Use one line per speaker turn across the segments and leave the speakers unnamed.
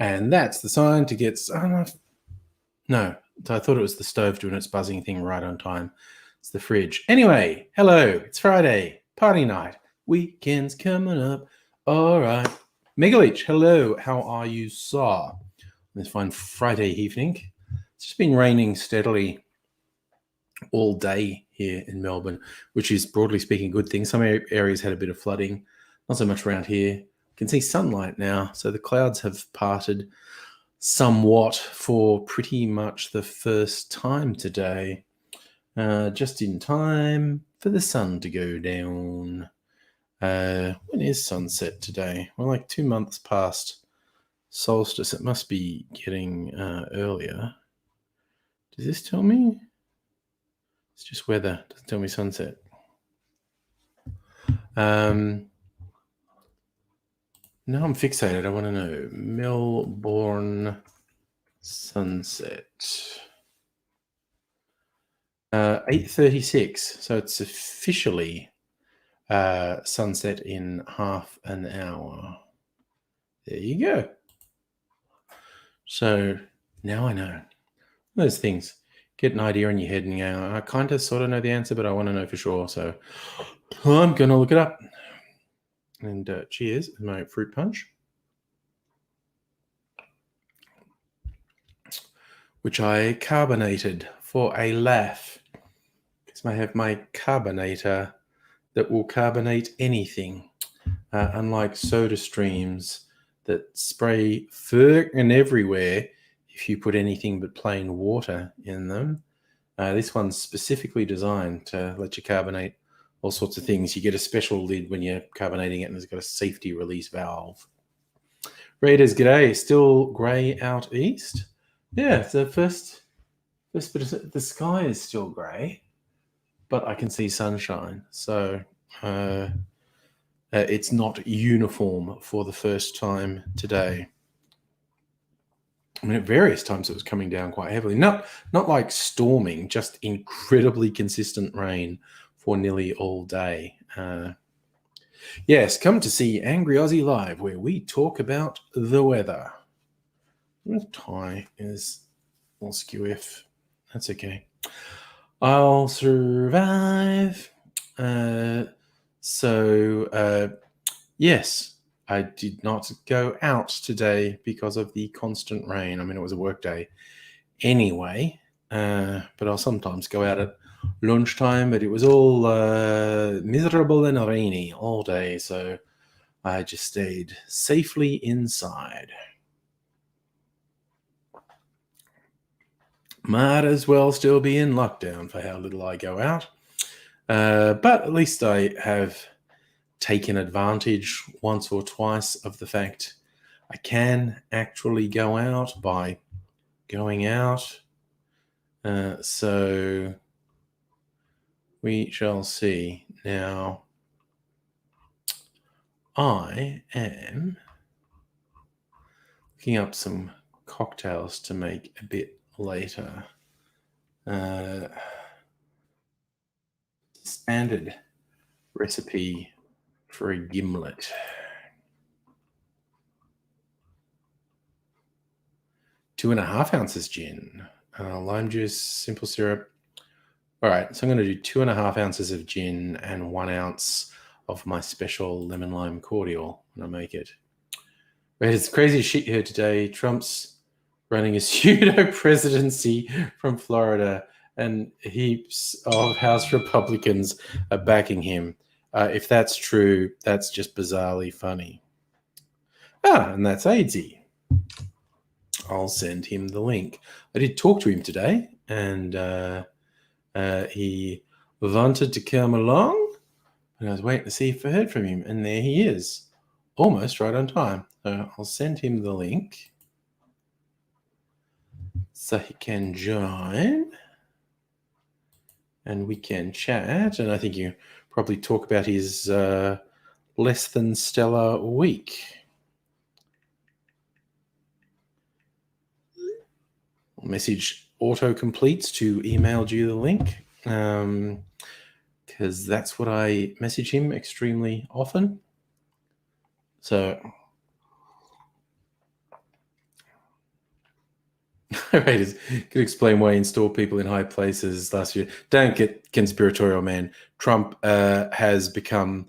And that's the sign to get... No, I thought it was the stove doing its buzzing thing right on time. It's the fridge. Anyway, hello. It's Friday. Party night. Weekend's coming up. All right. Megaleech, hello. How are you, sir? On this fine Friday evening. It's just been raining steadily all day here in Melbourne, which is, broadly speaking, a good thing. Some areas had a bit of flooding. Not so much around here. You can see sunlight now, so the clouds have parted somewhat for pretty much the first time today. Just in time for the sun to go down. When is sunset today? We're like 2 months past solstice. It must be getting earlier. Does this tell me? It's just weather. Doesn't tell me sunset. Now I'm fixated. I want to know. Melbourne sunset. 8:36. So it's officially sunset in half an hour. There you go. So now I know. Those things. Get an idea in your head and you go, I kind of sort of know the answer, but I want to know for sure. So I'm going to look it up. And cheers, my fruit punch, which I carbonated for a laugh. Because I have my carbonator that will carbonate anything, unlike soda streams that spray fucking everywhere if you put anything but plain water in them. This one's specifically designed to let you carbonate all sorts of things. You get a special lid when you're carbonating it, and it's got a safety release valve. Raiders, g'day. Still grey out east? Yeah, it's the first bit of the sky is still grey, but I can see sunshine. So it's not uniform for the first time today. I mean, at various times it was coming down quite heavily. Not like storming, just incredibly consistent rain for nearly all day. Yes, come to see Angry Aussie Live, where we talk about the weather. The tie is all skew-if. That's okay. I'll survive. Yes, I did not go out today because of the constant rain. I mean, it was a work day anyway, but I'll sometimes go out at lunchtime, but it was all miserable and rainy all day, so I just stayed safely inside. Might as well still be in lockdown for how little I go out, but at least I have taken advantage once or twice of the fact I can actually go out by going out, so we shall see. Now, I am looking up some cocktails to make a bit later. Standard recipe for a gimlet. 2.5 ounces gin, lime juice, simple syrup. All right, so I'm going to do 2.5 ounces of gin and 1 ounce of my special lemon lime cordial when I make it. Right, it's crazy shit here today. Trump's running a pseudo presidency from Florida, and heaps of House Republicans are backing him. If that's true, that's just bizarrely funny. And that's AIDSy. I'll send him the link. I did talk to him today, and he wanted to come along, and I was waiting to see if I heard from him, and there he is, almost right on time. So I'll send him the link. so he can join and we can chat. And I think you probably talk about his less than stellar week. Message auto completes to email you the link because that's what I message him extremely often. So, Raiders could explain why he installed people in high places last year. Don't get conspiratorial, man. Trump has become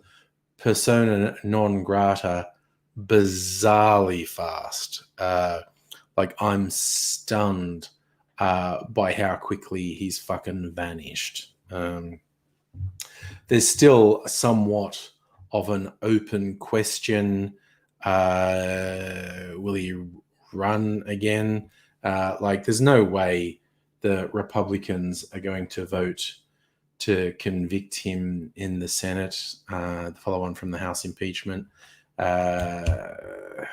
persona non grata bizarrely fast. Like, I'm stunned by how quickly he's fucking vanished. There's still somewhat of an open question. Will he run again? Like, there's no way the Republicans are going to vote to convict him in the Senate, the follow-on from the House impeachment. They're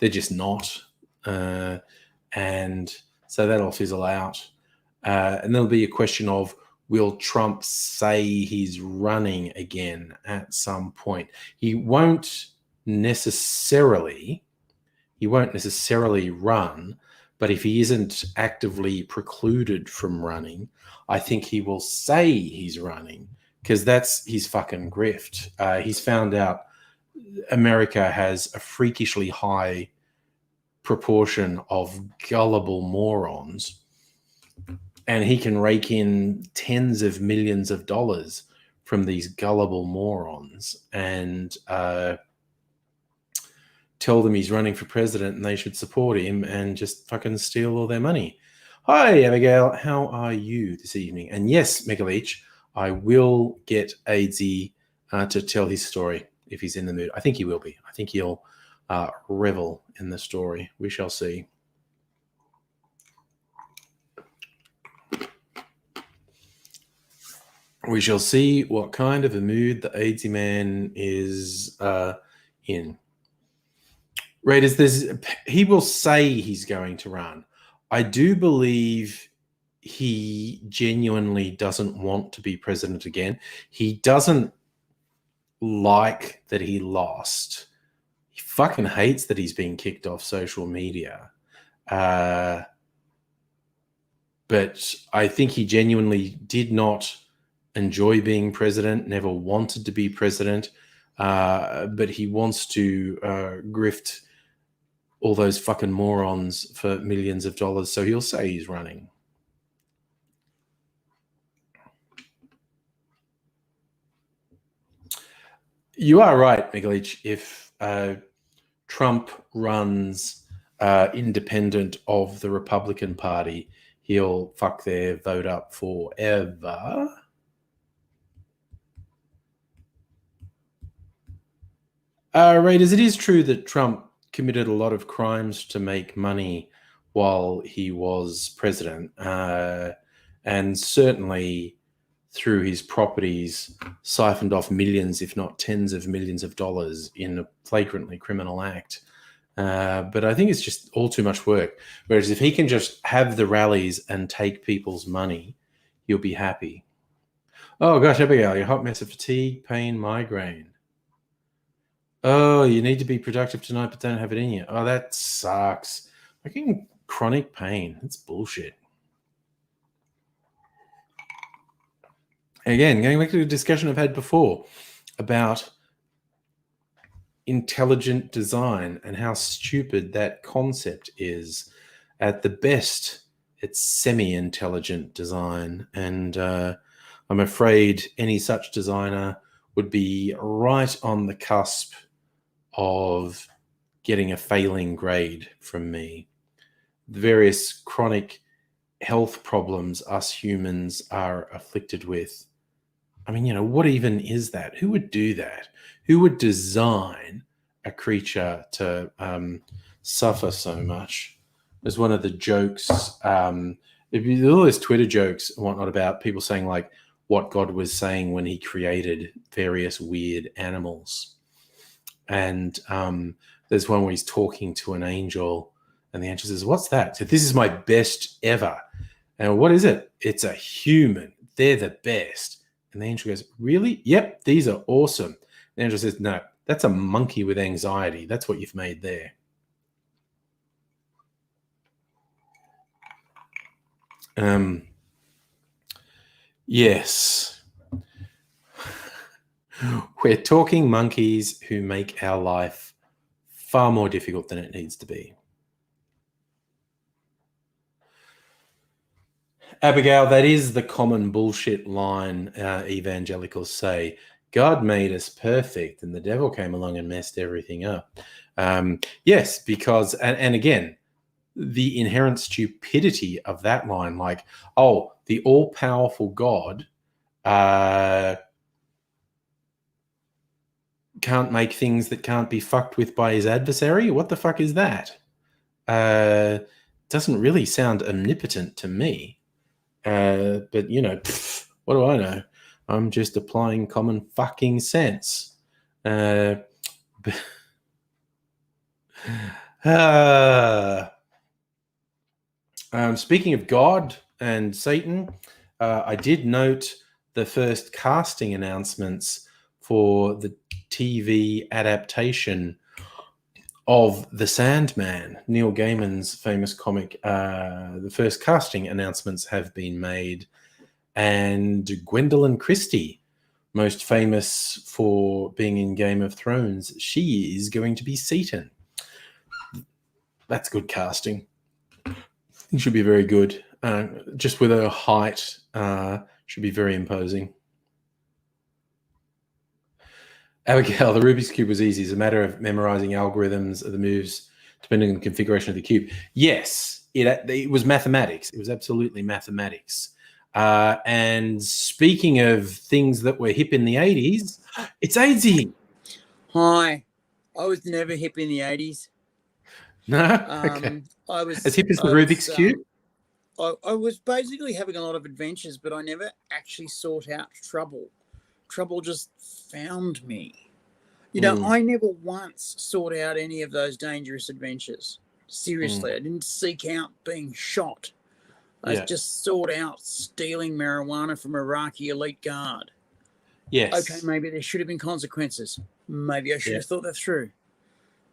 just not. And so that'll fizzle out. And there'll be a question of, will Trump say he's running again at some point? He won't necessarily run, but if he isn't actively precluded from running, I think he will say he's running, because that's his fucking grift. He's found out America has a freakishly high proportion of gullible morons, and he can rake in tens of millions of dollars from these gullible morons and tell them he's running for president and they should support him and just fucking steal all their money. Hi, Abigail. How are you this evening? And yes, Megaleech, I will get AZ to tell his story if he's in the mood. I think he will be. I think he'll revel in the story. We shall see. We shall see what kind of a mood the AZ man is in. Raiders, he will say he's going to run. I do believe he genuinely doesn't want to be president again. He doesn't like that he lost. He fucking hates that he's being kicked off social media. But I think he genuinely did not enjoy being president, never wanted to be president, but he wants to grift all those fucking morons for millions of dollars, so he'll say he's running. You are right, Miguelich. If Trump runs independent of the Republican Party, he'll fuck their vote up forever. Raiders, it is true that Trump committed a lot of crimes to make money while he was president, and certainly through his properties siphoned off millions, if not tens of millions of dollars in a flagrantly criminal act. But I think it's just all too much work. Whereas if he can just have the rallies and take people's money, he'll be happy. Oh gosh, Abigail, you're a hot mess of fatigue, pain, migraine. Oh, you need to be productive tonight, but don't have it in you. Oh, that sucks. I'm getting chronic pain. That's bullshit. Again, going back to the discussion I've had before about intelligent design and how stupid that concept is. At the best, it's semi-intelligent design. And I'm afraid any such designer would be right on the cusp of getting a failing grade from me. The various chronic health problems us humans are afflicted with. I mean, what even is that? Who would do that? Who would design a creature to suffer so much? There's one of the jokes, all those Twitter jokes and whatnot about people saying like what God was saying when he created various weird animals. And there's one where he's talking to an angel And the angel says, what's that? So this is my best ever. And what is it? It's a human. They're the best. And the angel goes, really? Yep, these are awesome. The angel says, no, that's a monkey with anxiety. That's what you've made there. Yes. We're talking monkeys who make our life far more difficult than it needs to be. Abigail, that is the common bullshit line evangelicals say. God made us perfect and the devil came along and messed everything up. Yes, because, and again, the inherent stupidity of that line, like, oh, the all-powerful God can't make things that can't be fucked with by his adversary? What the fuck is that? Doesn't really sound omnipotent to me. But, you know, what do I know? I'm just applying common fucking sense. Speaking of God and Satan, I did note the first casting announcements for the TV adaptation of The Sandman, Neil Gaiman's famous comic. The first casting announcements have been made, and Gwendolyn Christie, most famous for being in Game of Thrones, she is going to be Satan. That's good casting. It should be very good. Just with her height, should be very imposing. Abigail, the Rubik's Cube was easy. It's a matter of memorizing algorithms of the moves depending on the configuration of the cube. Yes, it was mathematics. It was absolutely mathematics. And speaking of things that were hip in the 80s, it's AIDSy.
Hi. I was never hip in the 80s.
No? Okay.
I was
as hip as the Rubik's Cube?
I was basically having a lot of adventures, but I never actually sought out trouble. Trouble just found me. You know, I never once sought out any of those dangerous adventures. Seriously, I didn't seek out being shot. I just sought out stealing marijuana from Iraqi elite guard.
Yes.
Okay, maybe there should have been consequences. Maybe I should have thought that through.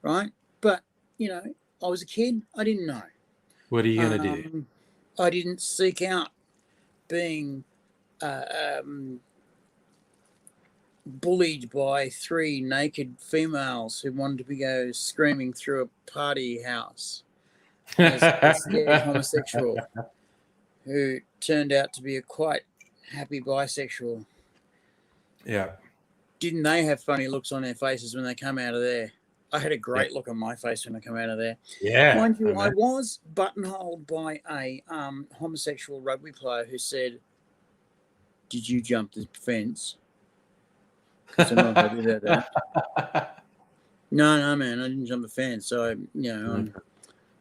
Right? But, you know, I was a kid. I didn't know.
What are you going to do?
I didn't seek out being bullied by 3 naked females who wanted to go screaming through a party house as a scared homosexual who turned out to be a quite happy bisexual.
Yeah.
Didn't they have funny looks on their faces when they come out of there? I had a great look on my face when I come out of there.
Yeah.
Mind you, I was buttonholed by a homosexual rugby player who said, "Did you jump the fence?" So I'm not happy about that. No, man, I didn't jump the fence. So,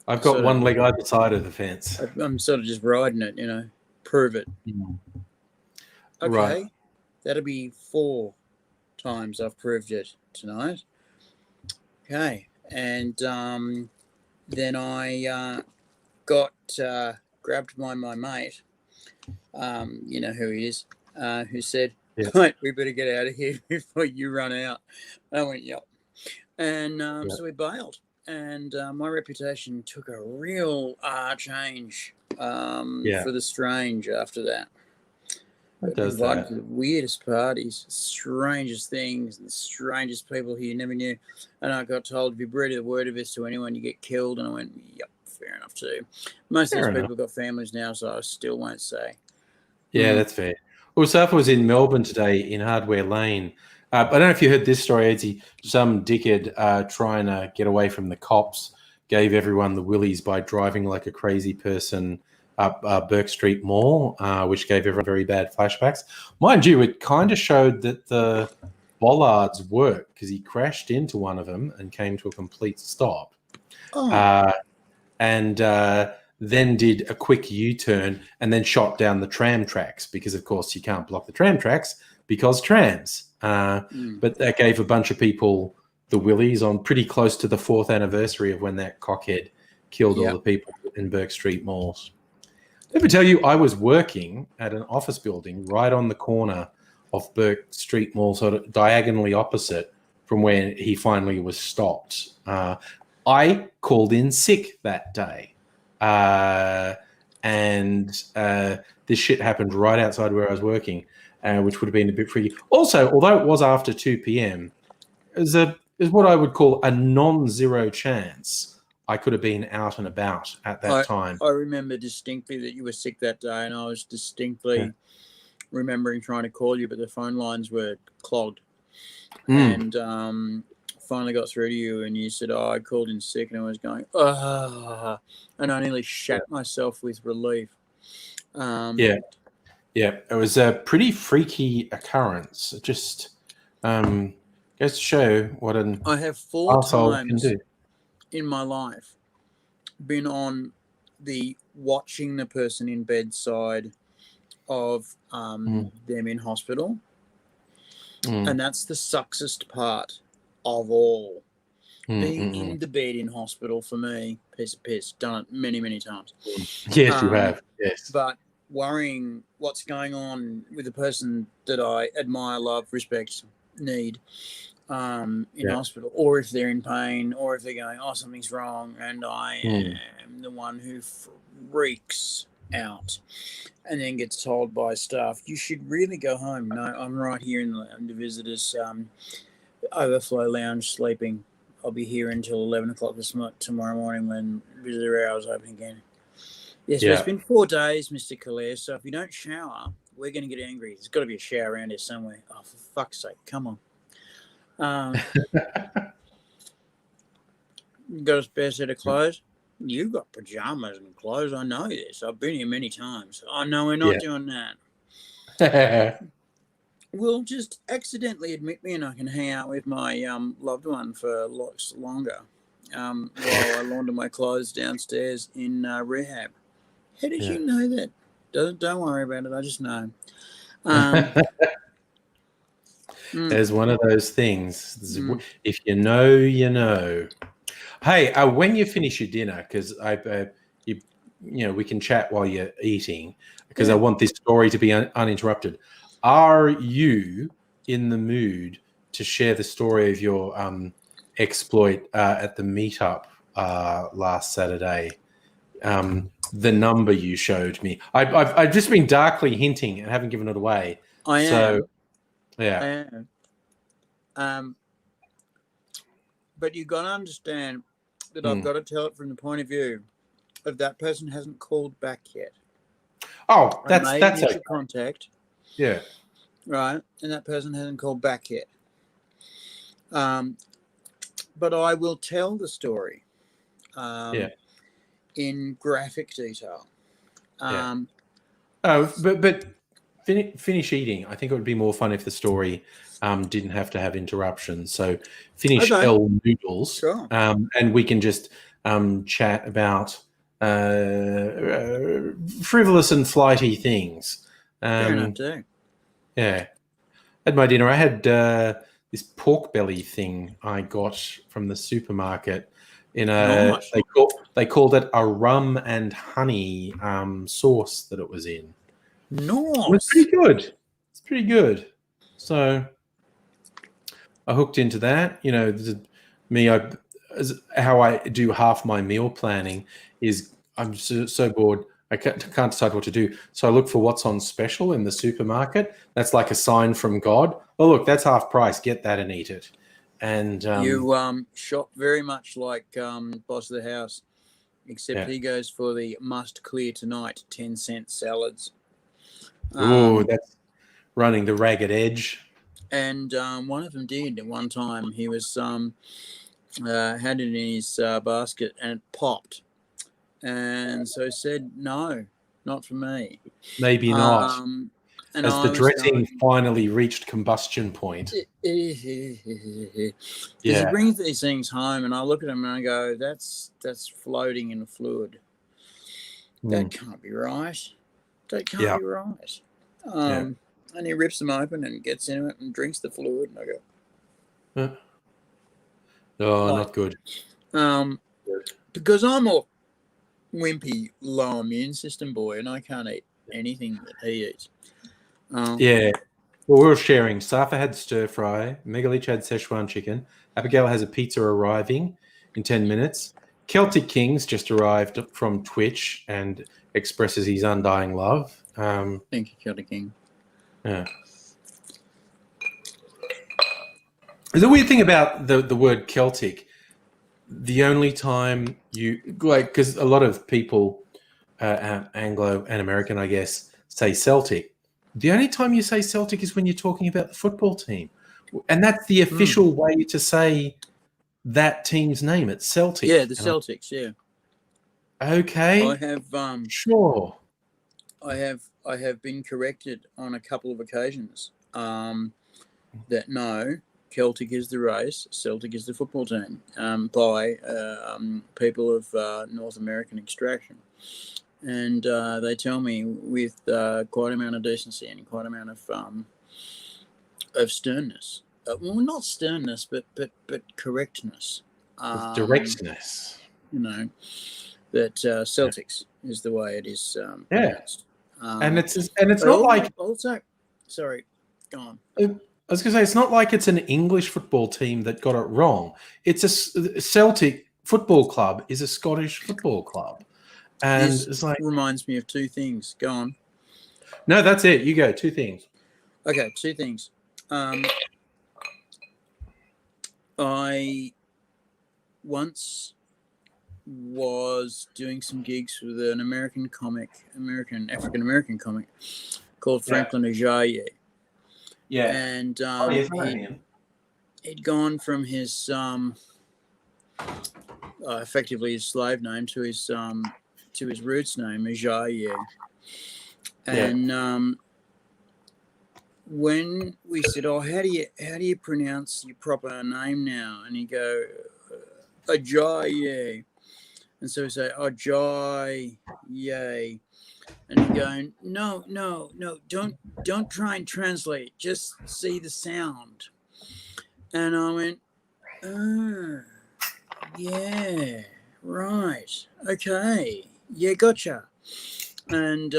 I've got one leg either side of the fence.
I'm sort of just riding it, prove it. Okay,
Right.
That'll be 4 times I've proved it tonight. Okay, and then I grabbed my mate, you know who he is, who said, "Mate, we better get out of here before you run out." I went, "Yep." And so we bailed. And my reputation took a real change for the strange after that.
What does
invited
that?
to the weirdest parties, strangest things, and the strangest people who you never knew. And I got told, if you breathe a word of this to anyone, you get killed. And I went, yep, fair enough too. Most of these people have got families now, so I still won't say.
Yeah, that's fair. Well, Safa was in Melbourne today in Hardware Lane. I don't know if you heard this story, Edsy. Some dickhead trying to get away from the cops gave everyone the willies by driving like a crazy person up Burke Street Mall, which gave everyone very bad flashbacks. Mind you, it kind of showed that the bollards work because he crashed into one of them and came to a complete stop. And then did a quick U-turn and then shot down the tram tracks because, of course, you can't block the tram tracks because trams. But that gave a bunch of people the willies on pretty close to the 4th anniversary of when that cockhead killed all the people in Burke Street malls. Let me tell you, I was working at an office building right on the corner of Burke Street Mall, sort of diagonally opposite from where he finally was stopped. I called in sick that day. And this shit happened right outside where I was working, which would have been a bit freaky. Also, although it was after 2 p.m., is what I would call a non-zero chance I could have been out and about at that time.
I remember distinctly that you were sick that day, and I was distinctly remembering trying to call you, but the phone lines were clogged. And finally got through to you, and you said, I called in sick, and I was going, and I nearly shat myself with relief.
It was a pretty freaky occurrence. It just goes to show what an
I have 4
arsehole
times
can do.
in my life been on the watching the person in bed side of them in hospital. And that's the sucksest part of all. Being in the bed in hospital, for me, piece of piss. Done it many, many times.
Yes, you have. Yes.
But worrying what's going on with the person that I admire, love, respect, need in hospital, or if they're in pain, or if they're going, something's wrong, and I am the one who freaks out and then gets told by staff, you should really go home. No, I'm right here in the visitors overflow lounge sleeping. I'll be here until 11 o'clock tomorrow morning when visitor hours open again. Yes, well, it's been 4 days, Mr. Calais, so if you don't shower, we're going to get angry. There's got to be a shower around here somewhere. Oh, for fuck's sake, come on. Got a spare set of clothes? You've got pajamas and clothes. I know this. I've been here many times. Oh, no, we're not doing that. We'll just accidentally admit me and I can hang out with my loved one for lots longer while I launder my clothes downstairs in rehab. How did you know that? Don't worry about it. I just know.
There's one of those things. If you know, you know. Hey, when you finish your dinner, because we can chat while you're eating, because I want this story to be uninterrupted. Are you in the mood to share the story of your exploit at the meetup last Saturday? The number you showed me. I've just been darkly hinting and haven't given it away.
I am.
So, yeah.
I am. But you've got to understand that I've got to tell it from the point of view of that person hasn't called back yet.
Oh, that's okay.
Contact.
Yeah.
Right, and that person hasn't called back yet. But I will tell the story in graphic detail.
But finish eating. I think it would be more fun if the story didn't have to have interruptions. So finish L noodles,
sure.
And we can just chat about frivolous and flighty things.
Fair enough, too.
Yeah. At my dinner, I had this pork belly thing I got from the supermarket in they called it a rum and honey sauce that it was in.
Nice.
It was pretty good. It's pretty good. So I hooked into that. You know, how I do half my meal planning is I'm so bored. I can't decide what to do. So I look for what's on special in the supermarket. That's like a sign from God. Oh, look, that's half price. Get that and eat it. And
you shop very much like boss of the house, except he goes for the must clear tonight 10-cent salads.
That's running the ragged edge.
And one of them did at one time. He was had it in his basket and it popped. And so he said, no, not for me.
Maybe not. And as the dressing finally reached combustion point.
He brings these things home and I look at him and I go, that's floating in fluid. That can't be right. That can't be right. And he rips them open and gets into it and drinks the fluid. And I go,
not good.
Because I'm wimpy, low immune system boy, and I can't eat anything that he eats.
Yeah. Well, we were sharing. Safa had stir fry. Megalich had Szechuan chicken. Abigail has a pizza arriving in 10 minutes. Celtic Kings just arrived from Twitch and expresses his undying love.
Thank you, Celtic King.
Yeah. There's a weird thing about the word Celtic. The only time you because a lot of people, Anglo and American, I guess, say Celtic. The only time you say Celtic is when you're talking about the football team, and that's the official way to say that team's name. It's Celtic.
Yeah, the Celtics. Yeah.
Okay.
I have
Sure.
I have been corrected on a couple of occasions. That no, Celtic is the race, Celtic is the football team, by people of North American extraction. And they tell me with quite amount of decency and quite amount of sternness. Well, not sternness, but correctness.
Directness.
You know, that Celtics is the way it is pronounced.
And it's not like
also. Sorry, go on.
I was going to say, it's not like it's an English football team that got it wrong. It's a Celtic Football Club is a Scottish football club. And
this
it's like,
reminds me of two things. Go on.
No, that's it. You go. Two things.
Okay, two things. I once was doing some gigs with an African American comic called Franklin Ajayi.
Yeah.
And he'd gone from his effectively his slave name to his roots name, Ajayi. And when we said, "Oh, how do you pronounce your proper name now?" and he go, Ajayi. And so we say, Ajayi. And he going, no, don't try and translate. Just see the sound. And I went, oh, yeah, right, okay, yeah, gotcha. And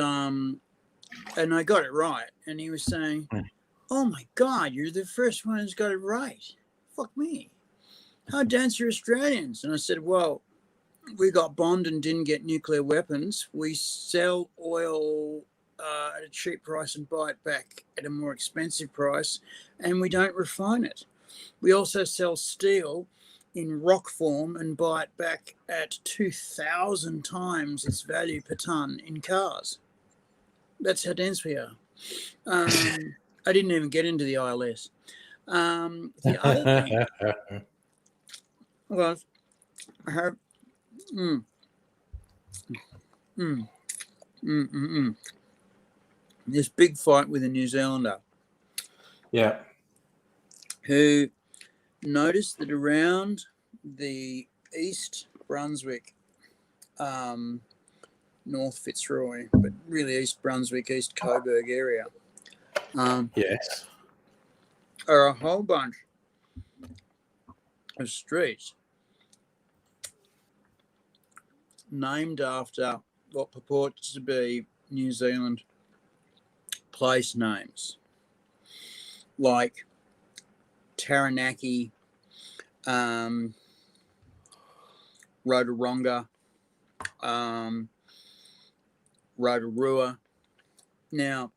I got it right. And he was saying, oh my God, you're the first one who's got it right. Fuck me. How dense are Australians? And I said, well, we got bombed and didn't get nuclear weapons. We sell oil at a cheap price and buy it back at a more expensive price, and we don't refine it. We also sell steel in rock form and buy it back at 2,000 times its value per ton in cars. That's how dense we are. I didn't even get into the ILS. The other thing was I heard this big fight with a New Zealander.
Yeah.
Who noticed that around the East Brunswick, North Fitzroy, but really East Brunswick, East Coburg area,
yes,
are a whole bunch of streets named after what purports to be New Zealand place names, like Taranaki, Rotorua, Rotorua. Now,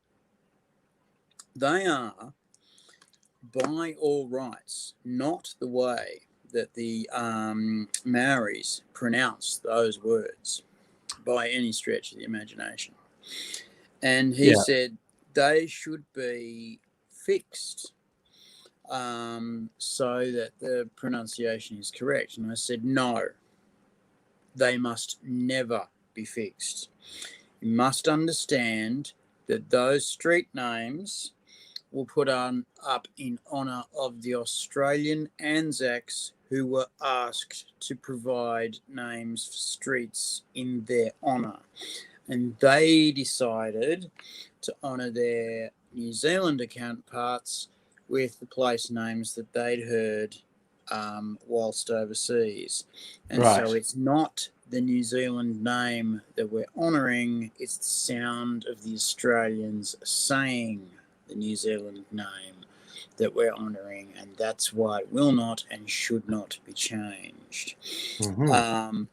they are, by all rights, not the way that the Maoris pronounce those words by any stretch of the imagination. And he said they should be fixed so that the pronunciation is correct. And I said, no, they must never be fixed. You must understand that those street names were put up in honour of the Australian Anzacs who were asked to provide names for streets in their honour. And they decided to honour their New Zealander counterparts with the place names that they'd heard whilst overseas. And so it's not the New Zealand name that we're honouring. It's the sound of the Australians saying the New Zealand name that we're honouring, and that's why it will not and should not be changed.
Mm-hmm.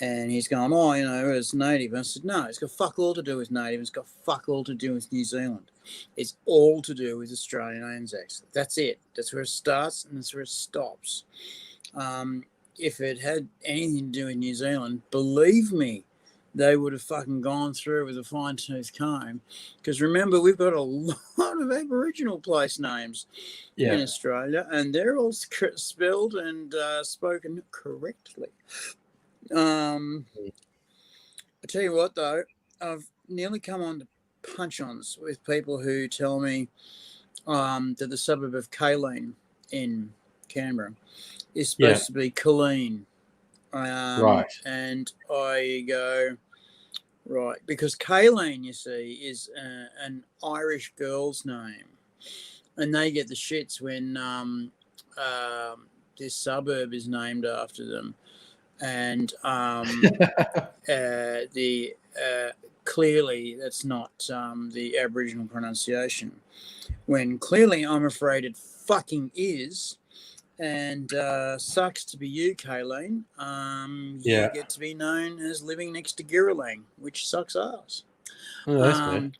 And he's going, oh, you know, it's native. And I said, no, it's got fuck all to do with native. It's got fuck all to do with New Zealand. It's all to do with Australian Anzacs. That's it. That's where it starts and that's where it stops. If it had anything to do with New Zealand, believe me, they would have fucking gone through with a fine-tooth comb. Because remember, we've got a lot of Aboriginal place names in Australia, and they're all spelled and spoken correctly. I tell you what, though, I've nearly come on to punch-ons with people who tell me that the suburb of Kaleen in Canberra is supposed to be Colleen.
Right.
And I go, right, because Kaleen, you see, is an Irish girl's name. And they get the shits when this suburb is named after them. And clearly that's not the Aboriginal pronunciation. When clearly I'm afraid it fucking is. And sucks to be you, Kayleen. You get to be known as living next to Girralang, which sucks ass.
Oh, that's good.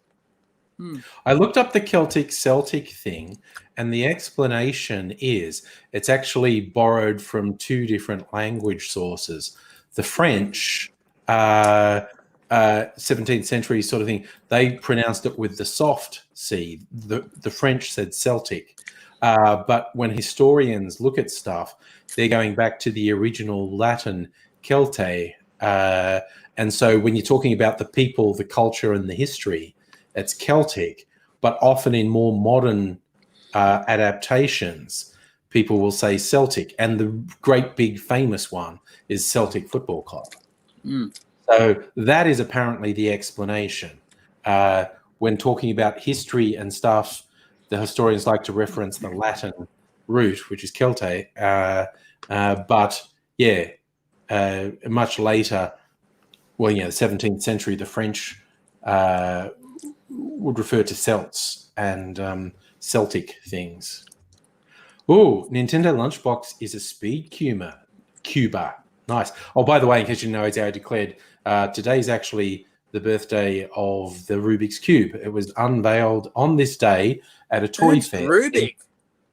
I looked up the Celtic thing, and the explanation is it's actually borrowed from two different language sources. The French, 17th century sort of thing, they pronounced it with the soft C. The French said Celtic. But when historians look at stuff, they're going back to the original Latin Celte. And so when you're talking about the people, the culture, and the history, it's Celtic. But often in more modern adaptations, people will say Celtic. And the great big famous one is Celtic Football Club. So that is apparently the explanation. When talking about history and stuff, the historians like to reference the Latin root, which is Celte. But much later, the 17th century, the French would refer to Celts and Celtic things. Oh, Nintendo Lunchbox is a speed cuber. Nice. Oh, by the way, in case you know, as I declared, today's actually the birthday of the Rubik's Cube. It was unveiled on this day at a toy fair.
Rubik.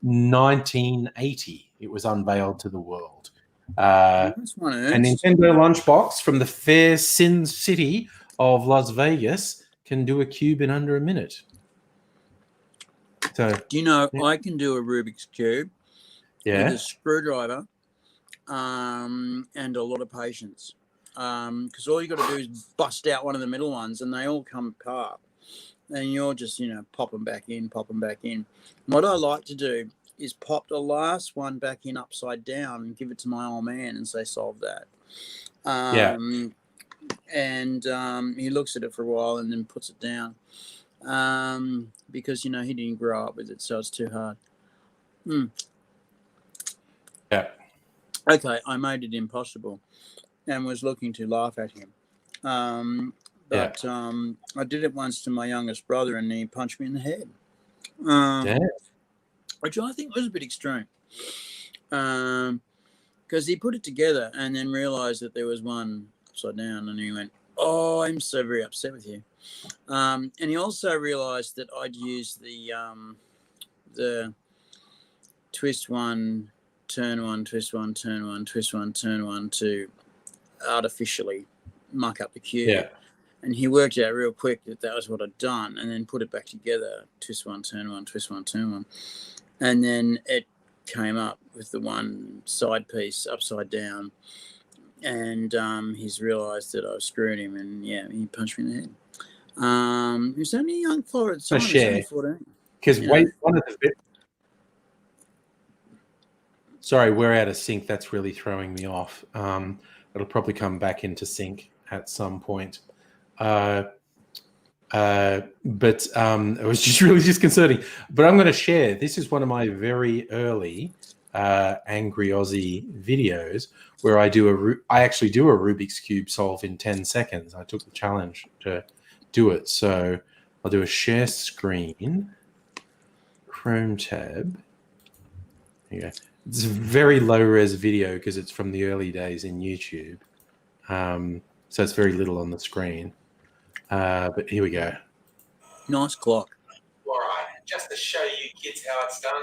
In 1980, it was unveiled to the world.
That's one
a Nintendo Lunchbox from the fair Sin City of Las Vegas can do a cube in under a minute. So,
do you know I can do a Rubik's Cube with a screwdriver and a lot of patience. Because all you got to do is bust out one of the middle ones and they all come apart. And you're just, pop them back in. What I like to do is pop the last one back in upside down and give it to my old man and say, solve that. And he looks at it for a while and then puts it down. Because, he didn't grow up with it, so it's too hard.
Yeah.
Okay, I made it impossible and was looking to laugh at him. But I did it once to my youngest brother and he punched me in the head. Which I think was a bit extreme. Because he put it together and then realised that there was one upside down and he went, oh, I'm so very upset with you. And he also realised that I'd used the twist one, turn one, twist one, turn one, twist one, turn one to artificially muck up the cube.
Yeah.
And he worked out real quick that was what I'd done and then put it back together, twist one, turn one, twist one, turn one. And then it came up with the one side piece upside down. And he's realised that I screwed him and, he punched me in the head. He was only a young fella at the time. He was only 14.
Because one of the sorry, we're out of sync. That's really throwing me off. It'll probably come back into sync at some point. But it was just really disconcerting. But I'm going to share. This is one of my very early Angry Aussie videos where I actually do a Rubik's Cube solve in 10 seconds. I took the challenge to do it. So I'll do a share screen, Chrome tab. There you go. It's a very low res video because it's from the early days in YouTube. So it's very little on the screen. But here we go.
Nice clock.
All right, just to show you kids how it's done,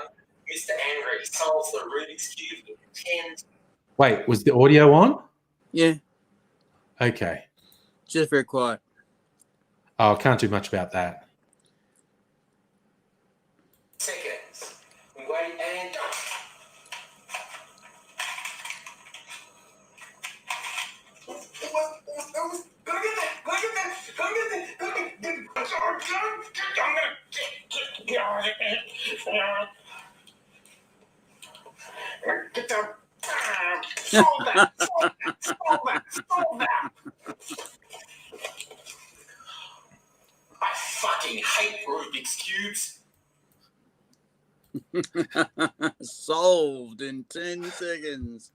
Mr. Angry solves the Rubik's Cube in 10. Wait, was the audio on?
Yeah.
Okay.
Just very quiet.
Oh, I can't do much about that.
Seconds. Wait and get the solve that. I fucking hate Rubik's Cubes.
Solved in 10 seconds.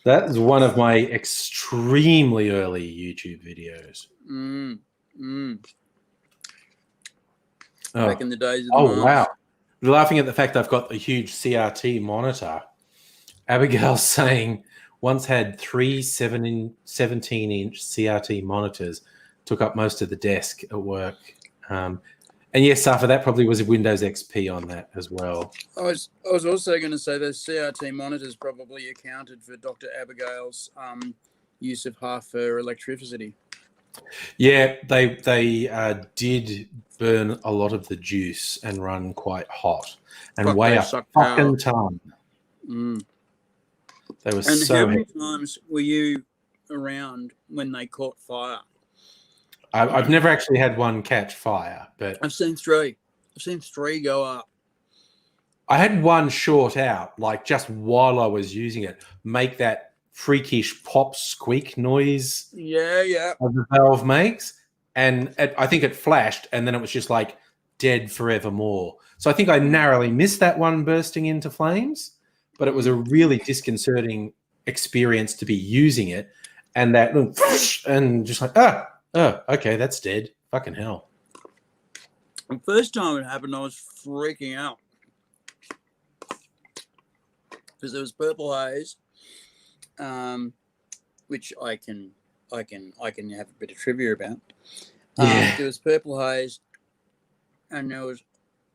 That is one of my extremely early YouTube videos.
Back in the days of the
Oh,
Mars.
wow. You're laughing at the fact I've got a huge CRT monitor. Abigail's saying once had 3 17-inch CRT monitors, took up most of the desk at work. And yes, Safa, that probably was a Windows XP on that as well.
I was also going to say those CRT monitors probably accounted for Dr. Abigail's use of half her electricity.
Yeah, they did burn a lot of the juice and run quite hot and weigh a fucking ton. They were
and
so
how many
heavy.
times were you around when they caught fire?
I've never actually had one catch fire, but
I've seen 3. I've seen 3 go up.
I had one short out, like just while I was using it, make that freakish pop squeak noise.
Yeah.
The valve makes, and I think it flashed, and then it was just like dead forevermore. So I think I narrowly missed that one bursting into flames, but it was a really disconcerting experience to be using it, and that and just like oh, okay, that's dead. Fucking hell.
The first time it happened, I was freaking out because there was purple haze, which I can have a bit of trivia about.
Yeah.
There was purple haze, and there was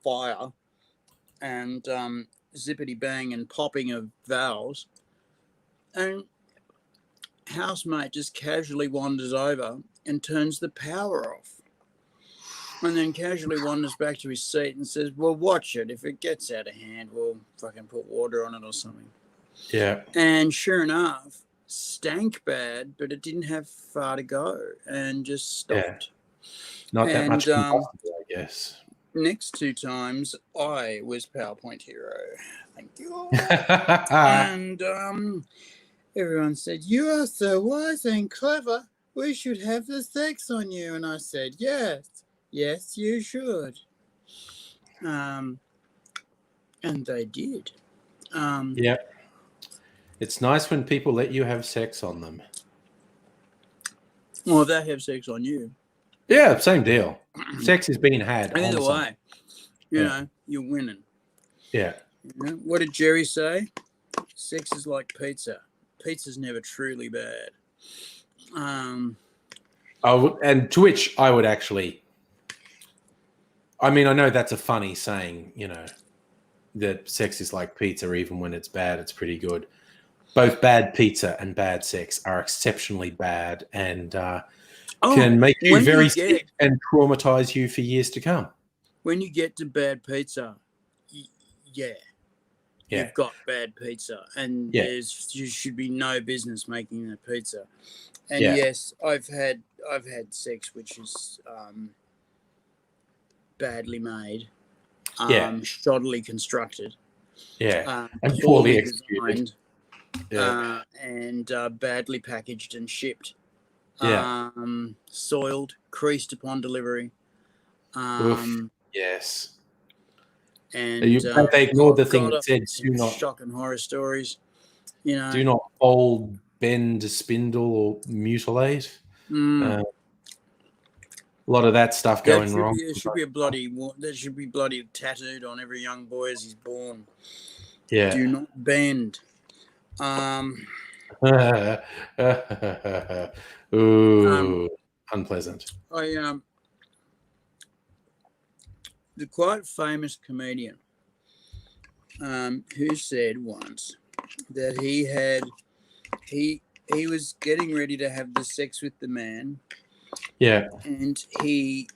fire, and zippity bang and popping of valves, and housemate just casually wanders over and turns the power off, and then casually wanders back to his seat and says, well, watch it. If it gets out of hand, we'll fucking put water on it or something.
Yeah.
And sure enough, stank bad, but it didn't have far to go and just stopped.
Not that much combustible, I guess.
Next 2 times, I was PowerPoint hero. Thank you. And everyone said, you are so wise and clever. We should have the sex on you. And I said, yes, you should. And they did.
Yeah. It's nice when people let you have sex on them.
Well, they have sex on you.
Yeah, same deal. Sex is being had.
Either
on
way, you know, you're winning.
Yeah.
You know? What did Jerry say? Sex is like pizza. Pizza's never truly bad.
And to which I would actually, I mean, I know that's a funny saying, you know, that sex is like pizza, even when it's bad, it's pretty good. Both bad pizza and bad sex are exceptionally bad and can make you very sick and traumatize you for years to come.
When you get to bad pizza, you've got bad pizza, and you should be no business making that pizza. And yes, I've had sex which is badly made, shoddily constructed,
and poorly executed,
and badly packaged and shipped, soiled, creased upon delivery.
Yes.
And
they ignored the thing
God,
that
I've
said,
heard some shocking horror stories. You know,
do not fold, bend, spindle, or mutilate.
mm,
A lot of that stuff going wrong.
that should be bloody tattooed on every young boy as he's born.
Yeah.
Do not bend.
Ooh, unpleasant.
The quite famous comedian who said once that he was getting ready to have the sex with the man,
Yeah.
and he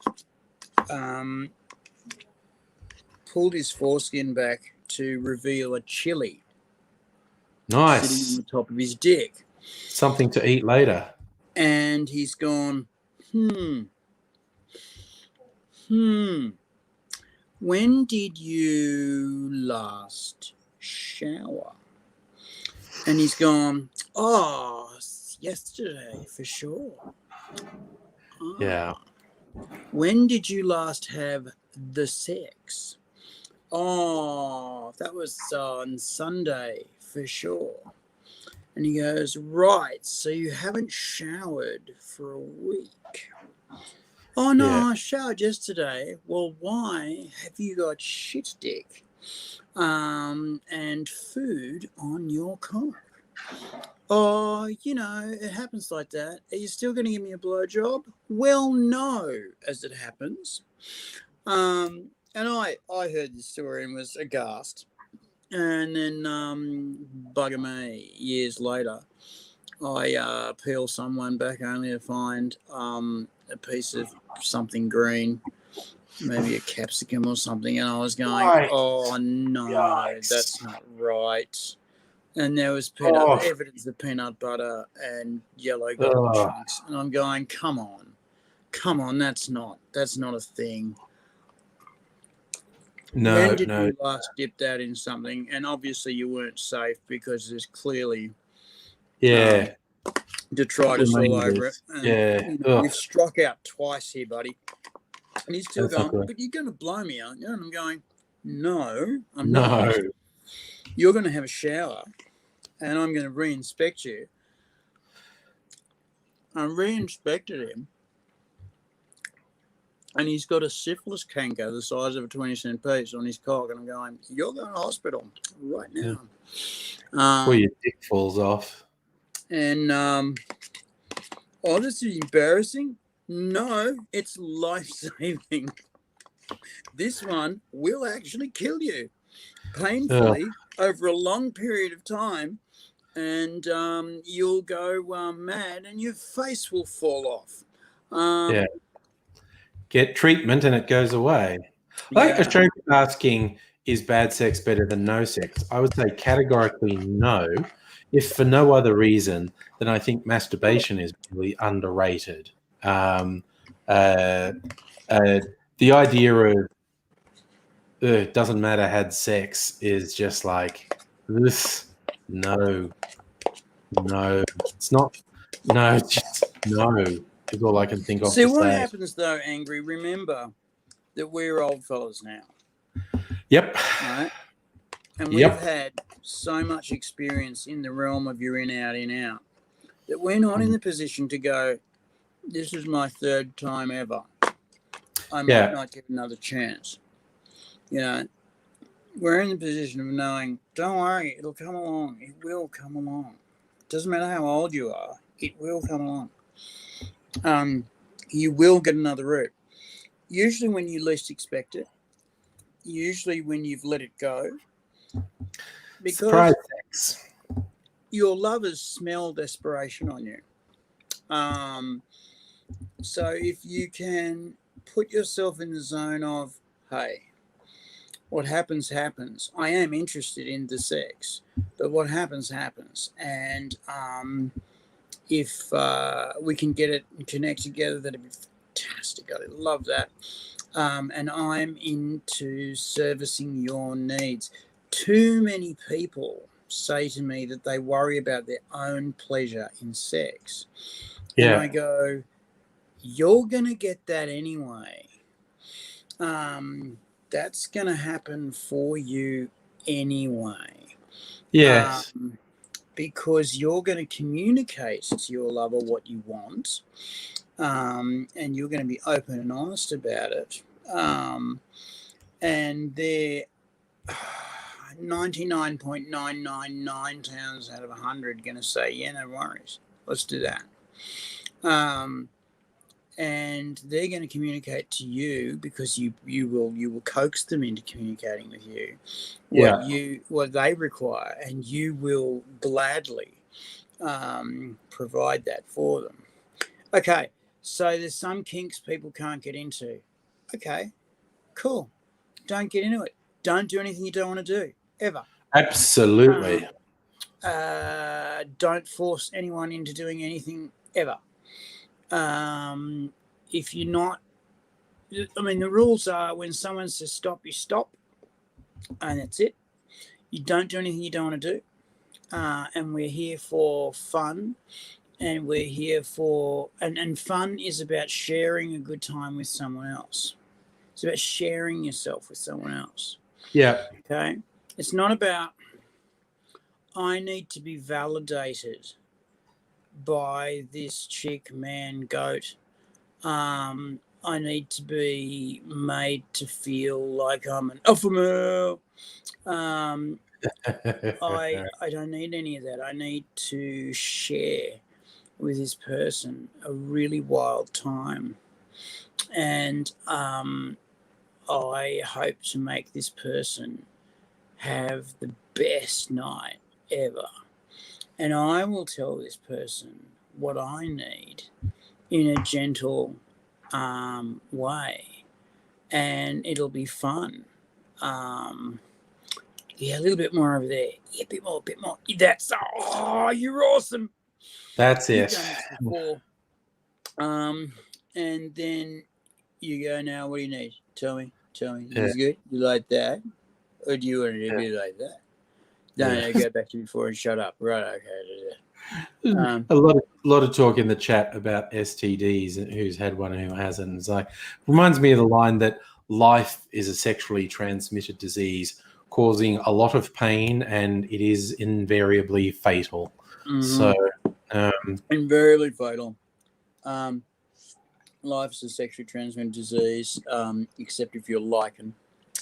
pulled his foreskin back to reveal a chili sitting on
Nice.
the top of his dick.
Something to eat later.
And he's gone, when did you last shower? And he's gone, oh, yesterday for sure. Oh.
Yeah.
When did you last have the sex? Oh, that was on Sunday for sure. And he goes, right, so you haven't showered for a week. Oh, no,
Yeah.
I showered yesterday. Well, why have you got shit dick and food on your cock? Oh, it happens like that. Are you still going to give me a blowjob? Well, no, as it happens. And I heard this story and was aghast. And then, bugger me, years later, I peel someone back only to find a piece of something green, maybe a capsicum or something. And I was going,
Right.
oh, no,
Yikes. That's
not right. And there was evidence of peanut butter and yellow gold chunks. And I'm going, come on, that's not a thing.
No,
when did you last dip that in something? And obviously you weren't safe because there's clearly detritus all over it. And, you've struck out twice here, buddy. And he's still going, but you're going to blow me, aren't you? And I'm going, no, I'm not. You're going to have a shower and I'm going to re-inspect you. I re-inspected him. And he's got a syphilis canker the size of a 20-cent piece on his cock. And I'm going, you're going to hospital right now.
Well, your dick falls off.
And, this is embarrassing. No, it's life-saving. This one will actually kill you painfully over a long period of time. And you'll go mad and your face will fall off.
Get treatment and it goes away. Like a joke asking, is bad sex better than no sex? I would say categorically no, if for no other reason than I think masturbation is really underrated. The idea of it doesn't matter, had sex is just like this. No, it's not. No, just no. Is all I can think of.
See, what happens though, Angry? Remember that we're old fellas now.
Yep.
Right? And we've had so much experience in the realm of you're in, out, that we're not in the position to go, this is my third time ever. I might not get another chance. We're in the position of knowing, don't worry, it'll come along. It will come along. Doesn't matter how old you are, it will come along. You will get another route. Usually when you least expect it. Usually when you've let it go. Because
surprise sex.
Your lovers smell desperation on you. So if you can put yourself in the zone of, hey, what happens, happens. I am interested in the sex, but what happens, happens. And if we can get it and connect together, that'd be fantastic. I love that. And I'm into servicing your needs. Too many people say to me that they worry about their own pleasure in sex. And I go, you're going to get that anyway. that's going to happen for you anyway.
Yes.
Because you're going to communicate to your lover what you want, and you're going to be open and honest about it. And they're 99.999 times out of 100 going to say, yeah, no worries, let's do that. And they're going to communicate to you because you will coax them into communicating with you what they require, and you will gladly provide that for them. Okay, so there's some kinks people can't get into. Okay, cool. Don't get into it. Don't do anything you don't want to do ever.
Absolutely.
Don't force anyone into doing anything ever. If you're not, I mean, the rules are when someone says stop, you stop, and that's it. You don't do anything you don't want to do. And we're here for fun, and we're here for, and fun is about sharing a good time with someone else. It's about sharing yourself with someone else.
Yeah.
Okay. It's not about, I need to be validated by this chick, man, goat. I need to be made to feel like I'm an alpha male. I don't need any of that. I need to share with this person a really wild time. And I hope to make this person have the best night ever. And I will tell this person what I need in a gentle way. And it'll be fun. Yeah, a little bit more over there. Yeah, a bit more. That's, oh, you're awesome.
That's
You've
it.
done this before. And then you go, now, what do you need? Tell me. Is good? You like that? Or do you want it to be like that? No, go back to before and shut up. Right, okay.
A lot of talk in the chat about STDs and who's had one and who hasn't. It's like, reminds me of the line that life is a sexually transmitted disease causing a lot of pain, and it is invariably fatal.
Mm-hmm.
So
invariably fatal. Life's a sexually transmitted disease, except if you're lichen.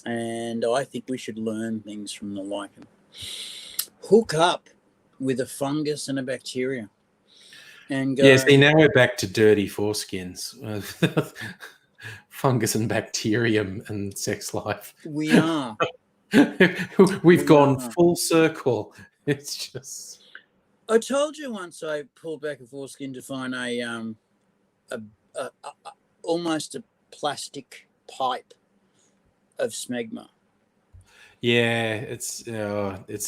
And I think we should learn things from the lichen. Hook up with a fungus and a bacteria. And go,
yeah, see, now we're back to dirty foreskins. Fungus and bacterium and sex life.
We are.
We've gone full circle. It's just.
I told you once I pulled back a foreskin to find almost a plastic pipe of smegma.
Yeah, it's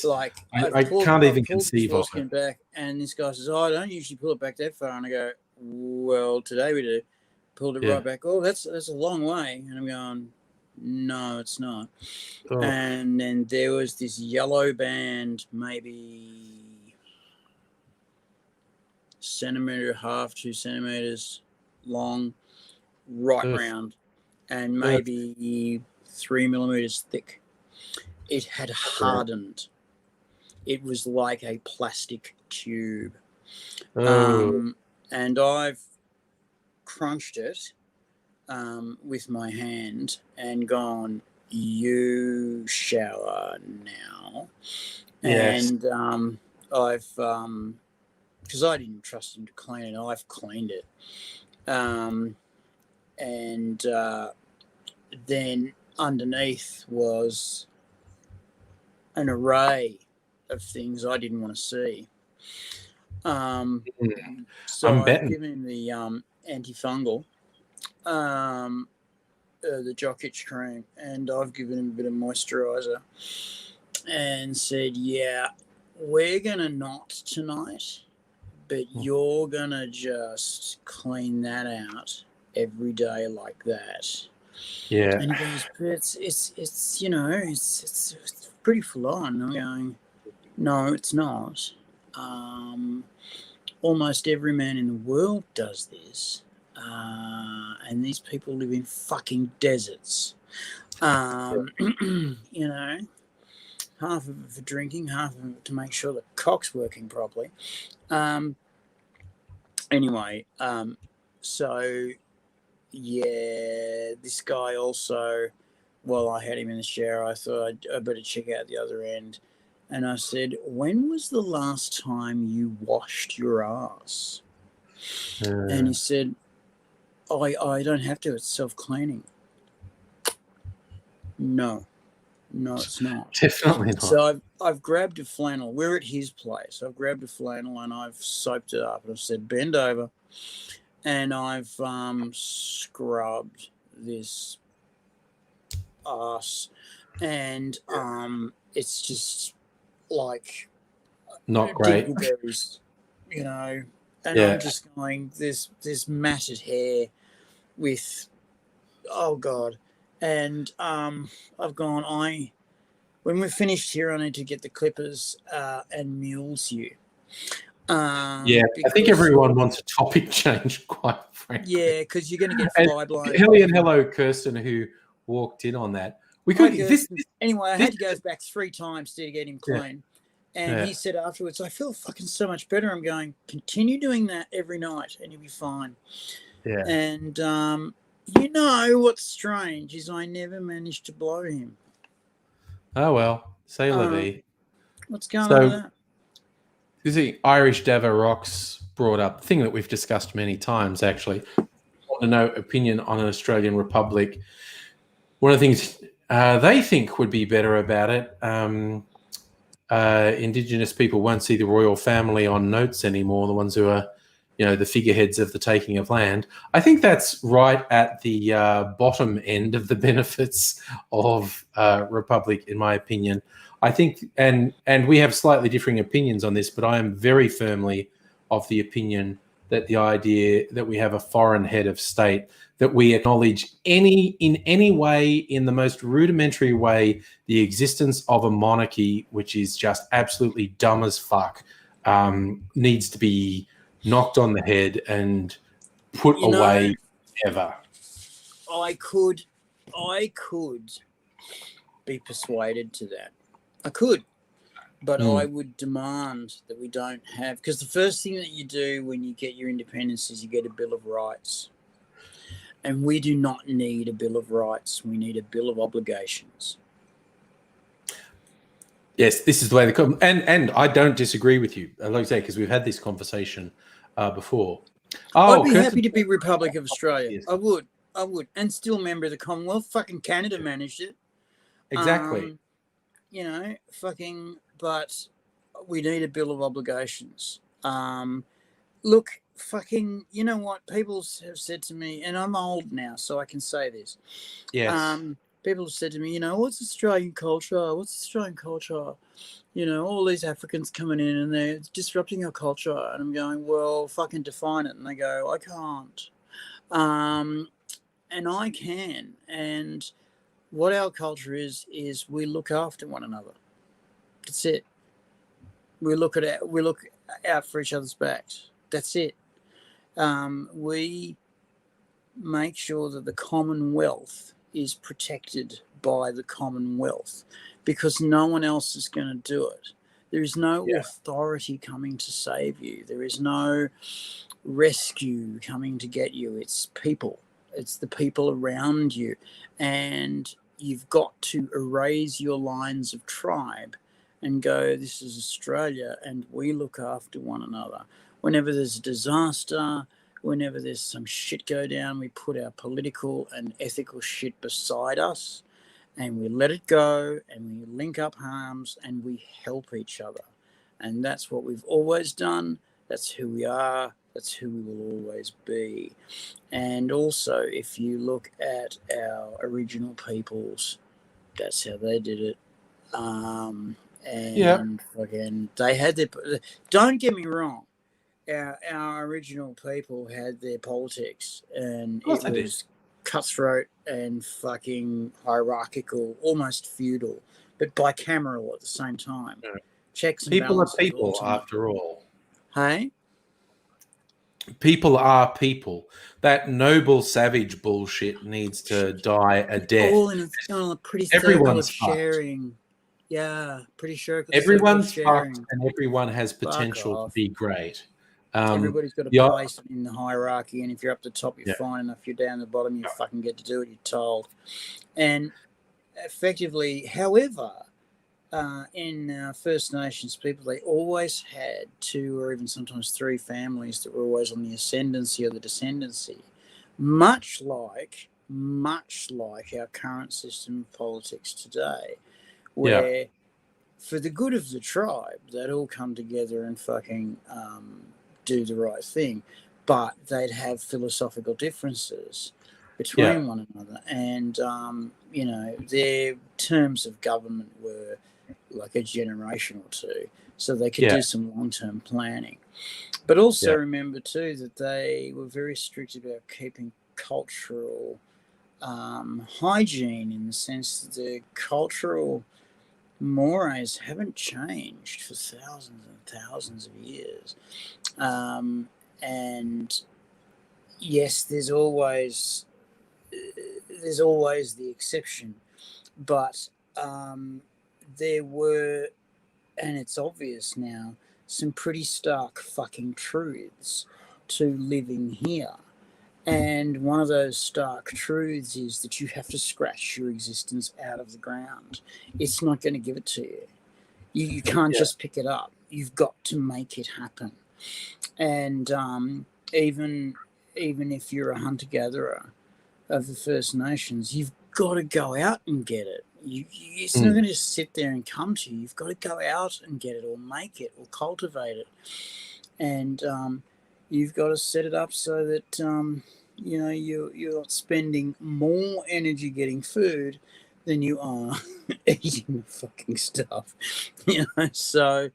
like
I can't even conceive of it.
Back, and this guy says, "Oh, I don't usually pull it back that far," and I go, "Well, today we do." Pulled it right back. Oh, that's a long way, and I'm going, "No, it's not." Oh. And then there was this yellow band, maybe 1.5 centimeters, 2 centimeters long, right round, and maybe 3 millimeters thick. It had hardened. It was like a plastic tube. And I've crunched it with my hand and gone, you shower now. Yes. And I've, because I didn't trust him to clean it, I've cleaned it. And then underneath was an array of things I didn't want to see. So I've given him the antifungal, the jock itch cream, and I've given him a bit of moisturizer and said, yeah, we're going to knot tonight, but you're going to just clean that out every day like that.
Yeah.
And he goes, but it's you know, it's pretty full on. I'm going, no, it's not. Almost every man in the world does this. And these people live in fucking deserts. You know, half of it for drinking, half of it to make sure the cock's working properly. Anyway, so yeah, this guy also, while I had him in the shower, I thought I better check out the other end. And I said, when was the last time you washed your ass? And he said, I don't have to. It's self-cleaning. No, it's not.
Definitely not.
So I've grabbed a flannel. We're at his place. I've grabbed a flannel and I've soaped it up. And I've said, bend over. And I've scrubbed this ass. And it's just like
not great.
dingleberries, you know. And
Yeah.
I'm just going, this matted hair with, oh God. And I've gone, when we're finished here, I need to get the clippers and mules you.
Yeah, I think everyone wants a topic change, quite frankly.
Yeah, because you're going to get fly blown.
Hello, Kirsten, who walked in on that. We could
anyway. I had to go back 3 times to get him clean, and he said afterwards, "I feel fucking so much better." I'm going, continue doing that every night, and you'll be fine.
Yeah.
And you know what's strange is I never managed to blow him.
Oh well, say la vie.
What's going on with that?
You see, Irish Dava Rocks brought up the thing that we've discussed many times, actually. I want to know opinion on an Australian Republic. One of the things they think would be better about it, Indigenous people won't see the royal family on notes anymore, the ones who are, the figureheads of the taking of land. I think that's right at the bottom end of the benefits of Republic, in my opinion. I think, and we have slightly differing opinions on this, but I am very firmly of the opinion that the idea that we have a foreign head of state, that we acknowledge in any way, in the most rudimentary way, the existence of a monarchy, which is just absolutely dumb as fuck, needs to be knocked on the head and put away ever.
I could be persuaded to that. I could, but I would demand that we don't have, because the first thing that you do when you get your independence is you get a Bill of Rights. And we do not need a Bill of Rights. We need a Bill of Obligations.
Yes, this is the way they come. And I don't disagree with you, like I say, because we've had this conversation before.
I'd be happy to be Republic of Australia.
Yes.
I would. And still member of the Commonwealth. Fucking Canada managed it.
Exactly.
But we need a Bill of Obligations. Look, fucking, you know what? People have said to me, and I'm old now, so I can say this.
Yes.
People have said to me, what's Australian culture? What's Australian culture? All these Africans coming in and they're disrupting our culture. And I'm going, well, fucking define it. And they go, I can't. And I can. And what our culture is we look after one another. That's it. We look out for each other's backs. That's it. We make sure that the Commonwealth is protected by the Commonwealth, because no one else is going to do it. There is no authority coming to save you. There is no rescue coming to get you. It's people. It's the people around you. And you've got to erase your lines of tribe and go, this is Australia, and we look after one another. Whenever there's a disaster, whenever there's some shit go down, we put our political and ethical shit beside us and we let it go and we link up arms and we help each other. And that's what we've always done. That's who we are. That's who we will always be. And also, if you look at our original peoples, that's how they did it. Again, they had their. Don't get me wrong. Our original people had their politics, and it was cutthroat and fucking hierarchical, almost feudal, but bicameral at the same time.
Yeah.
Checks and
people are
balances.
people, after all.
Hey?
people are people. That noble savage bullshit needs to die a death.
All in a pretty circle
Everyone's
of
fucked.
sharing. Yeah, pretty sure.
Everyone's
sharing.
fucked, and everyone has
Fuck
potential to
off.
be great.
Everybody's got a
the-
place in the hierarchy, and if you're up the top, you're fine. And if you're down the bottom, you fucking get to do what you're told. And effectively, however, in First Nations people, they always had 2 or even sometimes 3 families that were always on the ascendancy or the descendancy, much like our current system of politics today, where for the good of the tribe, they'd all come together and fucking do the right thing, but they'd have philosophical differences between one another, and their terms of government were like a generation or 2, so they could do some long-term planning. But also remember too that they were very strict about keeping cultural hygiene, in the sense that the cultural mores haven't changed for thousands and thousands of years. And yes, there's always the exception, but there were, and it's obvious now, some pretty stark fucking truths to living here. And one of those stark truths is that you have to scratch your existence out of the ground. It's not going to give it to you. You can't just pick it up. You've got to make it happen. And even if you're a hunter-gatherer of the First Nations, you've got to go out and get it. It's not going to just sit there and come to you. You've got to go out and get it, or make it, or cultivate it. And you've got to set it up so that you're not spending more energy getting food than you are eating the fucking stuff. So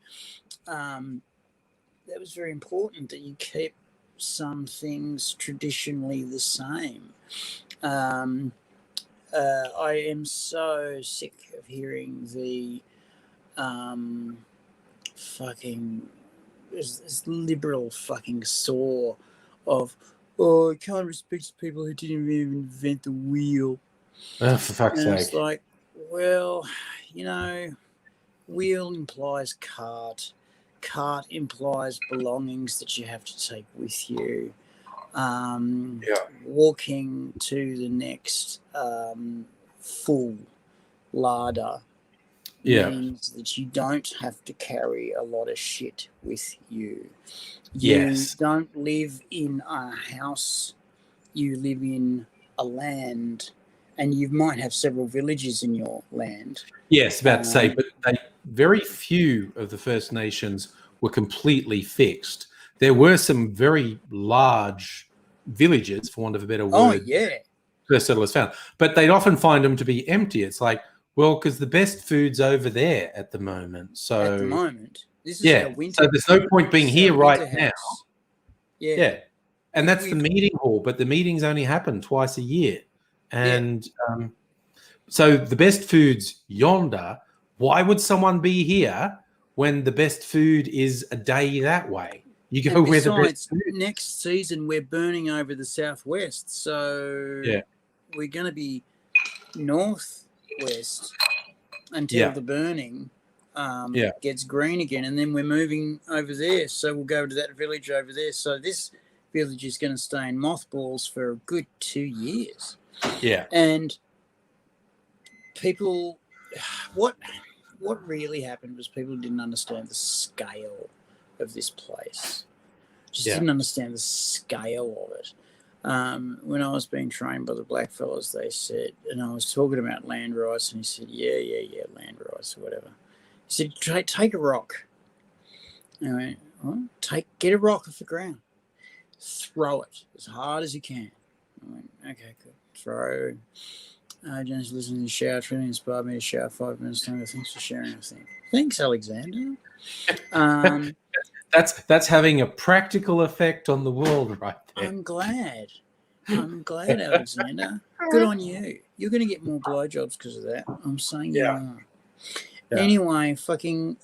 that was very important, that you keep some things traditionally the same. I am so sick of hearing the fucking this liberal fucking saw of, I can't respect people who didn't even invent the wheel.
Oh, for fuck's sake.
It's like, well, wheel implies cart. Cart implies belongings that you have to take with you. Walking to the next full larder means that you don't have to carry a lot of shit with you. You don't live in a house, you live in a land, and you might have several villages in your land.
Yes, about to say, but very few of the First Nations were completely fixed. There were some very large villages, for want of a better word. First settlers found, but they'd often find them to be empty. It's like, well, because the best food's over there at the moment. So
at the moment, this is our winter.
So there's no point being here right now.
Yeah,
and that's the meeting hall, but the meetings only happen twice a year, and so the best food's yonder. Why would someone be here when the best food is a day that way? You go where the best food is.
Next season we're burning over the southwest, so we're going to be northwest until the burning gets green again, and then we're moving over there. So we'll go to that village over there. So this village is going to stay in mothballs for a good 2 years.
Yeah,
and people, what really happened was people didn't understand the scale of this place. Just didn't understand the scale of it. When I was being trained by the blackfellas, they said, and I was talking about land rights, and he said, yeah, land rights or whatever. He said, take a rock. And I went, well, get a rock off the ground. Throw it as hard as you can. I went, okay, good. Throw. James listened in the shower, truly inspired me to shower 5 minutes longer. Thanks for sharing, I think. Thanks, Alexander.
That's having a practical effect on the world right there.
I'm glad, Alexander. Good on you. You're going to get more blowjobs because of that. I'm saying you are. Yeah. Anyway, fucking,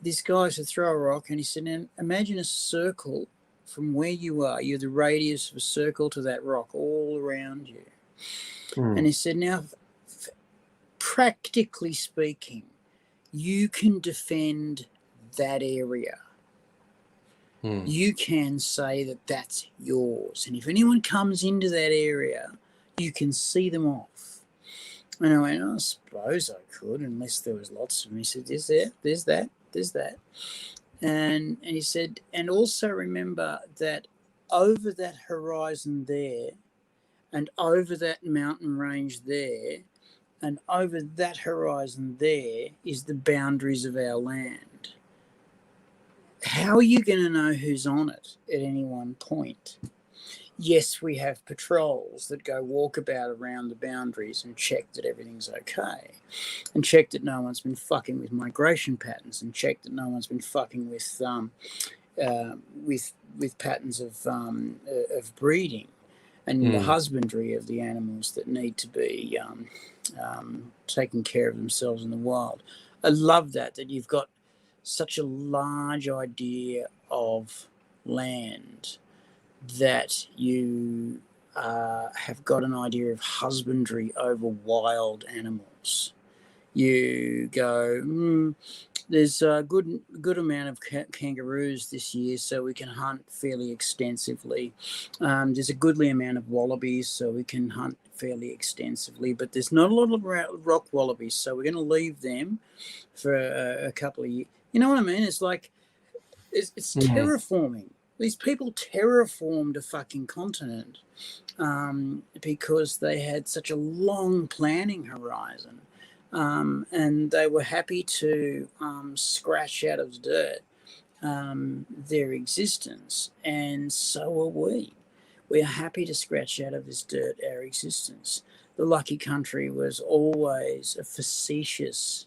this guy said throw a rock, and he said, now imagine a circle from where you are, you're the radius of a circle to that rock all around you. And he said, now, practically speaking, you can defend that area. You can say that that's yours. And if anyone comes into that area, you can see them off. And I went, I suppose I could, unless there was lots of them. He said, there's that. And he said, and also remember that over that horizon there, and over that mountain range there, and over that horizon there is the boundaries of our land. How are you going to know who's on it at any one point? Yes, we have patrols that go walkabout around the boundaries and check that everything's okay, and check that no one's been fucking with migration patterns, and check that no one's been fucking with patterns of breeding and the husbandry of the animals that need to be taking care of themselves in the wild. I love that you've got such a large idea of land, that you have got an idea of husbandry over wild animals. You go, there's a good amount of kangaroos this year, so we can hunt fairly extensively. There's a goodly amount of wallabies, so we can hunt fairly extensively, but there's not a lot of rock wallabies, so we're going to leave them for a couple of years. You know what I mean? It's like, it's terraforming. These people terraformed a fucking continent because they had such a long planning horizon. And they were happy to scratch out of the dirt their existence. And so are we. We are happy to scratch out of this dirt our existence. The lucky country was always a facetious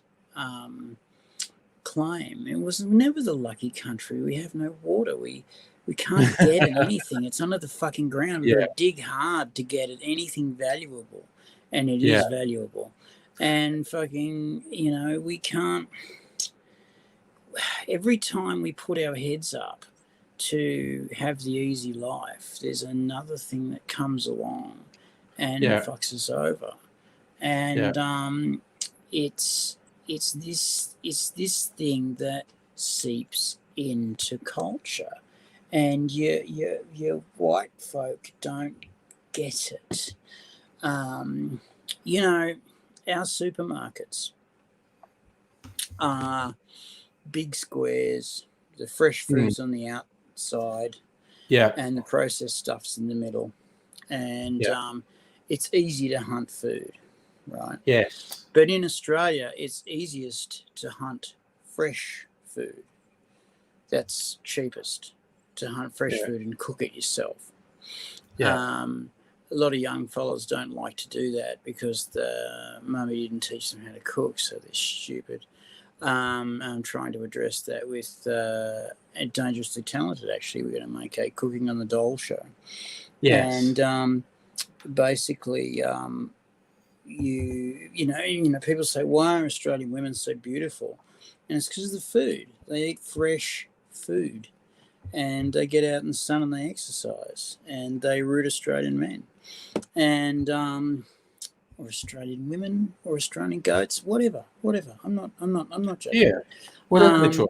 claim. It was never the lucky country. We have no water. We can't get at anything. It's under the fucking ground. We've got to dig hard to get at anything valuable. And it is valuable. And fucking, we can't. Every time we put our heads up to have the easy life, there's another thing that comes along and fucks us over. And it's this thing that seeps into culture, and your white folk don't get it. Our supermarkets are big squares, the fresh food's on the outside, and the processed stuff's in the middle, and it's easy to hunt food, right?
Yes.
But in Australia, it's easiest to hunt fresh food. That's cheapest, to hunt fresh food and cook it yourself. A lot of young fellas don't like to do that because the mummy didn't teach them how to cook, so they're stupid. I'm trying to address that with Dangerously Talented. Actually, we're going to make a Cooking on the Dole show.
Yes.
And basically, people say, why are Australian women so beautiful? And it's because of the food. They eat fresh food, and they get out in the sun and they exercise, and they root Australian men, and or Australian women, or Australian goats, whatever. I'm not judging.
Yeah, whatever the choice.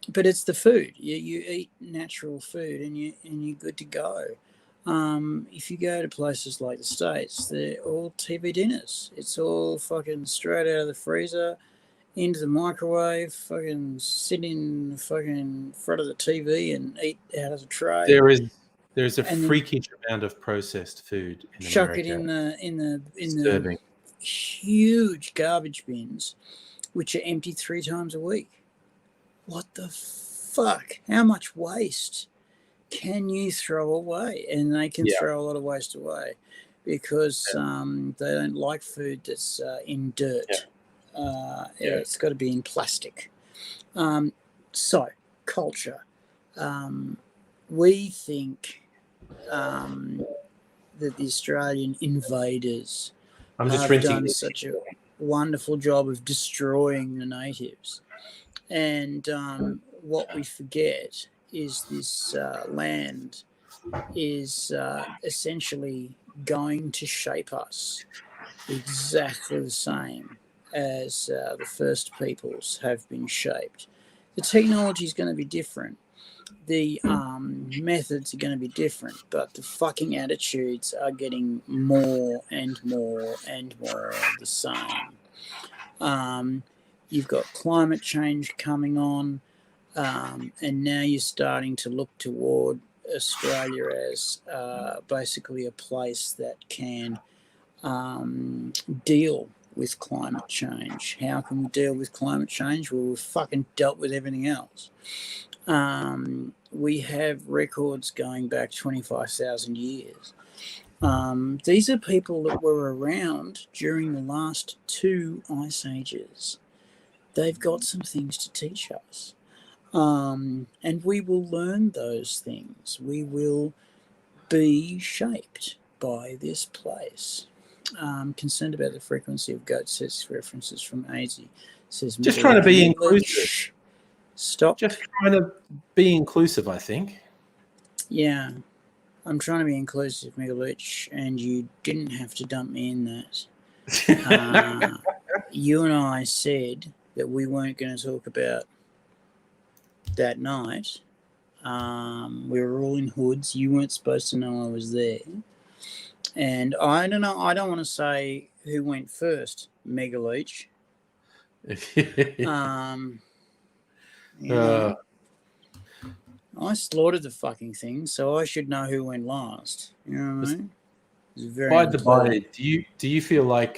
But it's the food. You eat natural food, and you're good to go. If you go to places like the States, they're all TV dinners. It's all fucking straight out of the freezer, into the microwave, fucking sit in the fucking front of the TV and eat out of the tray.
There's a freakish amount of processed food in
chuck
America.
it in the huge garbage bins, which are emptied 3 times a week. What the fuck? How much waste can you throw away? And they can throw a lot of waste away because they don't like food that's in dirt. It's got to be in plastic. So, culture. We think that the Australian invaders have done such a wonderful job of destroying the natives. And what we forget is this land is essentially going to shape us exactly the same as the first peoples have been shaped. The technology is going to be different. The methods are going to be different, but the fucking attitudes are getting more and more and more the same. You've got climate change coming on, and now you're starting to look toward Australia as basically a place that can deal with climate change. How can we deal with climate change? Well, we've fucking dealt with everything else. We have records going back 25,000 years. These are people that were around during the last 2 ice ages. They've got some things to teach us. And we will learn those things. We will be shaped by this place. Concerned about the frequency of goat says references from AZ. Says
Just trying to be inclusive.
Stop.
Just trying to be inclusive, I think.
Yeah. I'm trying to be inclusive, Megaluch, and you didn't have to dump me in that. You and I said that we weren't going to talk about that night. We were all in hoods. You weren't supposed to know I was there. And I don't know. I don't want to say who went first, Megaluch. You know, I slaughtered the fucking thing, so I should know who went last. You know what I mean? It's very
by the by,
important.
do you feel like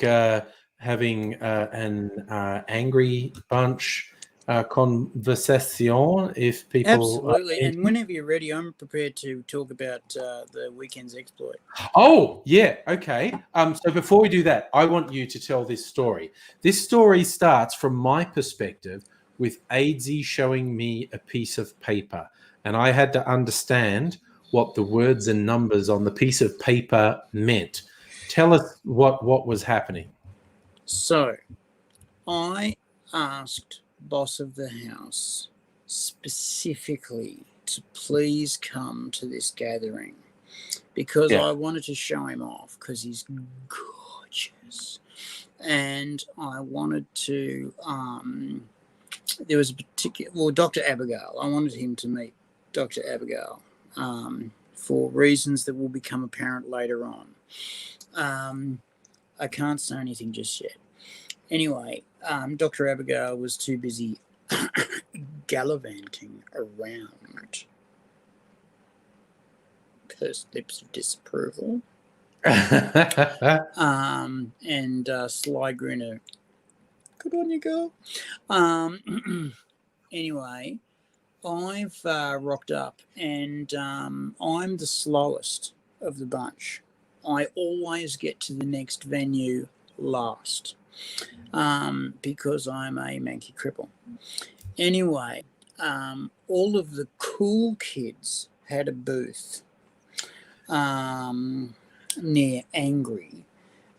having an angry bunch conversation if people
Absolutely, and whenever you're ready, I'm prepared to talk about the weekend's exploit.
Oh, yeah, okay. So before we do that, I want you to tell this story. This story starts from my perspective with Aidsy showing me a piece of paper, and I had to understand what the words and numbers on the piece of paper meant. Tell us what was happening.
So, I asked boss of the house specifically to please come to this gathering because I wanted to show him off because he's gorgeous, and I wanted to. There was a particular, Dr. Abigail. I wanted him to meet Dr. Abigail for reasons that will become apparent later on. I can't say anything just yet. Anyway, Dr. Abigail was too busy gallivanting around. Pursed lips of disapproval. And sly grinner. Good on you, girl. Anyway, I've rocked up, and I'm the slowest of the bunch. I always get to the next venue last because I'm a manky cripple. Anyway, all of the cool kids had a booth near Angry,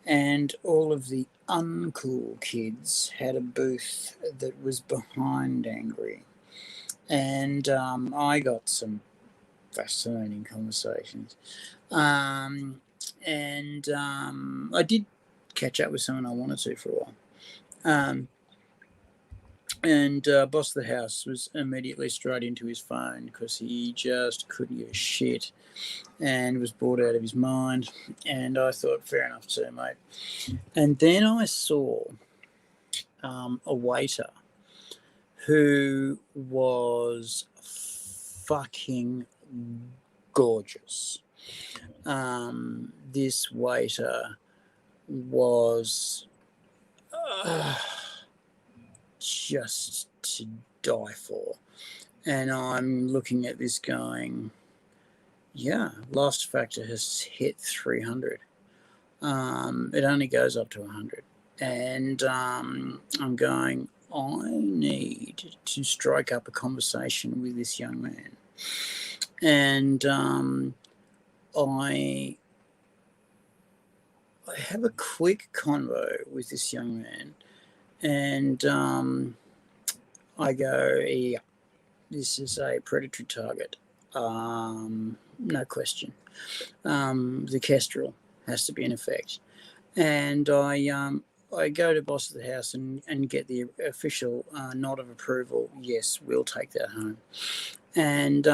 and all of the uncool kids had a booth that was behind Angry. And I got some fascinating conversations. And I did catch up with someone I wanted to for a while. And boss of the house was immediately straight into his phone because he just couldn't give a shit and was bored out of his mind. And I thought, fair enough too, mate. And then I saw a waiter who was fucking gorgeous. This waiter was just to die for. And I'm looking at this going, yeah, lust factor has hit 300. It only goes up to 100. And I'm going, I need to strike up a conversation with this young man. And I have a quick convo with this young man, and I go, yeah, this is a predatory target. No question. The kestrel has to be in effect. And I go to boss of the house and get the official nod of approval. Yes, we'll take that home. And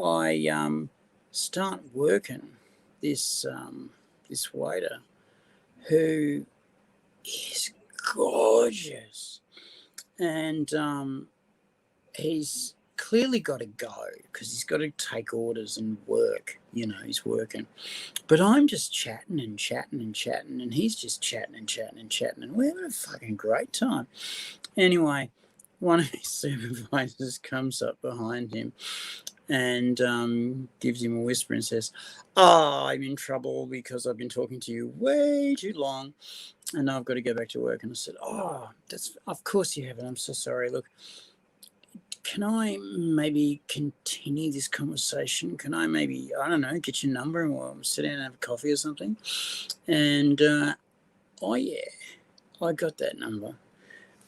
I start working this this waiter who is gorgeous, and he's clearly got to go because he's got to take orders and work. You know, he's working. But I'm just chatting and chatting and chatting, and he's just chatting and chatting and chatting, and we're having a fucking great time. Anyway, one of his supervisors comes up behind him and gives him a whisper and says, "Oh, I'm in trouble because I've been talking to you way too long, and I've got to go back to work." And I said, "Oh, that's of course you haven't. I'm so sorry. Look, can I maybe continue this conversation? Can I maybe, I don't know, get your number and we'll sit down and have a coffee or something?" And oh yeah, I got that number,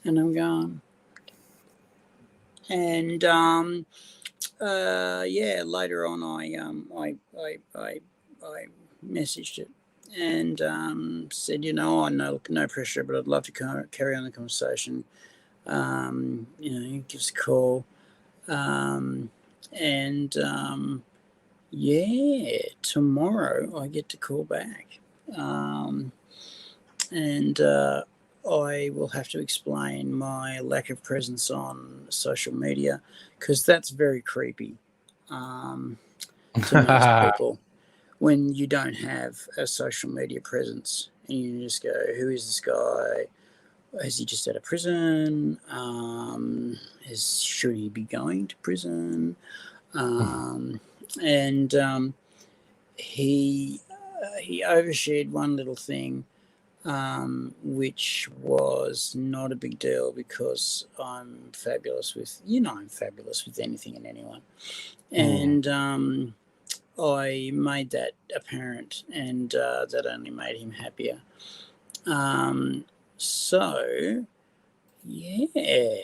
and I'm going, and yeah. Later on, I messaged it and said, you know, I know no pressure, but I'd love to carry on the conversation. You know, give us a call. Yeah, tomorrow I get to call back. And I will have to explain my lack of presence on social media because that's very creepy to most people when you don't have a social media presence and you just go, who is this guy? Has he just out of prison? Should he be going to prison? And he overshared one little thing, which was not a big deal because I'm fabulous with, you know, I'm fabulous with anything and anyone. And I made that apparent, and that only made him happier. So yeah,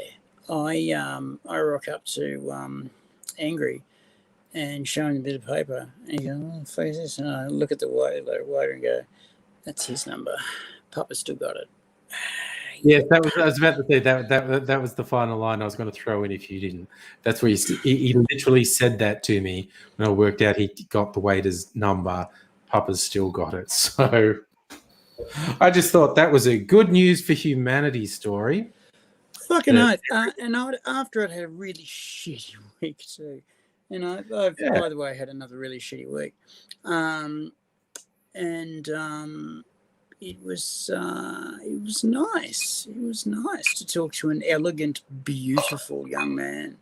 I rock up to Angry and show him a bit of paper, and he goes, "Oh, fuck is this?" And I look at the waiter and go, "That's his number. Papa's still got it."
Yes, that was. I was about to say that was the final line I was going to throw in if you didn't. That's where he literally said that to me when I worked out he got the waiter's number. Papa's still got it. So I just thought that was a good news for humanity story.
Fucking oath. And after I'd had a really shitty week too. And I've by the way, had another really shitty week. It was nice. It was nice to talk to an elegant, beautiful young man,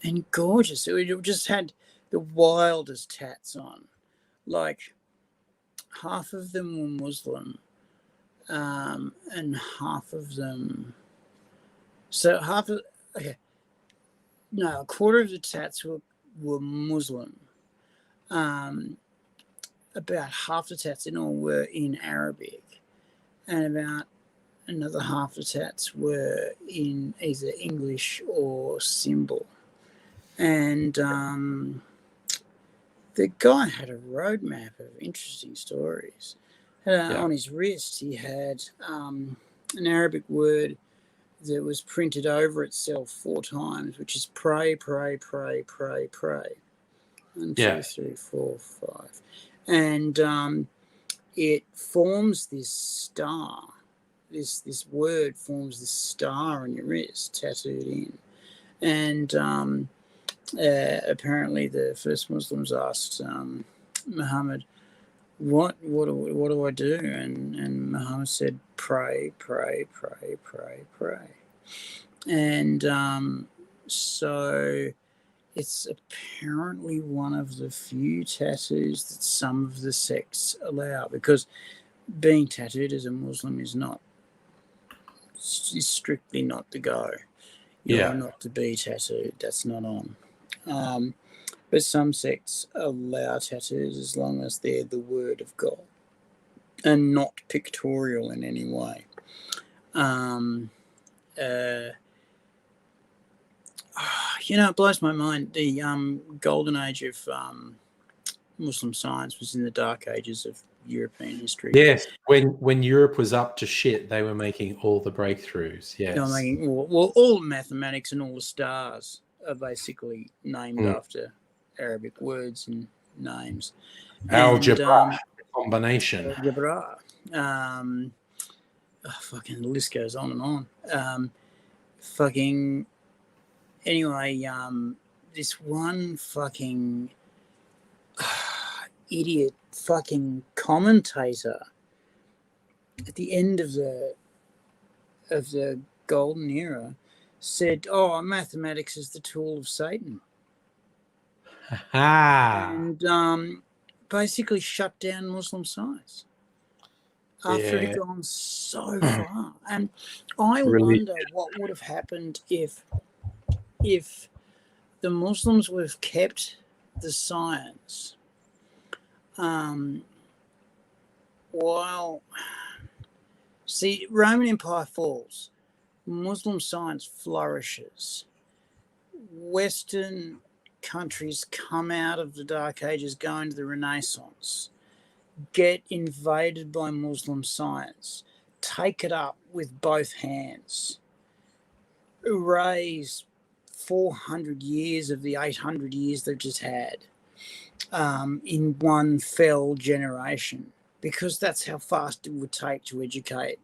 and gorgeous. It just had the wildest tats on. Like half of them were Muslim, and half of them. So a quarter of the tats were Muslim. About half the tats in all were in Arabic, and about another half the tats were in either English or symbol. And the guy had a roadmap of interesting stories. On his wrist, he had an Arabic word that was printed over itself 4 times, which is pray, pray, pray, pray, pray. 1, 2, 3, 4, 5. And it forms this star. This word forms this star on your wrist, tattooed in. And apparently the first Muslims asked Muhammad, what do I do? And Muhammad said, pray, pray, pray, pray, pray. And so it's apparently one of the few tattoos that some of the sects allow, because being tattooed as a Muslim is strictly not the go. You're not to be tattooed. That's not on. But some sects allow tattoos as long as they're the word of God and not pictorial in any way. It blows my mind. The golden age of Muslim science was in the dark ages of European history.
Yes, when Europe was up to shit, they were making all the breakthroughs. Yes.
All the mathematics and all the stars are basically named after Arabic words and names.
Algebra combination.
Algebra. Fucking the list goes on and on. Anyway, this one fucking idiot fucking commentator at the end of the golden era said, "Oh, mathematics is the tool of Satan," and basically shut down Muslim science after it had gone so far. And I wonder what would have happened if the Muslims would have kept the science while, see, Roman Empire falls, Muslim science flourishes, Western countries come out of the Dark Ages, go into the Renaissance, get invaded by Muslim science, take it up with both hands, erase 400 years of the 800 years they've just had in one fell generation, because that's how fast it would take to educate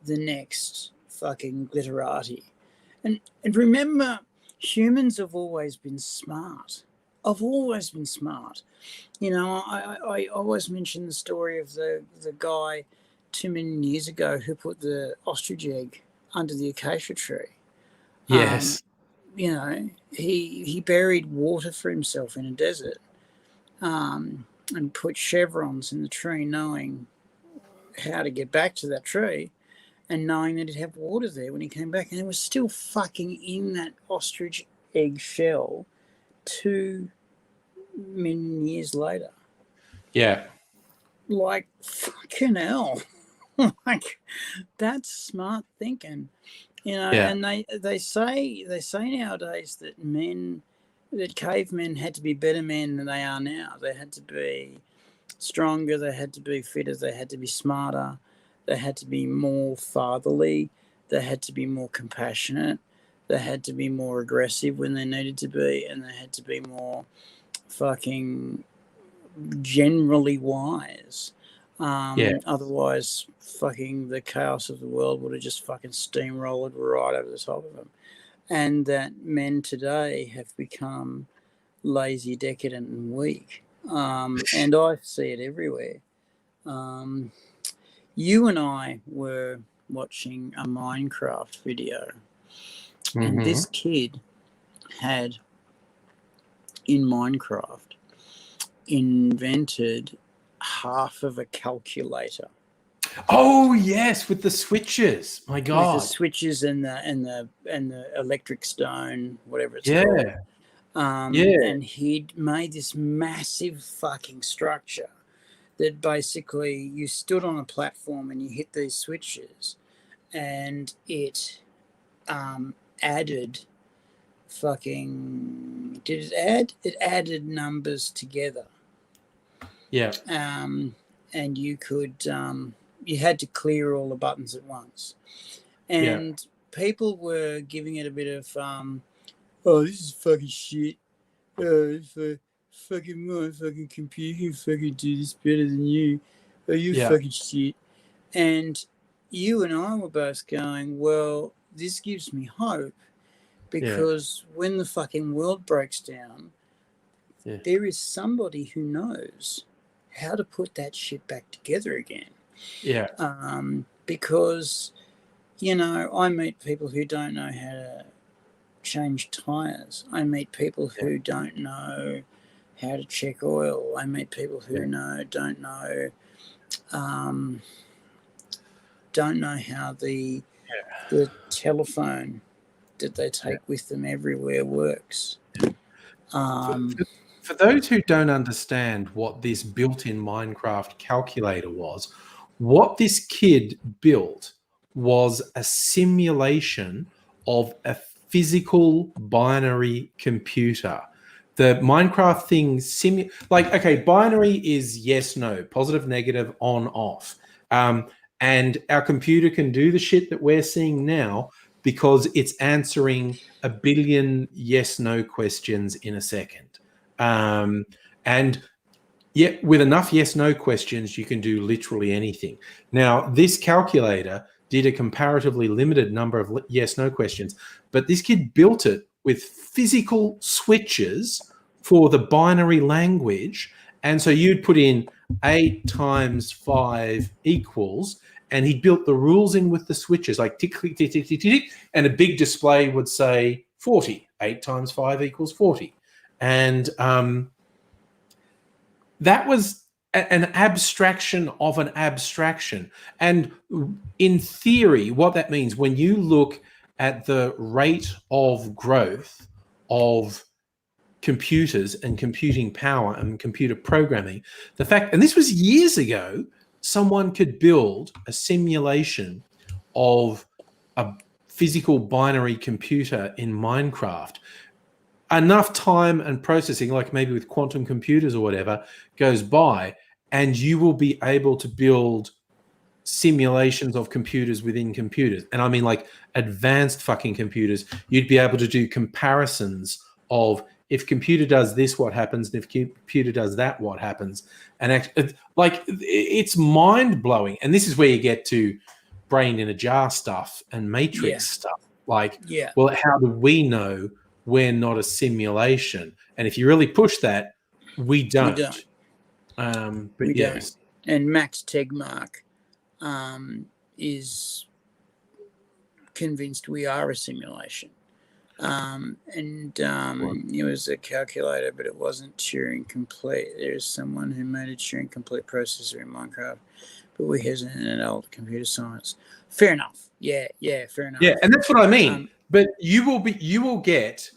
the next fucking glitterati. And remember, humans have always been smart. I've always been smart. I always mention the story of the guy 2 million years ago who put the ostrich egg under the acacia tree.
Yes.
He buried water for himself in a desert and put chevrons in the tree, knowing how to get back to that tree and knowing that he'd have water there when he came back. And it was still fucking in that ostrich egg shell 2 million years later.
Yeah.
Like, fucking hell. Like, that's smart thinking. And they say nowadays that cavemen had to be better men than they are now. They had to be stronger, they had to be fitter, they had to be smarter, they had to be more fatherly, they had to be more compassionate, they had to be more aggressive when they needed to be, and they had to be more fucking generally wise. Otherwise, fucking the chaos of the world would have just fucking steamrolled right over the top of them. And that men today have become lazy, decadent, and weak. And I see it everywhere. You and I were watching a Minecraft video, and this kid had, in Minecraft, invented half of a calculator.
Oh yes, with the switches. My God.
With the switches and the electric stone, whatever it's called. And he'd made this massive fucking structure that basically you stood on a platform and you hit these switches, and it added fucking. Did it add? It added numbers together.
Yeah.
And you could, you had to clear all the buttons at once. And people were giving it a bit of, oh, this is fucking shit. Oh, fucking my fucking computer can fucking do this better than you. Oh, you fucking shit. And you and I were both going, well, this gives me hope, because when the fucking world breaks down, there is somebody who knows how to put that shit back together again.
Yeah.
Because, I meet people who don't know how to change tires. I meet people who don't know how to check oil. I meet people who don't know how the telephone that they take with them everywhere works.
For those who don't understand what this built-in Minecraft calculator was, what this kid built was a simulation of a physical binary computer. The Minecraft thing, binary is yes, no, positive, negative, on, off. And our computer can do the shit that we're seeing now because it's answering a billion yes, no questions in a second. And yet with enough yes, no questions, you can do literally anything. Now, this calculator did a comparatively limited number of yes, no questions, but this kid built it with physical switches for the binary language. And so you'd put in 8 times 5 equals, and he built the rules in with the switches, like tick, tick, tick, tick, tick, tick, and a big display would say 40. 8 times 5 equals 40. And that was an abstraction of an abstraction. And in theory, what that means, when you look at the rate of growth of computers and computing power and computer programming, the fact, and this was years ago, someone could build a simulation of a physical binary computer in Minecraft. Enough time and processing, like maybe with quantum computers or whatever, goes by, and you will be able to build simulations of computers within computers. And I mean like advanced fucking computers. You'd be able to do comparisons of if computer does this, what happens, and if computer does that, what happens. And it's mind-blowing. And this is where you get to brain in a jar stuff and matrix stuff. Well, how do we know we're not a simulation? And if you really push that, we don't. But yes.
Don't. And Max Tegmark is convinced we are a simulation. It was a calculator, but it wasn't Turing complete. There's someone who made a Turing complete processor in Minecraft, but we hasn't in an old computer science. Fair enough. Yeah, fair enough.
Yeah, and that's what I mean. But you will get,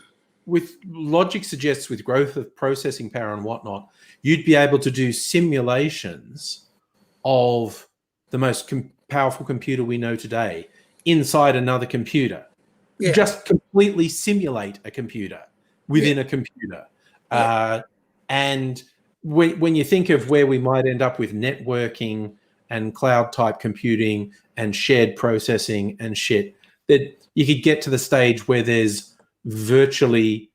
with logic suggests, with growth of processing power and whatnot, you'd be able to do simulations of the most powerful computer we know today inside another computer. Yeah. Just completely simulate a computer within a computer. And when you think of where we might end up with networking and cloud type computing and shared processing and shit, that you could get to the stage where there's virtually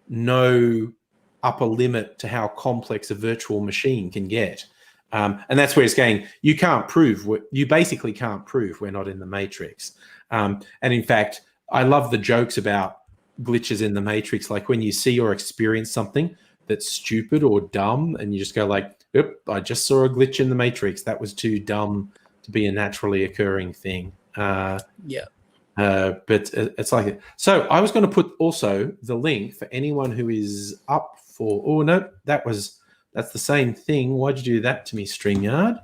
no upper limit to how complex a virtual machine can get. And that's where it's going. You basically can't prove we're not in the Matrix. And in fact, I love the jokes about glitches in the Matrix. Like when you see or experience something that's stupid or dumb, and you just go like, "Oop, I just saw a glitch in the Matrix. That was too dumb to be a naturally occurring thing." But it's like it. So I was going to put also the link for anyone who is up for. Oh no, that's the same thing. Why'd you do that to me, StreamYard?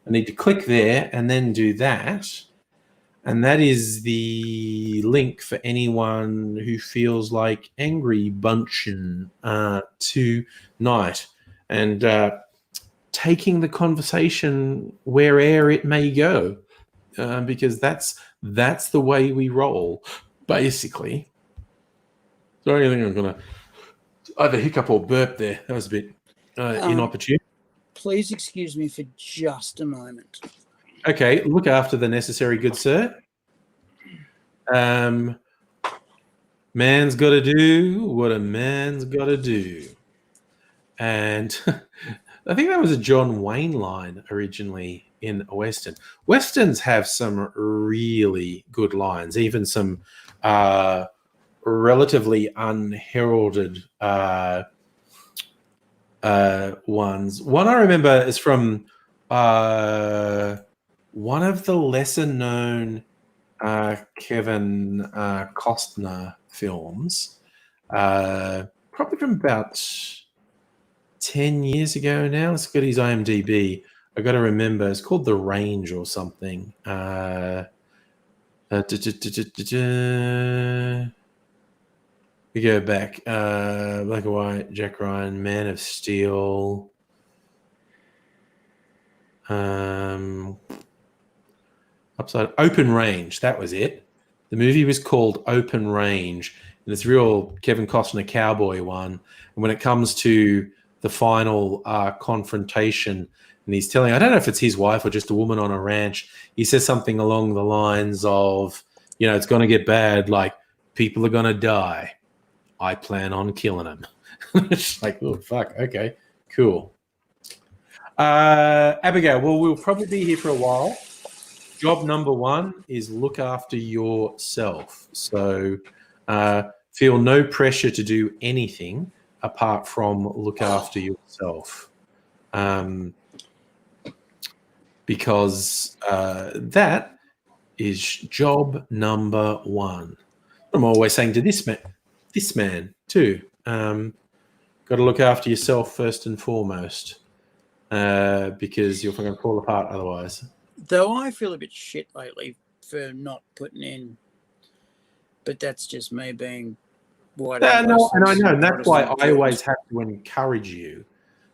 I need to click there and then do that. And that is the link for anyone who feels like angry bunching tonight and taking the conversation where'er it may go, because that's the way we roll, basically. Sorry, I think I'm going to either hiccup or burp there. That was a bit inopportune.
Please excuse me for just a moment.
Okay, look after the necessary, good sir. Man's got to do what a man's got to do. And I think that was a John Wayne line originally in a Western. Westerns have some really good lines, even some relatively unheralded ones. One I remember is from one of the lesser known Kevin Costner films, probably from about 10 years ago now. Let's get his IMDb. I got to remember, it's called The Range or something. We go back. Black and White, Jack Ryan, Man of Steel. Upside Open Range, that was it. The movie was called Open Range, and it's a real Kevin Costner cowboy one. And when it comes to the final confrontation, and he's telling, I don't know if it's his wife or just a woman on a ranch, he says something along the lines of, it's going to get bad, like people are going to die. I plan on killing them. It's like, oh, fuck. Okay, cool. Abigail, well, we'll probably be here for a while. Job number 1 is look after yourself. So feel no pressure to do anything apart from look after yourself. Because that is job number 1. I'm always saying to this man too. Got to look after yourself first and foremost, because you're fucking fall apart otherwise.
Though I feel a bit shit lately for not putting in, but that's just me being white.
No, and I know, and that's why I always have to encourage you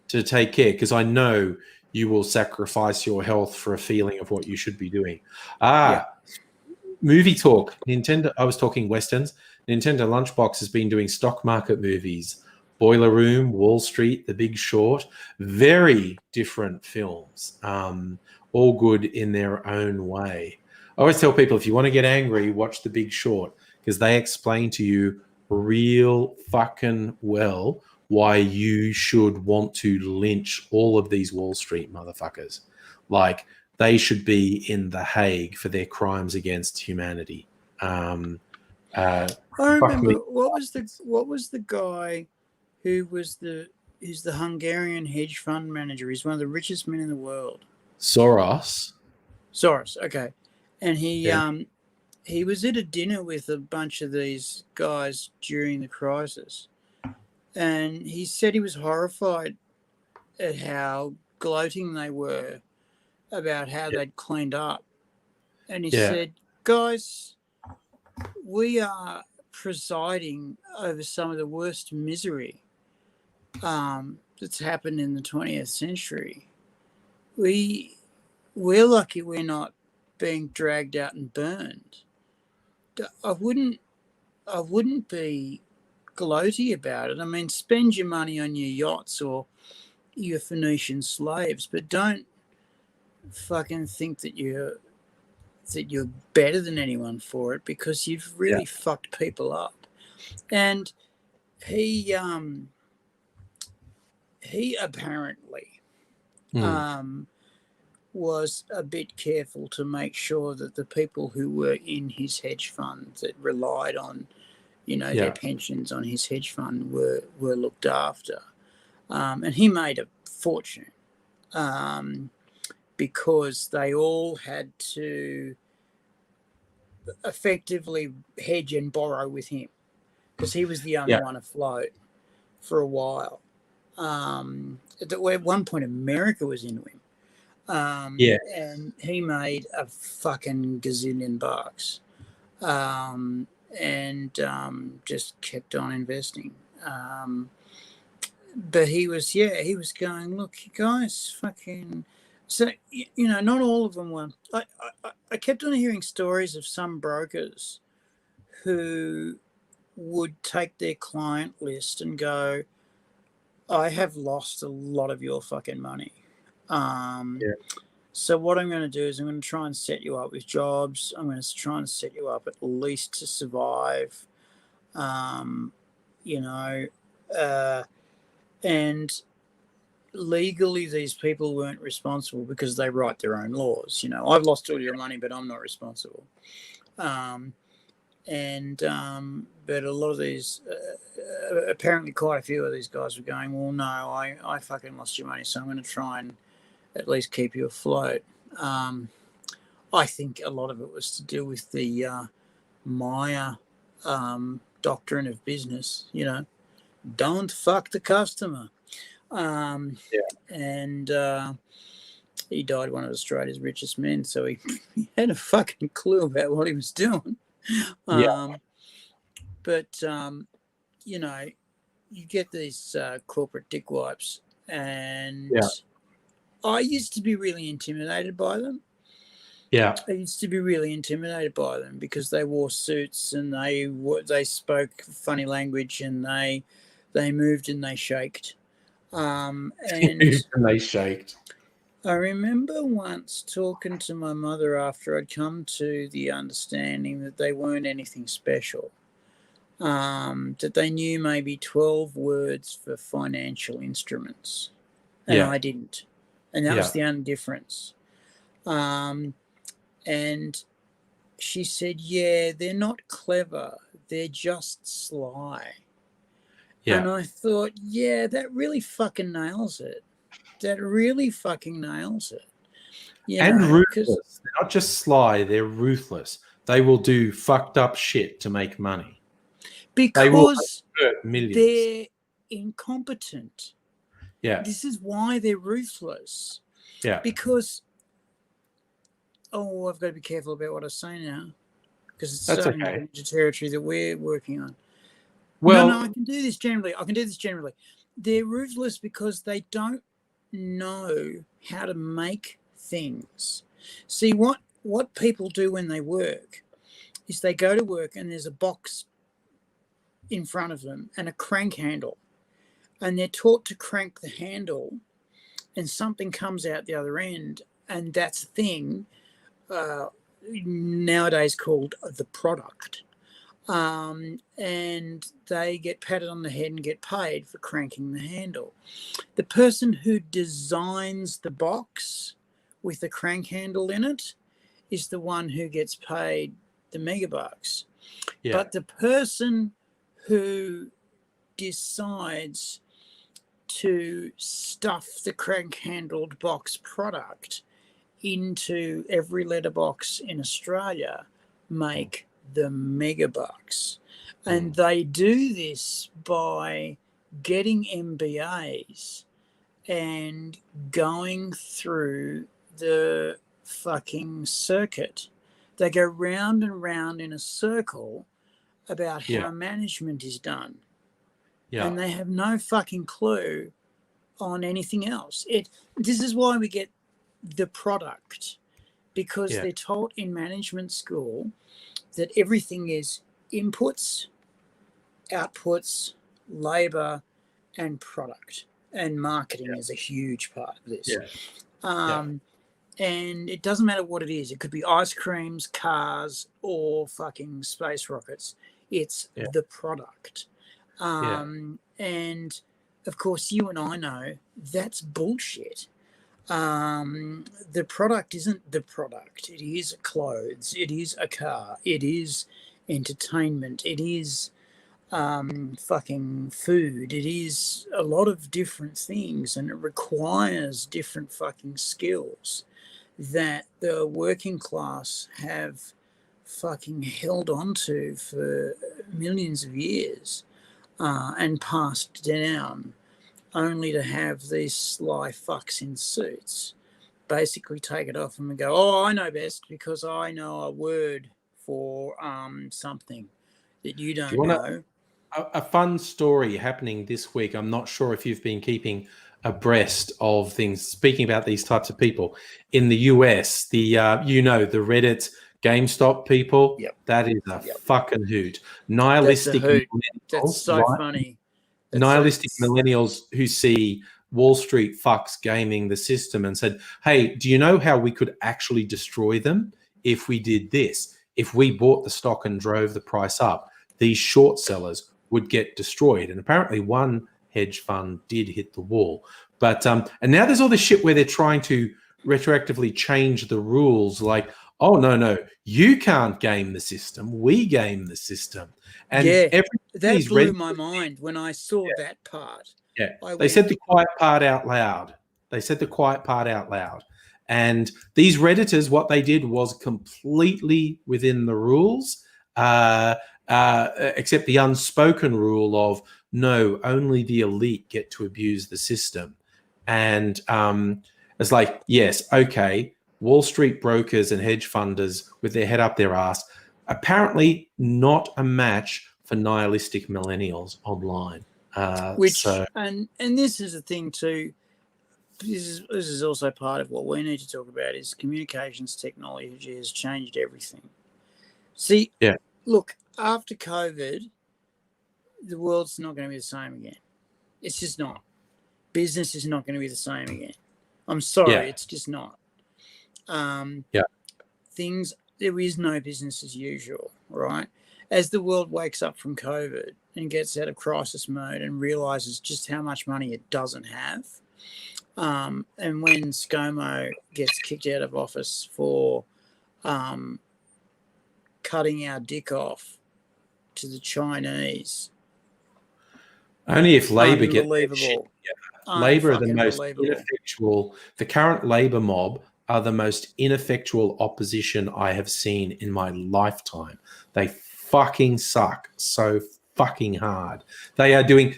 to take care, because I know you will sacrifice your health for a feeling of what you should be doing. Movie talk. Nintendo. I was talking westerns. Nintendo Lunchbox has been doing stock market movies. Boiler Room, Wall Street, The Big Short. Very different films. All good in their own way. I always tell people, if you want to get angry, watch The Big Short, because they explain to you real fucking well why you should want to lynch all of these Wall Street motherfuckers. Like, they should be in The Hague for their crimes against humanity. I
remember what was the guy who he's the Hungarian hedge fund manager. He's one of the richest men in the world.
Soros,
okay. And he was at a dinner with a bunch of these guys during the crisis. And he said he was horrified at how gloating they were about how they'd cleaned up. And he said, guys, we are presiding over some of the worst misery that's happened in the 20th century. We're lucky we're not being dragged out and burned. I wouldn't be gloaty about it. I mean, spend your money on your yachts or your Phoenician slaves, but don't fucking think that you're better than anyone for it, because you've really fucked people up. And he apparently was a bit careful to make sure that the people who were in his hedge fund that relied on, their pensions on his hedge fund were looked after. And he made a fortune because they all had to effectively hedge and borrow with him, because he was the only one afloat for a while. At one point, America was into him. And he made a fucking gazillion bucks. And just kept on investing. But he was going, look, you guys fucking... So, not all of them were... I kept on hearing stories of some brokers who would take their client list and go, I have lost a lot of your fucking money. So what I'm going to do is I'm going to try and set you up with jobs. I'm going to try and set you up at least to survive, and legally these people weren't responsible because they write their own laws. I've lost all your money, but I'm not responsible. But a lot of these, apparently quite a few of these guys were going, well, no, I fucking lost your money, so I'm going to try and at least keep you afloat. I think a lot of it was to do with the Maya doctrine of business, don't fuck the customer. And he died one of Australia's richest men, so he had a fucking clue about what he was doing. But you get these corporate dickwipes, and I used to be really intimidated by them.
Yeah.
I used to be really intimidated by them because they wore suits and they spoke funny language and they moved and they shaked. And
And they shaked.
I remember once talking to my mother after I'd come to the understanding that they weren't anything special. That they knew maybe 12 words for financial instruments, and
Yeah.
I didn't. And that
Yeah.
was the only difference. And she said, yeah, they're not clever. They're just sly.
Yeah.
And I thought, yeah, that really fucking nails it. That really fucking nails it. You
And
know, 'cause-
ruthless. They're not just sly, they're ruthless. They will do fucked up shit to make money. They will
because
hurt millions.
they're incompetent.
Yeah.
This is why they're ruthless.
Yeah.
Because, I've got to be careful about what I say now, because it's
That's
starting
okay.
into territory that we're working on.
Well,
No, I can do this generally. They're ruthless because they don't know how to make things. See, what people do when they work is they go to work and there's a box in front of them and a crank handle, and they're taught to crank the handle and something comes out the other end, and that's a thing nowadays called the product. And they get patted on the head and get paid for cranking the handle. The person who designs the box with the crank handle in it is the one who gets paid the megabucks.
yeah.
But the person who decides to stuff the crank-handled box product into every letterbox in Australia make the megabucks. And they do this by getting MBAs and going through the fucking circuit. They go round and round in a circle about how management is done.
Yeah.
And they have no fucking clue on anything else. This is why we get the product, because they're taught in management school that everything is inputs, outputs, labor, and product. And marketing is a huge part of this. And it doesn't matter what it is. It could be ice creams, cars, or fucking space rockets. It's the product. And of course, you and I know that's bullshit. The product isn't the product. It is clothes. It is a car. It is entertainment. It is fucking food. It is a lot of different things, and it requires different fucking skills that the working class have fucking held on to for millions of years and passed down, only to have these sly fucks in suits basically take it off and go, oh, I know best because I know a word for something that you don't know.
A fun story happening this week. I'm not sure if you've been keeping abreast of things. Speaking about these types of people in the US, the Reddit GameStop people. That is a fucking hoot. Nihilistic millennials.
That's so funny.
Nihilistic millennials who see Wall Street fucks gaming the system and said, "Hey, do you know how we could actually destroy them if we did this? If we bought the stock and drove the price up, these short sellers would get destroyed." And apparently one hedge fund did hit the wall. But and now there's all this shit where they're trying to retroactively change the rules, like, oh, no, you can't game the system. We game the system. And
that blew my mind when I saw that part.
Yeah, they said the quiet part out loud. And these Redditors, what they did was completely within the rules, except the unspoken rule of no, only the elite get to abuse the system. And it's like, yes, okay, Wall Street brokers and hedge funders with their head up their ass, apparently not a match for nihilistic millennials online.
And this is the thing too. this is also part of what we need to talk about is communications technology has changed everything. See,
Yeah.
look, after COVID, the world's not going to be the same again. It's just not. Business is not going to be the same again. I'm sorry, it's just not. There is no business as usual, right? As the world wakes up from COVID and gets out of crisis mode and realizes just how much money it doesn't have, and when ScoMo gets kicked out of office for cutting our dick off to the Chinese,
only if Labor get their shit
unbelievable.
together. Labor are the
Unfucking
most
believable.
ineffectual. The current Labor mob are the most ineffectual opposition I have seen in my lifetime. They fucking suck so fucking hard. They are doing.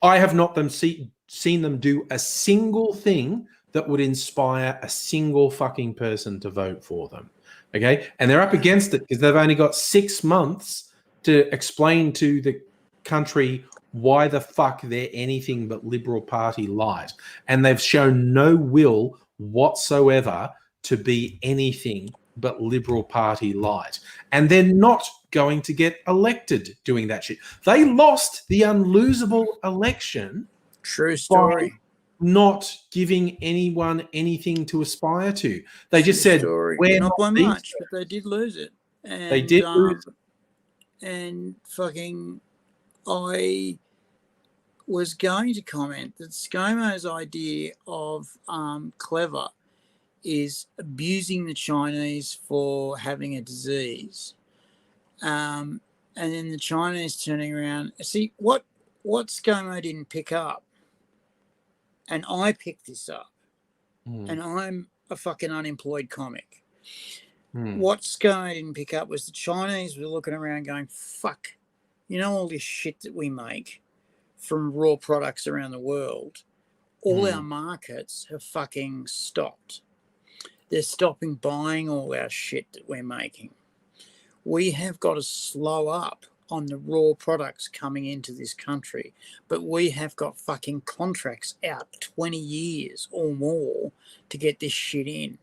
I have not seen them do a single thing that would inspire a single fucking person to vote for them. Okay, and they're up against it because they've only got 6 months to explain to the country why the fuck they're anything but Liberal Party light, and they've shown no will whatsoever to be anything but Liberal Party light, and they're not going to get elected doing that shit. They lost the unlosable election.
True story.
Not giving anyone anything to aspire to. They just
True
said,
story.
we're
Not by
these
much,
guys.
but they did lose it. And,
They did lose it.
And fucking, I was going to comment that ScoMo's idea of clever is abusing the Chinese for having a disease, and then the Chinese turning around. See what ScoMo didn't pick up, and I picked this up, and I'm a fucking unemployed comic. What ScoMo didn't pick up was the Chinese were looking around going, fuck, you know all this shit that we make from raw products around the world, all our markets have fucking stopped. They're stopping buying all our shit that we're making. We have got to slow up on the raw products coming into this country, but we have got fucking contracts out 20 years or more to get this shit in.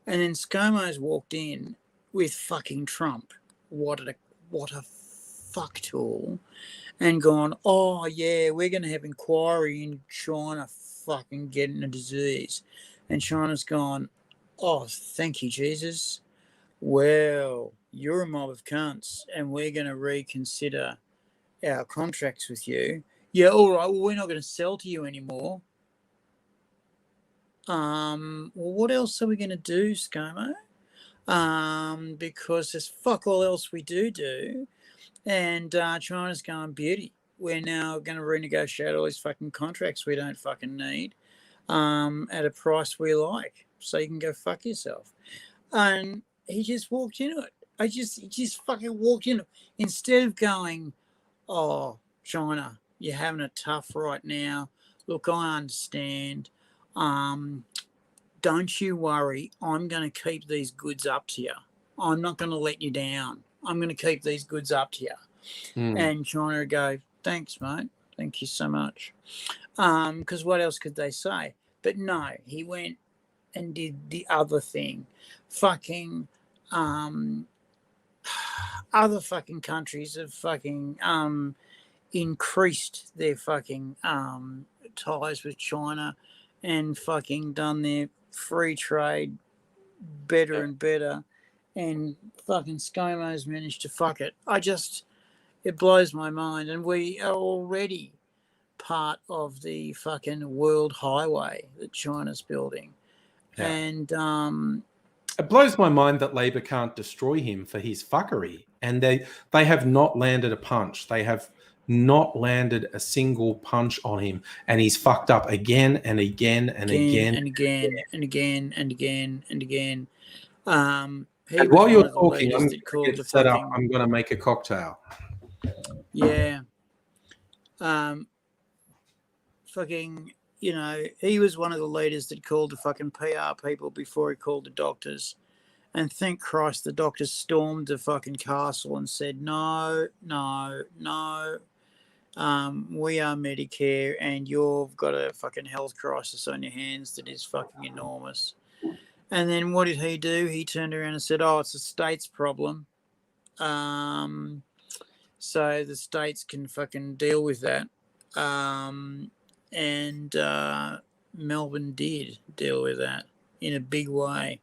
And then ScoMo's walked in with fucking Trump. What a fuck tool. And gone, oh yeah, we're going to have inquiry in China fucking getting a disease. And China's gone, oh, thank you, Jesus. Well, you're a mob of cunts and we're going to reconsider our contracts with you. Yeah, all right, well, we're not going to sell to you anymore. Well, what else are we going to do, ScoMo? Because there's fuck all else we do. And China's going, beauty. We're now going to renegotiate all these fucking contracts we don't fucking need at a price we like. So you can go fuck yourself. And he just walked into it. He just fucking walked into it. Instead of going, oh, China, you're having it tough right now. Look, I understand. Don't you worry. I'm going to keep these goods up to you. I'm not going to let you down. I'm going to keep these goods up to you. And China would go, thanks, mate. Thank you so much. Because what else could they say? But no, he went and did the other thing. Fucking other fucking countries have fucking increased their fucking ties with China and fucking done their free trade better and better, and fucking ScoMo's managed to fuck it. It blows my mind, and we are already part of the fucking world highway that China's building.
Yeah.
And
it blows my mind that Labor can't destroy him for his fuckery, and they have not landed a punch. They have not landed a single punch on him, and he's fucked up again and again and again
and again and again and again and again.
And while you're talking, I'm going to get set up. I'm going to make a cocktail.
Yeah. Fucking, you know, he was one of the leaders that called the fucking PR people before he called the doctors. And thank Christ the doctors stormed the fucking castle and said, no, no, no. We are Medicare, and you've got a fucking health crisis on your hands that is fucking enormous. And then what did he do? He turned around and said, "Oh, it's the state's problem. So the states can fucking deal with that." And Melbourne did deal with that in a big way.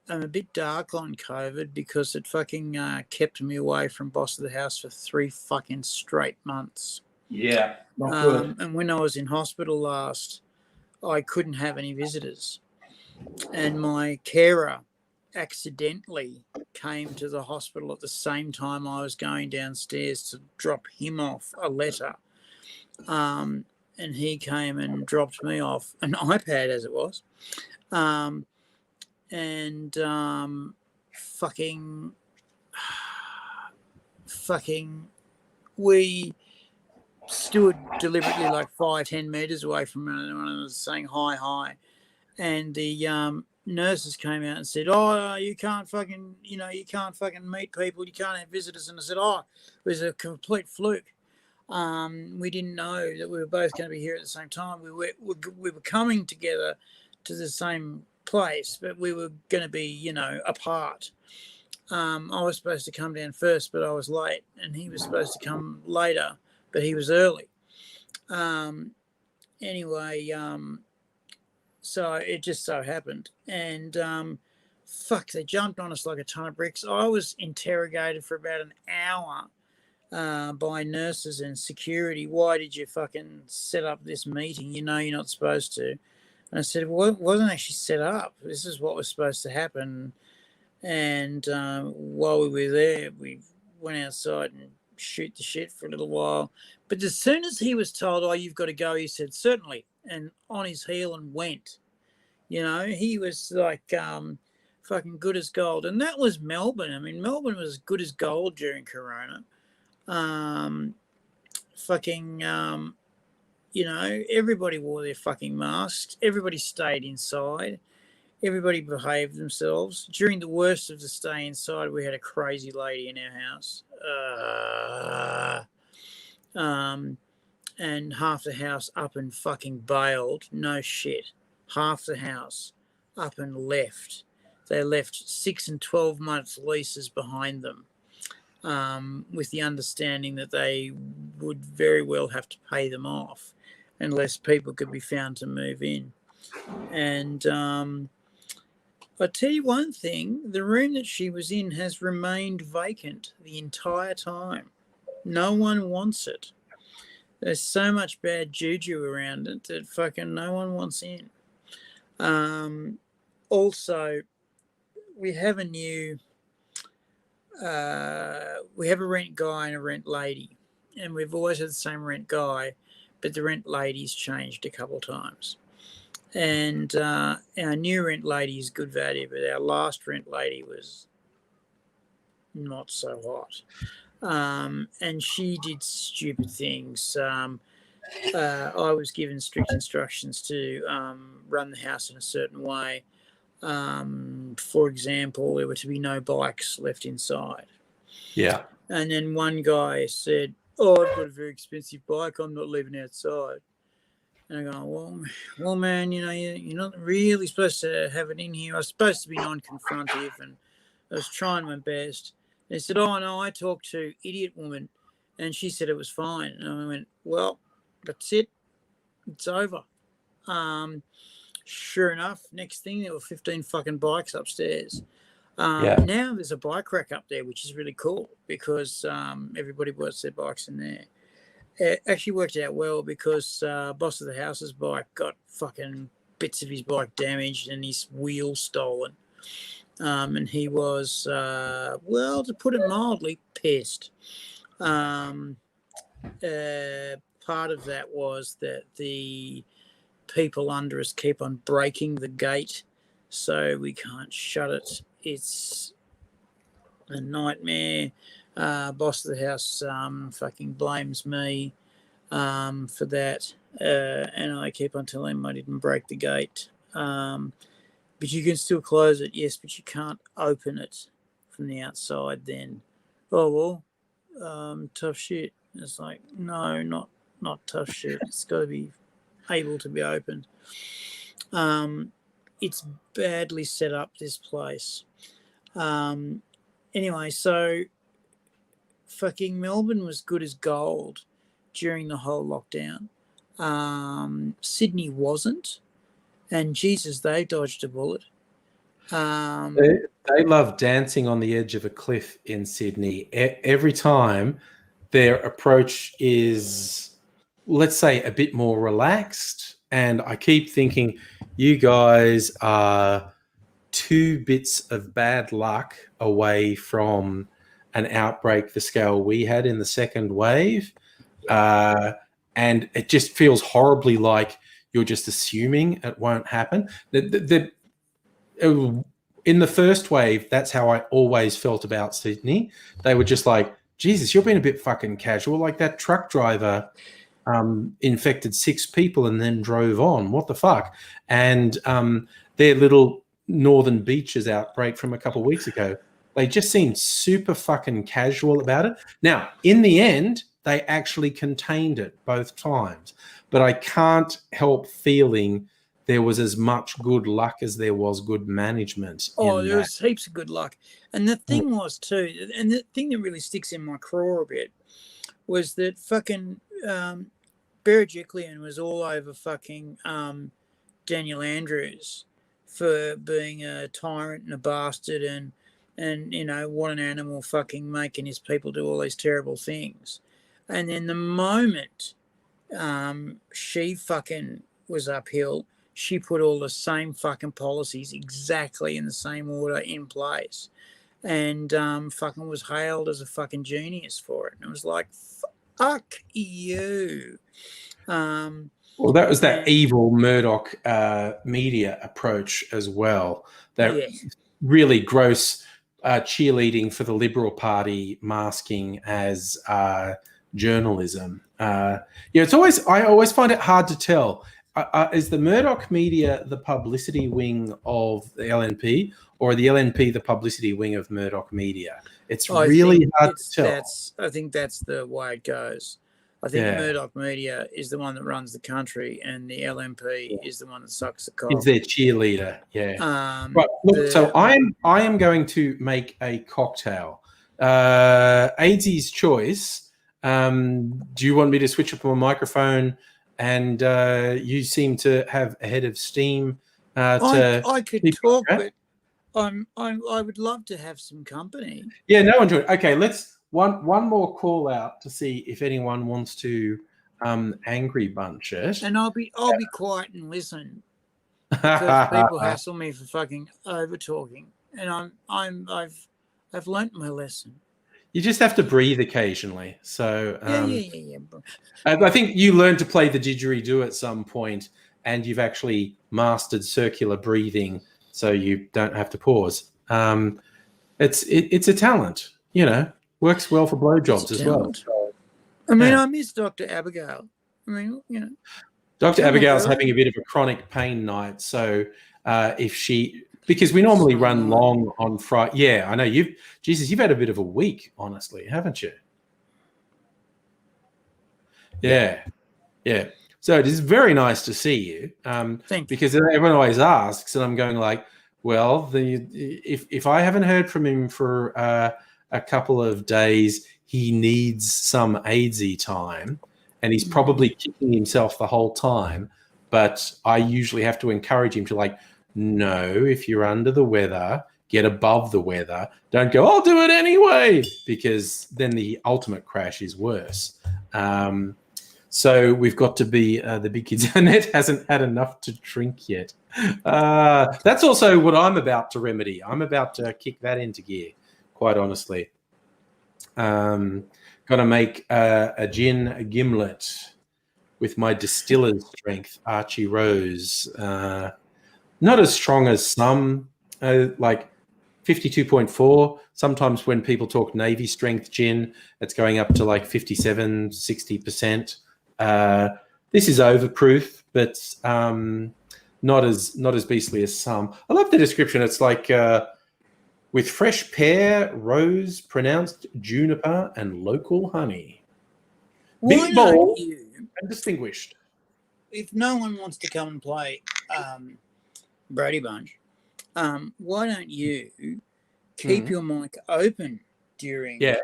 I'm a bit dark on COVID because it fucking kept me away from boss of the house for 3 fucking straight months.
Yeah, not good.
And when I was in hospital last, I couldn't have any visitors. And my carer accidentally came to the hospital at the same time I was going downstairs to drop him off a letter. And he came and dropped me off an iPad, as it was. We stood deliberately like 5-10 meters away from one another saying hi, and the nurses came out and said, "Oh, you can't fucking meet people, you can't have visitors." And I said, "Oh, it was a complete fluke. We didn't know that we were both going to be here at the same time. We were coming together to the same place, but we were going to be, apart. I was supposed to come down first, but I was late, and he was supposed to come later, but he was early. Anyway, so it just so happened, and they jumped on us like a ton of bricks. I was interrogated for about an hour by nurses and security. "Why did you fucking set up this meeting? You know you're not supposed to." And I said, "Well, it wasn't actually set up. This is what was supposed to happen." And while we were there, we went outside and shoot the shit for a little while. But as soon as he was told, "Oh, you've got to go," he said, "Certainly," and on his heel and went. He was like fucking good as gold. And that was Melbourne. I mean, Melbourne was good as gold during Corona. Everybody wore their fucking masks. Everybody stayed inside. Everybody behaved themselves. During the worst of the stay inside, we had a crazy lady in our house. And half the house up and fucking bailed. No shit. Half the house up and left. They left 6 and 12 month leases behind them, with the understanding that they would very well have to pay them off unless people could be found to move in. And I'll tell you one thing, the room that she was in has remained vacant the entire time. No one wants it. There's so much bad juju around it that fucking no one wants in. Also, we have a rent guy and a rent lady, and we've always had the same rent guy, but the rent lady's changed a couple of times. And our new rent lady is good value, but our last rent lady was not so hot. And she did stupid things. I was given strict instructions to run the house in a certain way. For example, there were to be no bikes left inside.
Yeah.
And then one guy said, "Oh, I've got a very expensive bike. I'm not leaving outside." And I go, well, man, you're not really supposed to have it in here. I was supposed to be non-confrontive, and I was trying my best. And he said, "Oh, no, I talked to idiot woman, and she said it was fine." And I went, "Well, that's it. It's over." Sure enough, next thing, there were 15 fucking bikes upstairs. Now there's a bike rack up there, which is really cool because everybody puts their bikes in there. It actually worked out well because boss of the house's bike got fucking bits of his bike damaged and his wheel stolen. And he was, to put it mildly, pissed. Part of that was that the people under us keep on breaking the gate, so we can't shut it. It's a nightmare. Boss of the house fucking blames me for that, and I keep on telling him I didn't break the gate. But you can still close it, yes, but you can't open it from the outside then. oh well, tough shit. It's like, no, not tough shit. It's got to be able to be opened. It's badly set up, this place. Anyway, so fucking Melbourne was good as gold during the whole lockdown. Sydney wasn't, and Jesus, they dodged a bullet.
They love dancing on the edge of a cliff in Sydney. Every time their approach is, let's say, a bit more relaxed. And I keep thinking, you guys are 2 bits of bad luck away from an outbreak the scale we had in the second wave. And it just feels horribly like you're just assuming it won't happen. In the first wave, that's how I always felt about Sydney. They were just like, Jesus, you're being a bit fucking casual. Like that truck driver infected 6 people and then drove on. What the fuck? And their little Northern Beaches outbreak from a couple of weeks ago, they just seemed super fucking casual about it. Now, in the end, they actually contained it both times. But I can't help feeling there was as much good luck as there was good management.
Oh, there was heaps of good luck. And the thing was too, and the thing that really sticks in my craw a bit was that fucking Berejiklian was all over fucking Daniel Andrews for being a tyrant and a bastard and you know, what an animal, fucking making his people do all these terrible things. And then the moment she fucking was uphill, she put all the same fucking policies exactly in the same order in place, and fucking was hailed as a fucking genius for it. And it was like, fuck you.
Well, that was that evil Murdoch media approach as well. That really gross cheerleading for the Liberal Party masking as journalism. It's always, I always find it hard to tell. Is the Murdoch media the publicity wing of the LNP, or the LNP the publicity wing of Murdoch media? It's really hard to tell.
I think that's the way it goes. I think the Murdoch media is the one that runs the country, and the LNP is the one that sucks the cock.
Is their cheerleader, Right. Look, so I am going to make a cocktail. AIDS's choice. Do you want me to switch up my microphone? And you seem to have a head of steam.
I could talk, but I would love to have some company.
Yeah, no one joined. Okay, let's one more call out to see if anyone wants to angry bunch it.
And I'll be quiet and listen, because people hassle me for fucking over talking, and I've learnt my lesson.
You just have to breathe occasionally. So
yeah.
I think you learned to play the didgeridoo at some point, and you've actually mastered circular breathing, so you don't have to pause. It's a talent, you know. Works well for blowjobs as well.
I mean, I miss Dr. Abigail. I mean, you know,
Dr. Abigail's having a bit of a chronic pain night, so because we normally run long on Friday. Yeah, I know you've had a bit of a week, honestly, haven't you? Yeah. So it is very nice to see you.
Thank you.
Because everyone always asks, and I'm going like, well, if I haven't heard from him for a couple of days, he needs some AIDSy time, and he's probably kicking himself the whole time. But I usually have to encourage him to like, no, if you're under the weather, get above the weather. Don't go, I'll do it anyway, because then the ultimate crash is worse. So we've got to be the big kids. Annette hasn't had enough to drink yet. That's also what I'm about to remedy. I'm about to kick that into gear, quite honestly. Got to make a gin gimlet with my distiller's strength, Archie Rose. Not as strong as some, like 52.4. Sometimes when people talk Navy strength gin, it's going up to like 57, 60%. This is overproof, but not as beastly as some. I love the description. It's like with fresh pear, rose, pronounced juniper, and local honey.
Why
Big
don't
bold
you,
and distinguished.
if no one wants to come and play Brady Bunch, why don't you keep your mic open during
Yeah.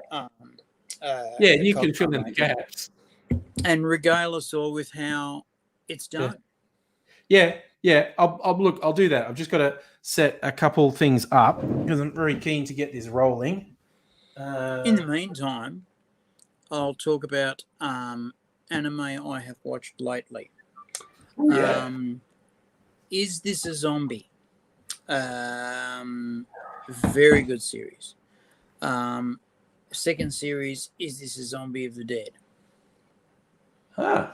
the
You can
cocktail
fill in the
making
gaps.
and regale us all with how it's done.
Yeah. I'll do that. I've just got to set a couple things up because I'm very keen to get this rolling.
In the meantime, I'll talk about anime I have watched lately. Is This a Zombie? Very good series. Second series, Is This a Zombie of the Dead?
Ah.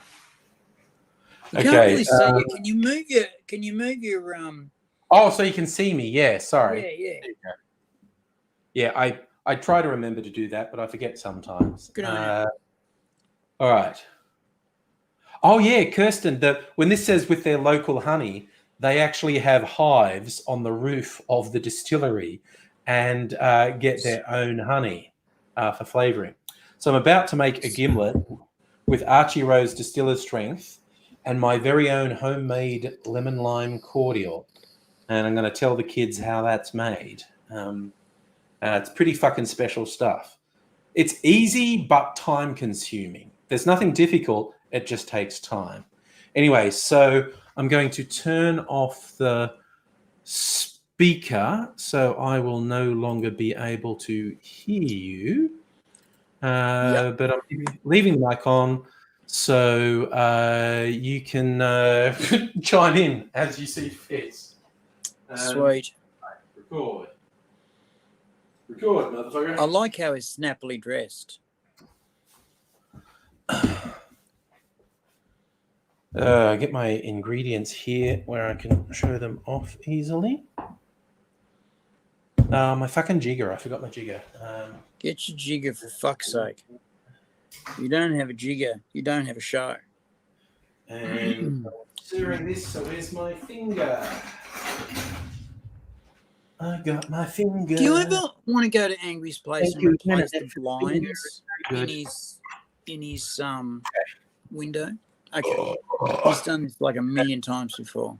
You can't really see it. Can you move your
Oh, so you can see me. Yeah, sorry.
Yeah.
Yeah, I try to remember to do that, but I forget sometimes.
Good on you.
All right. Oh, yeah, Kirsten, when this says with their local honey, they actually have hives on the roof of the distillery and get their own honey for flavouring. So I'm about to make a gimlet with Archie Rose Distiller's Strength and my very own homemade lemon lime cordial. And I'm going to tell the kids how that's made. It's pretty fucking special stuff. It's easy, but time consuming. There's nothing difficult. It just takes time. Anyway, so I'm going to turn off the speaker so I will no longer be able to hear you. But I'm leaving the mic on so you can chime in as you see fit.
Sweet.
Record, motherfucker.
I like how he's snappily dressed.
Get my ingredients here where I can show them off easily. My fucking jigger. I forgot my jigger.
Get your jigger for fuck's sake. You don't have a jigger. You don't have a show.
And stirring this, so where's my finger? I got my finger.
Do you ever want to go to Angry's place and replace the blinds in his window? Okay. He's done this like a million times before.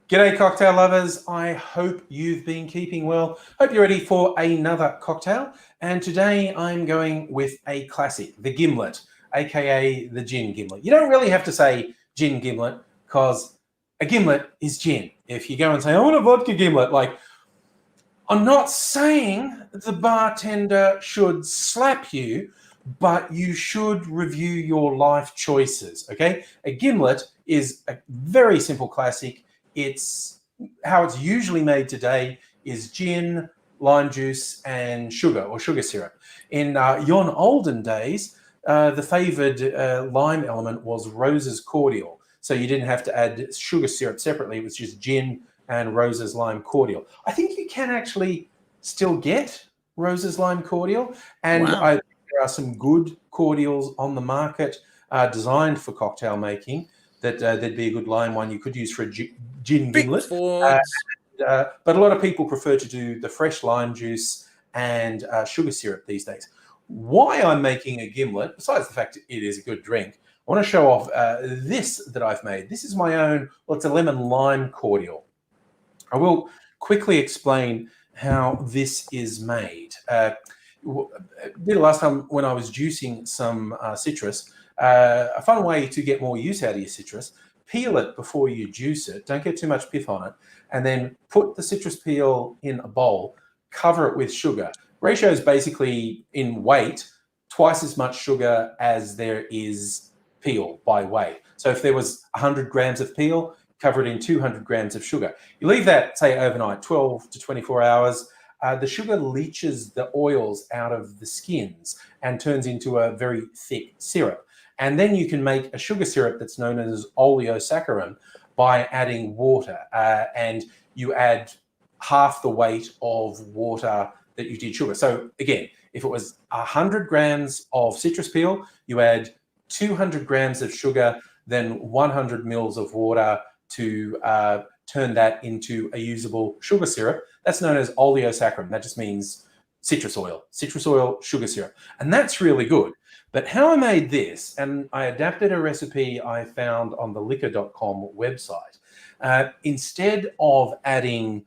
G'day, cocktail lovers. I hope you've been keeping well. Hope you're ready for another cocktail. And today I'm going with a classic, the gimlet, aka the gin gimlet. You don't really have to say gin gimlet because a gimlet is gin. If you go and say, I want a vodka gimlet, like, I'm not saying the bartender should slap you, but you should review your life choices, okay? A gimlet is a very simple classic. It's how it's usually made today is gin, lime juice, and sugar or sugar syrup. In yon olden days, the favoured lime element was Rose's cordial. So you didn't have to add sugar syrup separately. It was just gin and Rose's lime cordial. I think you can actually still get Rose's lime cordial. And
Wow.
there are some good cordials on the market designed for cocktail making that there'd be a good lime one you could use for a gin gimlet. But a lot of people prefer to do the fresh lime juice and sugar syrup these days. Why I'm making a gimlet, besides the fact it is a good drink, I want to show off this that I've made. This is my own, well, it's a lemon lime cordial. I will quickly explain how this is made. Did it last time when I was juicing some citrus. A fun way to get more use out of your citrus, peel it before you juice it. Don't get too much pith on it. And then put the citrus peel in a bowl, cover it with sugar. Ratio is basically in weight, twice as much sugar as there is peel by weight. So if there was 100 grams of peel, cover it in 200 grams of sugar. You leave that, say, overnight, 12 to 24 hours. The sugar leaches the oils out of the skins and turns into a very thick syrup. And then you can make a sugar syrup that's known as oleosaccharin by adding water. And you add half the weight of water that you did sugar. So again, if it was 100 grams of citrus peel, you add 200 grams of sugar, then 100 mils of water to turn that into a usable sugar syrup. That's known as oleosaccharum. That just means citrus oil, sugar syrup. And that's really good. But how I made this, and I adapted a recipe I found on the liquor.com website. Instead of adding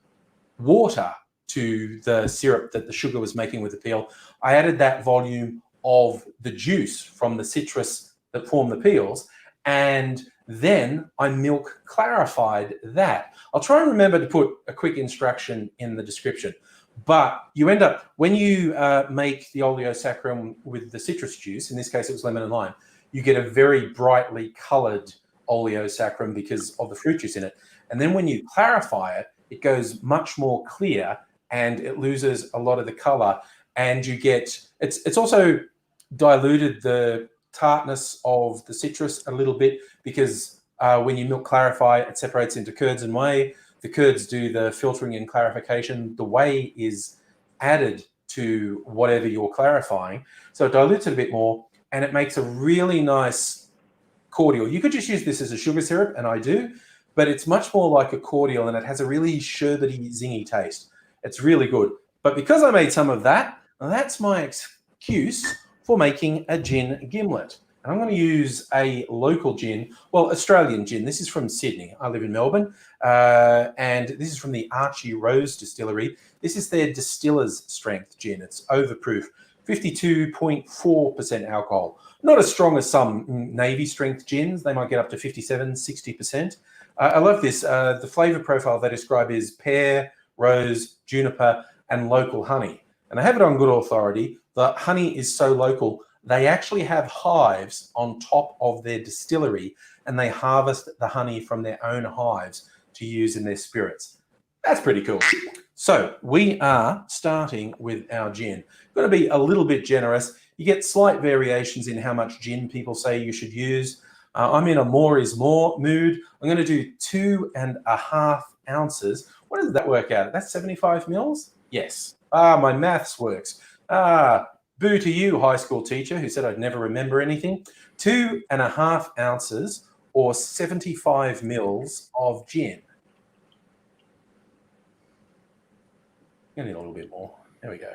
water to the syrup that the sugar was making with the peel, I added that volume of the juice from the citrus that form the peels, and then I milk clarified that. I'll try and remember to put a quick instruction in the description. But you end up, when you make the oleosaccharum with the citrus juice, in this case it was lemon and lime, you get a very brightly colored oleosaccharum because of the fruit juice in it. And then when you clarify it, it goes much more clear and it loses a lot of the color. And you get, it's also diluted the tartness of the citrus a little bit because when you milk clarify, it separates into curds and whey. The curds do the filtering and clarification. The whey is added to whatever you're clarifying. So it dilutes it a bit more and it makes a really nice cordial. You could just use this as a sugar syrup, and I do, but it's much more like a cordial and it has a really sherbety, zingy taste. It's really good. But because I made some of that, that's my excuse for making a gin gimlet. And I'm going to use a local gin, well, Australian gin. This is from Sydney. I live in Melbourne. And this is from the Archie Rose Distillery. This is their distiller's strength gin. It's overproof, 52.4% alcohol. Not as strong as some Navy strength gins. They might get up to 57, 60%. I love this. The flavor profile they describe is pear, rose, juniper, and local honey. And I have it on good authority. The honey is so local, they actually have hives on top of their distillery and they harvest the honey from their own hives to use in their spirits. That's pretty cool. So we are starting with our gin. Got to be a little bit generous. You get slight variations in how much gin people say you should use. I'm in a more is more mood. I'm going to do 2.5 ounces. What does that work out? That's 75 mils? Yes. My maths works. Boo to you, high school teacher, who said I'd never remember anything. 2.5 ounces or 75 mils of gin. I need a little bit more. There we go.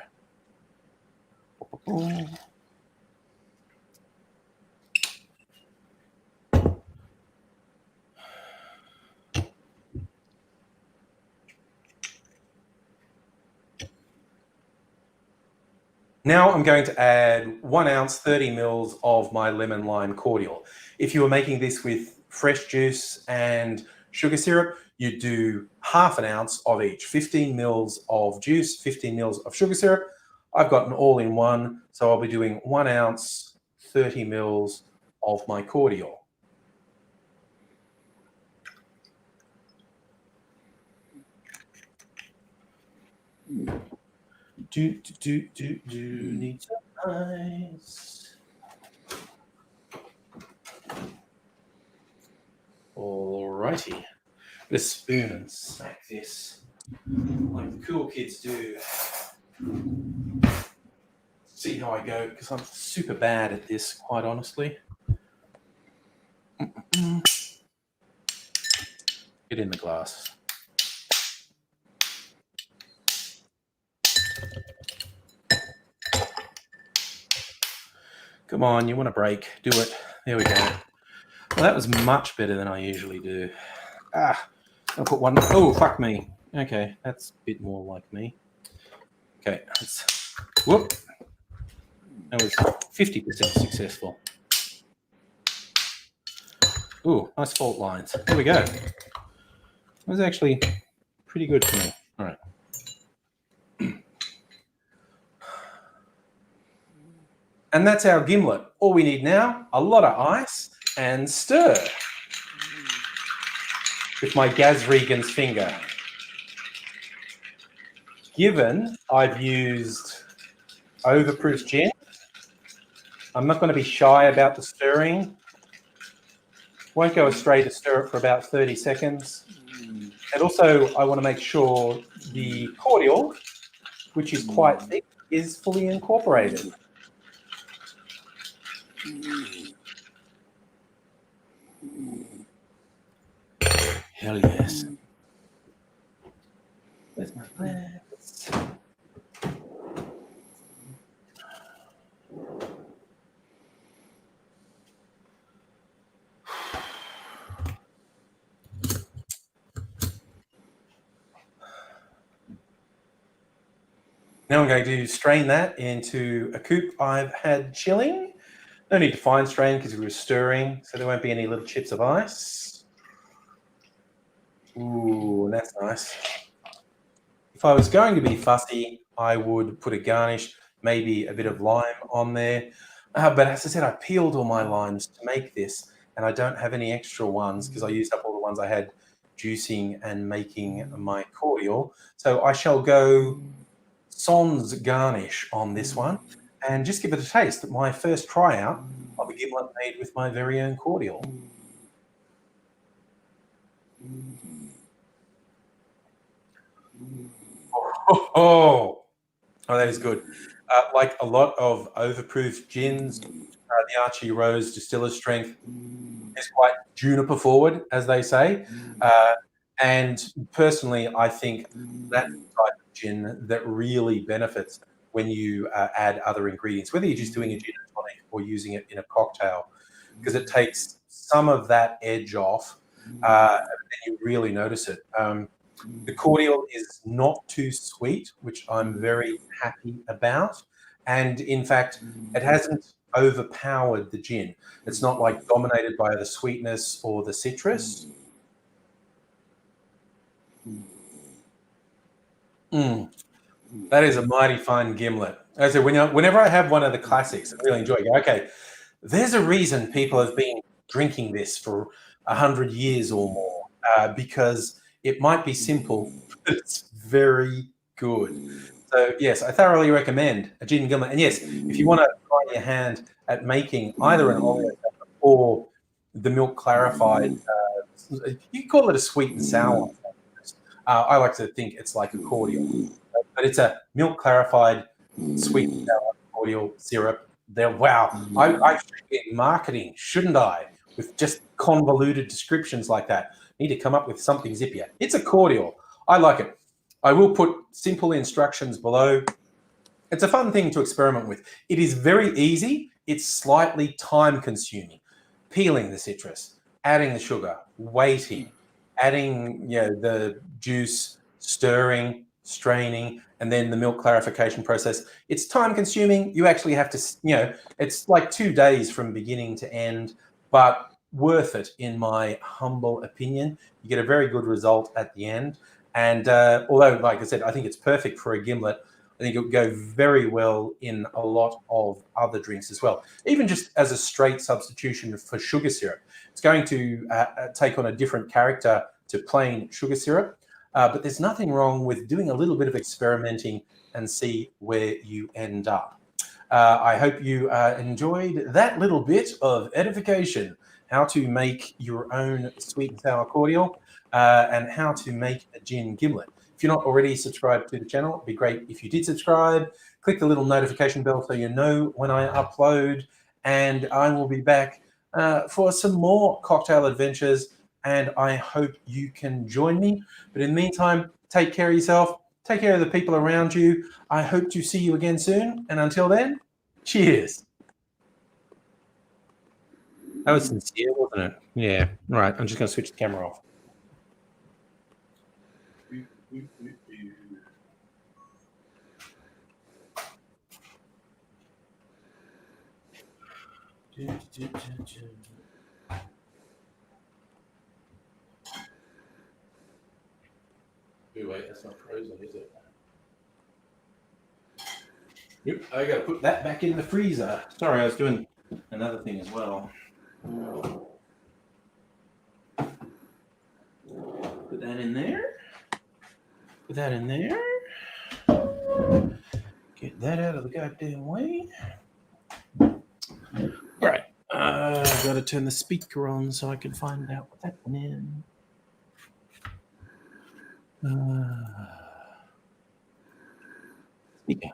Now I'm going to add 1 ounce, 30 mils of my lemon lime cordial. If you were making this with fresh juice and sugar syrup, you do half an ounce of each, 15 mils of juice, 15 mils of sugar syrup. I've got an all-in-one, so I'll be doing 1 ounce, 30 mils of my cordial. Need some ice. Alrighty. Get a spoon and smack this like the cool kids do. See how I go, because I'm super bad at this, quite honestly. Get in the glass. Come on, you want a break. Do it. There we go. Well, that was much better than I usually do. I'll put one. Oh, fuck me. Okay, that's a bit more like me. Okay, whoop. That was 50% successful. Ooh, nice fault lines. There we go. That was actually pretty good for me. All right. And that's our gimlet. All we need now, a lot of ice and stir with my Gaz Regan's finger. Given I've used overproof gin, I'm not going to be shy about the stirring. Won't go astray to stir it for about 30 seconds. And also I want to make sure the cordial, which is quite thick, is fully incorporated. Hell yes. Now I'm going to strain that into a coupe I've had chilling. No need to fine strain because we were stirring, so there won't be any little chips of ice. Ooh, that's nice. If I was going to be fussy, I would put a garnish, maybe a bit of lime on there. But as I said, I peeled all my limes to make this, and I don't have any extra ones because I used up all the ones I had juicing and making my cordial. So I shall go sans garnish on this one and just give it a taste. My first tryout of a gimlet made with my very own cordial. Oh, that is good. Like a lot of overproof gins, the Archie Rose Distiller's Strength is quite juniper forward, as they say. And personally, I think that's the type of gin that really benefits when you add other ingredients, whether you're just doing a gin and tonic or using it in a cocktail, because it takes some of that edge off, and you really notice it. The cordial is not too sweet, which I'm very happy about. And in fact, it hasn't overpowered the gin. It's not like dominated by the sweetness or the citrus. That is a mighty fine gimlet. As I said, whenever I have one of the classics, I really enjoy it. Okay, there's a reason people have been drinking this for 100 years or more, because it might be simple, but it's very good. So yes, I thoroughly recommend a gin gimlet. And yes, if you want to try your hand at making either an oleo or the milk clarified, you can call it a sweet and sour. I like to think it's like a cordial, but it's a milk clarified sweet and sour cordial syrup. Wow, I should be in marketing, shouldn't I? With just convoluted descriptions like that. Need to come up with something zippier. It's a cordial. I like it. I will put simple instructions below. It's a fun thing to experiment with. It is very easy. It's slightly time consuming. Peeling the citrus, adding the sugar, waiting, adding the juice, stirring, straining, and then the milk clarification process. It's time consuming. You actually have to, it's like 2 days from beginning to end, but worth it in my humble opinion. You get a very good result at the end. And although, like I said, I think it's perfect for a gimlet, I think it would go very well in a lot of other drinks as well. Even just as a straight substitution for sugar syrup. It's going to take on a different character to plain sugar syrup, but there's nothing wrong with doing a little bit of experimenting and see where you end up. I hope you enjoyed that little bit of edification, how to make your own sweet and sour cordial, and how to make a gin gimlet. If you're not already subscribed to the channel, it'd be great if you did subscribe. Click the little notification bell so you know when I upload, and I will be back for some more cocktail adventures, and I hope you can join me. But in the meantime, take care of yourself, take care of the people around you. I hope to see you again soon, and until then, cheers. That was sincere, wasn't it? Yeah. All right, I'm just going to switch the camera off. Oh, wait, that's not frozen, is it? Yep, I got to put that back in the freezer. Sorry, I was doing another thing as well. Put that in there. Put that in there. Get that out of the goddamn way. All right. I've got to turn the speaker on so I can find out what that one is. Speaker.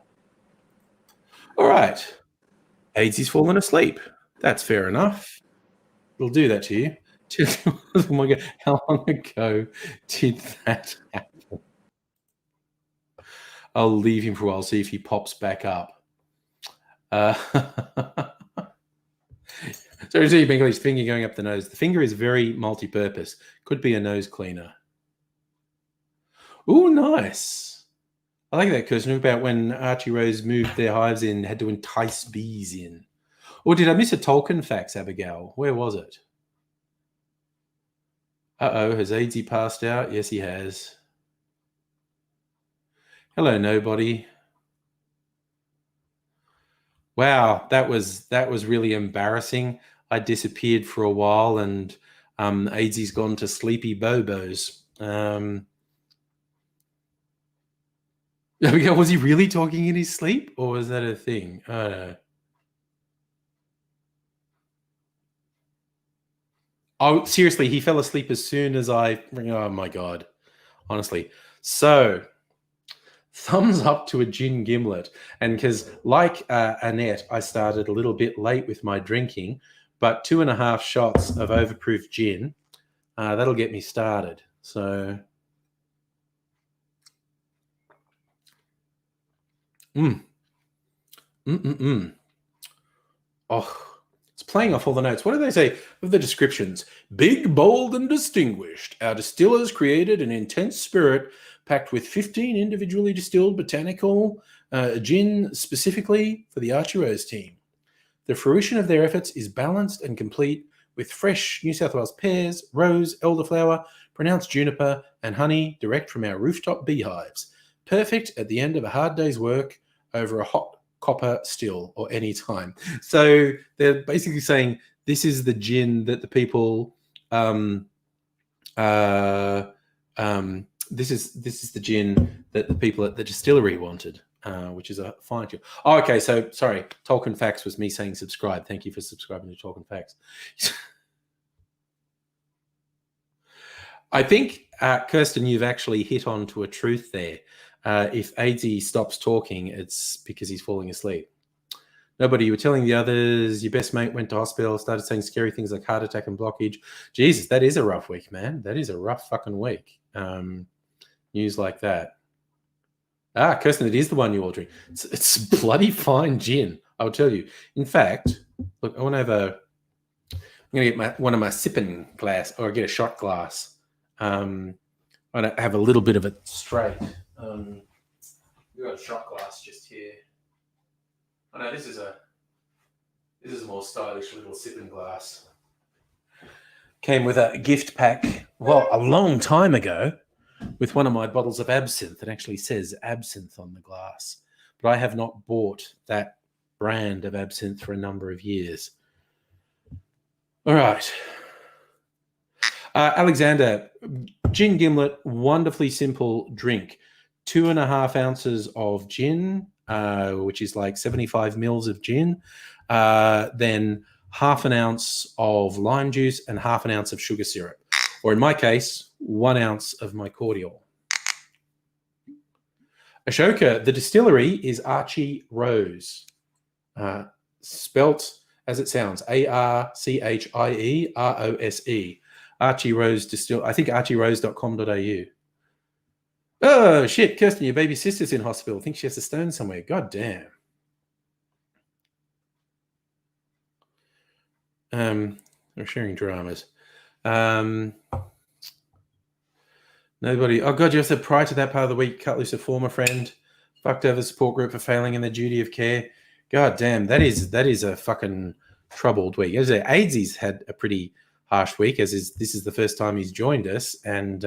All right. Aids fallen asleep. That's fair enough. It'll do that to you. Oh my God. How long ago did that happen? I'll leave him for a while, see if he pops back up. So you see his finger going up the nose. The finger is very multi-purpose. Could be a nose cleaner. Oh, nice. I like that, Kirsten, about when Archie Rose moved their hives in, had to entice bees in. Or did I miss a Tolkien fax, Abigail? Where was it? Uh-oh, has Aidsy passed out? Yes, he has. Hello, nobody. Wow, that was really embarrassing. I disappeared for a while, and Aidsy's gone to sleepy bobos. Was he really talking in his sleep, or was that a thing? I don't know. Oh, seriously, he fell asleep as soon as I... Oh, my God. Honestly. So, thumbs up to a gin gimlet. And because, like Annette, I started a little bit late with my drinking, but 2.5 shots of overproof gin, that'll get me started. So... Oh, it's playing off all the notes. What do they say of the descriptions? Big, bold, and distinguished. Our distillers created an intense spirit packed with 15 individually distilled botanical gin specifically for the Archie Rose team. The fruition of their efforts is balanced and complete with fresh New South Wales pears, rose, elderflower, pronounced juniper, and honey direct from our rooftop beehives. Perfect at the end of a hard day's work over a hot copper still or any time. So they're basically saying this is the gin that the people this is the gin that the people at the distillery wanted, which is a fine gin. Oh, okay. So sorry, Tolkien Facts was me saying subscribe. Thank you for subscribing to Tolkien Facts. I think, Kirsten, you've actually hit on to a truth there. If Aidsy stops talking, it's because he's falling asleep. Nobody, you were telling the others your best mate went to hospital, started saying scary things like heart attack and blockage. Jesus, that is a rough week, man. That is a rough fucking week. News like that. Kirsten, it is the one you're ordering. It's bloody fine gin, I'll tell you. In fact, look, I'm going to get one of my sipping glass, or get a shot glass. I have a little bit of it straight. We've got a shot glass just here. Oh no, this is a more stylish little sipping glass. Came with a gift pack, well, a long time ago, with one of my bottles of absinthe. It actually says absinthe on the glass, but I have not bought that brand of absinthe for a number of years. All right. Alexander, gin gimlet, wonderfully simple drink. 2.5 ounces of gin, which is like 75 mils of gin, then 1/2 ounce of lime juice and 1/2 ounce of sugar syrup. Or in my case, 1 ounce of my cordial. Ashoka, the distillery is Archie Rose. Spelt as it sounds, ARCHIEROSE. Archie Rose Distill. I think archierose.com.au. Oh, shit, Kirsten, your baby sister's in hospital. I think she has a stone somewhere. God damn. We're sharing dramas. Nobody. Oh, God, you said prior to that part of the week, cut loose a former friend, fucked over support group for failing in their duty of care. God damn, that is a fucking troubled week. As I say, Aidsy's had a pretty harsh week, this is the first time he's joined us, and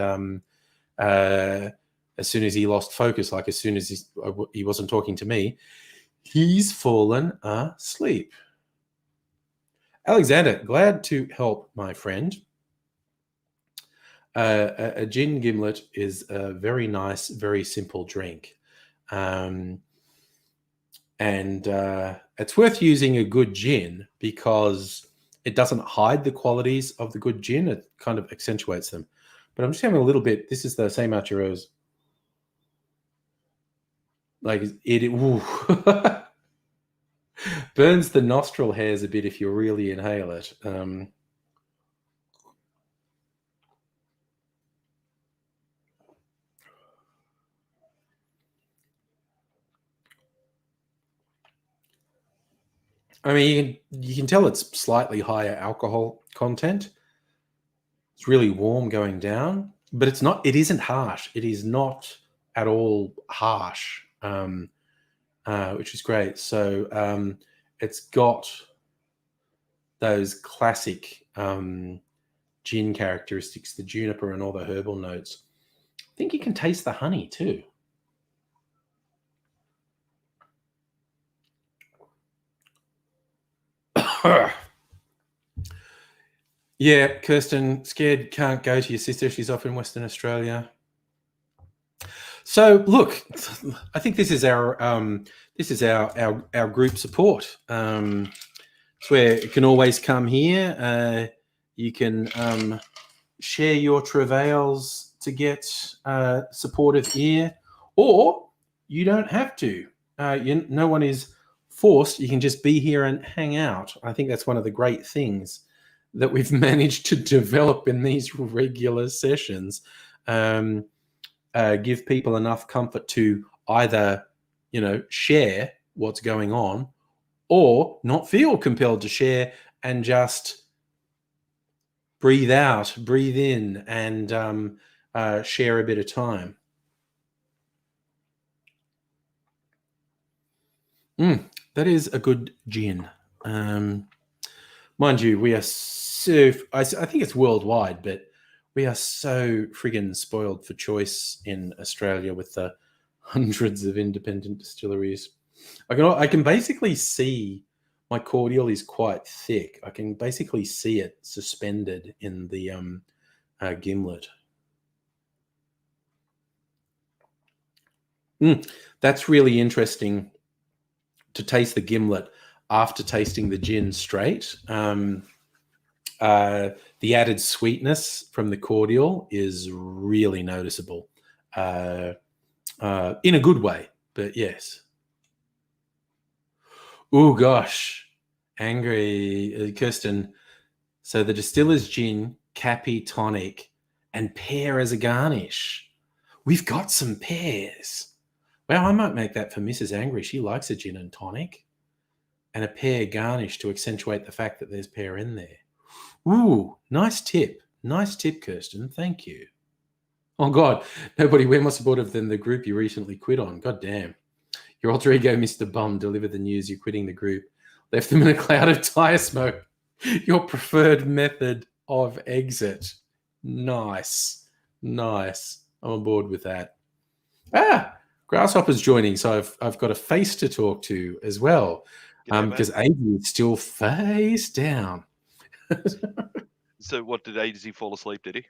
as soon as he lost focus, like as soon as he wasn't talking to me, he's fallen asleep. Alexander, glad to help, my friend. A gin gimlet is a very nice, very simple drink. And it's worth using a good gin because it doesn't hide the qualities of the good gin. It kind of accentuates them. But I'm just having a little bit. This is the same Archie Rose. Like it burns the nostril hairs a bit if you really inhale it. I mean, you can tell it's slightly higher alcohol content. It's really warm going down, but it's not. It isn't harsh. It is not at all harsh, which is great. So it's got those classic gin characteristics, the juniper and all the herbal notes. I think you can taste the honey too. Yeah, Kirsten, scared can't go to your sister. She's off in Western Australia. So look, I think this is our group support. It's where you can always come here. You can share your travails to get supportive ear, or you don't have to. No one is forced. You can just be here and hang out. I think that's one of the great things that we've managed to develop in these regular sessions. Give people enough comfort to either, share what's going on, or not feel compelled to share and just breathe out, breathe in, and share a bit of time. That is a good gin. Mind you, we are so, I think it's worldwide, but we are so friggin' spoiled for choice in Australia with the hundreds of independent distilleries. I can basically see my cordial is quite thick. I can basically see it suspended in the gimlet. That's really interesting to taste the gimlet after tasting the gin straight. The added sweetness from the cordial is really noticeable in a good way, but yes. Oh, gosh. Angry Kirsten. So the distiller's gin, Cappy tonic, and pear as a garnish. We've got some pears. Well, I might make that for Mrs. Angry. She likes a gin and tonic. And a pear garnish to accentuate the fact that there's pear in there. Ooh, nice tip. Nice tip, Kirsten. Thank you. Oh, God. Nobody way more supportive than the group you recently quit on. God damn. Your alter ego, Mr. Bum, delivered the news you're quitting the group. Left them in a cloud of tire smoke. Your preferred method of exit. Nice. Nice. I'm on board with that. Grasshopper's joining, so I've got a face to talk to as well. Because AZ is still face down.
So what, did AZ fall asleep, did he?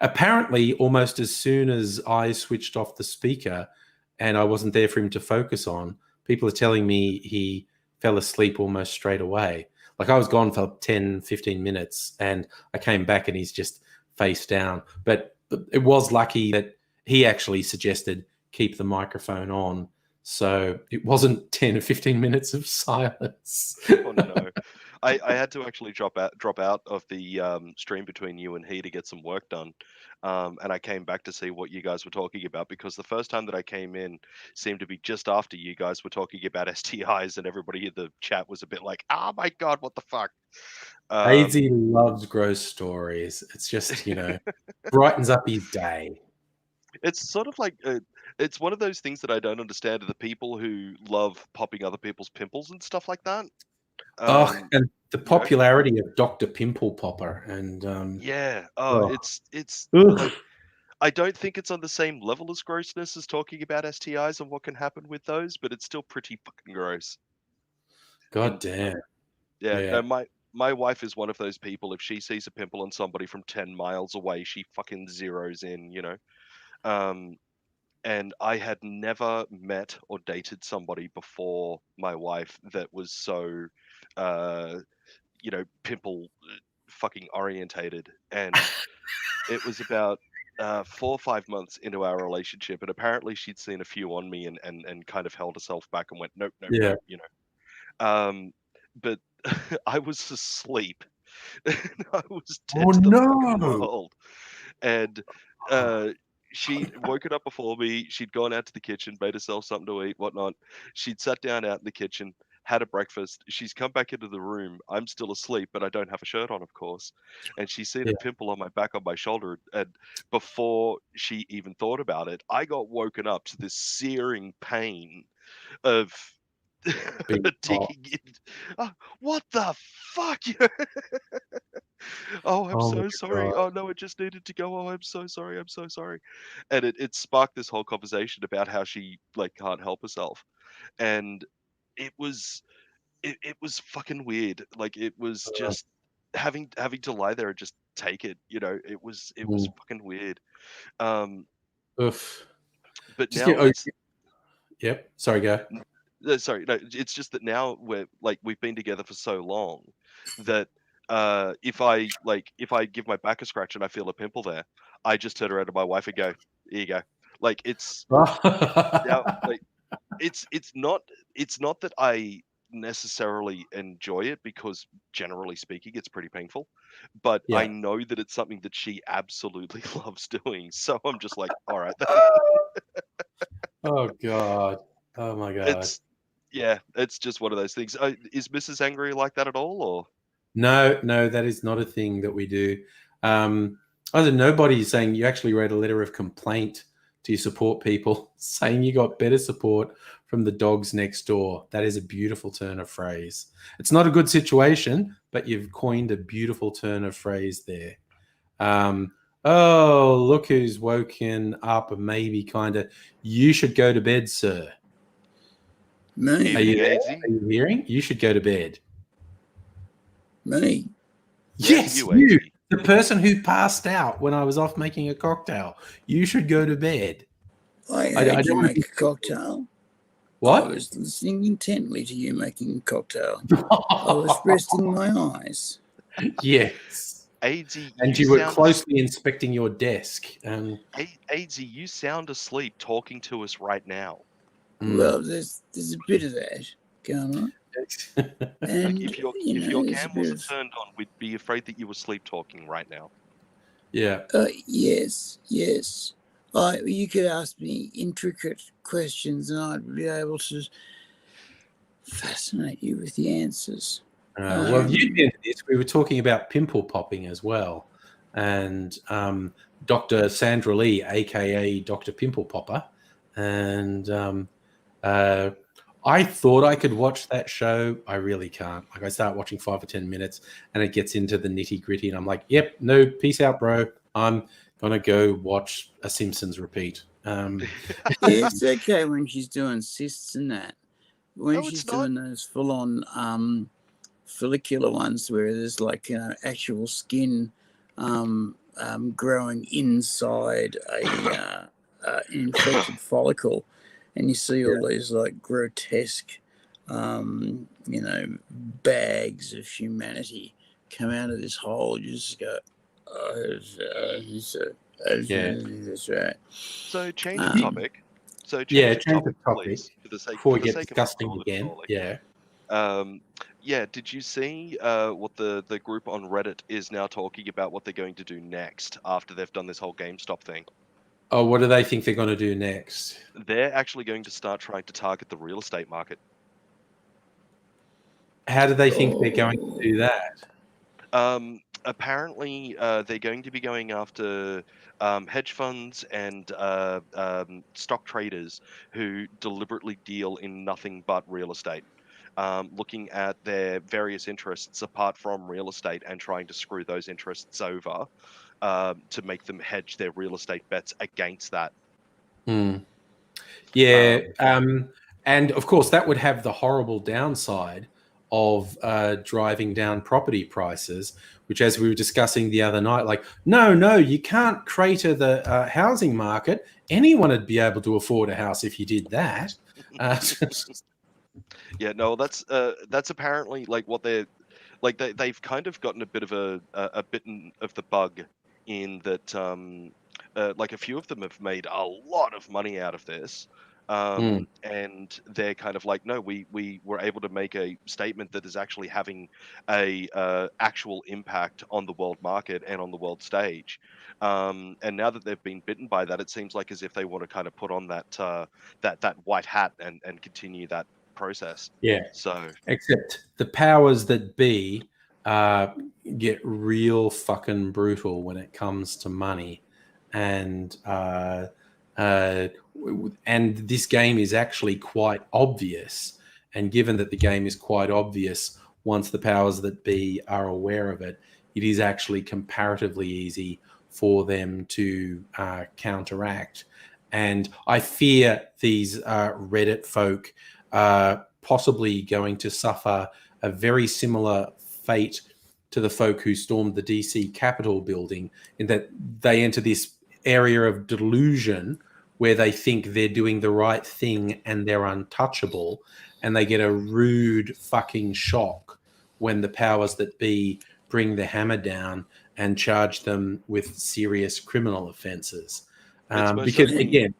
Apparently, almost as soon as I switched off the speaker and I wasn't there for him to focus on, people are telling me he fell asleep almost straight away. Like I was gone for 10, 15 minutes and I came back and he's just face down. But it was lucky that he actually suggested keep the microphone on. So it wasn't 10 or 15 minutes of silence.
Oh, no. I had to actually drop out of the stream between you and he to get some work done. And I came back to see what you guys were talking about, because the first time that I came in seemed to be just after you guys were talking about STIs, and everybody in the chat was a bit like, oh my God, what the fuck?
AZ loves gross stories. It's just, brightens up his day.
It's sort of like, it's one of those things that I don't understand, are the people who love popping other people's pimples and stuff like that.
And the popularity of Dr. Pimple Popper and
it's like, I don't think it's on the same level as grossness as talking about STIs and what can happen with those, but it's still pretty fucking gross.
God damn.
Yeah. No, my wife is one of those people. If she sees a pimple on somebody from 10 miles away, she fucking zeroes in, and I had never met or dated somebody before my wife that was so, pimple fucking orientated. And it was about 4 or 5 months into our relationship, and apparently she'd seen a few on me and kind of held herself back and went, nope, but I was asleep. I was dead to the fucking world. And she'd woken up before me. She'd gone out to the kitchen, made herself something to eat, whatnot. She'd sat down out in the kitchen, had a breakfast. She's come back into the room. I'm still asleep, but I don't have a shirt on, of course. And she's seen
Yeah.
a pimple on my back on my shoulder. And before she even thought about it, I got woken up to this searing pain of
Being hot.
digging in. Oh, what the fuck? Oh, I'm
Oh my
so sorry.
God.
Oh no, it just needed to go. Oh, I'm so sorry. I'm so sorry. And it sparked this whole conversation about how she like can't help herself. And it was it was fucking weird. Like it was
Uh,
just having to lie there and just take it, it was
mm,
fucking weird. Um
oof.
but
Just get.
now
Oh,
it's
yep. Sorry, go.
sorry, no, it's just that now we've been together for so long that if I give my back a scratch and I feel a pimple there, I just turn around to my wife and go, "Here you go." Like it's now like it's not that I necessarily enjoy it because generally speaking it's pretty painful, but I
Yeah.
know that it's something that she absolutely loves doing. So I'm just like, all right then.
Oh God. Oh my God.
It's yeah, it's just one of those things. Is Mrs. Angry like that at all, or?
No, that is not a thing that we do. Either nobody is saying you actually wrote a letter of complaint to your support people saying you got better support from the dogs next door. That is a beautiful turn of phrase. It's not a good situation, but you've coined a beautiful turn of phrase there. Oh, look who's woken up, maybe kind of. You should go to bed, sir.
Me,
Are
Evening,
you there?
Ainsy.
Are you hearing? You should go to bed.
me.
Yes,
Yes,
you,
you,
Ainsy.
the person who passed out when I was off making a cocktail. You should go to bed.
I
I
heard
don't
you
want to
make
be
a cocktail. I
what?
was listening intently to you making a cocktail. I was resting my eyes.
Yes,
Ainsy,
and
you
you were
sound
closely inspecting your desk.
Ainsy, you sound asleep talking to us right now.
Well, there's a bit of that going on,
Like
and
if your
there's a
cam
bit
wasn't
of
turned on, we'd be afraid that you were sleep talking right now.
Yeah.
yes. You could ask me intricate questions, and I'd be able to fascinate you with the answers.
Well, you did this. We were talking about pimple popping as well, and Dr. Sandra Lee, aka Dr. Pimple Popper, and I thought I could watch that show. I really can't. Like, I start watching 5 or 10 minutes, and it gets into the nitty gritty, and I'm like, "Yep, no, peace out, bro. I'm gonna go watch a Simpsons repeat."
It's okay when she's doing cysts and that. When
No,
she's
it's not.
doing those full-on follicular ones where there's like actual skin growing inside an infected follicle, and you see all these like grotesque, bags of humanity come out of this hole. You just go, oh,
Yeah,
that's right.
So change of
Um,
topic. So
yeah.
change of
Change the
topic,
topic
please, for the sake
before
for
we
the
get
sake of us
disgusting again.
stalling.
Yeah.
Yeah, did you see what the group on Reddit is now talking about what they're going to do next after they've done this whole GameStop thing?
Oh, what do they think they're going to do next?
They're actually going to start trying to target the real estate market.
How do they think they're going to do that?
Apparently, they're going to be going after hedge funds and stock traders who deliberately deal in nothing but real estate, looking at their various interests apart from real estate and trying to screw those interests over to make them hedge their real estate bets against that.
Yeah, and of course that would have the horrible downside of driving down property prices, which, as we were discussing the other night, like, no, you can't crater the housing market. Anyone would be able to afford a house if you did that.
Yeah, no, that's apparently like what they're like. They've kind of gotten a bit of a bitten of the bug in that like a few of them have made a lot of money out of this.
Mm,
And they're kind of like, no, we were able to make a statement that is actually having a actual impact on the world market and on the world stage. And now that they've been bitten by that, it seems like as if they want to kind of put on that that white hat and continue that process.
Yeah.
So
Except the powers that be get real fucking brutal when it comes to money, and this game is actually quite obvious. And given that the game is quite obvious, once the powers that be are aware of it, it is actually comparatively easy for them to counteract. And I fear these Reddit folk are possibly going to suffer a very similar fate to the folk who stormed the DC Capitol building, in that they enter this area of delusion where they think they're doing the right thing and they're untouchable, and they get a rude fucking shock when the powers that be bring the hammer down and charge them with serious criminal offences. Because again,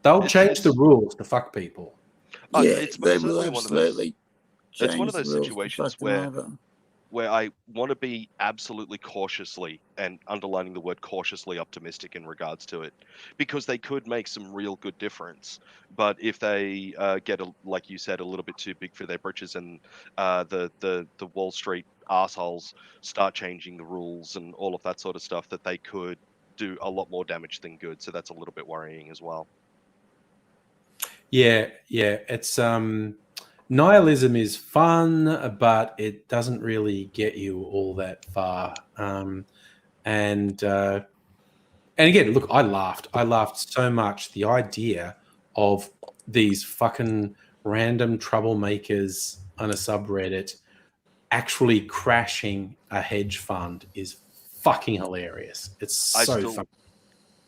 they'll change the rules to fuck people.
It's
they
most
will
certainly one of those.
absolutely
It's one
change
of
the
those
rules to
situations
fuck them over.
where I want to be absolutely cautiously, and underlining the word cautiously, optimistic in regards to it, because they could make some real good difference. But if they get, like you said, a little bit too big for their britches, and the Wall Street assholes start changing the rules and all of that sort of stuff, that they could do a lot more damage than good. So that's a little bit worrying as well.
Yeah, it's nihilism is fun, but it doesn't really get you all that far. And again, look, I laughed so much. The idea of these fucking random troublemakers on a subreddit actually crashing a hedge fund is fucking hilarious. It's so fun.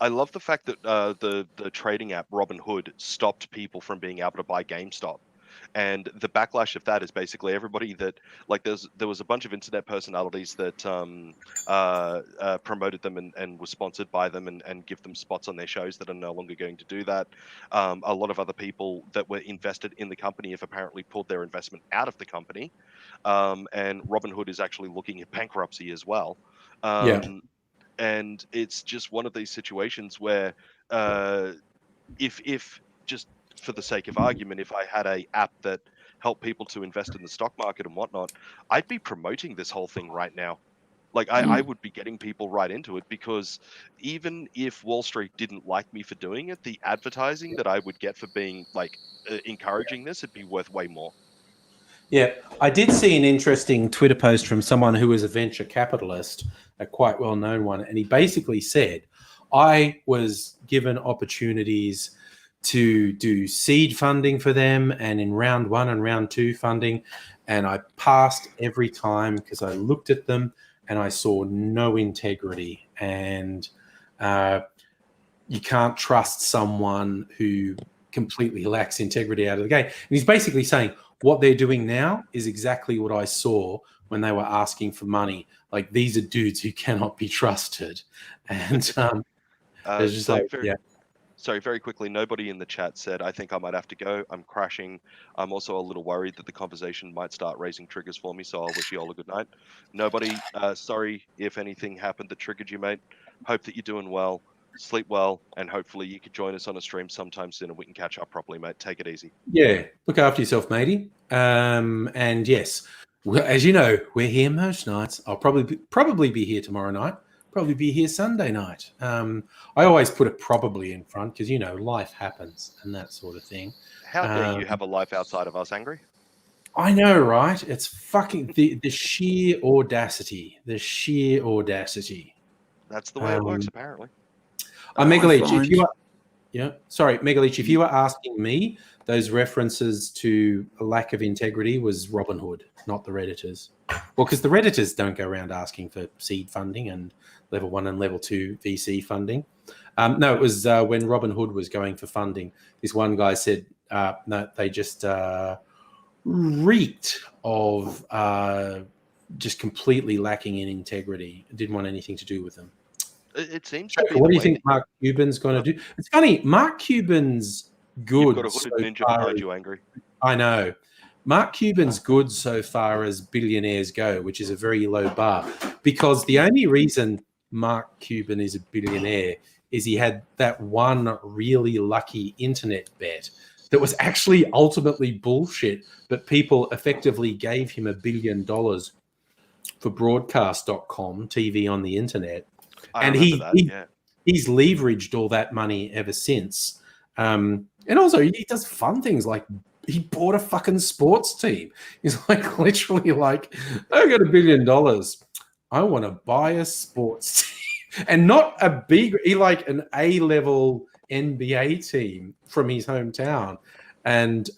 I love the fact that the trading app Robinhood stopped people from being able to buy GameStop. And the backlash of that is basically everybody that, like, there was a bunch of internet personalities that promoted them and was sponsored by them and give them spots on their shows that are no longer going to do that. A lot of other people that were invested in the company have apparently pulled their investment out of the company. And Robinhood is actually looking at bankruptcy as well. And it's just one of these situations where if just for the sake of argument, if I had a app that helped people to invest in the stock market and whatnot, I'd be promoting this whole thing right now. Like I would be getting people right into it, because even if Wall Street didn't like me for doing it, the advertising that I would get for being like encouraging this, it'd be worth way more.
Yeah, I did see an interesting Twitter post from someone who was a venture capitalist, a quite well-known one, and he basically said, I was given opportunities to do seed funding for them, and in round 1 and round 2 funding, and I passed every time because I looked at them and I saw no integrity. And you can't trust someone who completely lacks integrity out of the game. And he's basically saying, what they're doing now is exactly what I saw when they were asking for money. Like, these are dudes who cannot be trusted. And it's just
Sorry, very quickly, nobody in the chat said, I think I might have to go. I'm crashing. I'm also a little worried that the conversation might start raising triggers for me, so I'll wish you all a good night. Nobody, sorry if anything happened that triggered you, mate. Hope that you're doing well. Sleep well, and hopefully you could join us on a stream sometime soon and we can catch up properly, mate. Take it easy.
Yeah, look after yourself, matey. And yes, well, as you know, we're here most nights. I'll probably be here tomorrow night. Probably be here Sunday night. I always put it probably in front because, you know, life happens and that sort of thing.
How dare you have a life outside of us, Angry?
I know, right? It's fucking the sheer audacity. The sheer audacity.
That's the way it works, apparently.
Megaleech, if you are, Megaleech, if you were asking me, those references to a lack of integrity was Robinhood, not the Redditors. Well, because the Redditors don't go around asking for seed funding and level 1 and level 2 VC funding. No, it was when Robinhood was going for funding. This one guy said, no, they just reeked of just completely lacking in integrity. Didn't want anything to do with them.
It seems to be.
What do you think Mark Cuban's going to do? It's funny. Mark Cuban's good.
You've got a hooded ninja behind you, Angry.
I know. Mark Cuban's good so far as billionaires go, which is a very low bar, because the only reason Mark Cuban is a billionaire is he had that one really lucky internet bet that was actually ultimately bullshit, but people effectively gave him $1 billion for broadcast.com, TV on the internet.
I
And
remember that. Yeah.
he's leveraged all that money ever since. And also, he does fun things like he bought a fucking sports team. He's like literally like, I got $1 billion. I want to buy a sports team, and not a big, he like an A-level NBA team from his hometown. And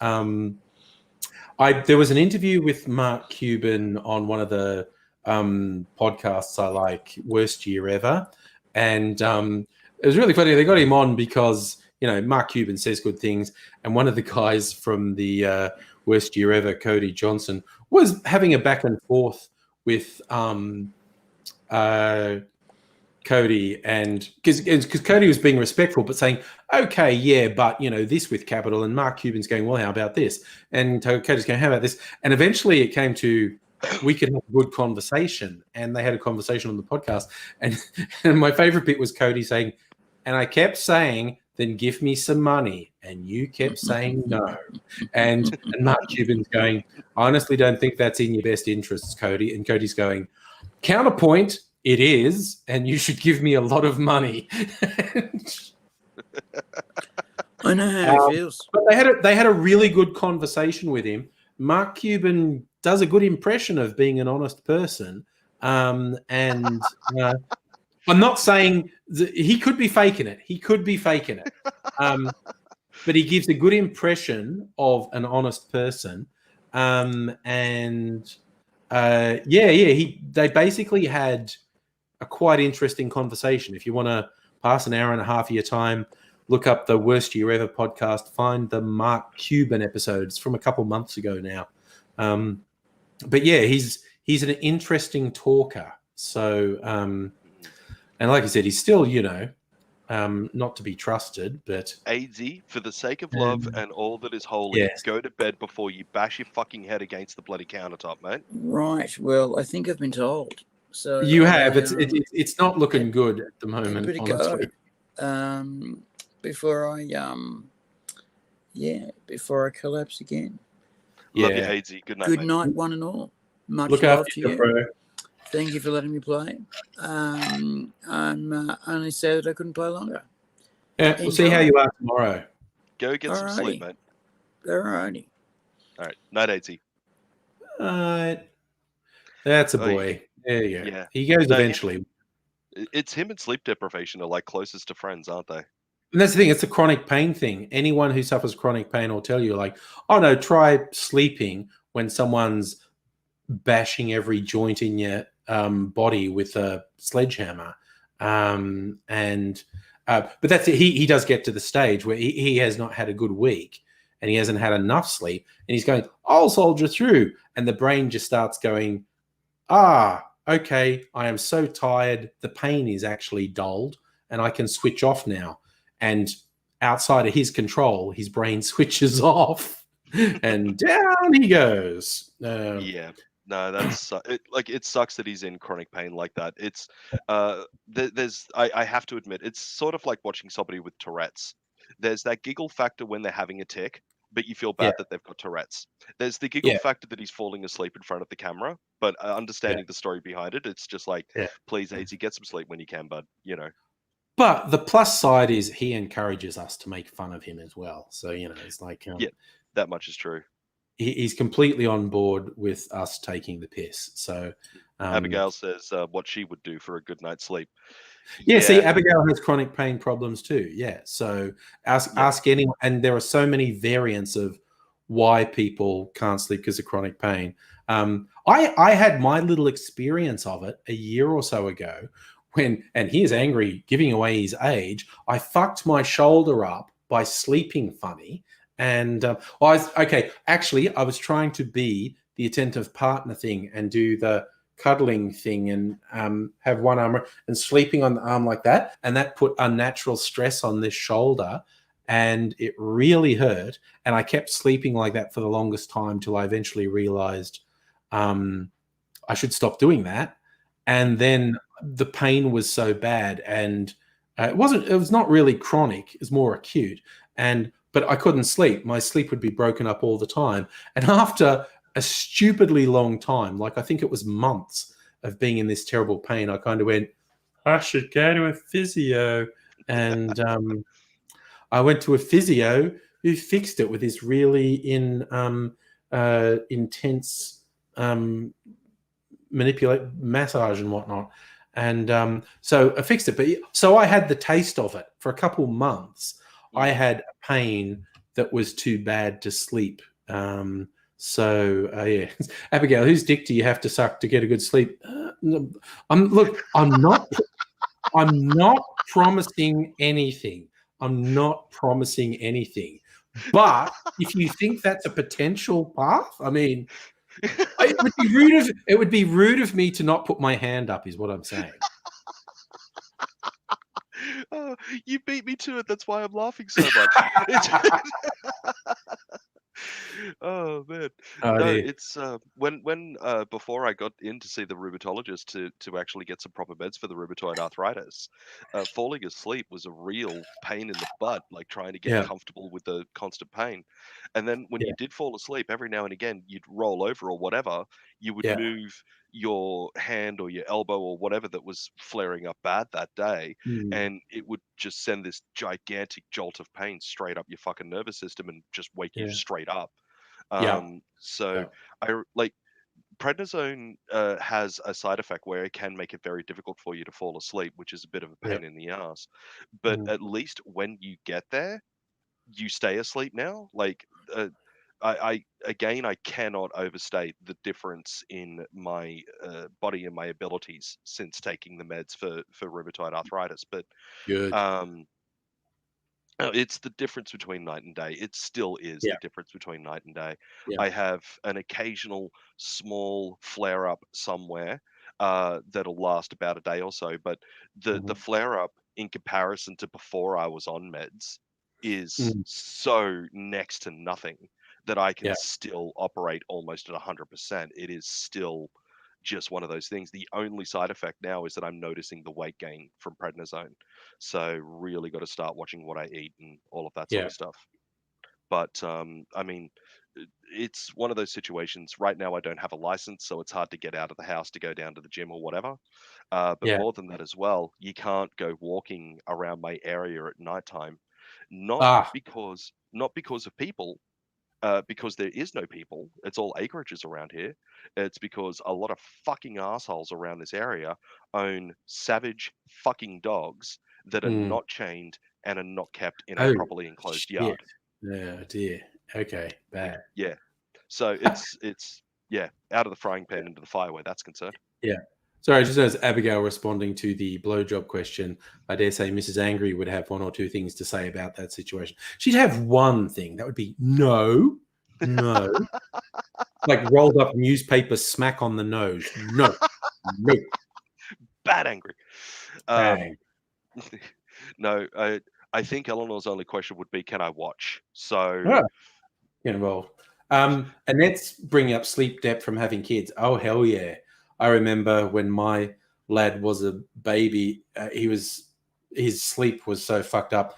there was an interview with Mark Cuban on one of the podcasts I like, Worst Year Ever, and it was really funny. They got him on because Mark Cuban says good things, and one of the guys from the Worst Year Ever, Cody Johnson, was having a back and forth with Cody, and because Cody was being respectful, but saying, okay, yeah, but this with capital, and Mark Cuban's going, well, how about this? And Cody's going, how about this? And eventually it came to, we could have a good conversation, and they had a conversation on the podcast. And my favorite bit was Cody saying, and I kept saying, then give me some money, and you kept saying no. And Mark Cuban's going, I honestly don't think that's in your best interests, Cody. And Cody's going, counterpoint, it is, and you should give me a lot of money.
I know how he feels.
But they had a really good conversation with him. Mark Cuban does a good impression of being an honest person, and I'm not saying he could be faking it. He could be faking it, but he gives a good impression of an honest person, and they basically had a quite interesting conversation. If you want to pass an hour and a half of your time, look up the Worst Year Ever podcast, find the Mark Cuban episodes from a couple months ago now. But yeah, he's an interesting talker. So, and like I said, he's still, not to be trusted, but
AZ, for the sake of love and all that is holy, go to bed before you bash your fucking head against the bloody countertop, mate.
Right. Well, I think I've been told. So
you have. It's not looking good at the moment, honestly.
Before I collapse again.
Love you, AZ. Good night.
Good night, one and all. Much
Look
love
after
to you.
bro.
Thank you for letting me play. I'm only sad that I couldn't play longer.
Yeah, we'll see how you are tomorrow.
Go get some sleep, mate.
Alrighty.
All right. Night, AZ.
That's a boy. There you go.
Yeah.
He goes eventually.
It's him and sleep deprivation are like closest to friends, aren't they?
And that's the thing. It's a chronic pain thing. Anyone who suffers chronic pain will tell you, like, oh, no, try sleeping when someone's bashing every joint in your body with a sledgehammer. But that's it. He does get to the stage where he has not had a good week and he hasn't had enough sleep. And he's going, I'll soldier through. And the brain just starts going, okay, I am so tired. The pain is actually dulled and I can switch off now. And outside of his control, his brain switches off and down he goes.
Yeah. No, that's it sucks that he's in chronic pain like that. It's I have to admit, it's sort of like watching somebody with Tourette's. There's that giggle factor when they're having a tick, but you feel bad that they've got Tourette's. There's the giggle factor that he's falling asleep in front of the camera, but understanding the story behind it, it's just like, please, AZ, get some sleep when you can, bud.
But the plus side is he encourages us to make fun of him as well. So, it's like...
that much is true.
He's completely on board with us taking the piss. So
Abigail says what she would do for a good night's sleep.
Yeah, see, Abigail has chronic pain problems too. Yeah, so ask anyone, and there are so many variants of why people can't sleep because of chronic pain. I had my little experience of it a year or so ago when, and he's angry, giving away his age, I fucked my shoulder up by sleeping funny. And I was trying to be the attentive partner thing and do the cuddling thing and have one arm and sleeping on the arm like that. And that put unnatural stress on this shoulder and it really hurt. And I kept sleeping like that for the longest time till I eventually realized I should stop doing that. And then the pain was so bad and it was not really chronic, it was more acute. And but I couldn't sleep. My sleep would be broken up all the time. And after a stupidly long time, like I think it was months of being in this terrible pain, I kind of went, I should go to a physio. And I went to a physio who fixed it with this really intense manipulate massage and whatnot. And so I fixed it. But so I had the taste of it for a couple months. I had a pain that was too bad to sleep. Yeah, Abigail, whose dick do you have to suck to get a good sleep? I'm not promising anything. I'm not promising anything. But if you think that's a potential path, I mean, it would be rude of me to not put my hand up, is what I'm saying.
You beat me to it. That's why I'm laughing so much. Oh man,
Oh,
no,
dear.
it's when before I got in to see the rheumatologist to actually get some proper meds for the rheumatoid arthritis, falling asleep was a real pain in the butt, like trying to get
Yeah,
comfortable with the constant pain. And then when you
yeah,
did fall asleep, every now and again you'd roll over or whatever, you would
yeah.
move your hand or your elbow or whatever that was flaring up bad that day,
Mm,
and it would just send this gigantic jolt of pain straight up your fucking nervous system and just wake you
yeah,
straight up.
yeah,
So
yeah,
like prednisone has a side effect where it can make it very difficult for you to fall asleep, which is a bit of a
yeah.
pain in the ass. But
Mm,
at least when you get there, you stay asleep now. Like I again, I cannot overstate the difference in my body and my abilities since taking the meds for rheumatoid arthritis. But
good.
um, it's the difference between night and day. It still is
Yeah,
the difference between night and day.
yeah.
I have an occasional small flare up somewhere that'll last about a day or so, but the
Mhm.
flare up in comparison to before I was on meds is
Mm,
so next to nothing that I can
yeah,
still operate almost at 100%. It is still just one of those things. The only side effect now is that I'm noticing the weight gain from prednisone. So really got to start watching what I eat and all of that sort
yeah,
of stuff. But I mean, it's one of those situations. Right now, I don't have a license, so it's hard to get out of the house to go down to the gym or whatever. But
yeah.
more than that as well, you can't go walking around my area at nighttime, not
Ah,
because of people, because there is no people. It's all acreages around here. It's because a lot of fucking assholes around this area own savage fucking dogs that are
mm.
not chained and are not kept in a
Oh,
properly enclosed
shit.
yard.
Oh, dear. Okay, bad.
Yeah. So it's yeah, out of the frying pan into the fire where that's concerned.
Yeah. Sorry, just as Abigail responding to the blowjob question, I dare say Mrs. Angry would have one or two things to say about that situation. She'd have one thing. That would be no, no. Like rolled up newspaper smack on the nose. No, no.
Bad angry. Um,
Bang.
no, I think Eleanor's only question would be, can I watch? So
Ah, get involved. Annette's bringing up sleep debt from having kids. Oh, hell yeah. I remember when my lad was a baby, his sleep was so fucked up.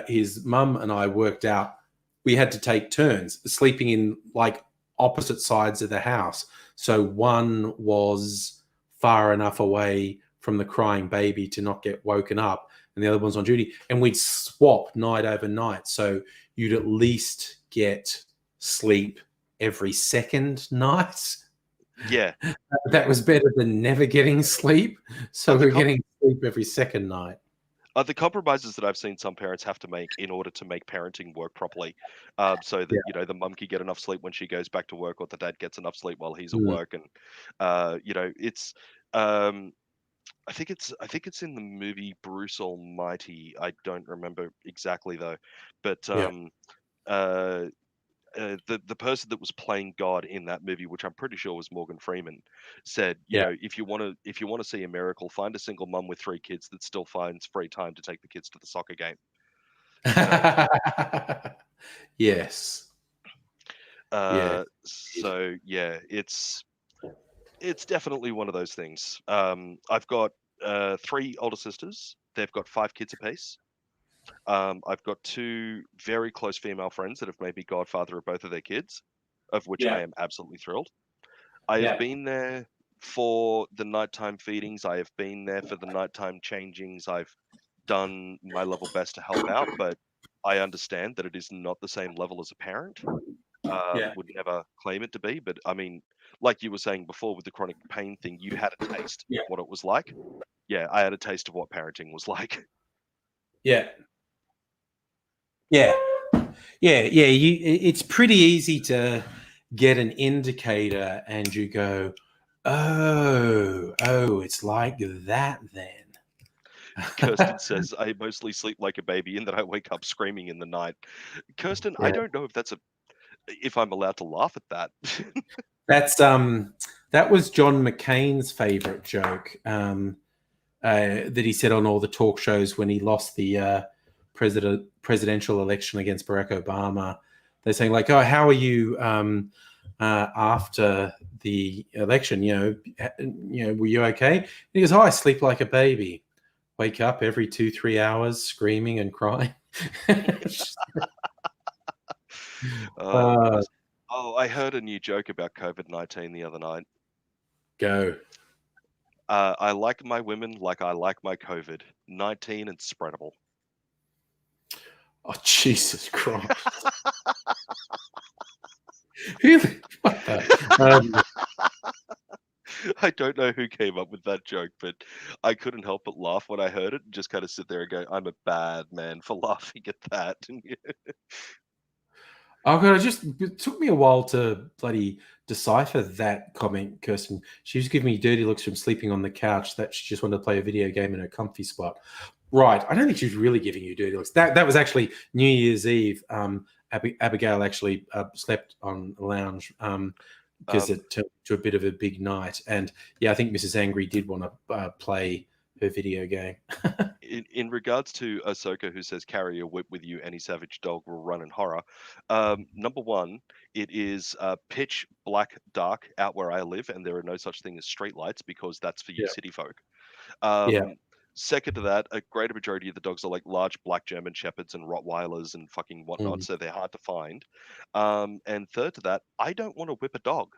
His mum and I worked out we had to take turns sleeping in like opposite sides of the house. So one was far enough away from the crying baby to not get woken up, and the other one's on duty. And we'd swap night over night. So you'd at least get sleep every second night.
yeah,
That was better than never getting sleep. So
the
we're getting sleep every second night.
The compromises that I've seen some parents have to make in order to make parenting work properly, so
Yeah.
that the mum can get enough sleep when she goes back to work, or the dad gets enough sleep while he's at
Mm,
work, and it's. Um, I think it's in the movie Bruce Almighty. I don't remember exactly though, but
yeah.
uh, the person that was playing God in that movie, which I'm pretty sure was Morgan Freeman, said,
Yeah.
if you want to see a miracle, find a single mum with 3 kids that still finds free time to take the kids to the soccer game. You know,
Yes. Yeah.
so yeah, it's definitely one of those things. I've got 3 older sisters. They've got 5 kids apiece. I've got two very close female friends that have made me godfather of both of their kids, of which I am absolutely thrilled. I have been there for the nighttime feedings. I have been there for the nighttime changings. I've done my level best to help out, but I understand that it is not the same level as a parent. Would never claim it to be, but I mean, like you were saying before with the chronic pain thing, you had a taste
Yeah.
what it was like. Yeah, I had a taste of what parenting was like.
Yeah. Yeah. Yeah. Yeah. It's pretty easy to get an indicator and you go, oh, it's like that then.
Kirsten says I mostly sleep like a baby and that I wake up screaming in the night. Kirsten, I
Yeah.
don't know if I'm allowed to laugh at that.
That's that was John McCain's favorite joke that he said on all the talk shows when he lost the presidential election against Barack Obama. They're saying like, "Oh, how are you after the election? Were you okay?" And he goes, "Oh, I sleep like a baby. Wake up every 2-3 hours, screaming and crying."
Oh goodness. Oh, I heard a new joke about COVID-19 the other night.
Go.
I like my women like I like my COVID-19 and spreadable.
Oh, Jesus Christ. What the?
I don't know who came up with that joke, but I couldn't help but laugh when I heard it and just kind of sit there and go, I'm a bad man for laughing at that.
Oh god, it took me a while to bloody decipher that comment, Kirsten. She was giving me dirty looks from sleeping on the couch that she just wanted to play a video game in her comfy spot. Right. I don't think she was really giving you dirty looks. That was actually New Year's Eve. Abigail actually slept on the lounge because it turned to a bit of a big night. And yeah, I think Mrs. Angry did want to play her video game.
In regards to Ahsoka, who says carry a whip with you, any savage dog will run in horror. Number one, it is pitch black dark out where I live, and there are no such thing as street lights because that's for you
Yeah.
city folk.
Yeah.
Second to that, a greater majority of the dogs are like large black German shepherds and Rottweilers and fucking whatnot, so they're hard to find. And third to that, I don't want to whip a dog.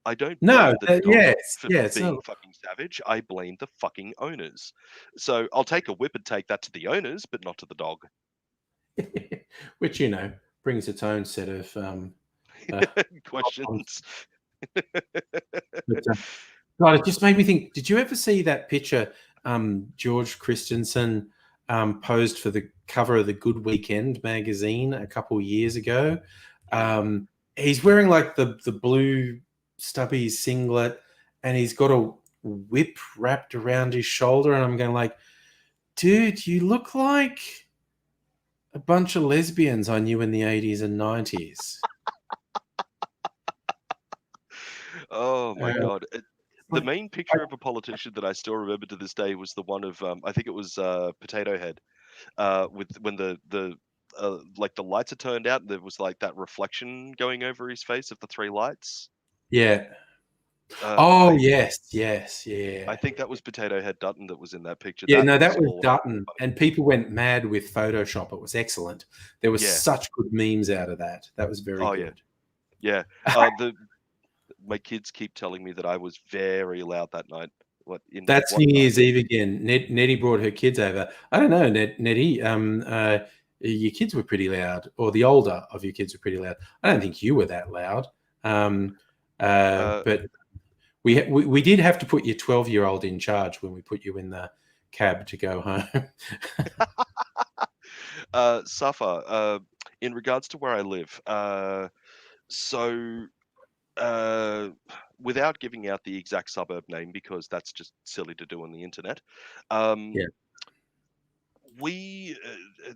I don't
No,
blame the dog for
yes,
being
no.
fucking savage. I blame the fucking owners. So I'll take a whip and take that to the owners, but not to the dog.
Which brings its own set of
Questions.
but, God, it just made me think. Did you ever see that picture George Christensen posed for the cover of the Good Weekend magazine a couple of years ago? He's wearing like the blue stubby singlet, and he's got a whip wrapped around his shoulder, and I'm going like, dude, you look like a bunch of lesbians I knew in the 80s and 90s.
Oh my God. The
like-
main picture of a politician that I still remember to this day was the one of I think it was Potato Head, with when the like the lights are turned out and there was like that reflection going over his face of the three lights.
Yeah. Yes, yeah.
I think that was Potato Head Dutton that was in that picture.
Yeah, no, that was
all
Dutton, and people went mad with Photoshop. It was excellent. There was
Yeah.
such good memes out of that. That was very
Oh,
good.
yeah. My kids keep telling me that I was very loud that night.
That's New Year's Eve again. Nettie brought her kids over. I don't know, Nettie. Your kids were pretty loud, or the older of your kids were pretty loud. I don't think you were that loud. But we did have to put your 12-year-old in charge when we put you in the cab to go home.
Safa, in regards to where I live, so without giving out the exact suburb name because that's just silly to do on the internet, we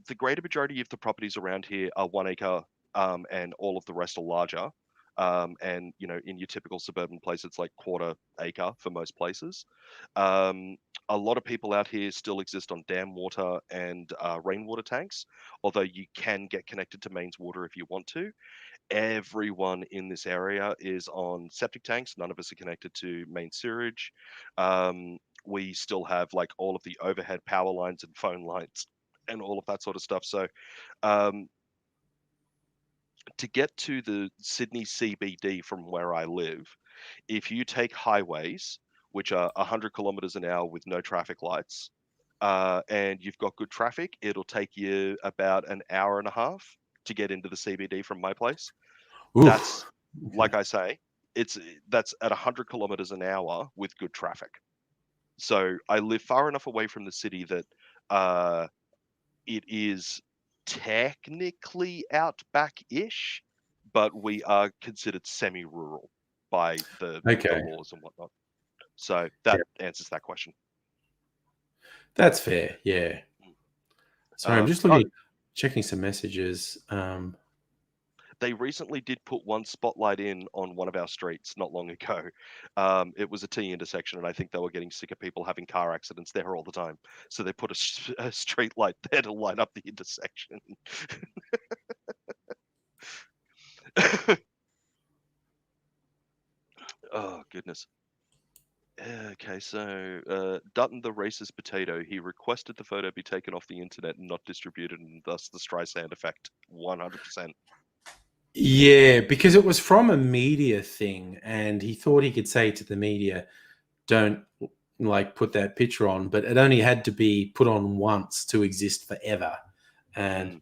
the greater majority of the properties around here are 1 acre, and all of the rest are larger. And in your typical suburban place, it's like quarter acre for most places. A lot of people out here still exist on dam water and rainwater tanks, although you can get connected to mains water if you want to. Everyone in this area is on septic tanks. None of us are connected to main sewage. We still have like all of the overhead power lines and phone lines and all of that sort of stuff. So um, to get to the Sydney CBD from where I live, if you take highways, which are 100 kilometers an hour with no traffic lights, and you've got good traffic, it'll take you about an hour and a half to get into the CBD from my place.
Oof.
That's,
Okay.
like I say, that's at 100 kilometers an hour with good traffic. So I live far enough away from the city that uh, it is technically outback-ish, but we are considered semi-rural by the
Okay.
laws and whatnot. So that answers that question.
That's fair. Yeah. Sorry, I'm just checking some messages.
They recently did put one spotlight in on one of our streets not long ago. It was a T intersection, and I think they were getting sick of people having car accidents there all the time. So they put a street light there to light up the intersection. Oh, goodness. Okay, so Dutton the racist potato, he requested the photo be taken off the internet and not distributed, and thus the Streisand effect. 100%.
Yeah, because it was from a media thing, and he thought he could say to the media, "Don't like put that picture on," but it only had to be put on once to exist forever. And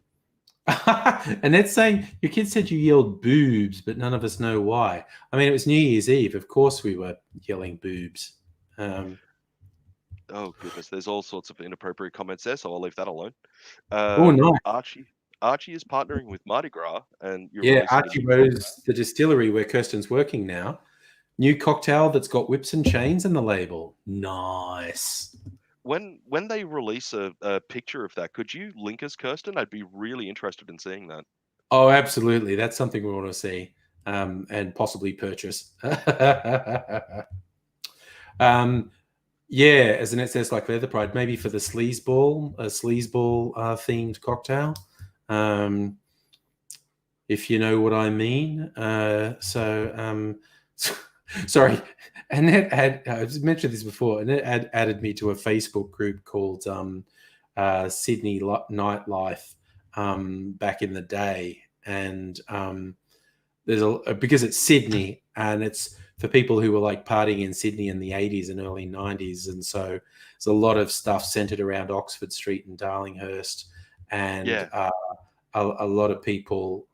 and that's saying your kid said you yelled boobs, but none of us know why. I mean, it was New Year's Eve. Of course, we were yelling boobs.
Oh, goodness. There's all sorts of inappropriate comments there, so I'll leave that alone.
Oh, nice.
Archie is partnering with Mardi Gras, and you're
Yeah,
releasing a
Archie
new
Rose, the distillery where Kirsten's working now. New cocktail that's got whips and chains in the label. Nice.
When they release a picture of that, could you link us, Kirsten? I'd be really interested in seeing that.
Oh, absolutely. That's something we want to see and possibly purchase. Yeah, as an SS like Leather Pride, maybe for the sleazeball, a sleazeball themed cocktail. If you know what I mean. Sorry, Annette had, I've mentioned this before, Annette added me to a Facebook group called Sydney Nightlife back in the day. And because it's Sydney and it's for people who were like partying in Sydney in the 80s and early 90s. And so there's a lot of stuff centered around Oxford Street and Darlinghurst. And
Yeah.
a lot of people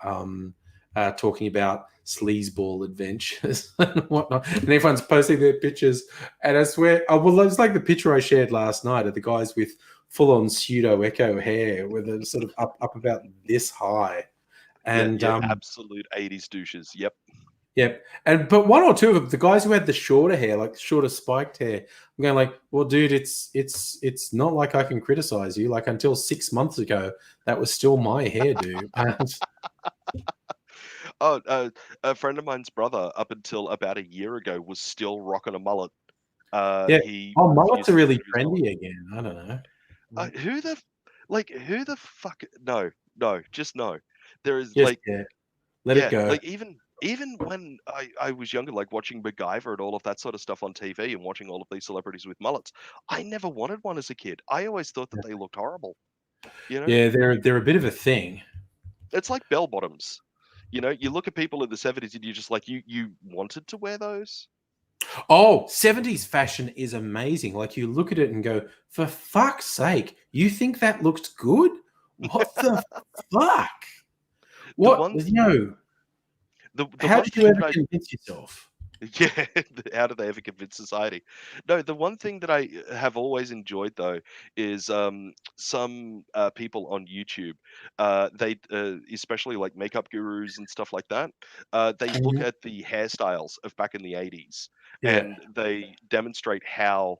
talking about sleazeball adventures and whatnot. And everyone's posting their pictures. And I swear, well, it's like the picture I shared last night of the guys with full-on pseudo echo hair with them sort of up about this high. And
absolute 80s douches. Yep.
Yep. But one or two of the guys who had the shorter hair, like shorter spiked hair, I'm going like, well, dude, it's not like I can criticize you. Like until 6 months ago, that was still my hairdo.
Oh, a friend of mine's brother, up until about a year ago, was still rocking a mullet.
Yeah.
He
Mullets
refused
are
to
really
shave his mullet.
trendy again. I don't know.
Who the fuck? No, just no. There is
Just let it go.
like even when I was younger, like watching MacGyver and all of that sort of stuff on TV and watching all of these celebrities with mullets, I never wanted one as a kid. I always thought that they looked horrible. You know,
Yeah, they're a bit of a thing.
it's like bell bottoms. You know, you look at people in the 70s and you're just like, you wanted to wear those?
Oh, 70s fashion is amazing. Like you look at it and go, for fuck's sake, you think that looks good? What the fuck? What, how did you ever convince yourself?
Yeah, how do they ever convince society? No, the one thing that I have always enjoyed though is some people on YouTube, they especially like makeup gurus and stuff like that, they look at the hairstyles of back in the 80s and they demonstrate how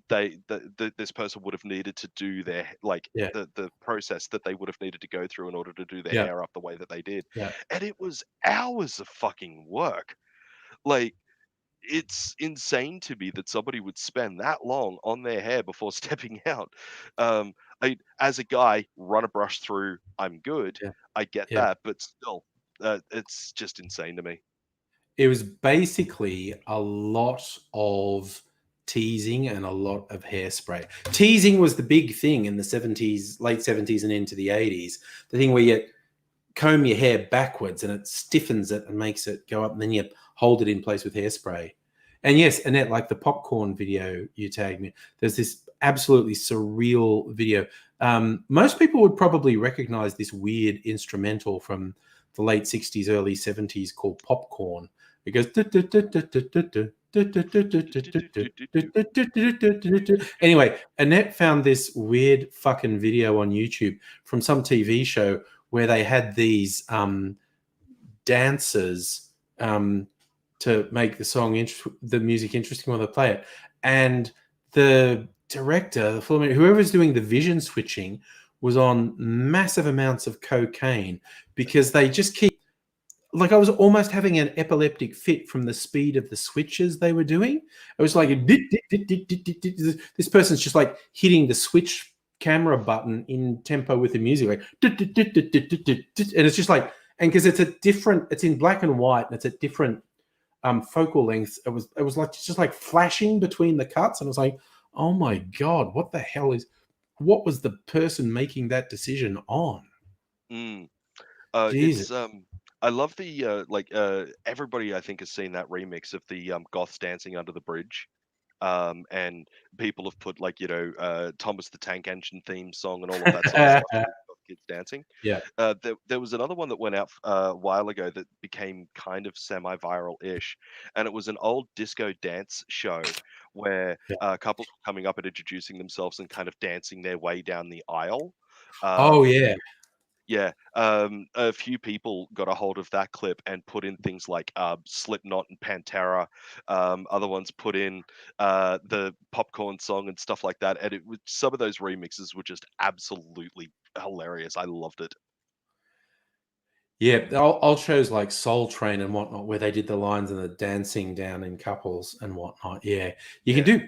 this person would have needed to do their the process that they would have needed to go through in order to do their hair up the way that they did. And it was hours of fucking work. Like, it's insane to me that somebody would spend that long on their hair before stepping out. As a guy, run a brush through, I'm good. I get that, but still, it's just insane to me.
It was basically a lot of teasing and a lot of hairspray. Teasing was the big thing in the 70s, late 70s and into the 80s. The thing where you comb your hair backwards and it stiffens it and makes it go up, and then you hold it in place with hairspray. And yes, Annette, like the popcorn video you tagged me, there's this absolutely surreal video. Most people would probably recognize this weird instrumental from the late 60s, early 70s called Popcorn. It goes. Anyway, Annette found this weird fucking video on YouTube from some TV show where they had these dancers to make the music interesting while they play it, and the director, the film, whoever's doing the vision switching, was on massive amounts of cocaine because they just keep. Like I was almost having an epileptic fit from the speed of the switches they were doing. It was like this person's just like hitting the switch camera button in tempo with the music, like, and it's just like, and because it's in black and white and it's at different focal lengths. It was like just like flashing between the cuts, and I was like, oh my God, what was the person making that decision on?
Mm.
Jesus.
It's I love the everybody I think has seen that remix of the Goths dancing under the bridge. And people have put Thomas the Tank Engine theme song and all of that sort of stuff. Of kids dancing.
Yeah.
There was another one that went out a while ago that became kind of semi-viral-ish, and it was an old disco dance show where couples were coming up and introducing themselves and kind of dancing their way down the aisle.
Oh yeah.
Yeah, a few people got a hold of that clip and put in things like Slipknot and Pantera. Other ones put in the Popcorn song and stuff like that. And some of those remixes were just absolutely hilarious. I loved it.
Yeah, old shows like Soul Train and whatnot, where they did the lines and the dancing down in couples and whatnot. Yeah, you can do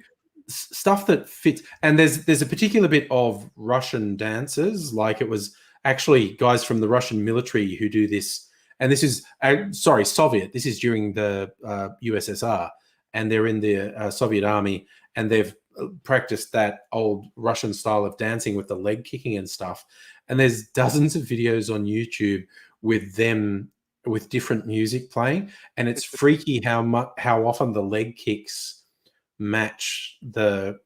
stuff that fits. And there's a particular bit of Russian dancers, like it was actually guys from the Russian military who do this. And this is Soviet. This is during the USSR, and they're in the Soviet army, and they've practiced that old Russian style of dancing with the leg kicking and stuff. And there's dozens of videos on YouTube with them with different music playing, and it's freaky how often the leg kicks match the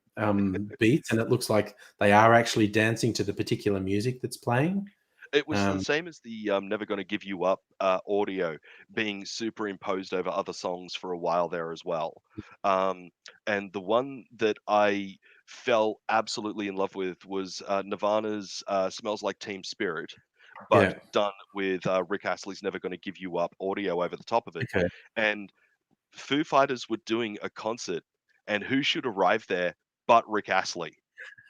beats, and it looks like they are actually dancing to the particular music that's playing.
It was the same as the Never Gonna Give You Up audio being superimposed over other songs for a while there as well. And the one that I fell absolutely in love with was Nirvana's Smells Like Teen Spirit, but done with Rick Astley's Never Gonna Give You Up audio over the top of it.
Okay.
And Foo Fighters were doing a concert, and who should arrive there but Rick Astley?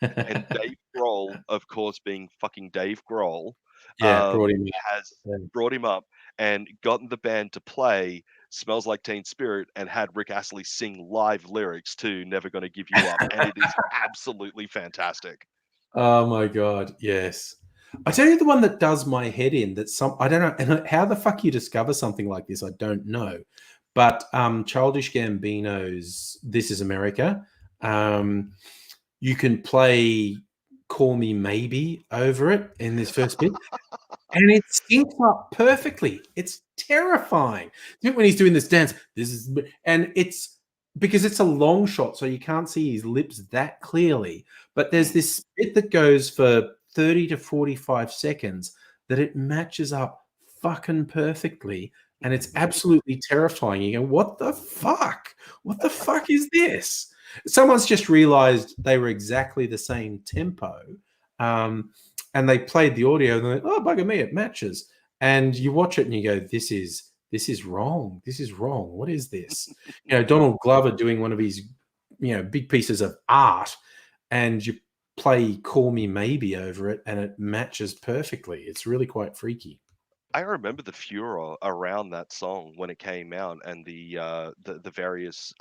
And Dave Grohl, of course, being fucking Dave Grohl,
brought him
has brought him up and gotten the band to play Smells Like Teen Spirit and had Rick Astley sing live lyrics to Never Gonna Give You Up. And it is absolutely fantastic.
Oh my God, yes. I tell you the one that does my head in, I don't know, and how the fuck you discover something like this, I don't know. But Childish Gambino's This Is America, you can play Call Me Maybe over it in this first bit, and it syncs up perfectly. It's terrifying. When he's doing this dance, and it's because it's a long shot, so you can't see his lips that clearly. But there's this bit that goes for 30 to 45 seconds that it matches up fucking perfectly, and it's absolutely terrifying. You go, what the fuck? What the fuck is this? Someone's just realized they were exactly the same tempo, and they played the audio, and they're like, oh, bugger me, it matches. And you watch it and you go, this is wrong. This is wrong. What is this? Donald Glover doing one of his, big pieces of art, and you play Call Me Maybe over it, and it matches perfectly. It's really quite freaky.
I remember the furor around that song when it came out, and the various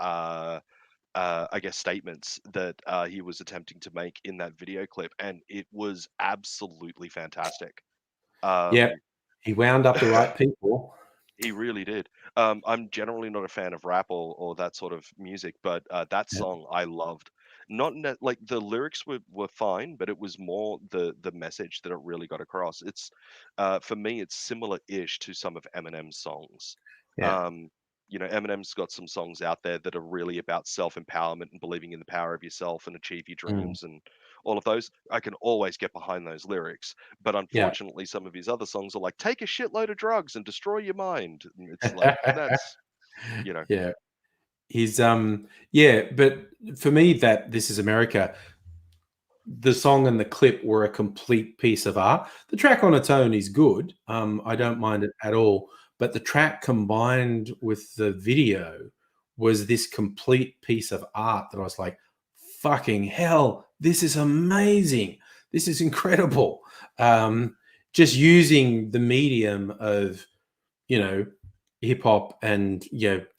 I guess statements that he was attempting to make in that video clip, and it was absolutely fantastic.
Yeah, he wound up the right people.
He really did. I'm generally not a fan of rap or that sort of music, but that
Yeah.
song I loved. Not like the lyrics were fine, but it was more the message that it really got across. It's for me, it's similar-ish to some of Eminem's songs.
Yeah.
Um, Eminem's got some songs out there that are really about self-empowerment and believing in the power of yourself and achieve your
Mm.
dreams and all of those. I can always get behind those lyrics. But
Yeah.
unfortunately, some of his other songs are like, take a shitload of drugs and destroy your mind. And it's like, that's, you know,
Yeah. He's yeah, but for me that This Is America, the song and the clip were a complete piece of art. The track on its own is good. I
mm,
don't mind it at all. But the track combined with the video was this complete piece of art that I was like, fucking hell, this is amazing. This is incredible. Just using the medium of, you know, hip hop and,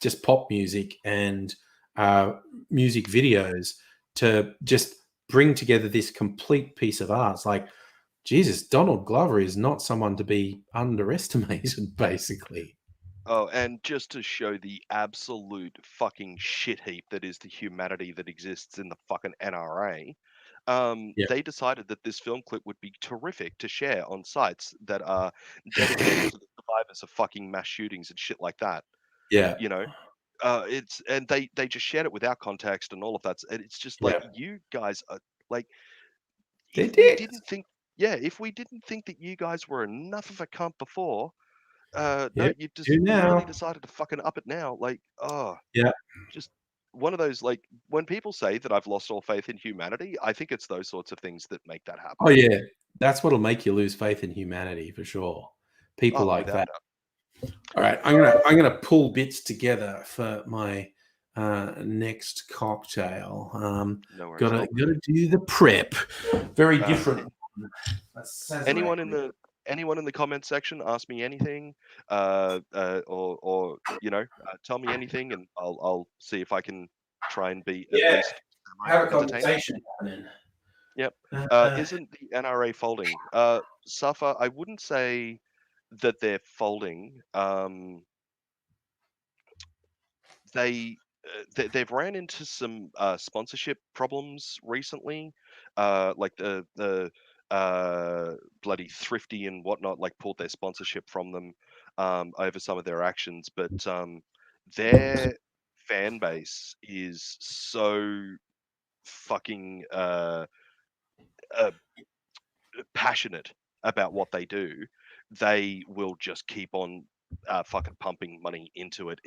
just pop music and uh, music videos to just bring together this complete piece of art. It's like, Jesus, Donald Glover is not someone to be underestimated, basically.
oh, and just to show the absolute fucking shit heap that is the humanity that exists in the fucking NRA,
Yeah.
they decided that this film clip would be terrific to share on sites that are dedicated to the survivors of fucking mass shootings and shit like that.
Yeah.
You know, it's and they just shared it without context and all of that. And it's just like
Yeah.
you guys are like,
They
if we
did.
didn't think, yeah, if we didn't think that you guys were enough of a cunt before, no,
Yeah.
you've just
Do
really
now.
decided to fucking up it now. Like, oh,
Yeah.
just one of those like when people say that I've lost all faith in humanity, I think it's those sorts of things that make that
Oh,
happen.
yeah. That's what'll make you lose faith in humanity for sure. People
Oh,
like
without a
that.
doubt.
All right, I'm gonna pull bits together for my next cocktail.
No worries at
Gotta
all.
gotta do the prep. Very
Uh,
different. That's Sazerac.
anyone in the comment section, ask me anything, or tell me anything, and I'll see if I can try and be at
Yeah,
least
have a
entertaining.
conversation happening.
Yep.
Uh,
Isn't the NRA folding? Suffer. I wouldn't say that they're folding. They've ran into some sponsorship problems recently, like the bloody Thrifty and whatnot, like pulled their sponsorship from them over some of their actions, but their fan base is so fucking uh, passionate about what they do, they will just keep on fucking pumping money into it.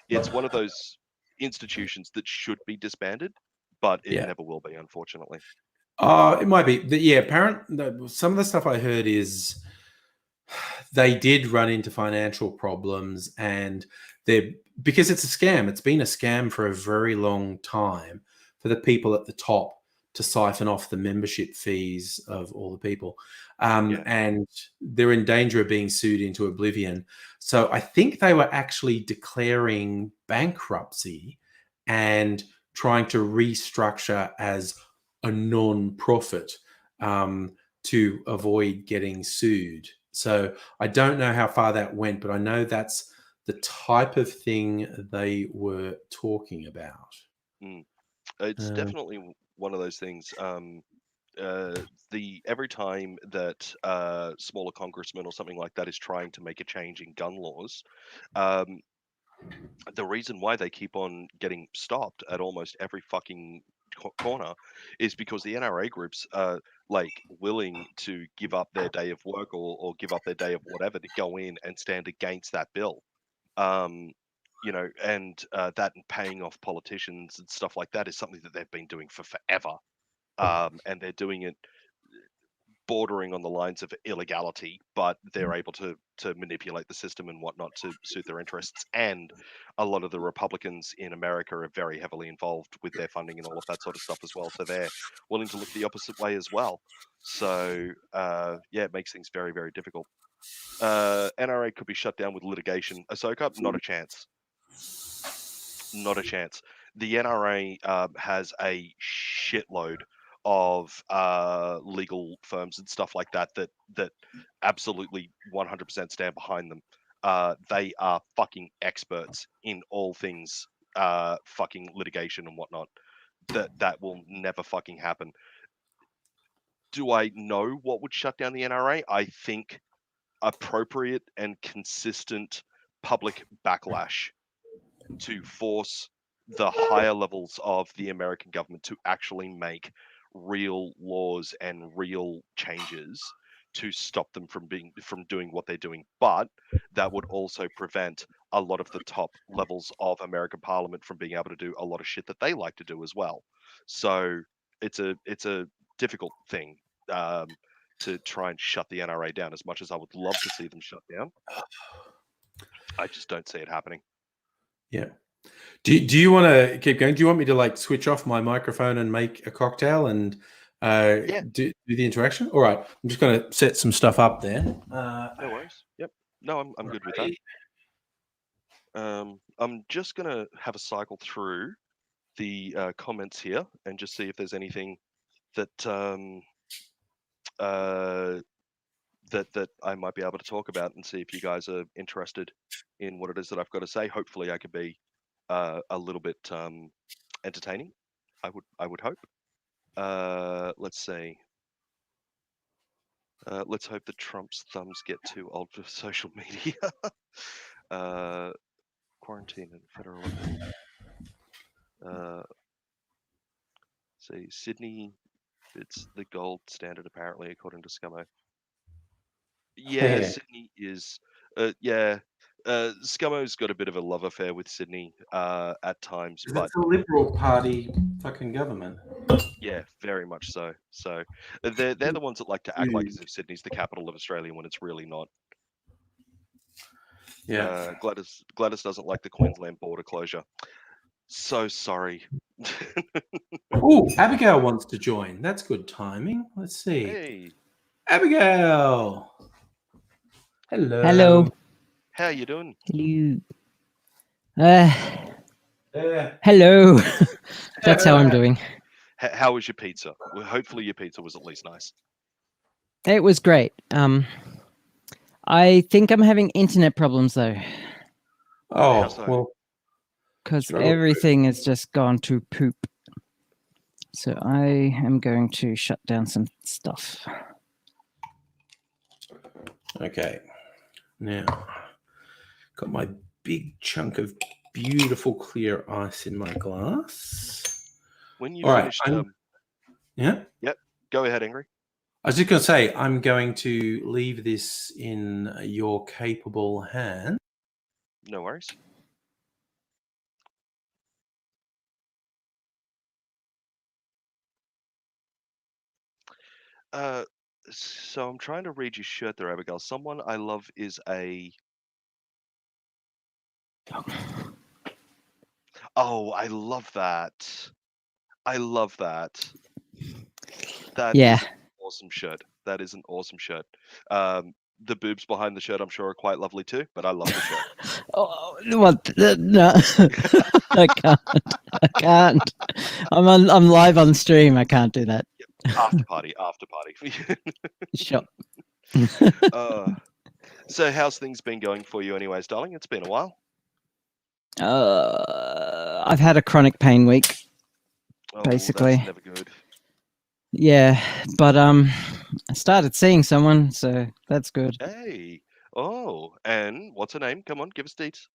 It's one of those institutions that should be disbanded, but it
yeah.
never will be, unfortunately.
It might be. Yeah, some of the stuff I heard is they did run into financial problems, and they're because it's a scam. It's been a scam for a very long time for the people at the top to siphon off the membership fees of all the people,
Yeah.
and they're in danger of being sued into oblivion. So I think they were actually declaring bankruptcy and trying to restructure as a non-profit, to avoid getting sued. So I don't know how far that went, but I know that's the type of thing they were talking about.
Mm. It's
Uh,
definitely one of those things. The every time that smaller congressman or something like that is trying to make a change in gun laws, um, the reason why they keep on getting stopped at almost every fucking corner is because the NRA groups are like willing to give up their day of work or give up their day of whatever to go in and stand against that bill. Um, and that and paying off politicians and stuff like that is something that they've been doing for forever. And they're doing it bordering on the lines of illegality, but they're able to manipulate the system and whatnot to suit their interests. And a lot of the Republicans in America are very heavily involved with their funding and all of that sort of stuff as well. So they're willing to look the opposite way as well. So yeah, it makes things very, very difficult. NRA could be shut down with litigation. Ahsoka, not a chance. Not a chance. The NRA has a shitload of legal firms and stuff like that that absolutely 100% stand behind them. they are fucking experts in all things fucking litigation and whatnot. That will never fucking happen. Do I know what would shut down the NRA? I think appropriate and consistent public backlash to force the higher levels of the American government to actually make real laws and real changes to stop them from doing what they're doing. But that would also prevent a lot of the top levels of American Parliament from being able to do a lot of shit that they like to do as well. So it's a difficult thing to try and shut the NRA down. As much as I would love to see them shut down, I just don't see it happening.
Yeah. Do you want to keep going? Do you want me to like switch off my microphone and make a cocktail and do the interaction? All right. I'm just going to set some stuff up there.
No worries. Yep. No, I'm good with that. I'm just going to have a cycle through the comments here and just see if there's anything that that I might be able to talk about, and see if you guys are interested in what it is that I've got to say. Hopefully, I could be a little bit entertaining. I would hope. Let's see. Let's hope that Trump's thumbs get too old for social media. Quarantine and federal. See, Sydney, it's the gold standard apparently, according to Scummo. Yeah, Sydney is. Scummo's got a bit of a love affair with Sydney at times, but
it's a Liberal Party fucking government.
Yeah, very much so. So they're the ones that like to act like as if Sydney's the capital of Australia when it's really not.
Yeah.
Gladys doesn't like the Queensland border closure. So sorry.
Oh, Abigail wants to join. That's good timing. Let's see.
Hey,
Abigail. Hello.
Hello.
how you doing?
Hello. Hello. That's how I'm doing.
How was your pizza? Well, hopefully your pizza was at least nice.
It was great. I think I'm having internet problems though,
Oh,
How so?
well,
because
Sure.
everything has just gone to poop. So I am going to shut down some stuff.
okay. Now, got my big chunk of beautiful clear ice in my glass.
When you
All right,
finished,
Yeah?
go ahead, Angry.
I was just going to say, I'm going to leave this in your capable hands.
No worries. So I'm trying to read your shirt there, Abigail. Someone I love is a. Oh, I love that. I love that. That
Yeah.
is an awesome shirt. That is an awesome shirt. The boobs behind the shirt, I'm sure, are quite lovely too. But I love the shirt.
Oh, what? No, I can't. I can't. I'm live on stream. I can't do that.
After party.
Sure.
So how's things been going for you, anyways, darling? It's been a while.
I've had a chronic pain week.
Oh,
Basically.
that's never good.
Yeah, but I started seeing someone, so that's good.
Hey. Oh, and what's her name? Come on, give us dates.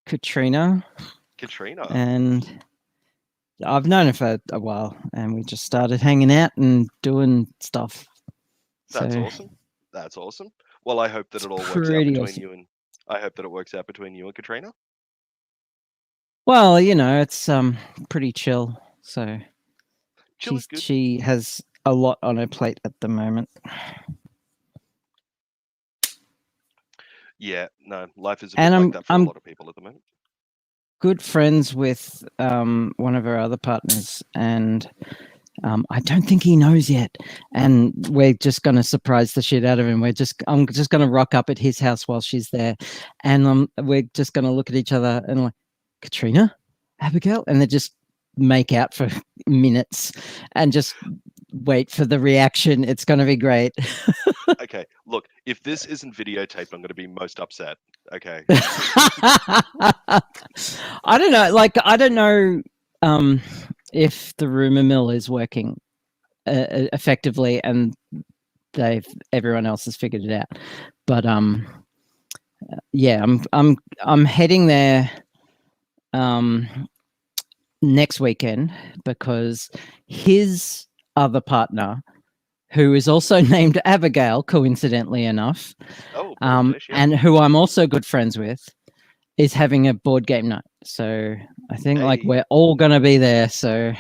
Katrina,
Katrina.
and I've known her for a while, and we just started hanging out and doing stuff.
That's
So,
awesome. That's awesome. Well, I hope that it all works out
pretty
between
awesome.
you and. I hope that it works out between you and Katrina.
Well, you know, it's pretty chill. So
Chill is good.
she has a lot on her plate at the moment.
Yeah, no, life is a bit
And
like that for a lot of people at the moment.
Good friends with one of our other partners, and I don't think he knows yet. And we're just going to surprise the shit out of him. I'm just going to rock up at his house while she's there, and we're just going to look at each other and like, Katrina, Abigail, and they just make out for minutes and just wait for the reaction. It's going to be great.
Okay, look, if this isn't videotaped, I'm going to be most upset. Okay.
I don't know. Like, I don't know if the rumor mill is working effectively, and everyone else has figured it out. But yeah, I'm heading there next weekend because his other partner, who is also named Abigail, coincidentally enough,
Oh, Billie Eilish, yeah.
and who I'm also good friends with, is having a board game night. So I think like
Hey.
we're all gonna be there. So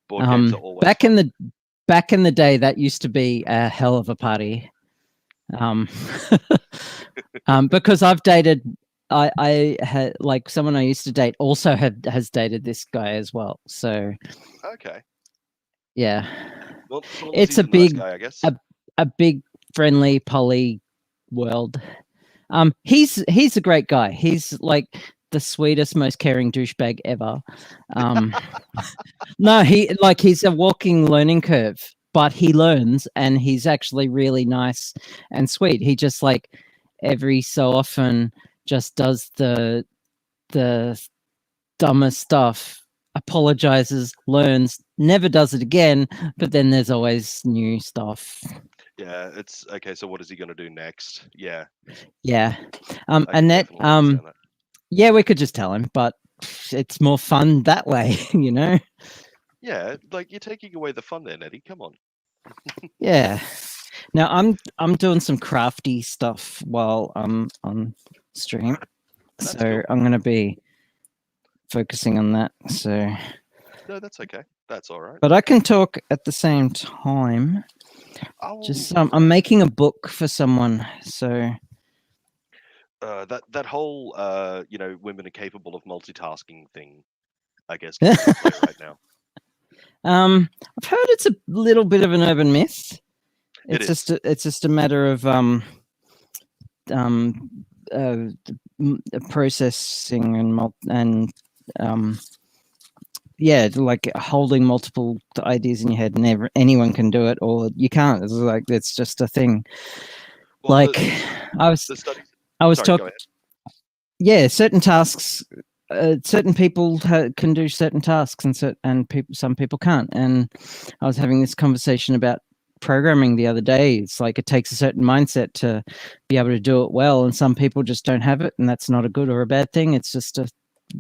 Board games are always
back
fun.
in the day, that used to be a hell of a party. Because I've dated, I had like someone I used to date also has dated this guy as well. So
Okay.
yeah,
Well, as long as
it's
he's
a
a nice
big,
guy, I guess.
a big friendly poly world. He's a great guy. He's like the sweetest, most caring douchebag ever. No, he's a walking learning curve, but he learns, and he's actually really nice and sweet. He just like every so often just does the dumbest stuff, apologizes, learns, never does it again, but then there's always new stuff.
Yeah, it's okay. So what is he going to do next? Yeah,
Yeah.
I can
Annette,
definitely understand that.
yeah, we could just tell him, but it's more fun that way, you know?
Yeah, like you're taking away the fun there, Eddie. Come on.
Yeah. Now I'm doing some crafty stuff while I'm on stream.
That's
So
cool.
I'm gonna be focusing on that. So
No, that's okay. That's all right.
but I can talk at the same time.
Oh,
Just I'm making a book for someone. So
that whole women are capable of multitasking thing, I guess, comes into play right now.
I've heard it's a little bit of an urban myth.
It is.
It's just a matter of processing and yeah, like holding multiple ideas in your head, and anyone can do it, or you can't. It's like it's just a thing.
Well,
Like
the studies.
I was
Sorry, go
talking.
ahead.
Yeah, certain tasks, certain people can do certain tasks, and some people can't. And I was having this conversation about programming the other day. It's like it takes a certain mindset to be able to do it well, and some people just don't have it, and that's not a good or a bad thing. It's just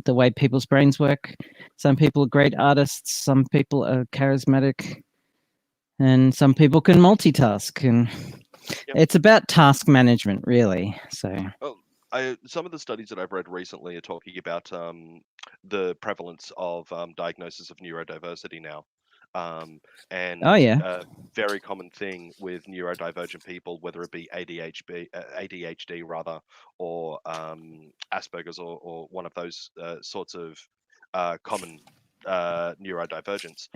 the way people's brains work. Some people are great artists, some people are charismatic, and some people can multitask. And it's about task management, really. So
Some of the studies that I've read recently are talking about the prevalence of diagnosis of neurodiversity now. And
oh yeah,
a very common thing with neurodivergent people, whether it be ADHD rather, or Asperger's, or one of those sorts of common neurodivergence,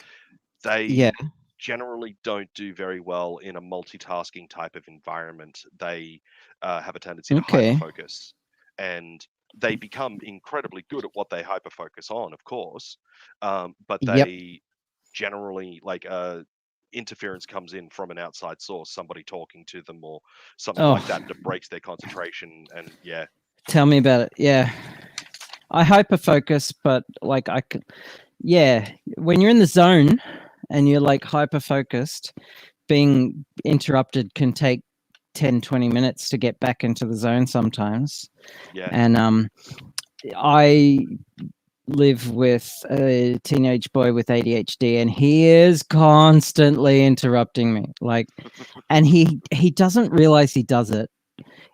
they
yeah,
generally don't do very well in a multitasking type of environment. They have a tendency to
okay,
hyperfocus, and they become incredibly good at what they hyperfocus on, of course. But
yep.
they generally interference comes in from an outside source, somebody talking to them or something
Oh,
like that, and it breaks their concentration. And yeah,
tell me about it. Yeah, I hyper focus, but like yeah, when you're in the zone and you're like hyper focused, being interrupted can take 10, 20 minutes to get back into the zone sometimes.
yeah,
And I live with a teenage boy with ADHD, and he is constantly interrupting me. Like, and he doesn't realize he does it.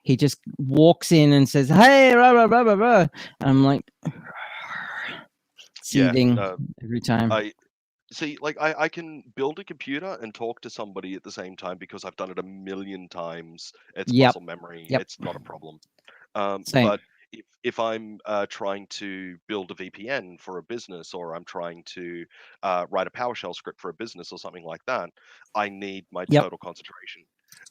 He just walks in and says, "Hey, rah, rah, rah, rah, rah." And I'm like seething every time.
I see, like I can build a computer and talk to somebody at the same time because I've done it a million times. It's
Yep.
muscle memory.
Yep.
It's not a problem.
Same.
But if I'm trying to build a VPN for a business, or I'm trying to write a PowerShell script for a business or something like that, I need my
Yep.
total concentration.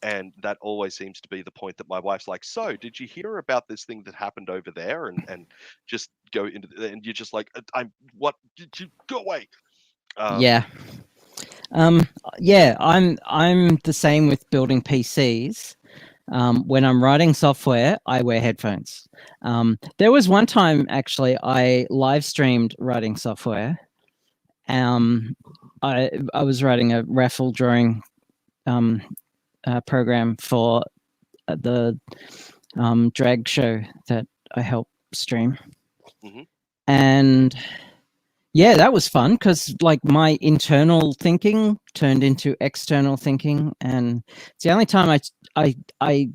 And that always seems to be the point that my wife's like, so did you hear about this thing that happened over there? And just go into and you're just like, what did you go away?
Yeah. Yeah, I'm the same with building PCs. When I'm writing software, I wear headphones. There was one time actually I live streamed writing software. I was writing a raffle drawing program for the drag show that I help stream,
Mhm.
and yeah, that was fun because like my internal thinking turned into external thinking, and it's the only time I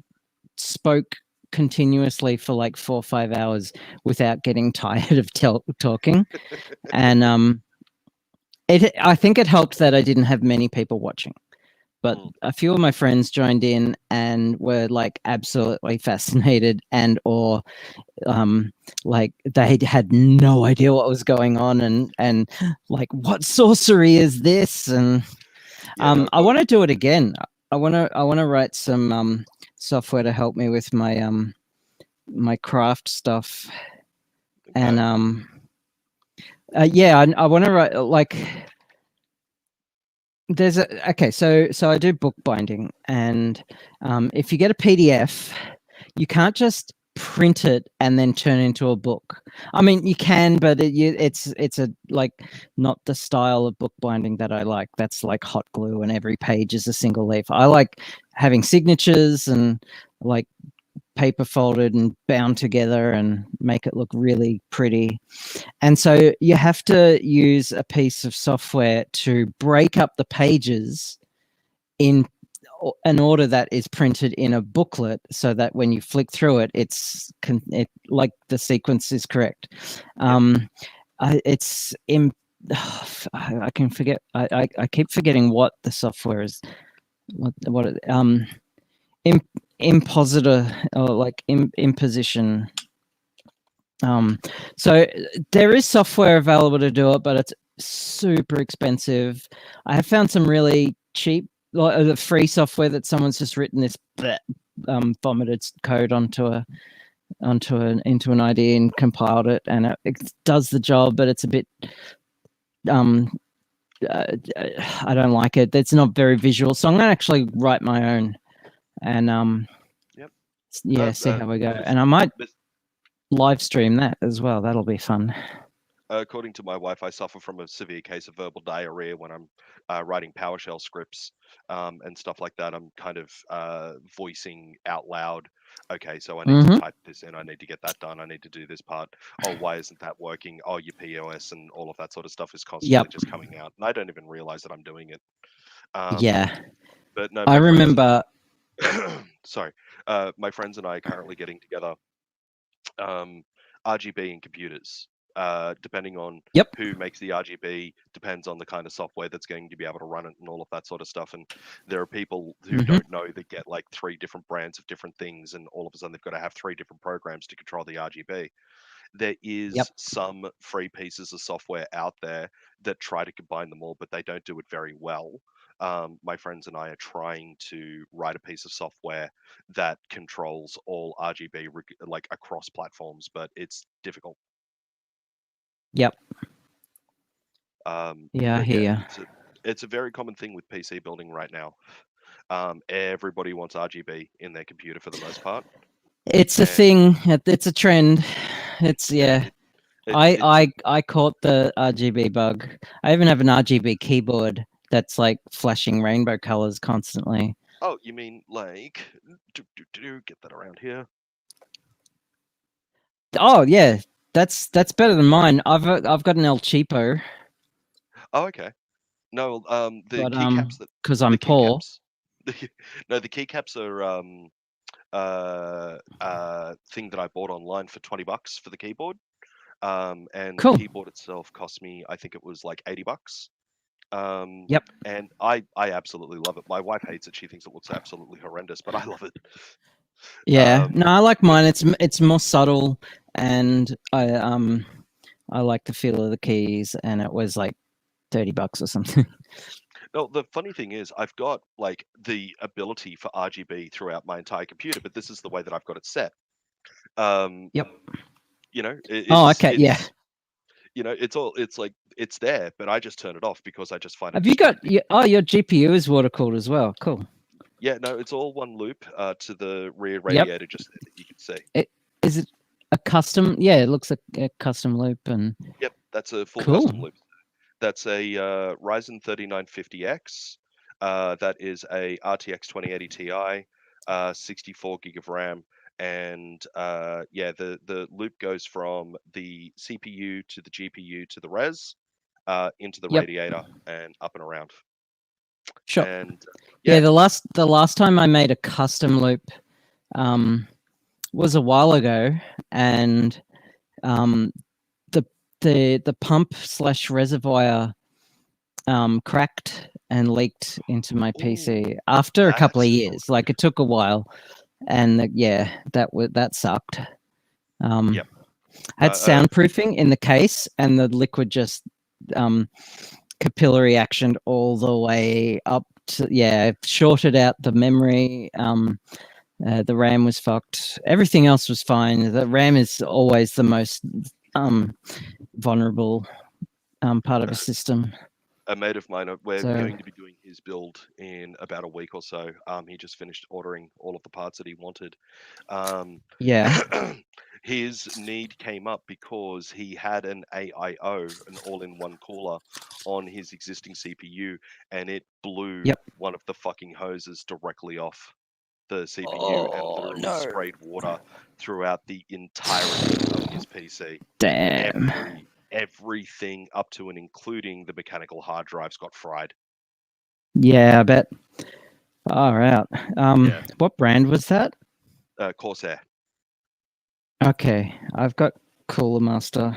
spoke continuously for like 4 or 5 hours without getting tired of talking, and I think it helped that I didn't have many people watching. But a few of my friends joined in and were like absolutely fascinated and or like they had no idea what was going on and like what sorcery is this? And
Yeah, no,
I want to do it again. I want to write some software to help me with my my craft stuff. And yeah, I want to write like there's a okay, so I do bookbinding, and if you get a PDF, you can't just print it and then turn into a book. I mean, you can, but it's a like not the style of bookbinding that I like. That's like hot glue, and every page is a single leaf. I like having signatures and like paper folded and bound together and make it look really pretty. And so you have to use a piece of software to break up the pages in an order that is printed in a booklet so that when you flick through it, it's like the sequence is correct. It's in, I can forget. I keep forgetting what the software is. What it, impositor or like imposition. So there is software available to do it, but it's super expensive. I have found some really cheap, like the free software that someone's just written this vomited code into an idea and compiled it, and it does the job, but it's a bit I don't like it. It's not very visual, so I'm gonna actually write my own and
Yep.
yeah, see how we go. And I might live stream that as well. That'll be fun.
According to my wife, I suffer from a severe case of verbal diarrhea when I'm writing PowerShell scripts and stuff like that. I'm kind of voicing out loud. Okay, so I need to type this in. I need to get that done. I need to do this part. Oh, why isn't that working? Oh, your POS and all of that sort of stuff is constantly just coming out, and I don't even realize that I'm doing it.
Yeah,
but no,
I remember.
Sorry, my friends and I are currently getting together. RGB in computers. Depending on who makes the RGB, depends on the kind of software that's going to be able to run it and all of that sort of stuff. And there are people who don't know that get like 3 different brands of different things, and all of a sudden they've got to have 3 different programs to control the RGB. There is some free pieces of software out there that try to combine them all, but they don't do it very well. My friends and I are trying to write a piece of software that controls all RGB like across platforms, but it's difficult.
Yeah, I hear
Yeah,
you.
it's a very common thing with PC building right now. Everybody wants RGB in their computer for the most part.
It's a thing. It's a trend. It's I caught the RGB bug. I even have an RGB keyboard that's like flashing rainbow colors constantly.
Oh, you mean like get that around here?
Oh yeah, that's better than mine. I've got an El Cheapo.
Oh, okay. No, the
but,
keycaps that
because I'm poor.
No, the keycaps are thing that I bought online for $20 for the keyboard. And
Cool.
the keyboard itself cost me, I think it was like $80.
Yep.
And I absolutely love it. My wife hates it. She thinks it looks absolutely horrendous, but I love it.
Yeah. No, I like mine. It's more subtle, and I like the feel of the keys, and it was like $30 or something.
No, the funny thing is, I've got like the ability for RGB throughout my entire computer, but this is the way that I've got it set.
Yep.
You know,
Oh, okay. Yeah.
You know, it's like it's there, but I just turn it off because I just find it
Have you got
distracting.
your GPU is water cooled as well? Cool.
Yeah, no, it's all one loop to the rear
Yep.
radiator, just there that you can see.
Is it a custom? Yeah, it looks like a custom loop and
Yep, that's a full
cool.
custom loop. That's a Ryzen 3950X. That is a RTX 2080 Ti, 64 gig of RAM, and yeah, the loop goes from the CPU to the GPU to the res, into the
Yep.
radiator and up and around.
Sure.
And
Yeah, the last time I made a custom loop was a while ago, and the pump / reservoir cracked and leaked into my PC after a couple of
that's
years. Like it took a while, and yeah, that sucked.
Yep.
Had soundproofing in the case, and the liquid just capillary actioned all the way up to, yeah, shorted out the memory. The RAM was fucked. Everything else was fine. The RAM is always the most vulnerable part of a system.
A mate of mine, we're
So-
going to be doing his build in about a week or so. He just finished ordering all of the parts that he wanted.
Yeah.
His need came up because he had an AIO, an all-in-one cooler, on his existing CPU, and it blew
Yep.
one of the fucking hoses directly off the CPU and
Oh,
literally
no.
sprayed water throughout the entirety of his PC.
Damn.
Everything up to and including the mechanical hard drives got fried.
Yeah, I bet. Far out.
Yeah.
What brand was that?
Corsair.
Okay, I've got Cooler Master.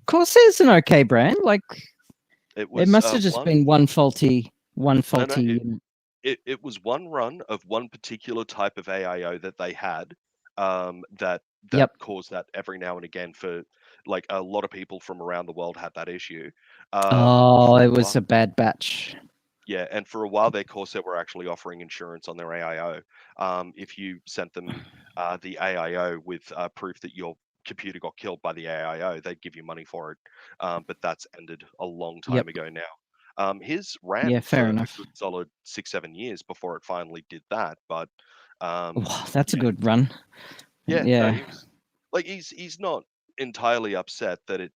Corsair's an okay brand. Like
It was.
it must have just been one faulty.
It was one run of one particular type of AIO that they had, that
Yep.
caused that every now and again for like a lot of people from around the world had that issue.
Oh,
for a
it was
while-
a bad batch.
Yeah, and for a while there, Corsair were actually offering insurance on their AIO. If you sent them the AIO with proof that your computer got killed by the AIO, they'd give you money for it. But that's ended a long time
Yep.
ago now. His ran
Yeah, fair
for
enough.
a good solid 6-7 years before it finally did that. But
Wow, that's a
yeah.
good run.
Yeah, no,
Yeah.
he was like he's not entirely upset that it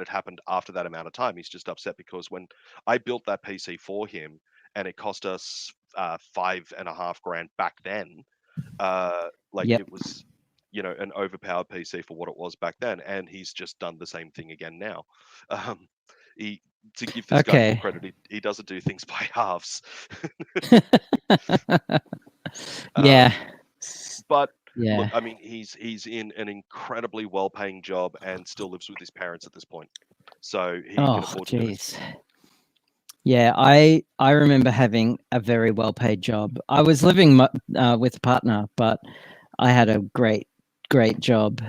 happened after that amount of time. He's just upset because when I built that PC for him and it cost us $5.5 grand back then, like
Yep.
it was, you know, an overpowered PC for what it was back then, and he's just done the same thing again now. He To give this guy
Okay.
full credit, he doesn't do things by halves.
Yeah.
But
Yeah.
look, I mean, he's in an incredibly well-paying job and still lives with his parents at this point, so he can
Oh,
afford to do it.
jeez. Yeah, I remember having a very well-paid job. I was living with a partner, but I had a great job.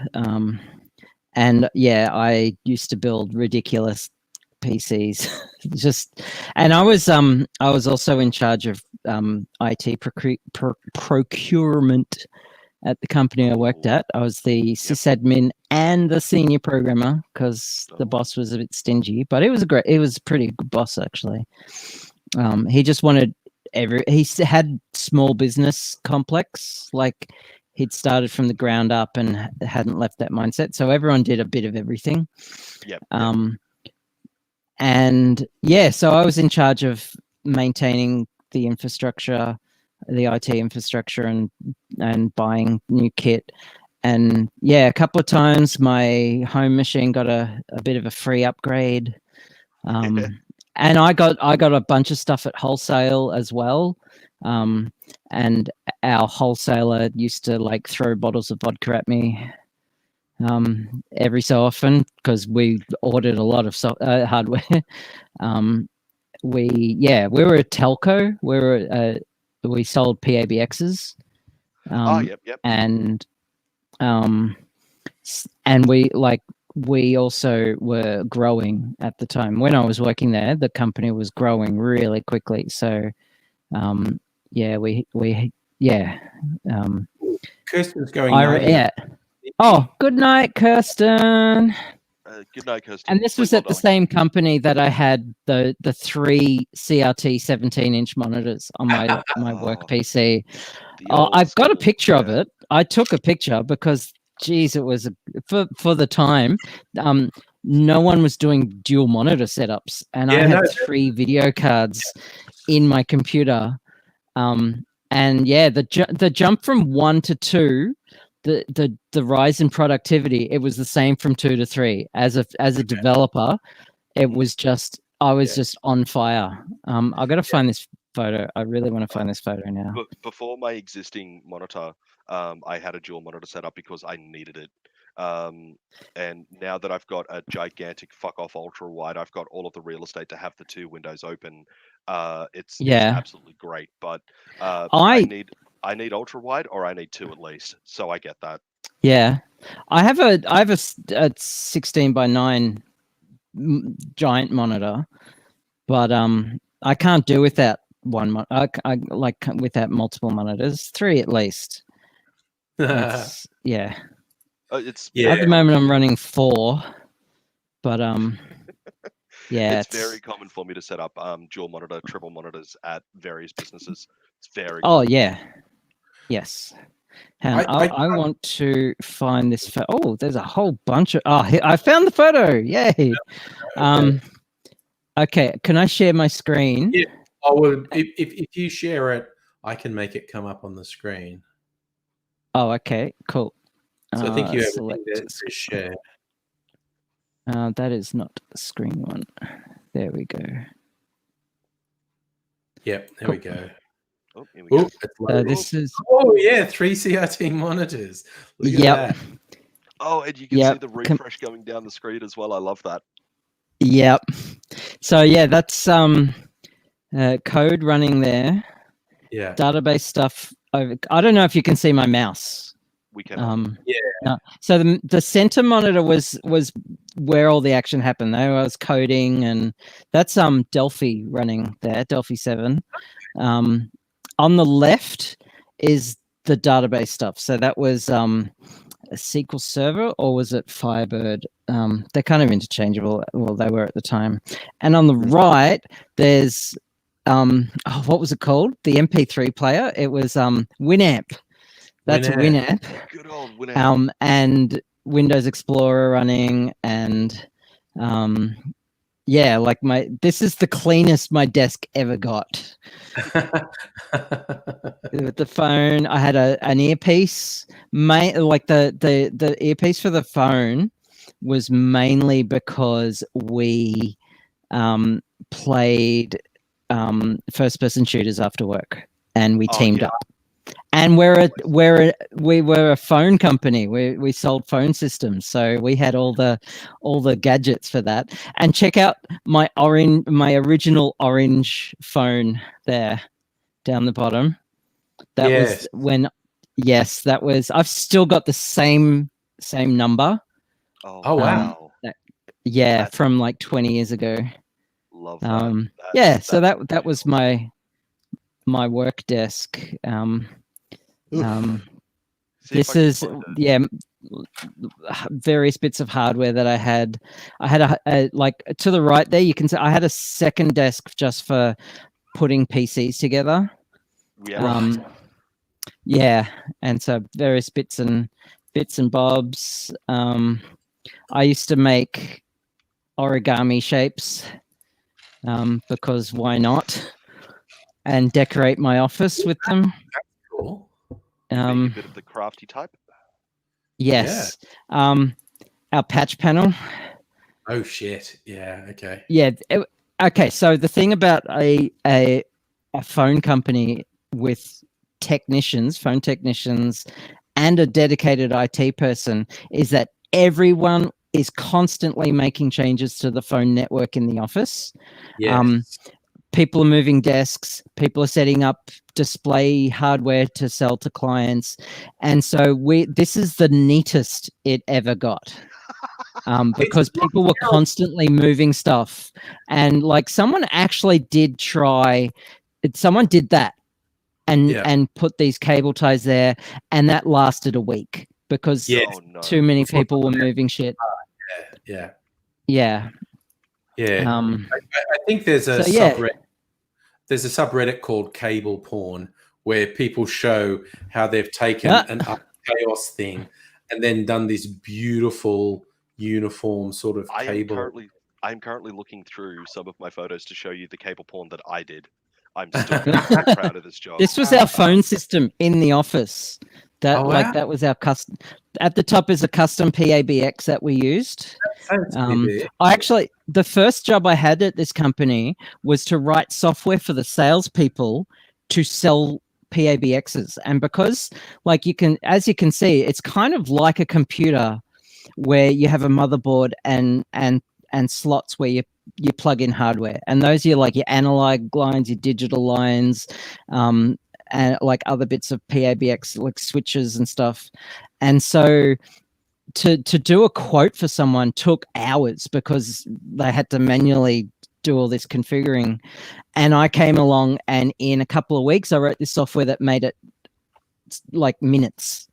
And yeah, I used to build ridiculous PCs. And I was also in charge of IT procurement at the company I worked
Ooh.
at. I was the sysadmin and the senior programmer because the
Oh.
boss was a bit stingy, but it was a pretty good boss actually. He just wanted he had small business complex, like he'd started from the ground up and hadn't left that mindset. So everyone did a bit of everything.
Yep.
And yeah, so I was in charge of maintaining the infrastructure, the IT infrastructure, and buying new kit. And yeah, a couple of times my home machine got a bit of a free upgrade. And I got a bunch of stuff at wholesale as well. And our wholesaler used to like throw bottles of vodka at me every so often because we ordered a lot of hardware. We were a telco. We sold PABXs.
Yep.
And we also were growing at the time. When I was working there, the company was growing really quickly. So
Kirsten's going.
Oh, good night, Kirsten.
Good night, Kirsty.
And this was
Sleep
at
well,
the same company that I had the 3 CRT 17-inch monitors on my work
Oh,
PC.
the
Oh,
old
I've got a
school,
picture of
yeah.
it. I took a picture because, geez, it was for the time. No one was doing dual monitor setups, and I
Yeah,
had
no,
3 video cards in my computer. And yeah, the jump from 1 to 2, the rise in productivity, it was the same from 2 to 3. As a developer, it was just I was just on fire. I got to find this photo. I really want to find this photo now.
But before my existing monitor, I had a dual monitor set up because I needed it. And now that I've got a gigantic fuck off ultra wide, I've got all of the real estate to have the 2 windows open. It's
Yeah.
absolutely great. But
I
I need ultra wide, or I need 2 at least. So I get that.
Yeah, I have a 16 by 9 giant monitor, but I can't do without one. I like without multiple monitors, 3 at least. It's, yeah.
It's
Yeah.
At the moment, I'm running 4, but yeah,
it's very common for me to set up dual monitor, triple monitors at various businesses. It's very
Oh
common.
yeah, yes. And I want to find this. Oh, there's a whole bunch of. Oh, I found the photo! Yay! Okay, can I share my screen?
Yeah. I would if you share it, I can make it come up on the screen.
Oh, okay, cool.
So I think you have
select
to share.
that is not the screen one. There we go.
Yep, there we go.
Oh, here we go.
This is.
Oh yeah, 3 CRT monitors. Look at that.
Oh, and you can see the refresh going down the screen as well. I love that.
Yep. So yeah, that's code running there.
Yeah.
Database stuff over. I don't know if you can see my mouse.
We can.
Yeah.
No. So the center monitor was where all the action happened. There was coding, and that's Delphi running there, Delphi 7. On the left is the database stuff. So that was a SQL Server, or was it Firebird? They're kind of interchangeable. Well, they were at the time. And on the right, there's what was it called? The MP3 player. It was Winamp. That's Winamp.
Good old Winamp.
And Windows Explorer running, and yeah, like this is the cleanest my desk ever got. With the phone, I had an earpiece. Like the earpiece for the phone was mainly because we played first-person shooters after work, and we teamed up. And we were a phone company. We sold phone systems, so we had all the gadgets for that. And check out my original orange phone there, down the bottom. That was when. Yes, that was. I've still got the same number.
Oh wow!
That's from like 20 years ago.
Love that.
Yeah, so that was my work desk. This is various bits of hardware that I had. I had a like to the right there. You can see I had a second desk just for putting PCs together. Yeah, and so various bits and bobs. I used to make origami shapes because why not? And decorate my office with them.
Cool.
A bit of the crafty type.
Yes. Our patch panel.
Oh shit! Yeah. Okay.
Yeah. Okay. So the thing about a phone company with phone technicians, and a dedicated IT person is that everyone is constantly making changes to the phone network in the office.
Yes.
People are moving desks, people are setting up display hardware to sell to clients. And so this is the neatest it ever got. Because people were constantly moving stuff. And like someone did that and put these cable ties there, and that lasted a week because too many people were moving shit.
Yeah.
Yeah.
Yeah.
Um,
I think there's a
So, yeah.
subreddit. There's a subreddit called Cable Porn where people show how they've taken
Ah.
an chaos thing and then done this beautiful uniform sort of cable.
I'm currently looking through some of my photos to show you the cable porn that I did. I'm still very proud of this job.
This was our phone system in the office. That
Oh, wow.
that was our custom. At the top is a custom PABX that we used.
Sounds pretty big.
I actually, the first job I had at this company was to write software for the salespeople to sell PABXs, and because, like, as you can see, it's kind of like a computer where you have a motherboard and slots where you plug in hardware, and those are like your analog lines, your digital lines, and like other bits of PABX, like switches and stuff. And so to do a quote for someone took hours because they had to manually do all this configuring. And I came along, and in a couple of weeks I wrote this software that made it like minutes,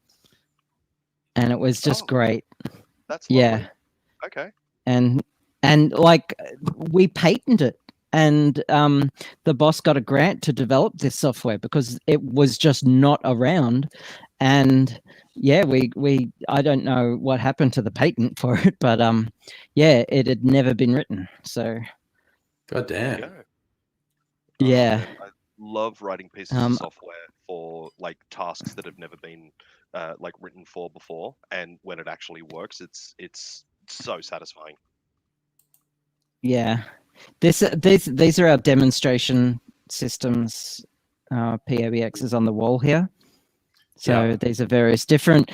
and it was just great.
That's lovely.
Yeah.
Okay.
And like, we patented it, and the boss got a grant to develop this software because it was just not around. And yeah, we I don't know what happened to the patent for it, but yeah, it had never been written. So
God damn.
yeah.
Man, I love writing pieces of software for like tasks that have never been like written for before, and when it actually works, it's so satisfying.
Yeah, these are our demonstration systems. PABXs on the wall here. So these are various different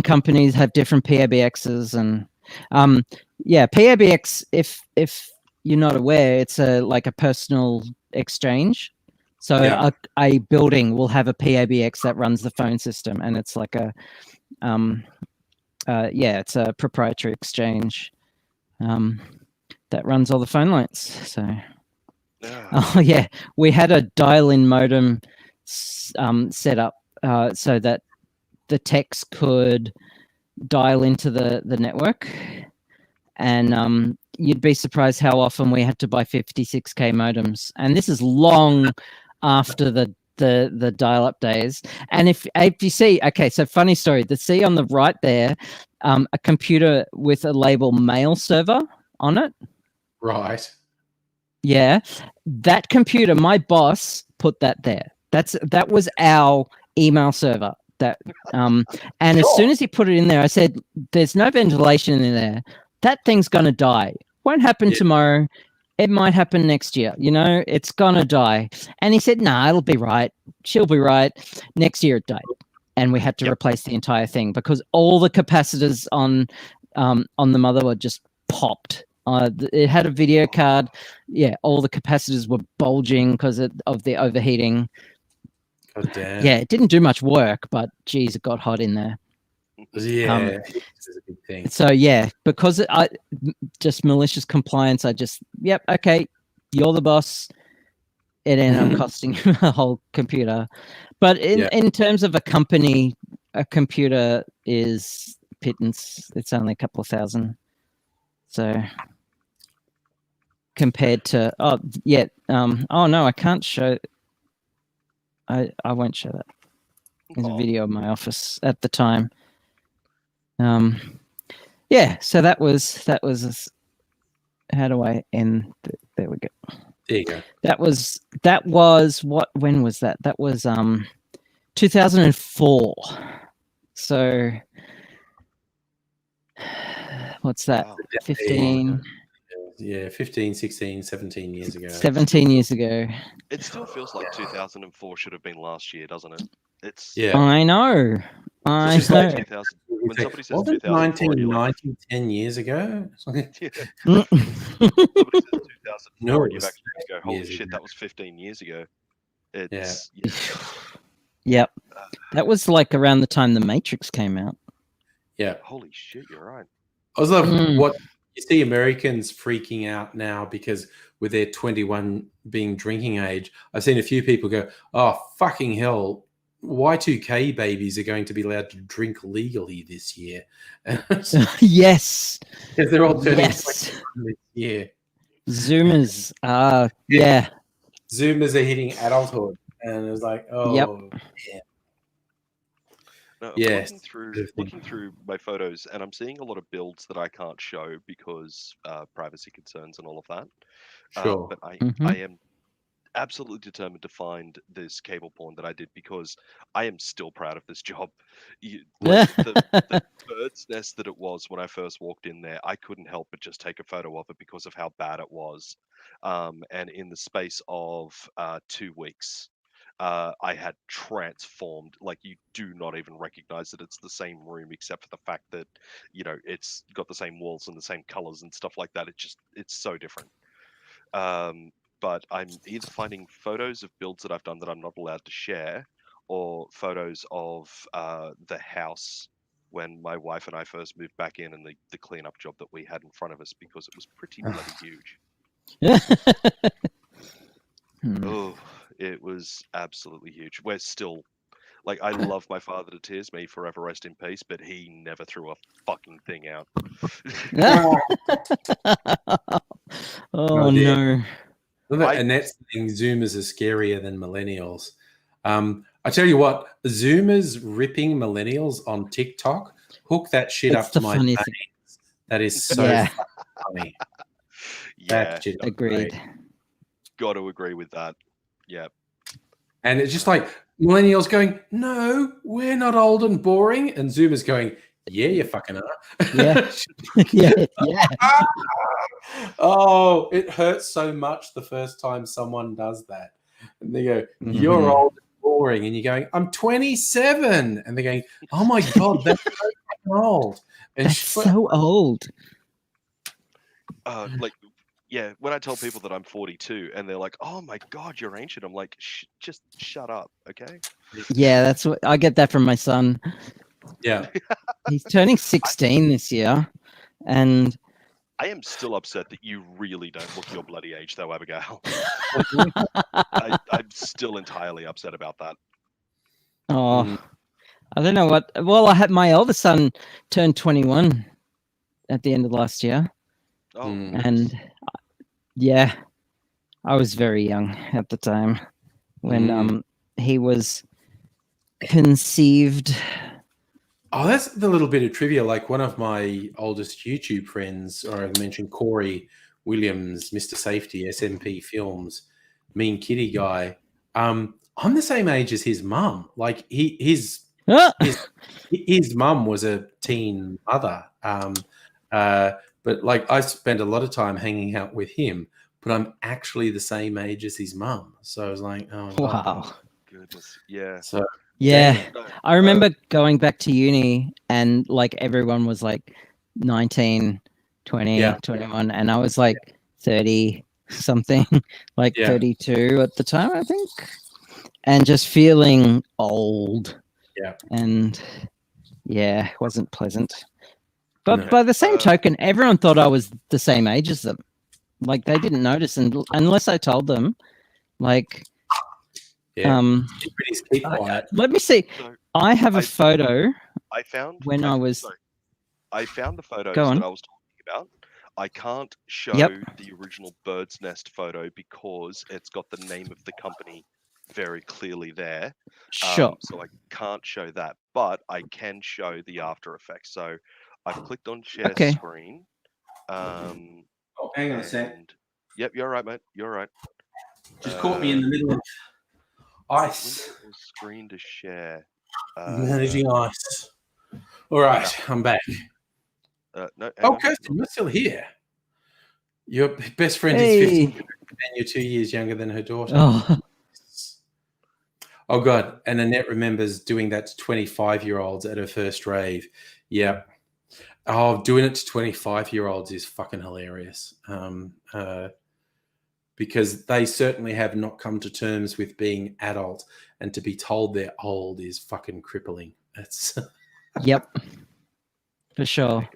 companies have different PABXs, and yeah, PABX. If you're not aware, it's like a personal exchange. So a building will have a PABX that runs the phone system, and it's like a it's a proprietary exchange. That runs all the phone lines. So, oh yeah, we had a dial-in modem set up so that the techs could dial into the network, and you'd be surprised how often we had to buy 56K modems. And this is long after the dial-up days. And if you see, okay, so funny story. The see on the right there, a computer with a label mail server on it.
Right.
Yeah, that computer, my boss put that there. That was our email server. That and as soon as he put it in there, I said, "There's no ventilation in there. That thing's gonna die. Won't happen tomorrow. It might happen next year. You know, it's gonna die." And he said, "Nah, it'll be right. She'll be right." Next year, it died, and we had to replace the entire thing because all the capacitors on the motherboard just popped. It had a video card. Yeah, all the capacitors were bulging because of the overheating.
God damn.
Yeah, it didn't do much work, but geez, it got hot in there.
Yeah, this is a big thing.
So yeah, because I just malicious compliance, I just okay, you're the boss. It ended up costing him a whole computer. But in terms of a company, a computer is pittance. It's only a couple of thousand. So compared to oh no, I can't show. I won't show that. There's a video of my office at the time. Yeah, so that was how do I end? There we go.
There you go.
That was what? When was that? That was 2004. So what's that? 15.
Yeah, 15, 16, 17 years ago.
17 years ago.
It still feels like 2004 should have been last year, doesn't it? It's
I know. I
It's
know.
like 2000, when somebody says
Wasn't
2004, you're like,
1990, 10 years ago?
yeah. Somebody says 2004,
No,
and
it
you
was
actually go, holy
years
shit,
ago.
that was 15 years ago. It's
Yep. That was like around the time The Matrix came out.
Yeah.
Holy shit, you're right.
I was like, what you see Americans freaking out now because with their 21 being drinking age, I've seen a few people go, oh, fucking hell, Y2K babies are going to be allowed to drink legally this year.
Yes.
Because they're all turning
Yes.
21 this year.
Zoomers. Yeah.
Zoomers are hitting adulthood. And it was like, oh, yeah.
No, I'm
Yes.
looking through my photos, and I'm seeing a lot of builds that I can't show because privacy concerns and all of that.
Sure.
But I
Mhm.
am absolutely determined to find this cable porn that I did because I am still proud of this job. Like the bird's nest that it was when I first walked in there, I couldn't help but just take a photo of it because of how bad it was. And in the space of 2 weeks, I had transformed. Like, you do not even recognize that it's the same room, except for the fact that it's got the same walls and the same colors and stuff like that. It's so different. But I'm either finding photos of builds that I've done that I'm not allowed to share, or photos of the house when my wife and I first moved back in, and the cleanup job that we had in front of us, because it was pretty bloody huge. Oh, it was absolutely huge. We're still, like, I love my father to tears, may he forever rest in peace, but he never threw a fucking thing out.
Oh
dear.
no.
Annette's saying Zoomers are scarier than millennials. I tell you what, Zoomers ripping millennials on TikTok, hook that shit
It's
up
the
to my
funny
veins.
thing.
That is so
Yeah.
funny.
Yeah,
That shit is
Agreed.
great.
got to agree with that. Yeah.
And it's just like millennials going, no, we're not old and boring. And Zoomers going, yeah, you fucking are.
Yeah. Yeah.
Oh, it hurts so much the first time someone does that. And they go, you're
Mhm.
old and boring. And you're going, I'm 27. And they're going, oh my God, that's so fucking old. And
That's so old.
Like, yeah, when I tell people that I'm 42 and they're like, "Oh my God, you're ancient," I'm like, just shut up, okay?
Yeah, that's what I get that from my son.
Yeah.
He's turning 16 this year, and
I am still upset that you really don't look your bloody age, though, Abigail. I'm still entirely upset about that.
oh, I don't know what. Well, I had my eldest son turned 21 at the end of last year,
Oh,
and yeah, I was very young at the time when he was conceived.
Oh, that's the little bit of trivia. Like, one of my oldest YouTube friends, or I mentioned Corey Williams, Mr. Safety, SMP Films, Mean Kitty guy. I'm the same age as his mum. Like, his mum was a teen mother. But like, I spent a lot of time hanging out with him, but I'm actually the same age as his mum. So I was like, oh God.
Wow.
Goodness, yeah.
So
Yeah,
damn.
I remember going back to uni and like everyone was like 19, 20, 21, and I was like 30 something, like 32 at the time, I think, and just feeling old.
Yeah.
And yeah, it wasn't pleasant. But by the same token, everyone thought I was the same age as them. Like, they didn't notice, unless I told them. Like,
keep quiet.
Let me see.
So,
I have a photo.
I found I found the photos
Go on.
that I was talking about. I can't show the original bird's nest photo because it's got the name of the company very clearly there.
Sure.
So I can't show that, but I can show the after effects. So I've clicked on share screen.
Hang on a sec.
Yep, you're right, mate. You're right.
Just caught me in the middle of ice.
Screen to share.
Managing ice. All right, I'm back.
No,
Kirsten, you're still here. Your best friend is 15 and you're 2 years younger than her daughter. Oh God. And Annette remembers doing that to 25-year-olds at her first rave. Yeah. Oh, doing it to 25-year-olds is fucking hilarious. Because they certainly have not come to terms with being adult, and to be told they're old is fucking crippling. That's
Yep. For sure.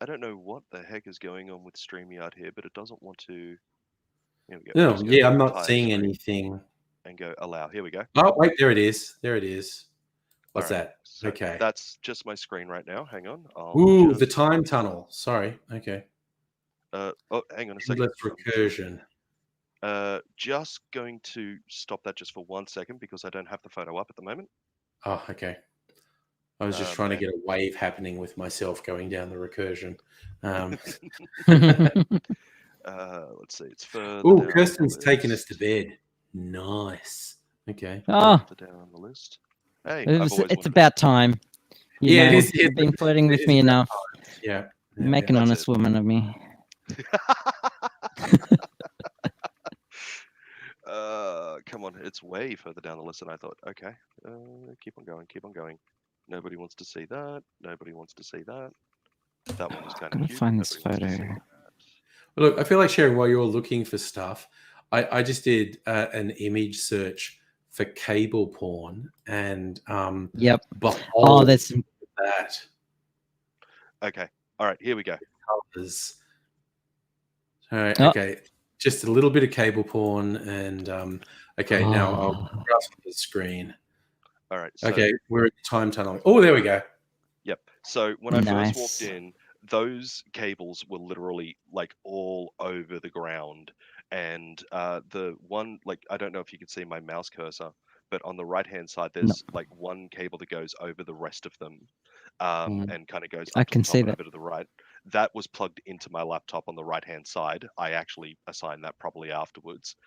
I don't know what the heck is going on with StreamYard here, but it doesn't want to.
No, yeah, I'm not seeing anything.
and go allow. Here we go.
Oh, wait, there it is. There it is. What's
All right,
that?
so
Okay.
that's just my screen right now. Hang on.
Ooh,
Just,
the time tunnel. Sorry. Okay.
oh, hang on a second.
Endless recursion.
Just going to stop that just for 1 second because I don't have the photo up at the moment.
Oh, okay. I was just trying to get a wave happening with myself going down the recursion.
Let's see. It's further
Oh,
down.
Kirsten's taking us to bed. Nice. Okay.
Oh,
Further down the list. Hey,
it's about time.
Yeah, it is.
You've been flirting with me enough.
Yeah.
Make an honest woman of me.
Come on, it's way further down the list than I thought. Okay, keep on going, keep on going. Nobody wants to see that. Nobody wants to see that. That one was kind of
Gotta
cute.
find this
Nobody wants to see
photo.
that.
Look, I feel like sharing while you're looking for stuff. I just did an image search for cable porn, and
Yep.
behold
that's
that.
Okay, all right, here we go.
Colors. All right,
Oh.
okay. Just a little bit of cable porn, and okay, now I'll grasp the screen.
All right. So,
Okay, we're at the time tunnel. Oh, there we go.
Yep. So when I first walked
Nice.
in, those cables were literally like all over the ground, and the one, like, I don't know if you can see my mouse cursor, but on the right hand side there's like one cable that goes over the rest of them, and kind of goes
I
up to
can
the top
see
and a
that.
bit of the right. That was plugged into my laptop on the right hand side. I actually assigned that probably afterwards.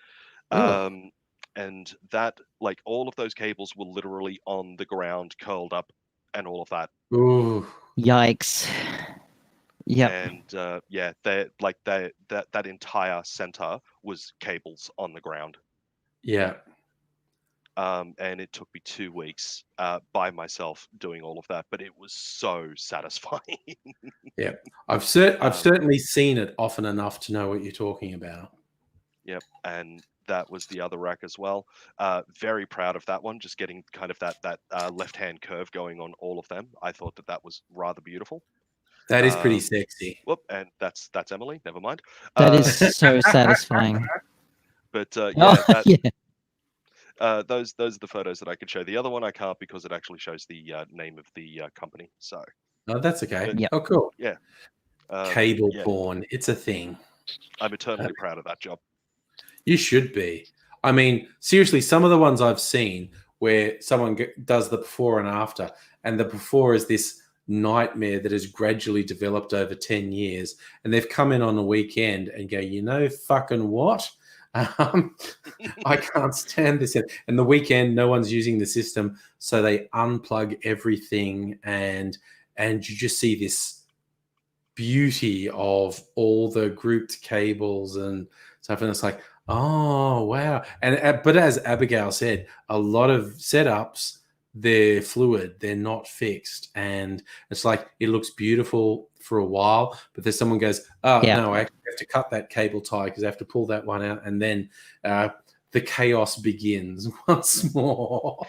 Oh.
And that, like, all of those cables were literally on the ground, curled up, and all of that.
Ooh.
Yikes. Yep.
And yeah, that entire center was cables on the ground.
Yeah.
And it took me 2 weeks by myself doing all of that, but it was so satisfying.
Yeah. I've certainly seen it often enough to know what you're talking about.
Yep, and that was the other rack as well. Very proud of that one, just getting kind of that left-hand curve going on all of them. I thought that was rather beautiful.
That is pretty sexy.
Whoop, and that's Emily. Never mind.
That is so satisfying.
But
Oh, yeah.
those are the photos that I could show. The other one I can't because it actually shows the name of the company. So.
Oh, that's okay.
Yep.
Oh, cool.
Yeah.
Cable
yeah.
porn. It's a thing.
I'm eternally proud of that job.
You should be. I mean, seriously, some of the ones I've seen where someone does the before and after, and the before is this nightmare that has gradually developed over 10 years, and they've come in on a weekend and go, you know, fucking what? I can't stand this. And the weekend, no one's using the system, so they unplug everything, and you just see this beauty of all the grouped cables and stuff, and it's like, oh wow. And but as Abigail said, a lot of setups, they're fluid, they're not fixed, and it's like it looks beautiful for a while, but then someone goes, oh no, I actually have to cut that cable tie because I have to pull that one out, and then the chaos begins once more.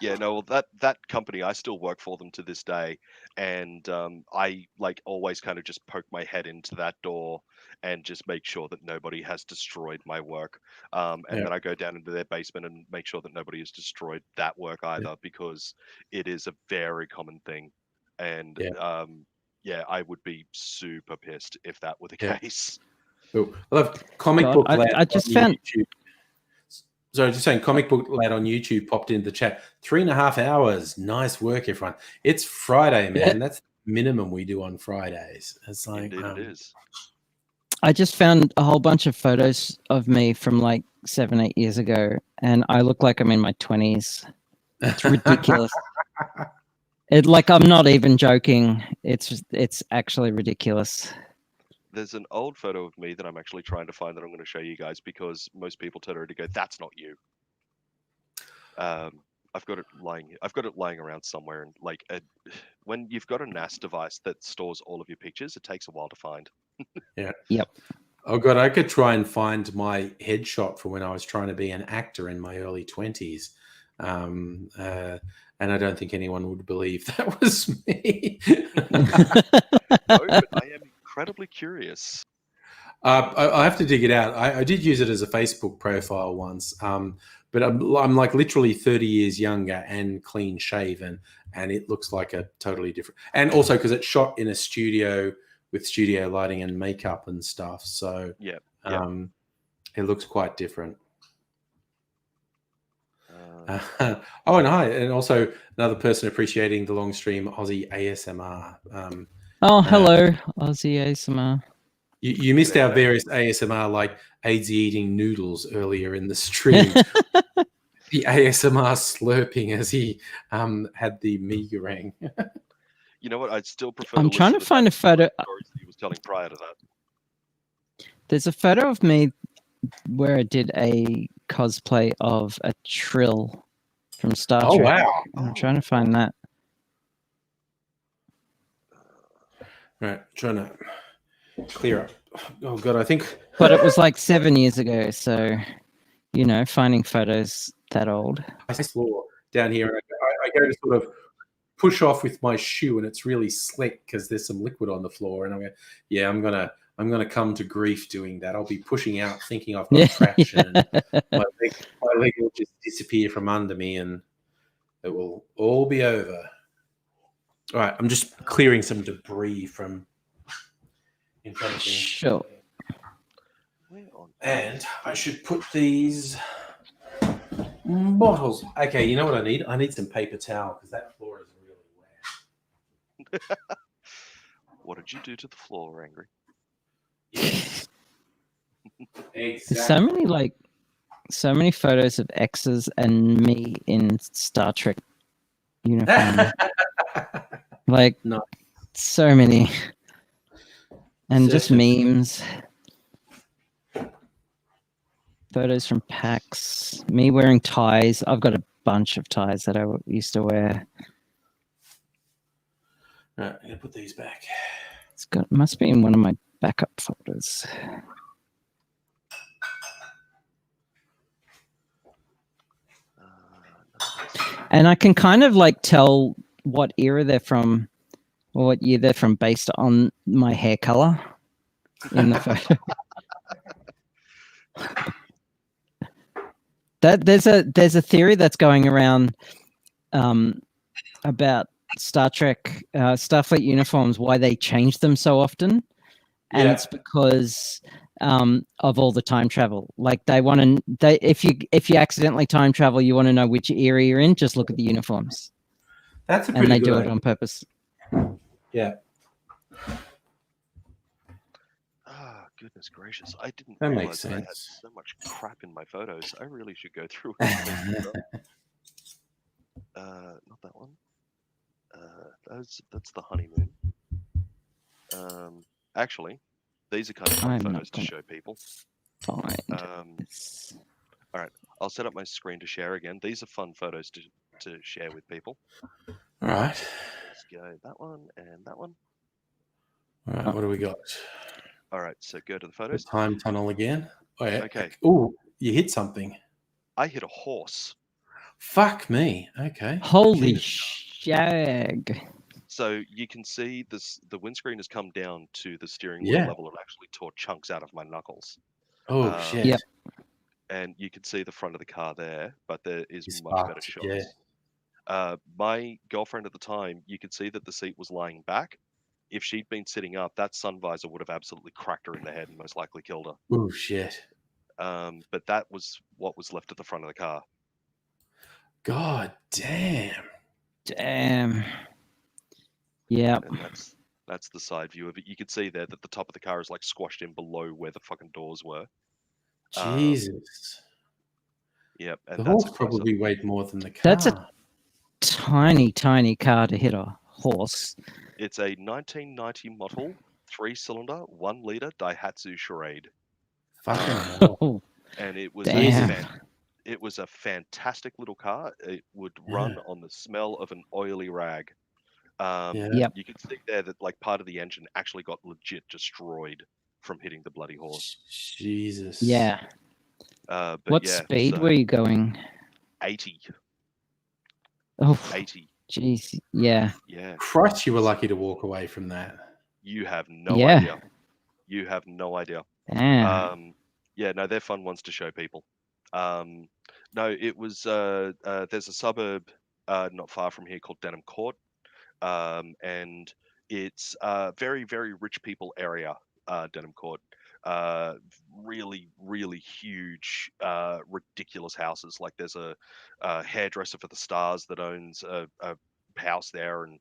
Yeah, no, well, that company, I still work for them to this day, and I like always kind of just poke my head into that door and just make sure that nobody has destroyed my work, and then I go down into their basement and make sure that nobody has destroyed that work either, because it is a very common thing, and yeah, I would be super pissed if that were the case.
Cool. I love Comic Book Lad.
I just found.
YouTube. Sorry, just saying, Comic Book Lad on YouTube popped into the chat. 3.5 hours. Nice work, everyone. It's Friday, man.
Yeah.
That's the minimum we do on Fridays. It's like,
Indeed, it is.
I just found a whole bunch of photos of me from like 7-8 years ago, and I look like I'm in my 20s. It's ridiculous. I'm not even joking. It's actually ridiculous.
There's an old photo of me that I'm actually trying to find that I'm going to show you guys, because most people turn around to go, "That's not you." I've got it lying around somewhere, and like when you've got a NAS device that stores all of your pictures, it takes a while to find.
Yeah.
Yep.
Oh god, I could try and find my headshot for when I was trying to be an actor in my early 20s. And I don't think anyone would believe that was me.
No, but I am incredibly curious.
I have to dig it out. I did use it as a Facebook profile once, but I'm like literally 30 years younger and clean shaven, and it looks like a totally different. And also because it's shot in a studio with studio lighting and makeup and stuff, so
Yeah.
it looks quite different.
Uh,
Oh, and hi, and also another person appreciating the long stream Aussie ASMR.
Oh, hello, Aussie ASMR.
You missed
G'day,
our
mate.
various ASMR like AIDS eating noodles earlier in the stream. The ASMR slurping as he had the meagerang.
You know what? I'd still prefer.
I'm trying to
listen
find a
that
photo.
stories that he was telling prior to that.
There's a photo of me where I did a cosplay of a Trill from Star
Oh,
Trek.
wow.
I'm trying to find that.
Right, trying to clear up. Oh god, I think.
But it was like 7 years ago, so finding photos that old.
I floor down here, and I go to sort of push off with my shoe, and it's really slick because there's some liquid on the floor, and I'm going, yeah, I'm gonna come to grief doing that. I'll be pushing out, thinking I've got traction, and my leg will just disappear from under me, and it will all be over. All right, I'm just clearing some debris from in front of me.
Sure.
And I should put these bottles. Okay, you know what I need? I need some paper towel because that floor is really wet.
What did you do to the floor, Angry?
Yes.
Exactly. So many photos of exes and me in Star Trek uniform.
No.
So many. And just memes. Photos from PAX. Me wearing ties. I've got a bunch of ties that I used to wear.
Right, I'm gonna put these back.
Must be in one of my backup folders. And I can kind of tell what era they're from or what year they're from based on my hair color in the photo. There's a theory that's going around about Star Trek Starfleet uniforms, why they change them so often, and it's because of all the time travel. Like if you accidentally time travel, you want to know which era you're in. Just look at the uniforms.
That's a pretty
and they
good
do
idea.
it on purpose.
Yeah.
Ah, goodness gracious! I didn't
That
realize
makes
that I had
sense.
so much crap in my photos. I really should go through and clean this up. Not that one. That's the honeymoon. Actually, these are kind of fun
I'm not
photos to
gonna
show people.
find
this. All right, I'll set up my screen to share again. These are fun photos to share with people.
All right.
Let's go that one and that one.
All right. What do we got?
All right, so go to the
The
photos.
time tunnel again. Oh, yeah.
Okay.
Oh, you hit something.
I hit a horse.
Fuck me. Okay.
Holy
Jesus.
shag.
So you can see the windscreen has come down to the steering wheel
Yeah.
level and actually tore chunks out of my knuckles.
Oh shit.
Yep.
And you can see the front of the car there, but there is
It's
much better
fucked,
shots.
yeah.
My girlfriend at the time, you could see that the seat was lying back. If she'd been sitting up, that sun visor would have absolutely cracked her in the head and most likely killed her.
Oh shit.
But that was what was left at the front of the car.
God damn.
Damn. Yep.
And that's the side view of it. You could see there that the top of the car is like squashed in below where the fucking doors were.
Jesus.
Yep. And
The
that's
horse probably weighed more than the car.
That's a tiny, tiny car to hit a horse.
It's a 1990 model, 3-cylinder, 1 liter Daihatsu Charade.
Fucking hell.
And it was
Damn.
it was a fantastic little car. It would run on the smell of an oily rag.
Yep.
You could see there that like part of the engine actually got legit destroyed from hitting the bloody horse.
Jesus.
Yeah.
But
What
yeah,
speed
so
were you going?
80.
Oh,
80.
jeez. Yeah.
Yeah.
Christ, you were lucky to walk away from that.
You have no
Yeah.
idea. You have no idea.
Damn.
Yeah, no, they're fun ones to show people. No, it was there's a suburb not far from here called Denham Court, and it's a very, very rich people area, Denham Court. Really, really huge, ridiculous houses. Like there's a hairdresser for the stars that owns a house there, and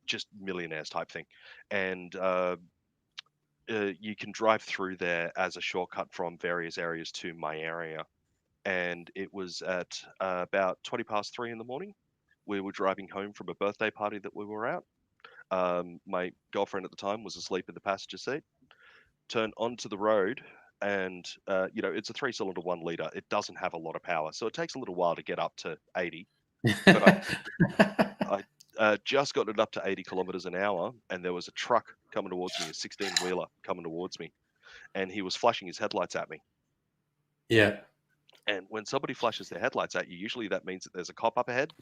just millionaires type thing. And you can drive through there as a shortcut from various areas to my area. And it was at about 3:20 in the morning. We were driving home from a birthday party that we were at. My girlfriend at the time was asleep in the passenger seat. Turned onto the road, and it's a 3-cylinder 1 liter. It doesn't have a lot of power, so it takes a little while to get up to 80. But I just got it up to 80 kilometers an hour, and there was a truck coming towards me, a 16-wheeler coming towards me, and he was flashing his headlights at me.
Yeah.
And when somebody flashes their headlights at you, usually that means that there's a cop up ahead.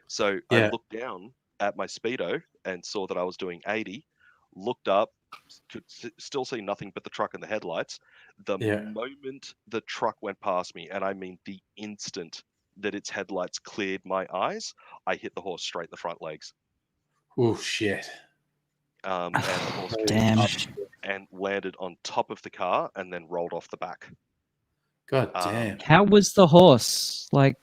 So
Yeah.
I looked down at my speedo and saw that I was doing 80, looked up, could still see nothing but the truck and the headlights. The
Yeah.
moment the truck went past me, and I mean the instant that its headlights cleared my eyes, I hit the horse straight in the front legs.
Oh, shit.
And the horse
Damn.
came up and landed on top of the car and then rolled off the back.
God damn.
How was the horse? Like,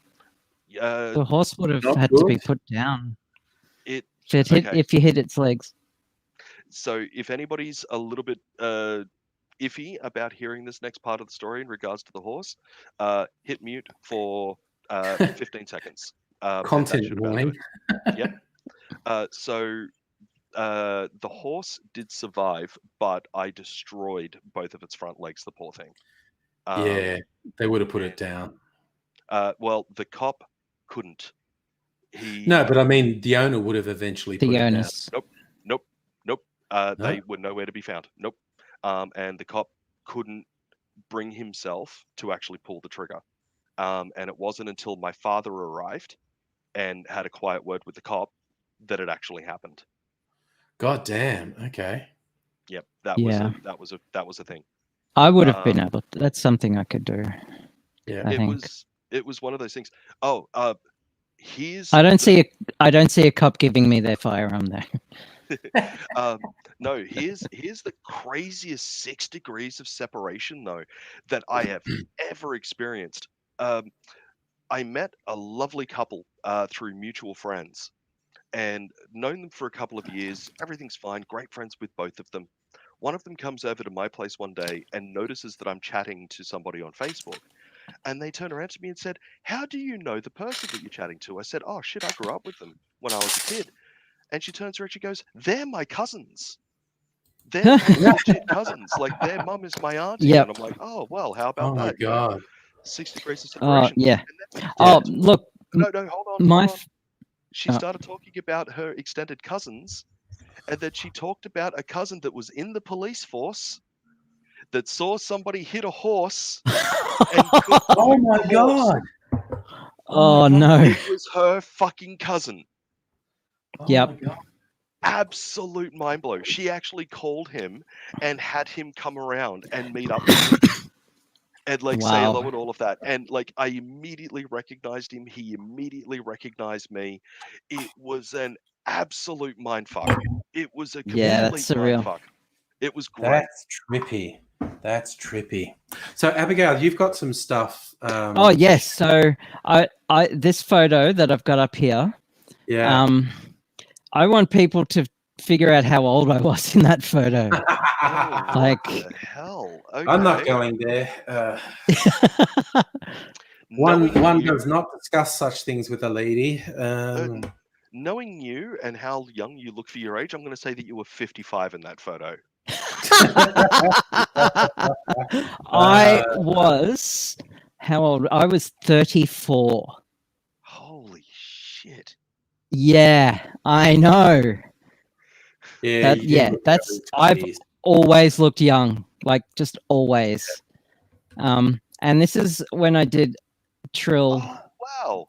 the horse would have
Not
had to be
good.
put down
It
if you hit its legs.
So if anybody's a little bit iffy about hearing this next part of the story in regards to the horse, hit mute for 15 seconds. And that
Content
should about do
warning.
it. Yep. So the horse did survive, but I destroyed both of its front legs, the poor thing.
Yeah, they would have put it down.
Well, the cop couldn't.
No, but I mean, the owner would have eventually put
The
it down.
owners.
Nope.
No?
They were nowhere to be found. Nope. And the cop couldn't bring himself to actually pull the trigger. And it wasn't until my father arrived and had a quiet word with the cop that it actually happened.
God damn. Okay.
Yep. That was a thing.
I would have been able to. That's something I could do.
Yeah.
I think.
It was one of those things. Oh, here's
I don't see a cop giving me their firearm there.
No, here's the craziest 6 degrees of separation though that I have ever experienced. I met a lovely couple through mutual friends, and known them for a couple of years. Everything's fine, great friends with both of them. One of them comes over to my place one day and notices that I'm chatting to somebody on Facebook, and they turn around to me and said, "How do you know the person that you're chatting to?" I said, "Oh shit, I grew up with them when I was a kid." And she turns around, she goes, "They're my cousins. They're my legit cousins. Like their mum is my auntie."
Yep.
And I'm like, "Oh well, how about
Oh my
that?" You know,
God.
6 degrees of
Oh
separation.
yeah.
And then
Oh look,
no, hold on.
my
Hold on. She started talking about her extended cousins, and then she talked about a cousin that was in the police force that saw somebody hit a horse. And
Oh my God.
Oh no.
It was her fucking cousin.
Oh
Yep.
my God.
Absolute mind blow. She actually called him and had him come around and meet up with me and like say
Wow.
hello and all of that. And like I immediately recognized him. He immediately recognized me. It was an absolute mindfuck. It was a complete
Yeah, that's surreal.
mindfuck. It was great.
That's trippy. That's trippy. So Abigail, you've got some stuff.
Oh yes. So I this photo that I've got up here.
Yeah.
I want people to figure out how old I was in that photo.
Oh,
Like,
what the hell? Okay.
I'm not going there.
Knowing
One
you-
does not discuss such things with a lady.
Knowing you and how young you look for your age, I'm going to say that you were 55 in that photo.
I was how old? I was 34.
Holy shit.
Yeah, I know.
Yeah, you do look
that's
early
I've
20s.
always looked young, like just always. And this is when I did Trill.
Oh, wow.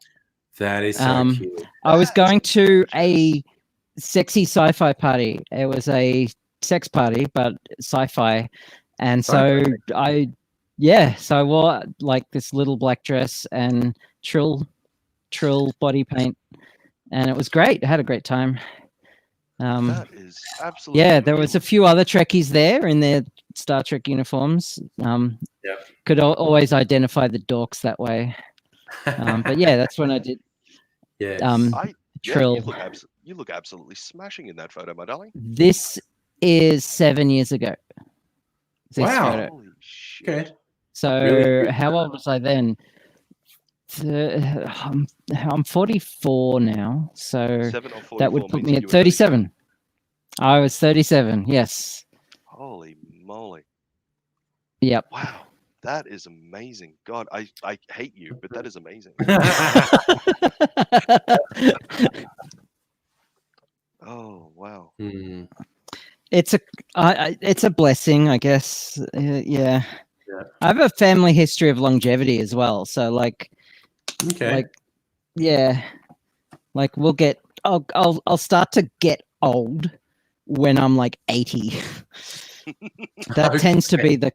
That is so cute.
I was going to a sexy sci-fi party. It was a sex party, but sci-fi. And so so I wore like this little black dress and trill body paint, and it was great. I had a great time.
That is absolutely
Yeah, there was a
amazing.
few other Trekkies there in their Star Trek uniforms.
Yeah.
Could always identify the dorks that way. But yeah, that's when I did
Yes.
Trill.
You look absolutely smashing in that photo, my darling.
This is 7 years ago. This
Wow.
photo.
Holy shit.
Okay.
So
Really good.
how old was I then? I'm 44 now, so
7 or 44
that would put
means
me
that
at
you were
37. I was 37. Yes.
Holy moly.
Yep.
Wow. That is amazing. God, I hate you, but that is amazing. Oh, wow.
Hmm.
It's a blessing, I guess. Yeah.
Yeah.
I have a family history of longevity as well, so like
Okay.
yeah, like we'll get. I'll start to get old when I'm like 80. That tends to be the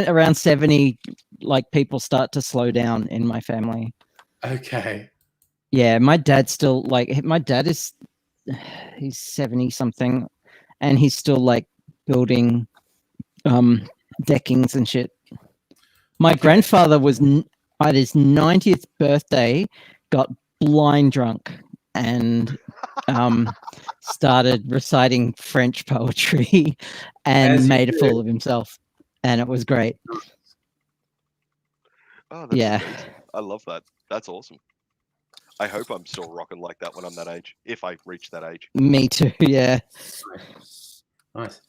around 70. Like people start to slow down in my family.
Okay.
Yeah, my dad's still like my dad is. He's 70 something, and he's still like building deckings and shit. My grandfather was at his 90th birthday, got blind drunk and started reciting French poetry and
As you
made a
do.
fool of himself, and it was great.
Oh, that's
Yeah.
amazing. I love that. That's awesome. I hope I'm still rocking like that when I'm that age, if I reach that age.
Me too. Yeah.
Nice.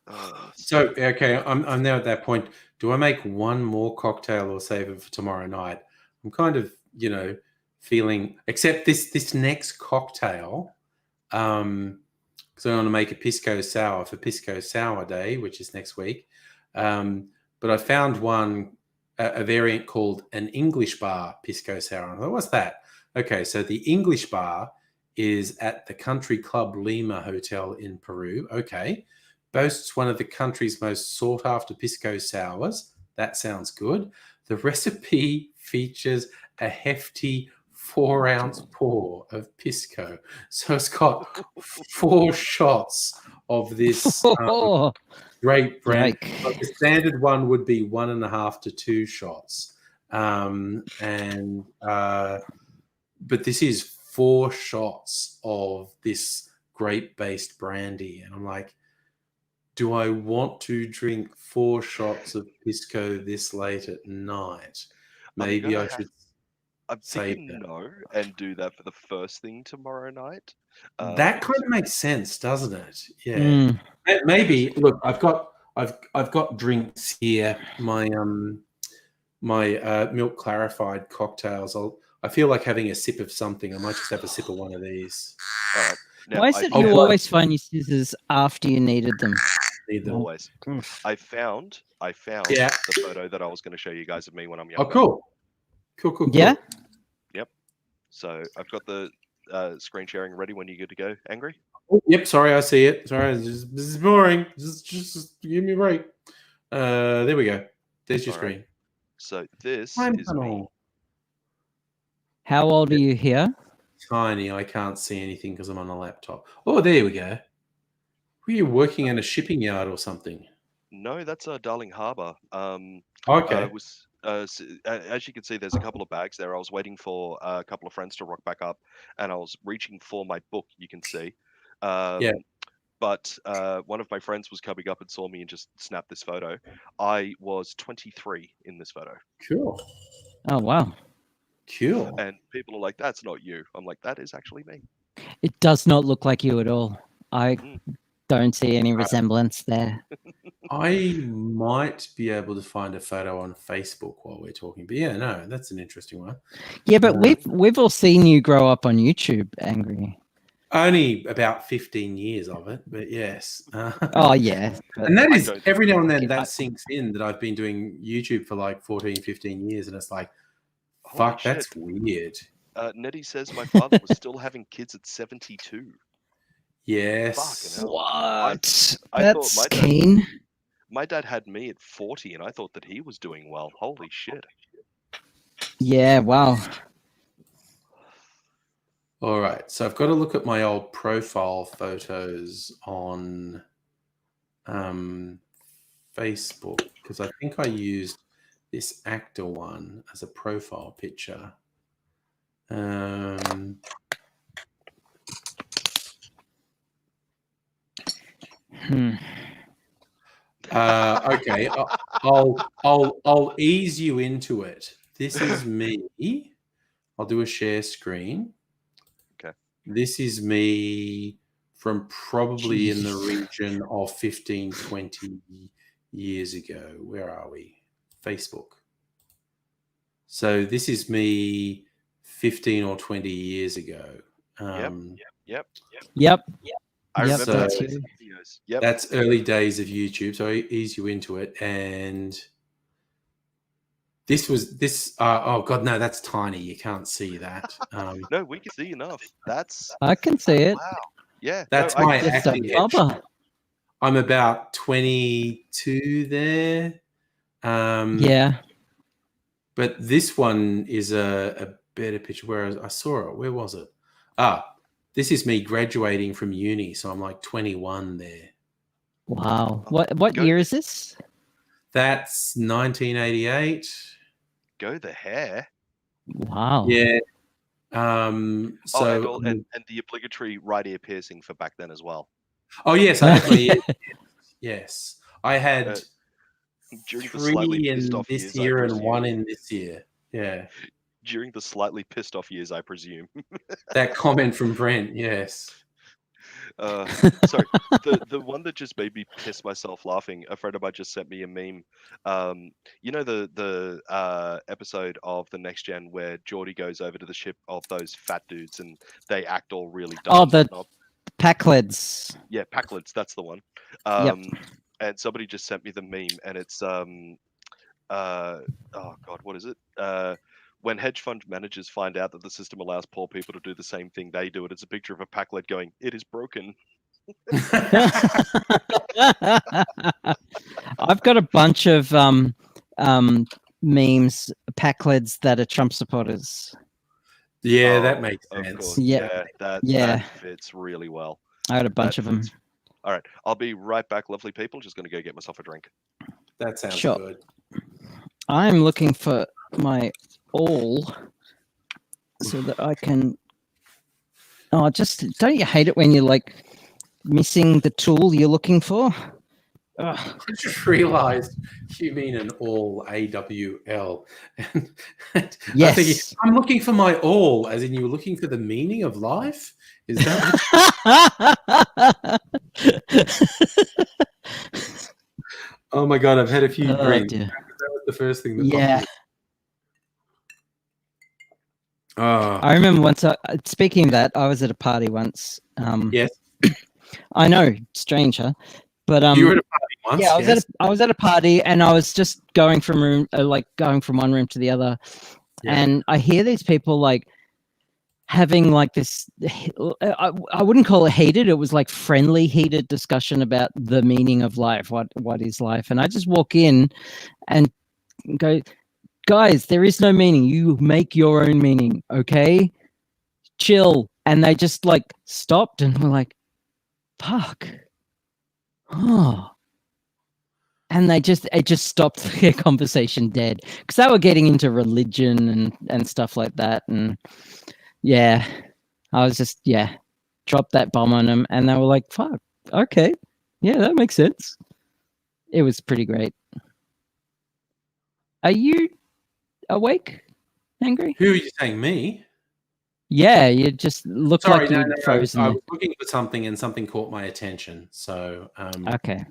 Oh,
So okay, I'm now at that point. Do I make one more cocktail or save it for tomorrow night? I'm kind of, feeling, except this next cocktail, because I want to make a pisco sour for Pisco Sour Day, which is next week. But I found a variant called an English bar pisco sour. And I thought, what's that? Okay, so the English bar is at the Country Club Lima Hotel in Peru. Okay. Boasts one of the country's most sought-after pisco sours. That sounds good. The recipe features a hefty 4-ounce pour of pisco. So it's got 4 shots of this great brand.
Yike.
Like the standard one would be 1.5 to 2 shots. But this is 4 shots of this grape-based brandy. And I'm like, do I want to drink 4 shots of pisco this late at night? Maybe I should
I'm
save
thinking
that.
no and do that for the first thing tomorrow night.
That
because
kind of makes sense, doesn't it? Yeah.
Mm.
Maybe. Look, I've got drinks here. My milk clarified cocktails. I feel like having a sip of something. I might just have a sip of one of these.
all right. Now,
Why is
I
it
found-
you always find your scissors after you needed them?
Need them.
always. I found
Yeah.
the photo that I was going to show you guys of me when I'm younger.
Oh, cool. Cool.
Yeah.
Yep. So I've got the screen sharing ready when you're good to go, Angry.
Oh, yep. Sorry, I see it. Sorry, this is boring. Just give me a break. There we go. There's your
All right.
screen.
So this
Tiny,
is me.
How old are you here?
tiny. I can't see anything because I'm on a laptop. Oh, there we go. Were you working in a shipping yard or something?
No, that's Darling Harbour.
Okay.
As you can see, there's a couple of bags there. I was waiting for a couple of friends to rock back up, and I was reaching for my book. You can see.
Yeah.
But one of my friends was coming up and saw me and just snapped this photo. I was 23 in this photo.
Cool.
Oh wow.
Cool.
And people are like, "That's not you." I'm like, "That is actually me."
It does not look like you at all. I don't see any resemblance there.
I might be able to find a photo on Facebook while we're talking. But yeah, no, that's an interesting one.
Yeah, but we've all seen you grow up on YouTube, Angry.
Only about 15 years of it, but yes.
Oh yeah.
And that is
don't-
every now and then
Okay,
that sinks in that I've been doing YouTube for like 14, 15 years, and it's like,
Holy
fuck, that's
shit.
weird.
Nettie says my father was still having kids at 72.
Yes.
Fucking hell.
What?
I
That's
thought my
keen.
My dad had me at 40, and I thought that he was doing well. Holy shit.
Yeah, wow.
All right. So I've got to look at my old profile photos on Facebook because I think I used this actor one as a profile picture. Okay, I'll ease you into it. This is me. I'll do a share screen.
Okay.
This is me from probably in the
Jeez.
region of 15, 20 years ago. Where are we? Facebook. So this is me 15 or 20 years ago.
Yep.
Yep.
I
Yep,
remember
that's
those
you.
videos. Yep.
That's early days of YouTube, so I ease you into it. And this was this. Oh God, no, that's tiny. You can't see that.
No, we can see enough. That's
I can see it.
wow. Yeah.
That's
no,
my
Just a
acting headshot.
bubba.
I'm about 22 there.
Yeah.
But this one is a better picture. Where I saw it. Where was it? This is me graduating from uni. So I'm like 21 there.
Wow. What
Go-
year is this?
That's 1988.
Go the hair.
Wow.
Yeah.
And
So
and the obligatory right ear piercing for back then as well.
oh yes, I had my ear. Yes, I had
During the slightly
3
pissed
in
off
this
years,
year
I
and 1
presume.
in this year. Yeah,
During the slightly pissed off years, I presume.
that comment from Brent. Yes.
Sorry, the one that just made me piss myself laughing. A friend of mine just sent me a meme. You know the episode of the Next Gen where Geordie goes over to the ship of those fat dudes and they act all really dumb.
Oh,
and
the
whatnot.
Packlids.
Yeah, Packlids. That's the one.
Yep.
And somebody just sent me the meme, and it's oh God, what is it? When hedge fund managers find out that the system allows poor people to do the same thing they do, it's a picture of a Packlid going, "It is broken."
I've got a bunch of memes, Packlids that are Trump supporters.
Yeah,
Oh,
that makes
of
sense.
course.
Yeah.
That
Yeah.
fits really well.
I got a bunch of them.
All right, I'll be right back, lovely people. Just going to go get myself a drink.
That sounds
Sure.
good.
I'm looking for my all so that I can. Oh, just don't you hate it when you're like missing the tool you're looking for? Ugh.
I just realized you mean an all AWL. And I'm thinking,
Yes.
I'm looking for my all, as in you were looking for the meaning of life? Is that what Oh my God, I've had a few
Oh,
drinks.
dear.
That was the first thing that
Yeah.
popped in. Oh,
I remember once. Speaking of that, I was at a party once.
yes.
I know, strange, huh? But
You were at a party once.
yeah,
yes.
I was at a party, and I was just going from going from one room to the other,
Yeah.
and I hear these people like having like this. I wouldn't call it heated. It was like friendly, heated discussion about the meaning of life. What is life? And I just walk in and go, guys, there is no meaning. You make your own meaning. Okay, chill. And they just like stopped and were like, fuck. Oh. And it just stopped their conversation dead because they were getting into religion and stuff like that. And yeah, I was just, dropped that bomb on them and they were like, fuck, okay. Yeah, that makes sense. It was pretty great. Are you awake, Angry?
Who are you saying, me?
Yeah, you just looked
Sorry,
like you
no,
were
no,
frozen.
I was looking for something and something caught my attention. So,
Okay.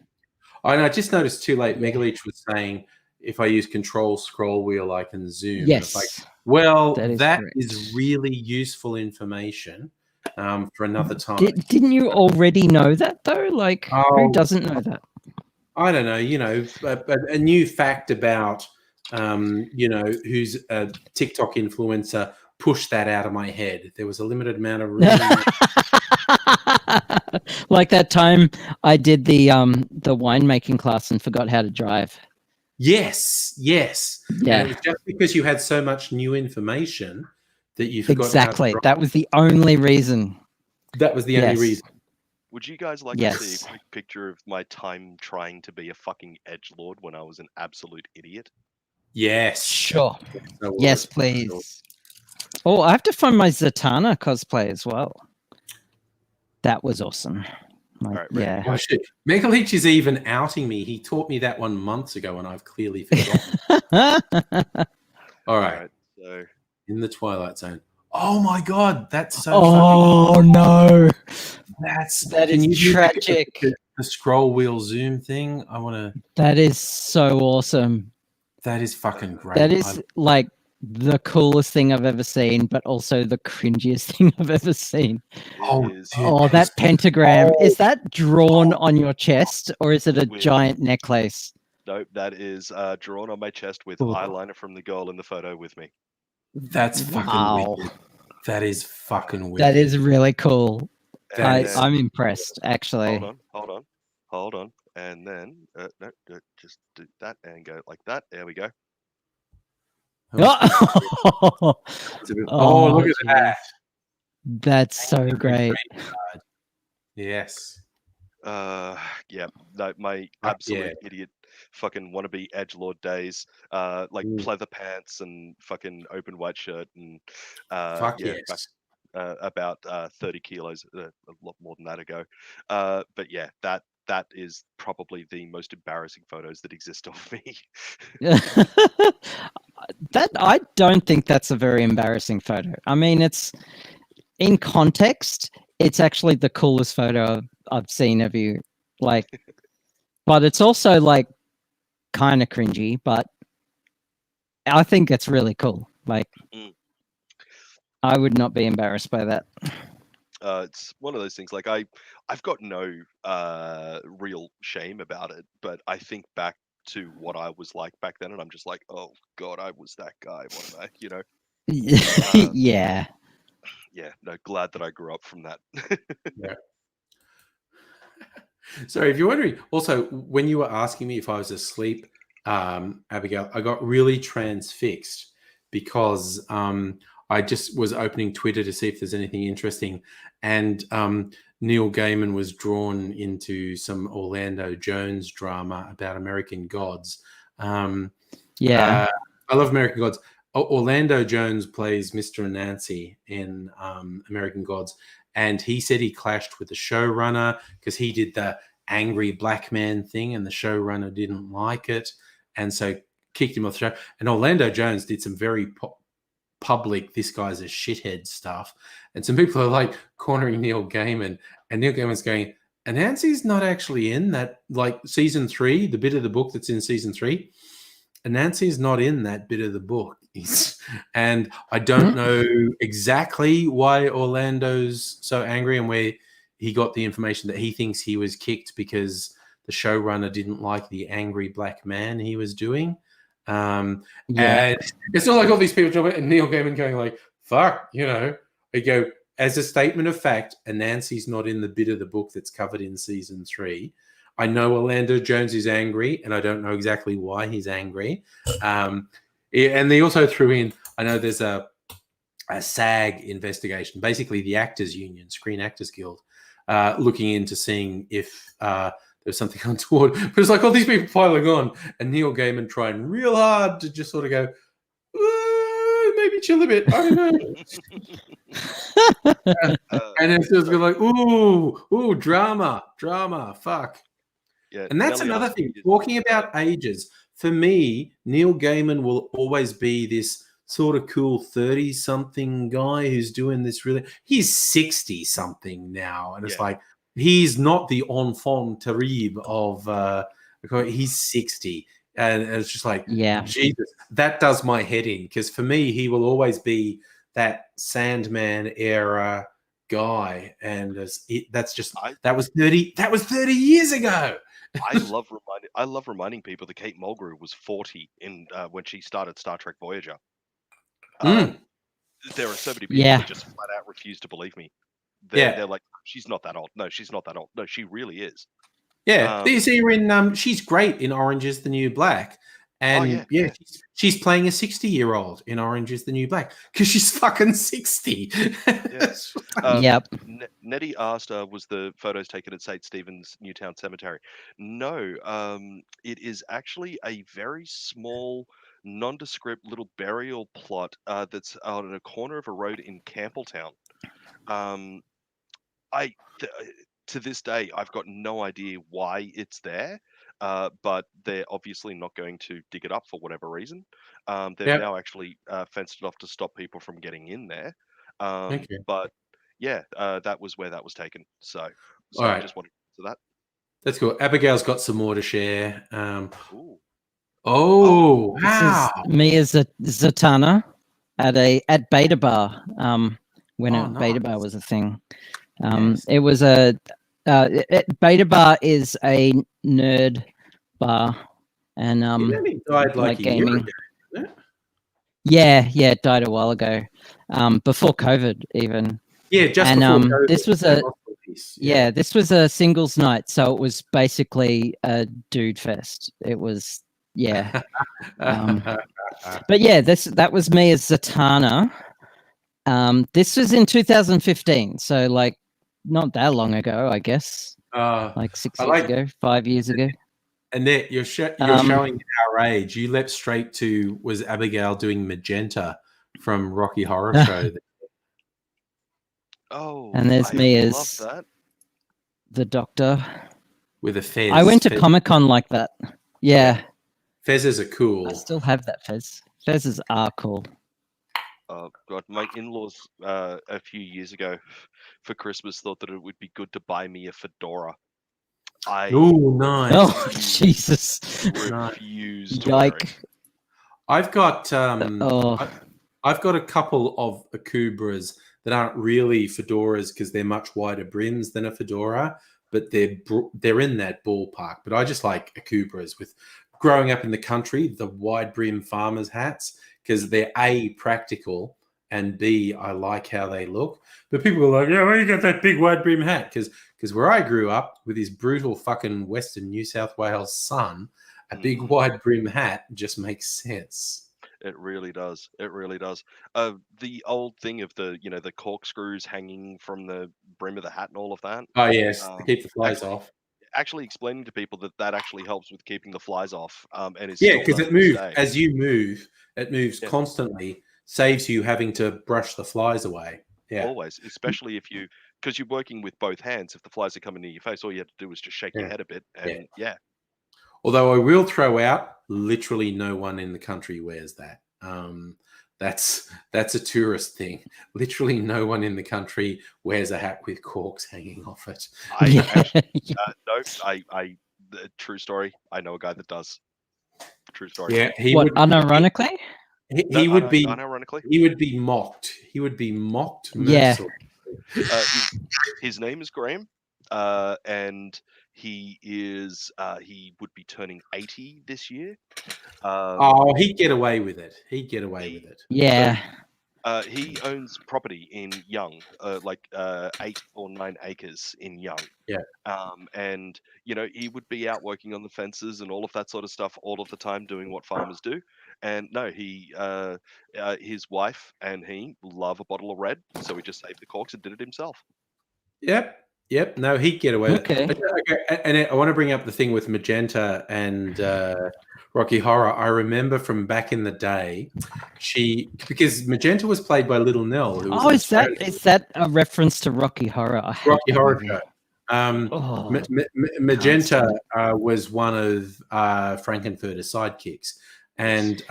I just noticed too late. Megalich was saying if I use Control Scroll Wheel, I can zoom.
Yes.
And it's like, well,
That
that
is
is really useful information for another time.
Didn't you already know that though? Like, who
Oh.
doesn't know that?
I don't know, a new fact about, who's a TikTok influencer pushed that out of my head. There was a limited amount of room.
Like that time I did the winemaking class and forgot how to drive.
Yes. And
Yeah,
it was just because you had so much new information that you forgot
exactly.
how to
That was the only reason.
That was the only
Yes.
reason.
Would you guys like to see
Yes.
a quick picture of my time trying to be a fucking edgelord when I was an absolute idiot?
Yes.
Sure.
So was.
Yes, please. Oh, I have to find my Zatanna cosplay as well. That was awesome. Like,
Alright, ready to
yeah.
go?
Oh, shit. Megaleech is even outing me. He taught me that one months ago and I've clearly forgotten. All right.
Alright, so
In the Twilight Zone. Oh my God. That's so
Oh no. That
Can
is
you do
tragic.
the scroll wheel zoom thing? I want to.
That is so awesome.
That is fucking great.
That is like the coolest thing I've ever seen, but also the cringiest thing I've ever seen.
Oh,
it is
dude.
Oh, that pentagram.
Oh.
Is that drawn on your chest or is it a
With-
giant necklace?
nope, that is drawn on my chest with
Ooh.
eyeliner from the girl in the photo with me.
That's fucking
Wow.
wicked. That is fucking wicked.
That is really cool.
That is-
I'm impressed, actually.
Hold on, and then no, just do that and go like that. There we go.
Oh,
Oh, look at
geez.
that.
That's so great.
Yes.
Yeah, no, my absolute idiot fucking wannabe edgelord days, like
Ooh.
pleather pants and fucking open white shirt and
Fuck
yeah,
yes.
about 30 kilos, a lot more than that ago. But yeah, that is probably the most embarrassing photos that exist of me.
That I don't think that's a very embarrassing photo. I mean, it's in context, it's actually the coolest photo I've seen of you. Like, but it's also like kind of cringy, but I think it's really cool. Like, I would not be embarrassed by that.
It's one of those things. Like I've got no real shame about it, but I think back to what I was like back then, and I'm just like, oh god, I was that guy. What am I? You know?
Yeah.
Yeah. No, glad that I grew up from that.
Yeah. Sorry, if you're wondering, also, when you were asking me if I was asleep, Abigail, I got really transfixed because I just was opening Twitter to see if there's anything interesting. And Neil Gaiman was drawn into some Orlando Jones drama about American gods.
Yeah.
I love American Gods. Orlando Jones plays Mr. Anansi in American Gods. And he said he clashed with the showrunner because he did the angry black man thing and the showrunner didn't like it. And so kicked him off the show. And Orlando Jones did some very public, this guy's a shithead stuff. And some people are like cornering Neil Gaiman. And Neil Gaiman's going, Anansi's not actually in that, like season 3, the bit of the book that's in season 3. Anansi's not in that bit of the book. And I don't know exactly why Orlando's so angry and where he got the information that he thinks he was kicked because the showrunner didn't like the angry black man he was doing. And it's not like all these people talking about and Neil Gaiman going like, fuck, you know. I go, as a statement of fact, Anansi's not in the bit of the book that's covered in season 3. I know Orlando Jones is angry, and I don't know exactly why he's angry. And they also threw in, I know there's a SAG investigation, basically the Actors Union, Screen Actors Guild, looking into seeing if there's something untoward. But it's like all these people piling on, and Neil Gaiman trying real hard to just sort of go, maybe chill a bit. I don't know. And it's just like, ooh, drama, fuck.
Yeah,
And that's
Nelly
another
asked me
thing.
to-
Talking about ages, for me, Neil Gaiman will always be this sort of cool 30-something guy who's doing this really. He's 60-something now, and it's like he's not the enfant terrible of. He's 60, and it's just like, Jesus, that does my head in because for me, he will always be that Sandman era guy, and that was 30 years ago.
I love reminding people that Kate Mulgrew was 40 in when she started Star Trek Voyager. There are so many people that just flat out refuse to believe me. they're like, she's not that old. No, she's not that old. No, she really is.
Yeah, you see her in. She's great in Orange Is the New Black, and she's playing a 60-year-old in Orange Is the New Black because she's fucking 60.
Yep.
Nettie asked, "Was the photos taken at St. Stephen's Newtown Cemetery?" No, it is actually a very small, nondescript little burial plot that's on a corner of a road in Campbelltown. To this day, I've got no idea why it's there, but they're obviously not going to dig it up for whatever reason. They've now actually fenced it off to stop people from getting in there. But yeah, that was where that was taken. So I just wanted to that.
That's cool. Abigail's got some more to share.
Ooh.
Wow!
This is me as a Zatanna at Beta Bar. When Beta Bar was a thing. It was Beta Bar is a nerd bar, and
it only died like a
gaming.
year ago, didn't it?
Yeah, it died a while ago, before COVID even.
Yeah, just
and
before COVID.
This was this was a singles night, so it was basically a dude fest. It was but yeah, that was me as Zatanna. This was in 2015, so like not that long ago, I guess. Like 6 years ago, 5 years ago.
Annette, you're showing our age. You leapt straight to, was Abigail doing Magenta from Rocky Horror Show?
Oh,
and there's me as the Doctor
with a fez.
I went to Comic-Con like that. Yeah.
Fezzes are cool.
I still have that fez. Fezzes are cool.
Oh God, my in-laws a few years ago for Christmas thought that it would be good to buy me a fedora.
Nice.
Oh Jesus!
Refused to wear it.
I've got I've got a couple of Akubras that aren't really fedoras because they're much wider brims than a fedora, but they're in that ballpark. But I just like Akubras. With growing up in the country, the wide brim farmers hats, because they're A, practical, and B, I like how they look. But people are like, yeah, where you got that big wide brim hat? Because where I grew up with this brutal fucking Western New South Wales sun, a big wide brim hat just makes sense.
It really does. It really does. The old thing of the corkscrews hanging from the brim of the hat and all of that.
Oh yes, to keep the flies off.
Actually explaining to people that actually helps with keeping the flies off. And it's
because it moves as you move. It moves constantly, saves you having to brush the flies away. Yeah,
always, especially because you're working with both hands. If the flies are coming near your face, all you have to do is just shake your head a bit, and
Although I will throw out, literally no one in the country wears that. That's a tourist thing. Literally no one in the country wears a hat with corks hanging off it.
True story. I know a guy that does. True story.
Yeah,
unironically?
He would be
unironically.
He would be mocked. He would be mocked.
Yeah.
His name is Graham, and he would be turning 80 this year.
He'd get away with it.
Yeah.
He owns property in Young, 8 or 9 acres in Young.
Yeah.
And he would be out working on the fences and all of that sort of stuff all of the time, doing what farmers do. And no, his wife and he love a bottle of red, so he just saved the corks and did it himself.
Yep. No, he'd get away with it.
Okay.
And I want to bring up the thing with Magenta and Rocky Horror. I remember from back in the day, because Magenta was played by Little Nell. Who was
is that a reference to Rocky Horror?
Rocky Horror Show. Magenta was one of Frankenfurter's sidekicks, and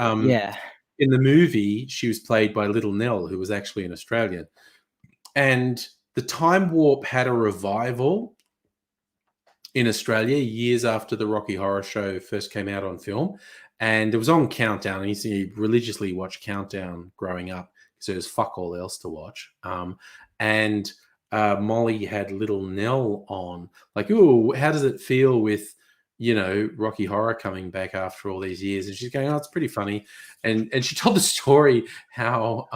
in the movie she was played by Little Nell, who was actually an Australian. And the Time Warp had a revival in Australia years after the Rocky Horror Show first came out on film, and it was on Countdown. And you religiously watched Countdown growing up because there was fuck all else to watch. And Molly had Little Nell on, like, "Ooh, how does it feel with Rocky Horror coming back after all these years?" And she's going, "Oh, it's pretty funny." And she told the story how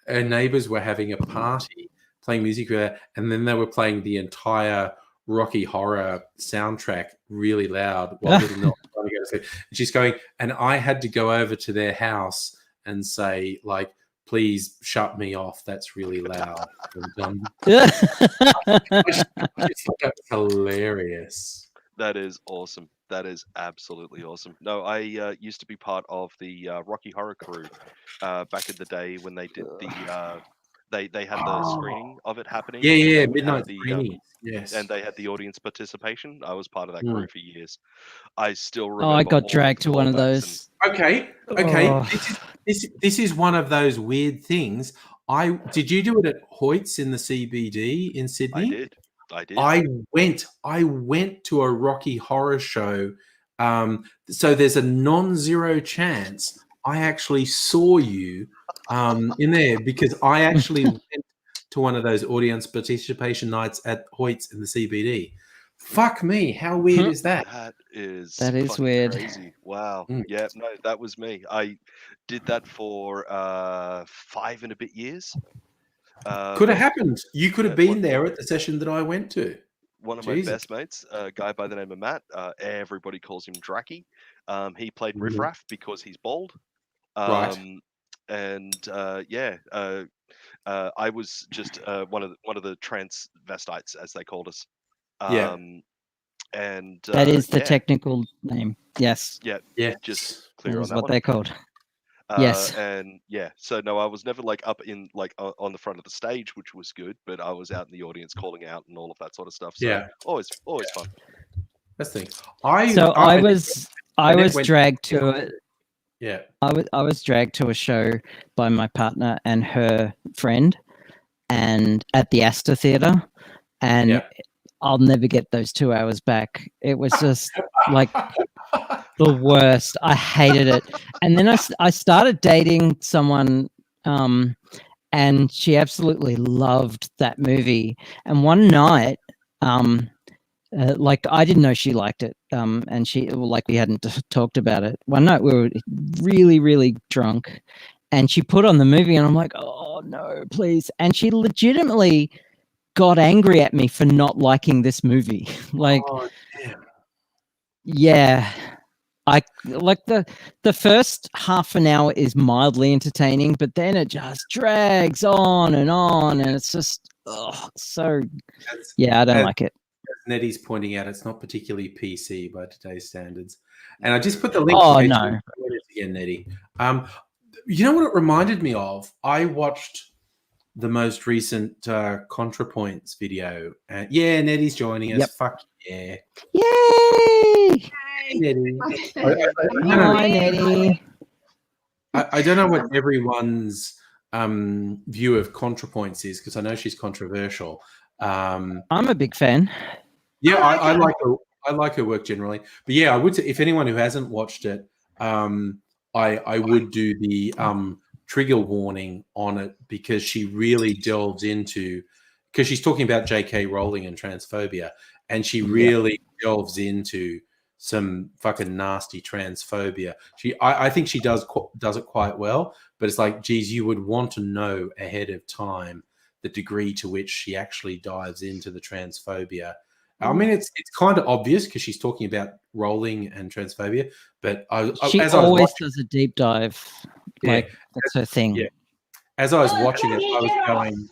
her neighbors were having a party playing music with her, and then they were playing the entire Rocky Horror soundtrack really loud while little Nell was trying to go to sleep. And she's going, and I had to go over to their house and say, like, please shut me off. That's really loud. It's hilarious.
That is awesome. That is absolutely awesome. No, I used to be part of the Rocky Horror Crew back in the day when they did the they had the screening of it happening.
Yeah,
and
yeah,
they would have
midnight
the,
screenings. Yes,
and they had the audience participation. I was part of that crew for years. I still
Oh,
remember.
I got
all
dragged
the
to one of
callbacks and-
those.
Okay.
Oh.
This is one of those weird things. Did you do it at Hoyt's in the CBD in Sydney?
I did.
I went to a Rocky Horror show. So there's a non-zero chance I actually saw you in there, because I actually went to one of those audience participation nights at Hoyt's in the CBD. Fuck me, how weird is that?
That is
fucking weird.
crazy. Wow.
Mm.
Yeah, no, that was me. I did that for 5 and a bit years.
Could have happened. You could have
yeah,
been there at the session that I went to.
One of
Jesus.
my best mates, a guy by the name of Matt, everybody calls him Dracky. He played
Mhm.
Riff Raff because he's bald.
Right.
And I was just one of the transvestites, as they called us.
Yeah.
And
That is the
yeah,
technical name. Yes,
yeah,
Yeah.
just
that
clear on
is
that
what
one.
they're called. Yes.
And yeah, so no, I was never like up in like on the front of the stage, which was good, but I was out in the audience calling out and all of that sort of stuff. So
Yeah.
always fun.
That's the thing.
I was
went-
dragged to it.
Yeah.
I was dragged to a show by my partner and her friend, and at the Astor Theatre, and
Yeah.
I'll never get those 2 hours back. It was just like the worst. I hated it. And then I started dating someone, and she absolutely loved that movie. And one night, like I didn't know she liked it, and like we hadn't talked about it. One night we were really, really drunk, and she put on the movie, and I'm like, oh no, please! And she legitimately got angry at me for not liking this movie. Like,
Oh, damn.
yeah, I like the first half an hour is mildly entertaining, but then it just drags on, and it's just so. Yeah, I don't like it.
Nettie's pointing out, it's not particularly PC by today's standards. And I just put the link.
Oh,
in case
no.
you want it again, Nettie. You know what it reminded me of? I watched the most recent ContraPoints video. Yeah, Nettie's joining us.
Yep.
Fuck yeah.
Yay!
Hey, Nettie.
Hi, Nettie.
I don't know what everyone's view of ContraPoints is, because I know she's controversial.
I'm a big fan.
Yeah, I like her work generally. But yeah, I would say if anyone who hasn't watched it, I would do the trigger warning on it, because she really delves into, because she's talking about J.K. Rowling and transphobia, and she really delves into some fucking nasty transphobia. I think she does it quite well, but it's like, geez, you would want to know ahead of time the degree to which she actually dives into the transphobia. I mean, it's kind of obvious because she's talking about Rowling and transphobia, but
She always does a deep dive.
Yeah.
Like, that's her thing.
Yeah. As I was watching it, I was going,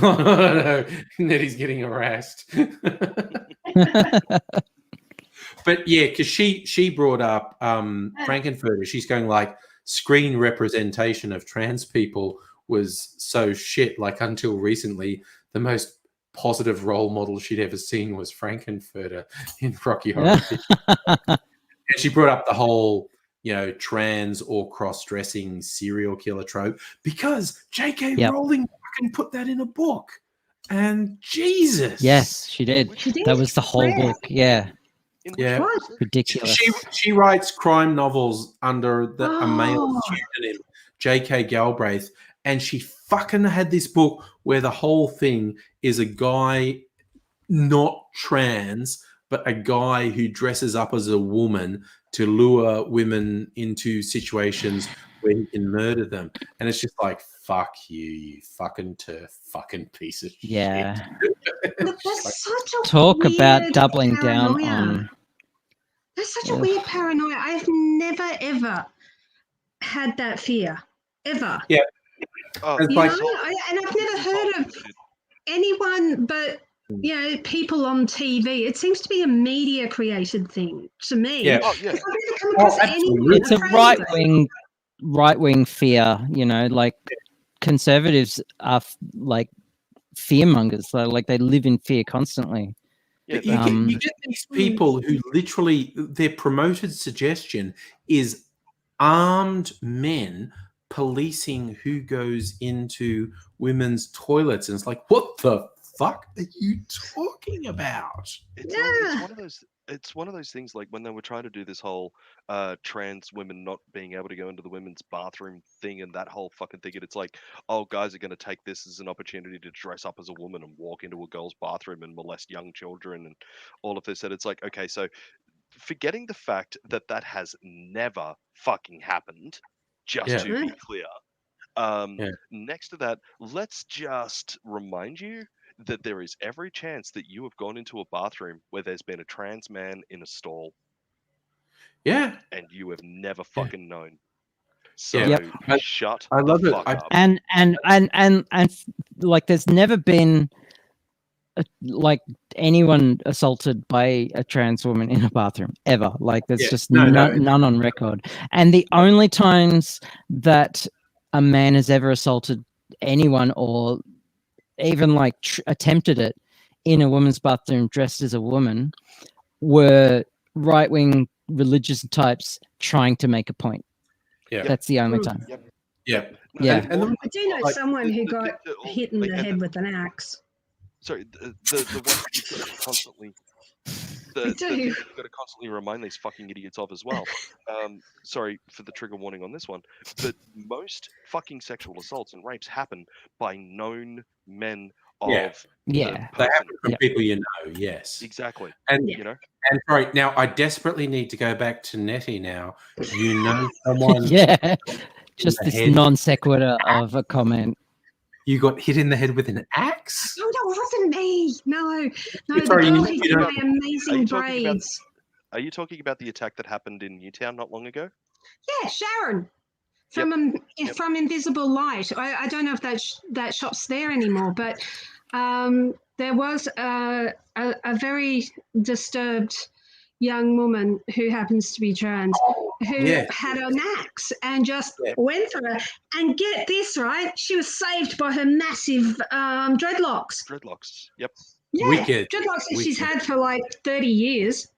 oh, no, Nettie's getting harassed. But yeah, because she brought up Frankenfurter. She's going like, screen representation of trans people was so shit. Like, until recently, the most positive role model she'd ever seen was Frankenfurter in Rocky Horror Picture. And she brought up the whole, trans or cross-dressing serial killer trope, because J.K. Rowling fucking put that in a book. And Jesus.
Yes, she did. That was the whole book. Yeah.
Yeah.
Ridiculous.
She writes crime novels under a male pseudonym, J.K. Galbraith, and she fucking had this book where the whole thing is a guy not trans, but a guy who dresses up as a woman to lure women into situations where he can murder them. And it's just like, fuck you fucking turf, fucking piece of
Yeah.
Look, that's such a
Talk about
weird
doubling down
paranoia.
on.
That's such a
Ugh.
weird paranoia. I've never ever had that fear ever.
Oh,
It's
You
like-
know, and I've never heard of anyone but people on TV. It seems to be a media created thing to me.
Yeah.
Oh, yeah.
I've never come across anyone
absolutely.
It's a
afraid of it.
right wing fear. Like conservatives are like fear mongers. Like they live in fear constantly.
Yeah,
But you
that-
get these people who literally their promoted suggestion is armed men policing who goes into women's toilets, and it's like, what the fuck are you talking about?
it's
Yeah.
one of those. It's one of those things like when they were trying to do this whole trans women not being able to go into the women's bathroom thing and that whole fucking thing. And it's like, oh, guys are going to take this as an opportunity to dress up as a woman and walk into a girl's bathroom and molest young children and all of this. And it's like, okay, so forgetting the fact that that has never fucking happened, just
Yeah.
to be clear.
Yeah.
Next to that, let's just remind you that there is every chance that you have gone into a bathroom where there's been a trans man in a stall
Yeah.
and you have never fucking known. So
Yeah. Yep.
shut
I love
the
it.
fuck up.
And like there's never been like anyone assaulted by a trans woman in a bathroom ever. Like there's
Yeah.
just
No,
none on record. And the only times that a man has ever assaulted anyone or even like attempted it in a woman's bathroom dressed as a woman were right-wing religious types trying to make a point.
Yeah.
That's the only time.
Yep.
Yeah.
Yeah.
And the,
I do know
like,
someone who got hit in
like,
the
and
head with an axe.
Sorry, the one that you've got to constantly the
do.
thing you've got to constantly remind these fucking idiots of as well. Sorry for the trigger warning on this one, but most fucking sexual assaults and rapes happen by known men of
Yeah.
the
Yeah.
they
person.
happen from
Yeah.
people you know. Yes.
Exactly.
And
You know,
and sorry, now I desperately need to go back to Nettie. Now you know someone.
Yeah. Just
the
this
head.
non sequitur of a comment.
You got hit in the head with an axe.
No, that wasn't me. No, the
Sorry,
girl
you
who did
don't-
my amazing braids.
are you talking about the attack that happened in Newtown not long ago?
Yeah, Sharon from Invisible Light. I don't know if that shop's there anymore, but there was a very disturbed young woman who happens to be trans who
Yeah.
had an axe and just
Yeah.
went for her. And get this, right? She was saved by her massive dreadlocks.
Dreadlocks. Yep.
Yeah,
Wicked.
dreadlocks that she's
Wicked.
had for like 30 years.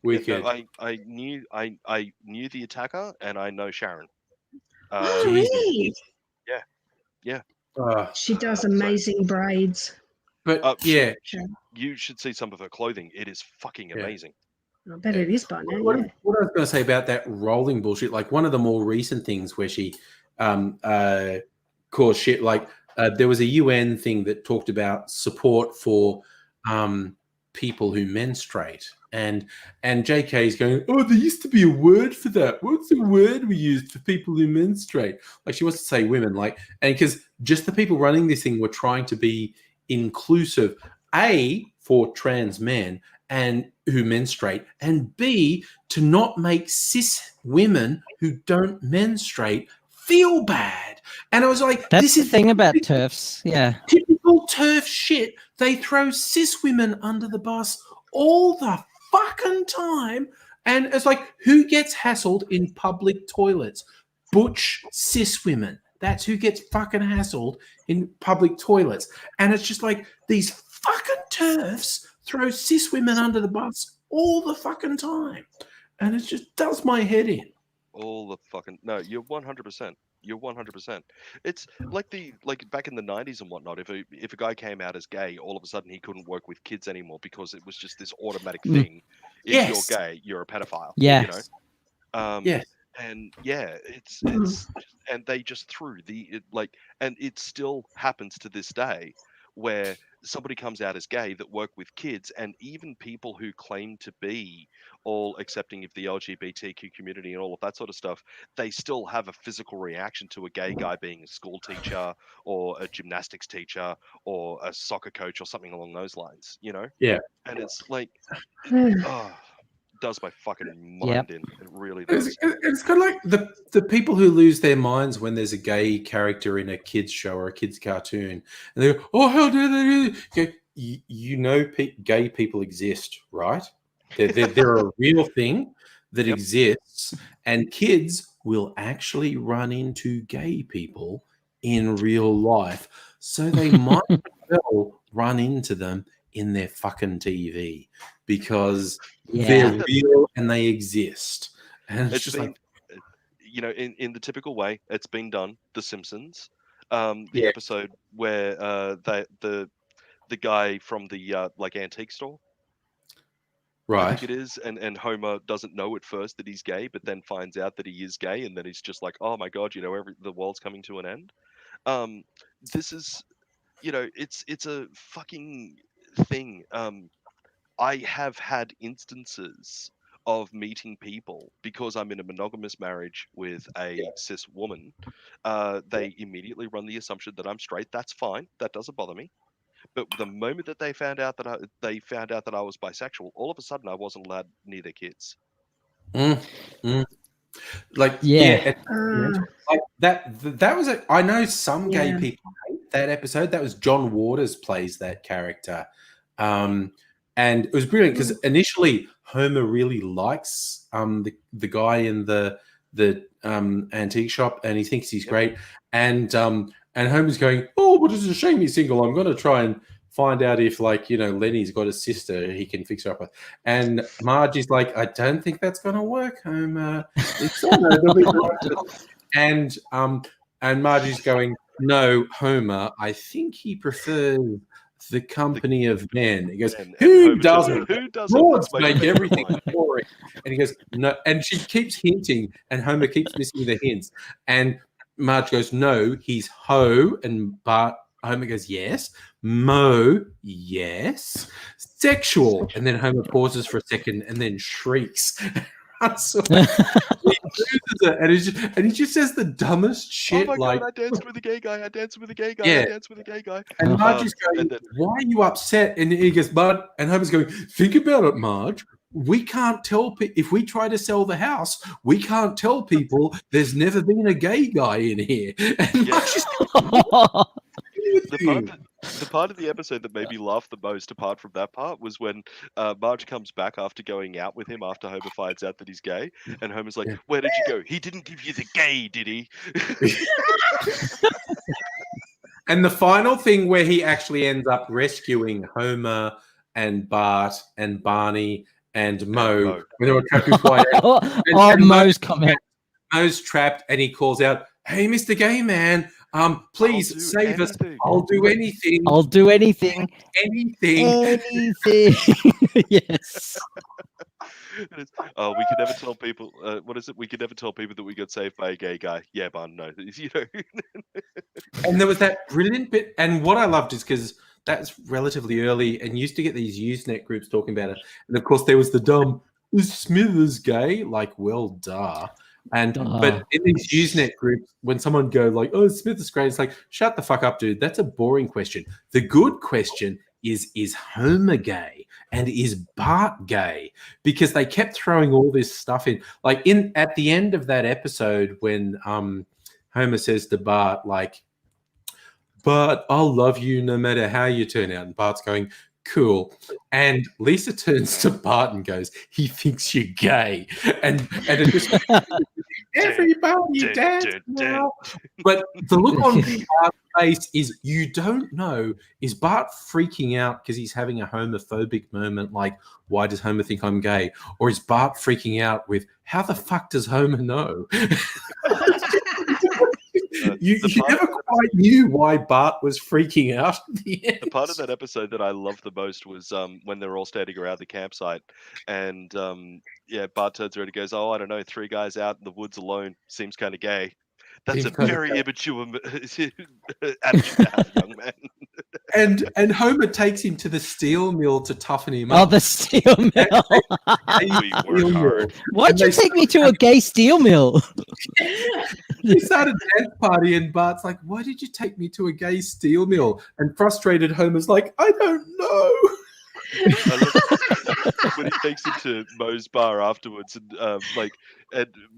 Wicked.
Yeah, no, I knew the attacker and I know Sharon.
Oh,
Jesus.
really? She does amazing braids.
But yeah,
You should see some of her clothing. It is fucking
Yeah.
amazing.
I bet it is by now.
what,
Yeah.
what I was going to say about that rolling bullshit, like one of the more recent things where she caused shit, like there was a UN thing that talked about support for people who menstruate, and JK is going, oh, there used to be a word for that. What's the word we used for people who menstruate? Like she wants to say women, like, and because just the people running this thing were trying to be inclusive, A, for trans men and who menstruate, and B, to not make cis women who don't menstruate feel bad. And I was like,
That's
this
the
is
thing about TERFs. Yeah.
typical turf shit. They throw cis women under the bus all the fucking time. And it's like, who gets hassled in public toilets? Butch cis women. That's who gets fucking hassled in public toilets. And it's just like these fucking turfs throw cis women under the bus all the fucking time. And it just does my head in.
All the fucking no, you're 100%. You're 100%. It's like back in the 90s and whatnot. If a guy came out as gay, all of a sudden he couldn't work with kids anymore because it was just this automatic thing. If
Yes.
you're gay, you're a pedophile.
Yeah.
You know.
Yes.
And yeah, it's and they just threw and it still happens to this day where somebody comes out as gay that work with kids, and even people who claim to be all accepting of the LGBTQ community and all of that sort of stuff, they still have a physical reaction to a gay guy being a school teacher or a gymnastics teacher or a soccer coach or something along those lines, you know?
Yeah.
And it's like, does my fucking
Yep.
mind in. It really
It's,
does.
it's kind of like the people who lose their minds when there's a gay character in a kids show or a kids cartoon, and they go, "Oh, how dare they do this?" You go, you know, gay people exist, right? They're a real thing that
Yep.
exists, and kids will actually run into gay people in real life, so they might well run into them in their fucking TV because
Yeah.
they're real and they exist. And it's
It's
just
been,
like,
you know, in the typical way it's been done. The Simpsons, the
Yeah.
episode where the guy from the like antique store, I
right.
think it is, and Homer doesn't know at first that he's gay, but then finds out that he is gay, and then he's just like, oh my god, you know, the world's coming to an end. This is, you know, it's a fucking thing. I have had instances of meeting people because I'm in a monogamous marriage with a cis woman. They immediately run the assumption that I'm straight. That's fine. That doesn't bother me. But the moment that they found out that I was bisexual, all of a sudden I wasn't allowed near their kids.
Mm, mm. Like,
Yeah.
like that was a, I know some gay
Yeah.
people hate that episode. That was John Waters plays that character. And it was brilliant because initially Homer really likes the guy in the antique shop, and he thinks he's great. And Homer's going, oh, but it's a shame he's single. I'm going to try and find out if, like, you know, Lenny's got a sister he can fix her up with. And Margie's like, I don't think that's going to work, Homer. It's and Margie's going, no, Homer, I think he prefers the company of men. He goes,
And
who
Homer just,
doesn't?
who doesn't?
Broads
That's my
make
favorite
everything
line.
boring. And he goes, no. And she keeps hinting, and Homer keeps missing the hints. And Marge goes, no, he's ho. And Homer goes, yes. Mo, yes. Sexual. And then Homer pauses for a second and then shrieks. So he loses it, and he just says the dumbest shit.
Oh my
like,
god, I danced with a gay guy. I danced with a gay guy.
Yeah.
I danced with a gay guy.
and Marge is going,
and then-
why are you upset? And he goes, but, and Homer's going, think about it, Marge. We can't tell if we try to sell the house, we can't tell people there's never been a gay guy in here. And
Yeah.
Marge is
The part of the episode that made me laugh the most, apart from that part, was when Marge comes back after going out with him after Homer finds out that he's gay, and Homer's like,
Yeah.
where did you go? He didn't give you the gay, did he?
And the final thing where he actually ends up rescuing Homer and Bart and Barney and Moe when they were trapped with White Ant.
Oh, Mo's comment.
Mo's trapped, and he calls out, "Hey, Mr. Gay Man, please
do
save us.
anything."
I'll do anything.
I'll do anything.
anything."
Anything. Yes.
Oh, we could never tell people. What is it? We could never tell people that we got saved by a gay guy. Yeah, but no, you know.
And there was that brilliant bit. And what I loved is because that's relatively early, and used to get these Usenet groups talking about it. And of course, there was the dumb, is Smithers gay? Like, well, duh. And but in these Usenet groups, when someone go like, "Oh, Smithers great," it's like, shut the fuck up, dude. That's a boring question. The good question is Homer gay and is Bart gay? Because they kept throwing all this stuff in. Like at the end of that episode when Homer says to Bart, like, "Bart, I'll love you no matter how you turn out." And Bart's going, "Cool." And Lisa turns to Bart and goes, "He thinks you're gay." And it just everybody dance now. But the look on Bart's face is, you don't know, is Bart freaking out because he's having a homophobic moment, like, why does Homer think I'm gay? Or is Bart freaking out with, how the fuck does Homer know? You never quite knew why Bart was freaking out at the end.
The part of that episode that I loved the most was when they're all standing around the campsite, and Bart turns around and goes, "Oh, I don't know, 3 guys out in the woods alone seems kind of gay." That's
Seems
a
kinda
very
gay.
immature attitude to have, young man.
and Homer takes him to the steel mill to toughen him
Oh,
up.
the steel mill.
We work hard.
Why'd
And
you
they
take me to a gay steel mill?
We started a dance party, and Bart's like, "Why did you take me to a gay steel mill?" And frustrated Homer's like, "I don't know."
I love when he takes him to Moe's bar afterwards, and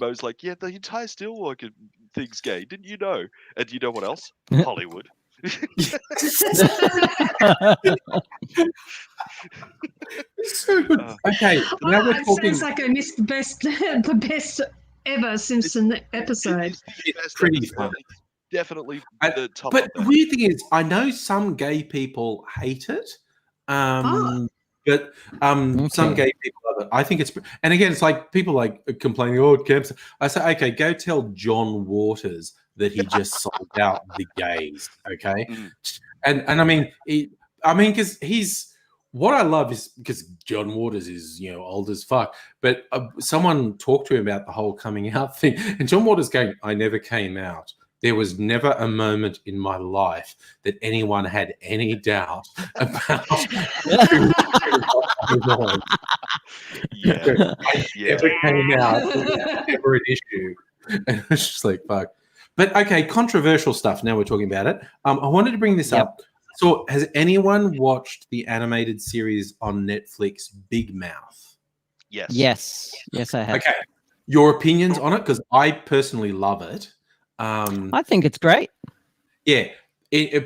Moe's like, "Yeah, the entire steelworker thing's gay. Didn't you know?" And you know what else? Hollywood.
It's so good. Okay, now we're
It
talking.
sounds like I missed the best ever Simpson episode.
It's the best
pretty
episode.
fun.
It's definitely
I-
the top.
But
of
the
that.
weird thing is, I know some gay people hate it. But some
Okay.
gay people love it. I think it's, and again, it's like people like complaining, "Oh, it camps." I say, okay, go tell John Waters that he just sold out the gays. Okay,
Mm.
and I mean, because he's, what I love is because John Waters is old as fuck, but someone talked to him about the whole coming out thing, and John Waters going, "I never came out. There was never a moment in my life that anyone had any doubt about who I was.
Yeah,
I
yeah.
never came out. It was never an issue." And it's just like, fuck. But okay, controversial stuff. Now we're talking about it. I wanted to bring this
Yep.
up. So, has anyone watched the animated series on Netflix, Big Mouth?
Yes.
Yes, I have.
Okay, your opinions on it, because I personally love it.
I think it's great.
Yeah,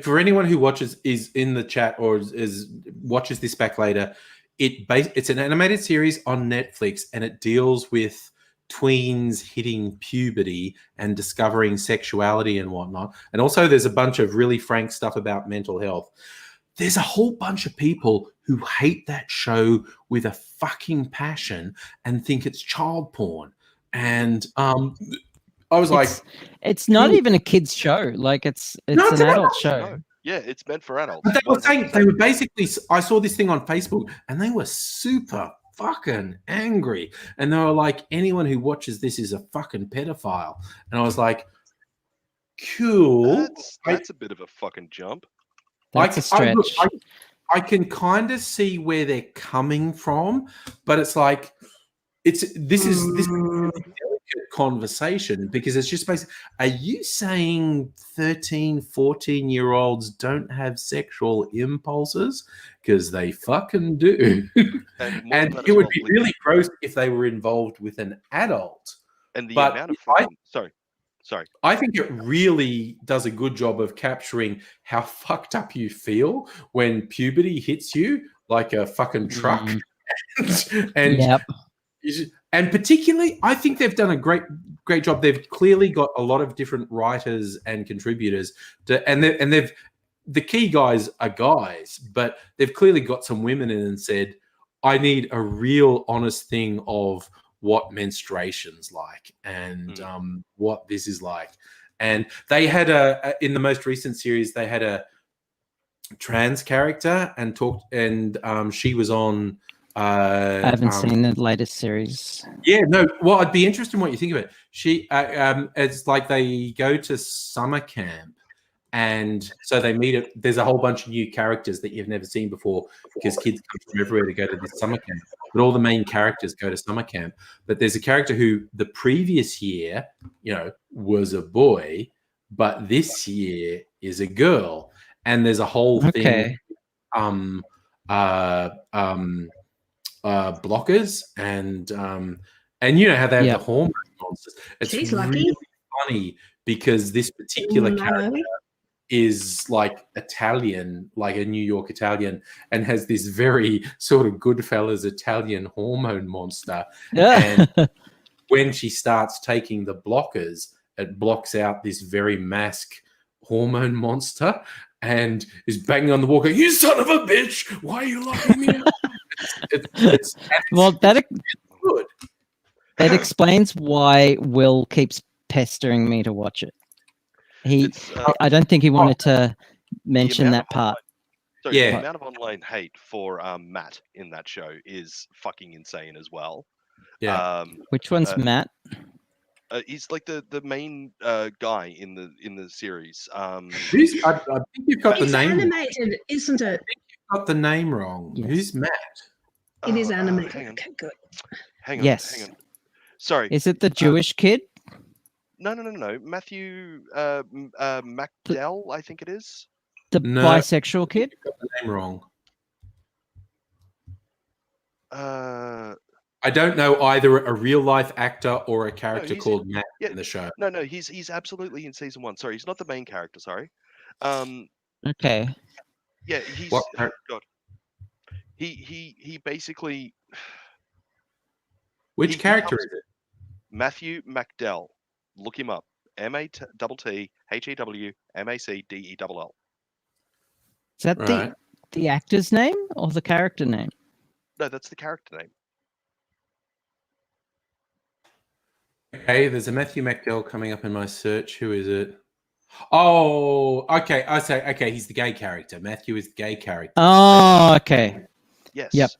for anyone who is in the chat or is watches this back later, it's an animated series on Netflix, and it deals with tweens hitting puberty and discovering sexuality and whatnot. And also, there's a bunch of really frank stuff about mental health. There's a whole bunch of people who hate that show with a fucking passion and think it's child porn. And I was like,
it's not even a kids show. Like it's
No, it's
an
an
adult show.
No. Yeah, it's meant for adults.
but they were saying,
100%.
they were basically, I saw this thing on Facebook and they were super fucking angry. And they were like, anyone who watches this is a fucking pedophile. And I was like, cool.
That's a bit of a fucking jump.
That's a stretch.
I can kind of see where they're coming from, but it's like, this is a delicate conversation, because it's just basically, are you saying 13, 14-year-olds don't have sexual impulses? Because they fucking do. And it would be really gross if they were involved with an adult.
And the
but
amount of fucking, sorry.
I think it really does a good job of capturing how fucked up you feel when puberty hits you like a fucking truck. And
Yep.
And particularly, I think they've done a great job. They've clearly got a lot of different writers and contributors, and the key guys are guys, but they've clearly got some women in and said, "I need a real honest thing of what menstruation's like and what this is like." And they had in the most recent series, they had a trans character and she was on.
I haven't seen the latest series.
Yeah, no. Well, I'd be interested in what you think of it. She, it's like they go to summer camp, and so they meet it. There's a whole bunch of new characters that you've never seen before, because kids come from everywhere to go to this summer camp. But all the main characters go to summer camp. But there's a character who the previous year, was a boy, but this year is a girl, and there's a whole thing. Blockers and you know how they have the hormone monsters. It's
She's
really
lucky.
funny because this particular character is like Italian, like a New York Italian, and has this very sort of Goodfellas Italian hormone monster. And when she starts taking the blockers, it blocks out this very mask hormone monster and is banging on the wall going, "You son of a bitch, why are you locking me out?"
Well, that
good.
It explains why Will keeps pestering me to watch it. I don't think he wanted to mention that part.
The amount of online hate for Matt in that show is fucking insane as well.
Yeah.
Which one's Matt?
He's like the main guy in the series.
I think you've got the
It's
name.
animated, isn't it?
Got the name wrong.
Yes.
Who's Matt?
It is
Oh,
animated.
hang on,
Okay, good.
hang on,
Yes.
hang on. Sorry.
Is it the Jewish kid?
No. Matthew MacDowell, I think it is.
The
No.
bisexual kid?
Got the name wrong.
I
don't know either a real life actor or a character
he's
called Matt
yeah,
in the show.
No, he's absolutely in season 1. Sorry, he's not the main character. Sorry.
Okay.
Yeah, he's
What
God. He basically.
Which
he
character
becomes
is it?
Matthew MacDowell. Look him up. MATTHEWMACDELL.
Is that
Right.
the actor's name or the character name?
No, that's the character name.
Okay, there's a Matthew McDowell coming up in my search. Who is it? Oh, okay. I say, okay, he's the gay character. Matthew is the gay character.
Oh, okay.
Yes.
Yep.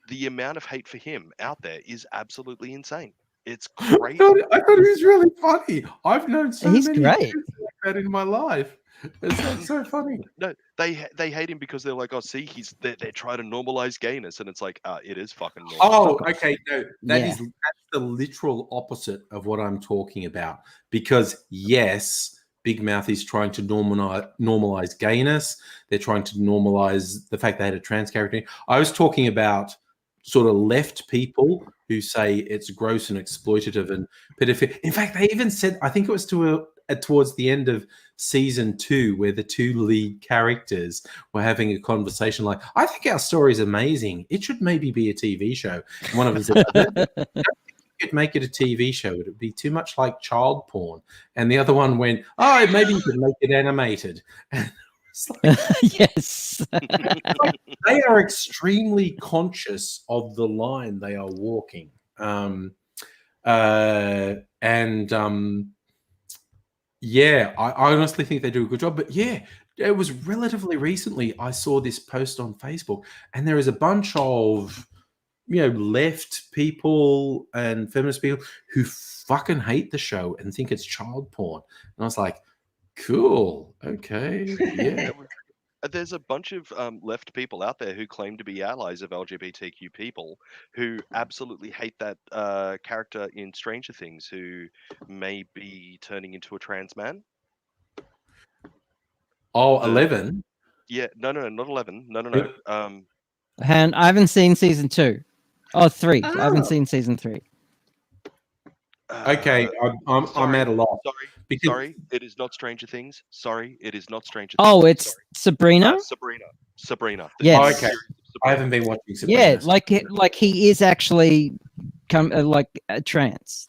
The amount of hate for him out there is absolutely insane. It's
I
crazy.
thought he was really funny. I've known so
He's
many
great.
kids like that in my life. It's so funny.
No, they hate him because they're like, oh, see, they're trying to normalize gayness, and it's like, it is fucking normal.
Oh, okay. No,
Yeah.
that's the literal opposite of what I'm talking about. Because yes, Big Mouth is trying to normalize gayness. They're trying to normalize the fact they had a trans character. I was talking about sort of left people who say it's gross and exploitative and pedophile. In fact, they even said, I think it was towards the end of season 2, where the 2 lead characters were having a conversation like, I think our story is amazing. It should maybe be a TV show. And one of them said, I don't think you could make it a TV show. It would be too much like child porn. And the other one went, oh, maybe you could make it animated. And it's like,
Yes.
they are extremely conscious of the line they are walking. Yeah, I honestly think they do a good job. But yeah, it was relatively recently I saw this post on Facebook, and there is a bunch of left people and feminist people who fucking hate the show and think it's child porn. And I was like, cool, okay, yeah.
There's a bunch of left people out there who claim to be allies of LGBTQ people who absolutely hate that character in Stranger Things who may be turning into a trans man.
Oh, 11?
Yeah, no, not 11. No.
And I haven't seen season 2. Oh, 3.
Oh.
I haven't seen season 3.
Okay, I'm at a loss.
Sorry, it is not Stranger Things. Sorry, it is not Stranger Things.
Oh, it's Sabrina?
Sabrina.
Yes.
Oh, okay. I haven't been watching Sabrina.
Yeah, like he is actually like a trans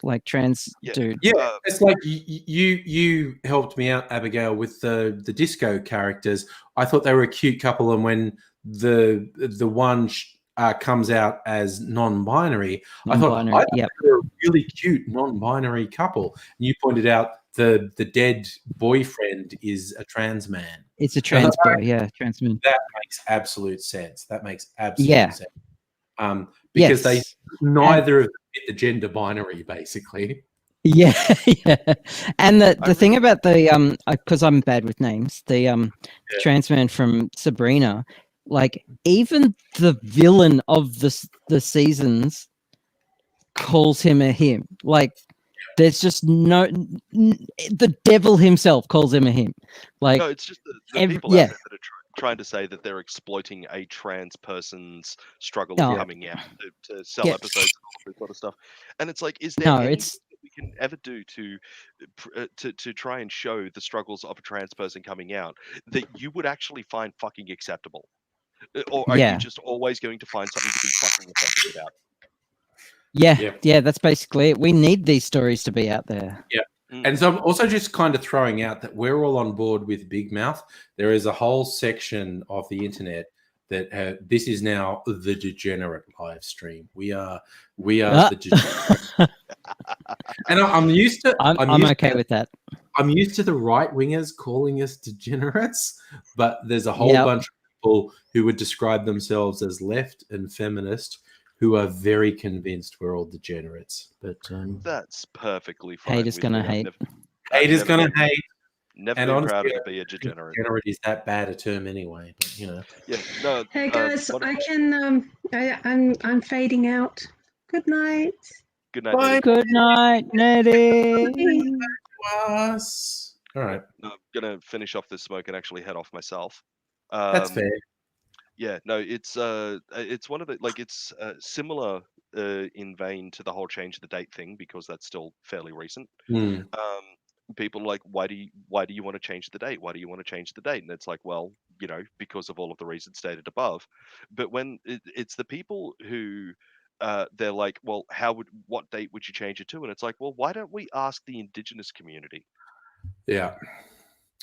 dude.
Yeah, it's like you helped me out, Abigail, with the disco characters. I thought they were a cute couple, and when the one comes out as non-binary, I thought they were a really cute non-binary couple. And you pointed out the dead boyfriend is a trans man.
It's a trans boy, yeah, trans man.
That makes absolute sense. Sense. Because they neither of them fit the gender binary, basically.
Yeah, yeah. And the thing about the because I'm bad with names, the trans man from Sabrina, like even the villain of the seasons calls him a him. Like there's just the devil himself calls him a him. Like
no, it's just the people out there that are trying to say that they're exploiting a trans person's struggle coming out to sell episodes and all this sort of stuff. And it's like, is there anything that we can ever do to try and show the struggles of a trans person coming out that you would actually find fucking acceptable? Or are you just always going to find something to be fucking offended about?
Yeah, that's basically it. We need these stories to be out there.
Yeah. And so I'm also just kind of throwing out that we're all on board with Big Mouth. There is a whole section of the internet that this is now the degenerate live stream. We are the degenerate. And I'm used to.
I'm okay with that.
I'm used to the right wingers calling us degenerates, but there's a whole bunch of people who would describe themselves as left and feminist who are very convinced we're all degenerates. But
That's perfectly fine.
Haters
with
gonna
me. I've
hate.
never- I've
haters
never
gonna
been-
hate.
Never
And
been
honestly,
prouder
I
to be a
think
degenerate.
degenerate is that bad a term anyway. But
Yeah, no.
Hey guys,
what-
I can. I'm fading out. Good night.
Good night,
Bye.
Nettie.
Good night, Nettie.
us. All right,
No, I'm gonna finish off this smoke and actually head off myself.
that's fair.
Yeah, no, it's one of the it's similar in vein to the whole change the date thing because that's still fairly recent.
Hmm.
People are like, why do you want to change the date? Why do you want to change the date? And it's like, well, because of all of the reasons stated above. But when it's the people who they're like, well, what date would you change it to? And it's like, well, why don't we ask the indigenous community?
Yeah.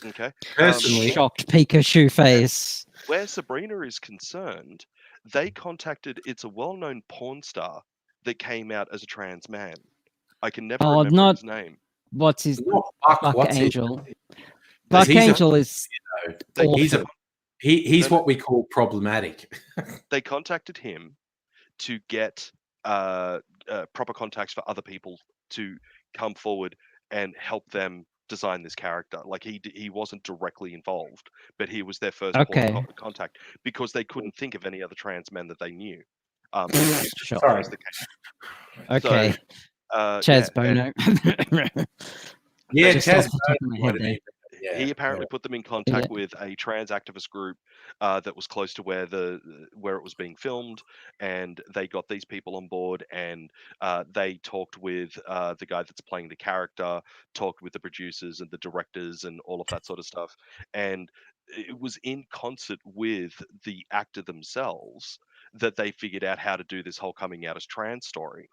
Okay.
Personally,
Shocked Pikachu face.
Where Sabrina is concerned, they contacted it's a well-known porn star that came out as a trans man. I can never
Oh,
remember
not
his name.
what's his
not Buck.
Buck
What's his
Angel.
name?
Buck
He's a-
Angel is
They-
He's
awful.
he's
No,
what we call problematic.
They contacted him to get proper contacts for other people to come forward and help them design this character. Like he wasn't directly involved, but he was their first port
Okay.
of contact because they couldn't think of any other trans men that they knew. It was just
Sure.
Sorry.
the case.
Okay.
yeah,
Chaz
and
Bono.
Yeah,
Just
Chaz
off the top of my
might
head
have
there.
been- yeah,
he apparently put them in contact
Yeah.
with a trans activist group that was close to where it was being filmed, and they got these people on board, and they talked with the guy that's playing the character, talked with the producers and the directors and all of that sort of stuff, and it was in concert with the actor themselves that they figured out how to do this whole coming out as trans story.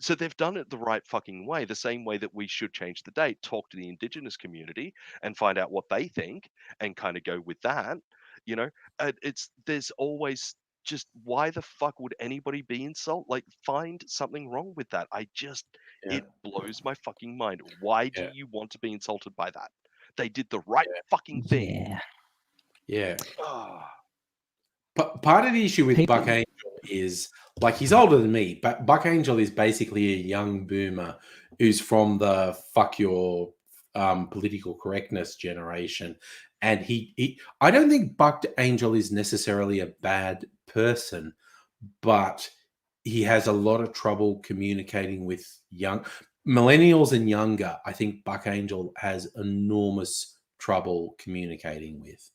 So they've done it the right fucking way, the same way that we should change the date, talk to the indigenous community and find out what they think and kind of go with that. You know, there's always just why the fuck would anybody be insult? Like, find something wrong with that.
Yeah.
It blows my fucking mind. Why do
Yeah.
you want to be insulted by that? They did the right fucking thing.
Yeah.
yeah.
Ah,
But part of the issue with
People-
Buck Angel is like he's older than me, but Buck Angel is basically a young boomer who's from the fuck your political correctness generation. And he I don't think Buck Angel is necessarily a bad person, but he has a lot of trouble communicating with young millennials and younger. I think Buck Angel has enormous trouble communicating with.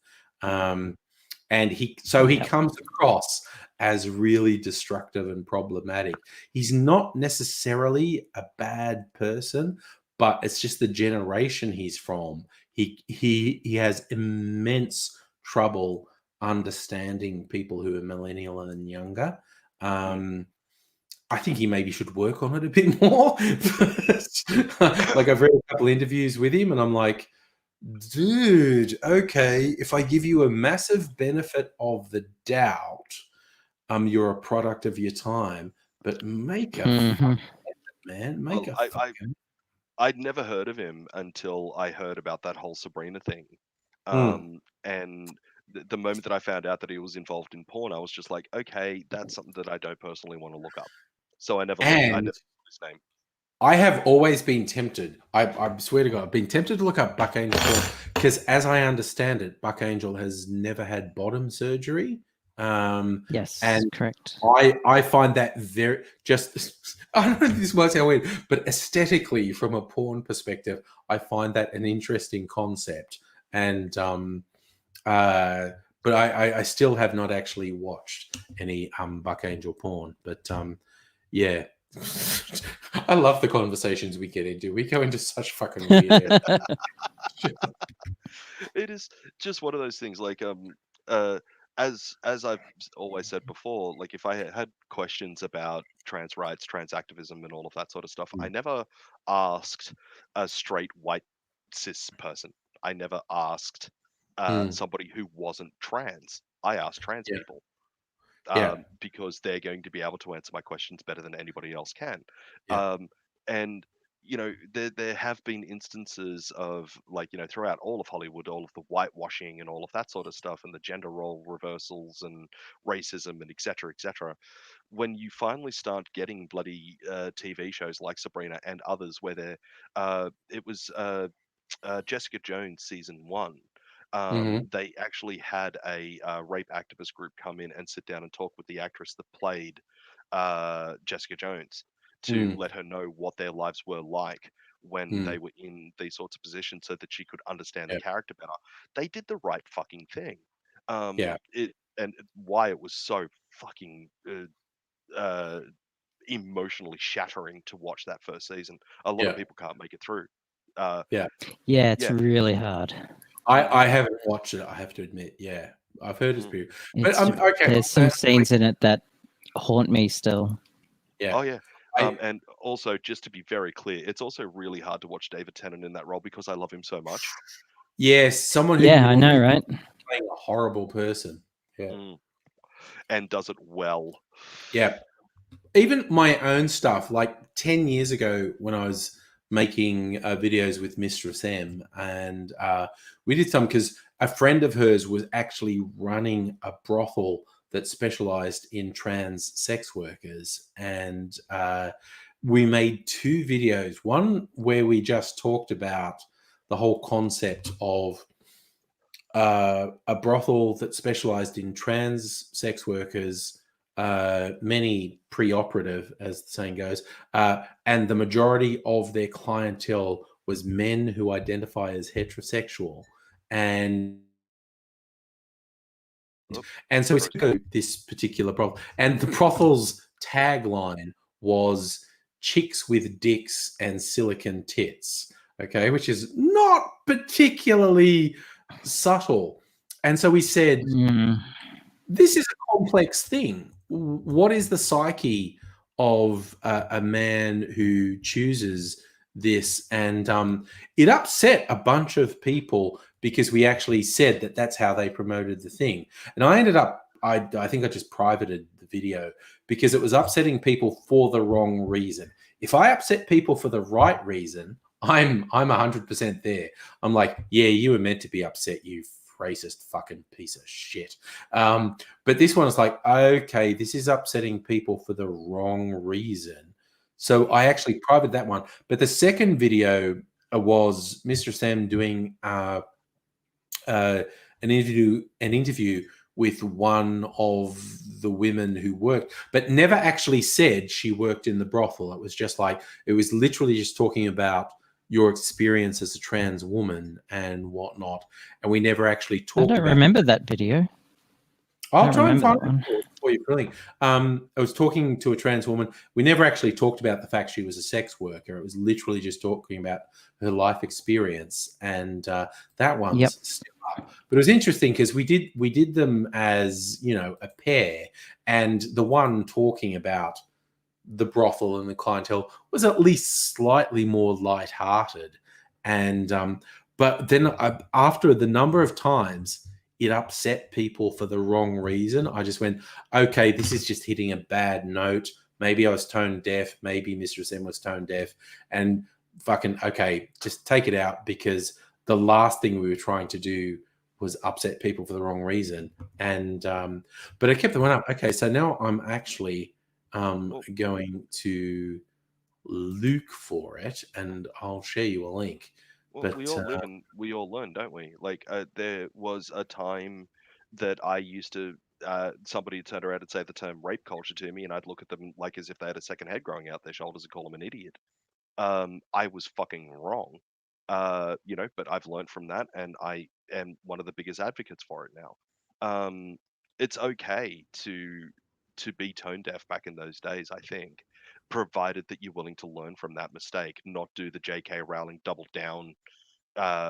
And he
Yep.
comes across as really destructive and problematic. He's not necessarily a bad person, but it's just the generation he's from. He has immense trouble understanding people who are millennial and younger. I think he maybe should work on it a bit more. Like I've read a couple interviews with him, and I'm like, dude, okay, if I give you a massive benefit of the doubt, you're a product of your time, but make a
Mhm.
fucking effort, man. Make
Well,
a fucking
I'd never heard of him until I heard about that whole Sabrina thing. And the moment that I found out that he was involved in porn, I was just like, okay, that's something that I don't personally want to look up. So I never looked
And
his name.
I have always been tempted. I swear to God, I've been tempted to look up Buck Angel because, as I understand it, Buck Angel has never had bottom surgery.
Yes,
And
correct.
I find that very just. I don't know if this might sound weird, but aesthetically, from a porn perspective, I find that an interesting concept. And but I still have not actually watched any Buck Angel porn. But yeah. I love the conversations we get into. We go into such fucking weird areas.
It is just one of those things. Like as I've always said before, like if I had questions about trans rights, trans activism, and all of that sort of stuff, I never asked a straight white cis person. I never asked somebody who wasn't trans. I asked trans
Yeah.
people.
Yeah.
Because they're going to be able to answer my questions better than anybody else can.
Yeah.
And you know, there have been instances of, like, you know, throughout all of Hollywood, all of the whitewashing and all of that sort of stuff, and the gender role reversals and racism and etc. etc. When you finally start getting bloody TV shows like Sabrina and others, where it was Jessica Jones season 1.
Mhm.
They actually had a rape activist group come in and sit down and talk with the actress that played Jessica Jones to
Mm.
let her know what their lives were like when
Mm.
they were in these sorts of positions, so that she could understand the
Yeah.
character better. They did the right fucking thing.
Yeah.
And why it was so fucking uh, emotionally shattering to watch that first season. A lot of
Yeah.
people can't make it through. Uh,
Yeah, it's
yeah.
really hard.
I haven't watched it. I have to admit. Yeah, I've heard it's
Mm.
beautiful. But
It's
okay.
there's some scenes in it that haunt me still.
Yeah.
Oh yeah.
I-
And also, just to be very clear, it's also really hard to watch David Tennant in that role because I love him so much.
Yes, someone who
Yeah, I know,
normally
right?
playing a horrible person. Yeah.
Mm. And does it well.
Yeah. Even my own stuff, like 10 years ago when I was making videos with Mistress M, and we did some because a friend of hers was actually running a brothel that specialized in trans sex workers. And we made 2 videos, one where we just talked about the whole concept of a brothel that specialized in trans sex workers, many pre-operative, as the saying goes, and the majority of their clientele was men who identify as heterosexual, and
Oh,
and so we
gross.
go this particular brothel, and the brothel's tagline was "chicks with dicks and silicon tits." Okay, which is not particularly subtle. And so we said,
Mm.
this is a complex thing. What is the psyche of a man who chooses this? And it upset a bunch of people because we actually said that that's how they promoted the thing. And I ended up, I think I just privated the video because it was upsetting people for the wrong reason. If I upset people for the right reason, I'm 100% there. I'm like, yeah, you were meant to be upset, you racist fucking piece of shit. But this one is like, okay, this is upsetting people for the wrong reason. So I actually privated that one. But the second video was Mr. Sam doing an interview with one of the women who worked, but never actually said she worked in the brothel. It was just like, it was literally just talking about your experience as a trans woman and whatnot. And we never actually
I
talked
don't
about.
remember that video.
I'll
don't
try and
remember
find
that
it for you, Brilliant. I was talking to a trans woman. We never actually talked about the fact she was a sex worker. It was literally just talking about her life experience, and that one's
Yep.
still up. But it was interesting because we did them as, you know, a pair, and the one talking about the brothel and the clientele was at least slightly more lighthearted. And but then after the number of times it upset people for the wrong reason, I just went, okay, this is just hitting a bad note. Maybe I was tone deaf. Maybe Mistress M was tone deaf. And fucking, okay, just take it out, because the last thing we were trying to do was upset people for the wrong reason. And but I kept the one up. Okay, so now I'm actually going to look for it, and I'll share you a link.
Well,
But
we all live and we all learn, don't we? Like, there was a time that I used to, somebody turned around and say the term rape culture to me, and I'd look at them like as if they had a second head growing out their shoulders and call them an idiot. I was fucking wrong. You know, but I've learned from that, and I am one of the biggest advocates for it now. It's okay to be tone deaf back in those days, I think, provided that you're willing to learn from that mistake, not do the J.K. Rowling double down,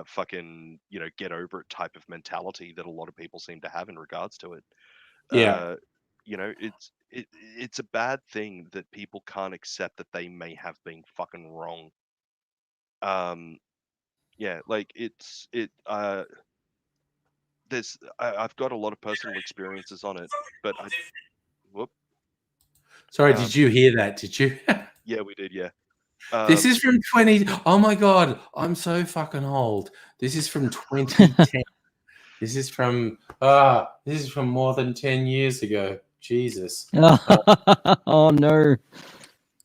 fucking, you know, get over it type of mentality that a lot of people seem to have in regards to it.
yeah,
You know, it's a bad thing that people can't accept that they may have been fucking wrong. Um, yeah, like I've got a lot of personal experiences on it, but whoop,
sorry,
um,
did you hear that? Did you?
yeah, we did, yeah.
This is from 20. Oh my god, I'm so fucking old. This is from 2010. This is from more than 10 years ago. Jesus.
Oh no.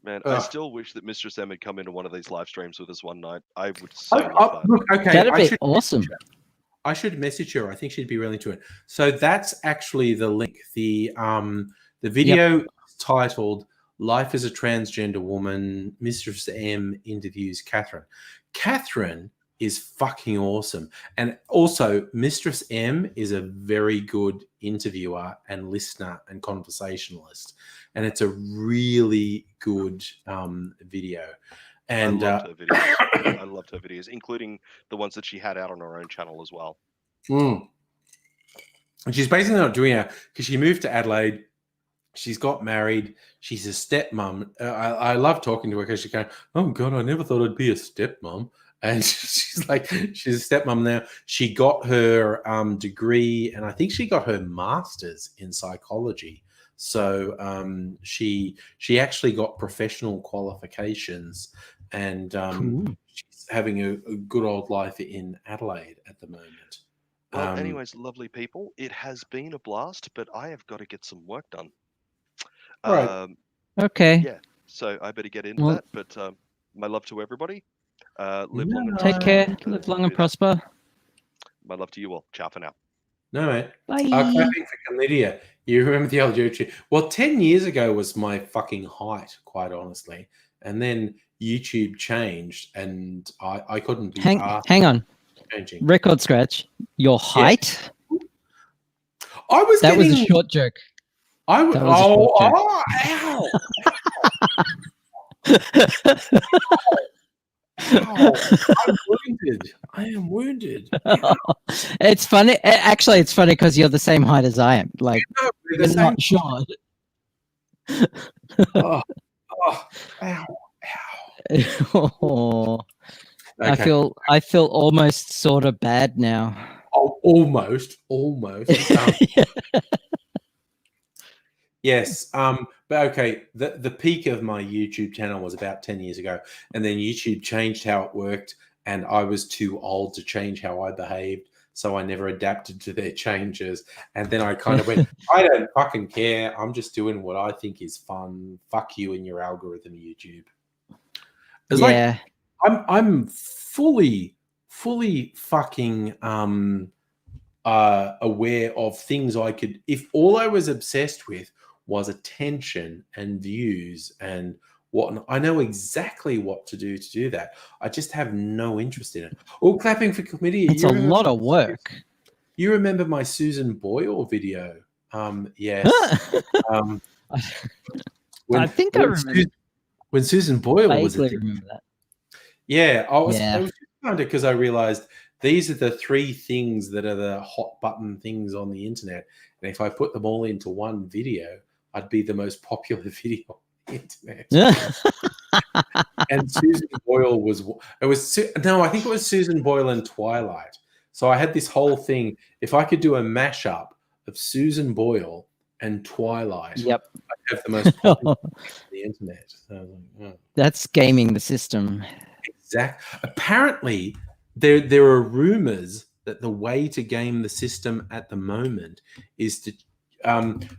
Man, I still wish that Mistress M had come into one of these live streams with us one night. I would so love that.
Look, okay,
That'd be awesome.
I should message her. I think she'd be really into it. So that's actually the link. The video is titled "Life as a Transgender Woman." Mistress M interviews Catherine. Catherine is fucking awesome, and also Mistress M is a very good interviewer and listener and conversationalist, and it's a really good video. And
I loved her videos. I loved her videos, including the ones that she had out on her own channel as well.
And she's basically not doing it because she moved to Adelaide. She's got married. She's a stepmom. I love talking to her because she's going, "Oh God, I never thought I'd be a stepmom." And she's like, she's a stepmom now. She got her degree, and I think she got her master's in psychology. So she actually got professional qualifications, and she's having a good old life in Adelaide at the moment.
Well, anyways, lovely people, it has been a blast, but I have got to get some work done.
Right.
Okay.
Yeah, so I better get into that. But my love to everybody. Live long and
Take
prosper.
care. Live long and prosper.
My love to you all. Ciao for now.
No, mate.
Bye.
Clapping for chlamydia. You remember the old YouTube? Well, 10 years ago was my fucking height, quite honestly. And then YouTube changed, and I couldn't be asked.
Hang on.
Changing.
Record scratch. Your height?
I was
That was a short joke.
I was. Ow! I'm wounded. I am wounded.
It's funny. Actually, it's funny because you're the same height as I am. Like,
we're
you're not short.
Ow!
Oh.
Okay.
I feel almost sort of bad now.
Oh, almost. Yes. But okay, the peak of my YouTube channel was about 10 years ago, and then YouTube changed how it worked, and I was too old to change how I behaved, so I never adapted to their changes. And then I kind of went, I don't fucking care. I'm just doing what I think is fun. Fuck you and your algorithm, YouTube. It's like I'm fully fucking aware of things I could, if all I was obsessed with was attention and views and whatnot, I know exactly what to do that. I just have no interest in it. All clapping for chlamydia.
It's a lot of work.
You remember my Susan Boyle video? Yes.
I think I remember.
When Susan Boyle was
remember that.
Yeah, I was just kind of because I realized these are the three things that are the hot button things on the internet. And if I put them all into one video, I'd be the most popular video on the internet. And Susan Boyle I think it was Susan Boyle and Twilight. So I had this whole thing. If I could do a mashup of Susan Boyle and Twilight, I'd have the most popular on the internet. So,
that's gaming the system.
Exactly. Apparently, there are rumors that the way to game the system at the moment is to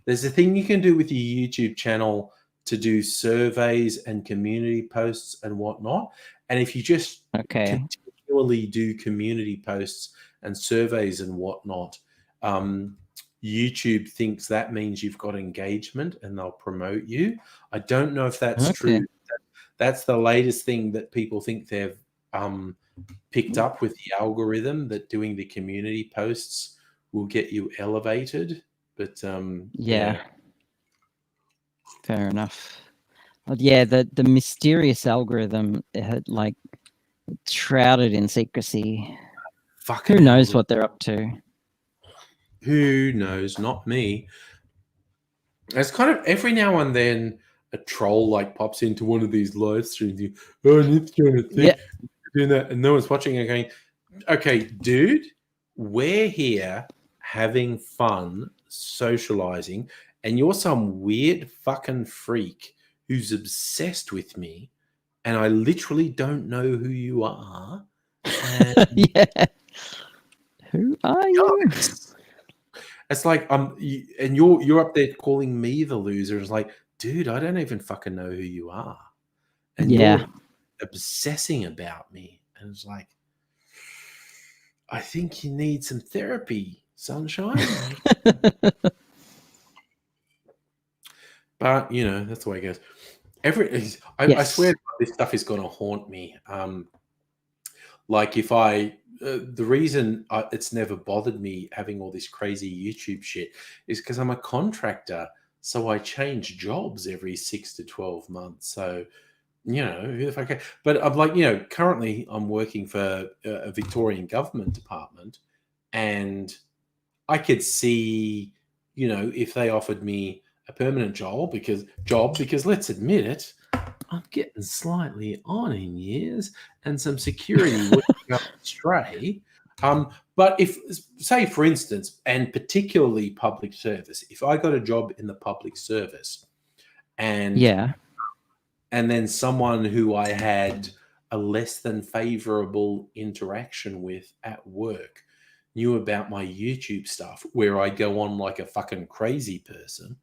there's a thing you can do with your YouTube channel to do surveys and community posts and whatnot. And if you just continually do community posts and surveys and whatnot, YouTube thinks that means you've got engagement and they'll promote you. I don't know if that's true. That's the latest thing that people think they've picked up with the algorithm, that doing the community posts will get you elevated. But
fair enough. But yeah, the mysterious algorithm had like shrouded in secrecy. Who knows what they're up to?
Who knows? Not me. It's kind of every now and then a troll like pops into one of these live streams. It's trying to think, doing that, and no one's watching and going, "Okay, dude, we're here having fun, socializing, and you're some weird fucking freak who's obsessed with me, and I literally don't know who you are. And
Yeah. Who are you?
it's like and you're up there calling me the loser. It's like, dude, I don't even fucking know who you are, and
Yeah.
you're obsessing about me. And it's like, I think you need some therapy, sunshine. But you know, that's the way it goes. I
Yes.
swear this stuff is going to haunt me. Like if the reason it's never bothered me having all this crazy YouTube shit is because I'm a contractor, so I change jobs every 6 to 12 months. So, you know, who the fuck cares? But I'm like, you know, currently I'm working for a Victorian government department, and I could see, you know, if they offered me a permanent job, because let's admit it, I'm getting slightly on in years, and some security would go astray. But if, say, for instance, and particularly public service, if I got a job in the public service, and
Yeah.
and then someone who I had a less than favorable interaction with at work knew about my YouTube stuff, where I go on like a fucking crazy person.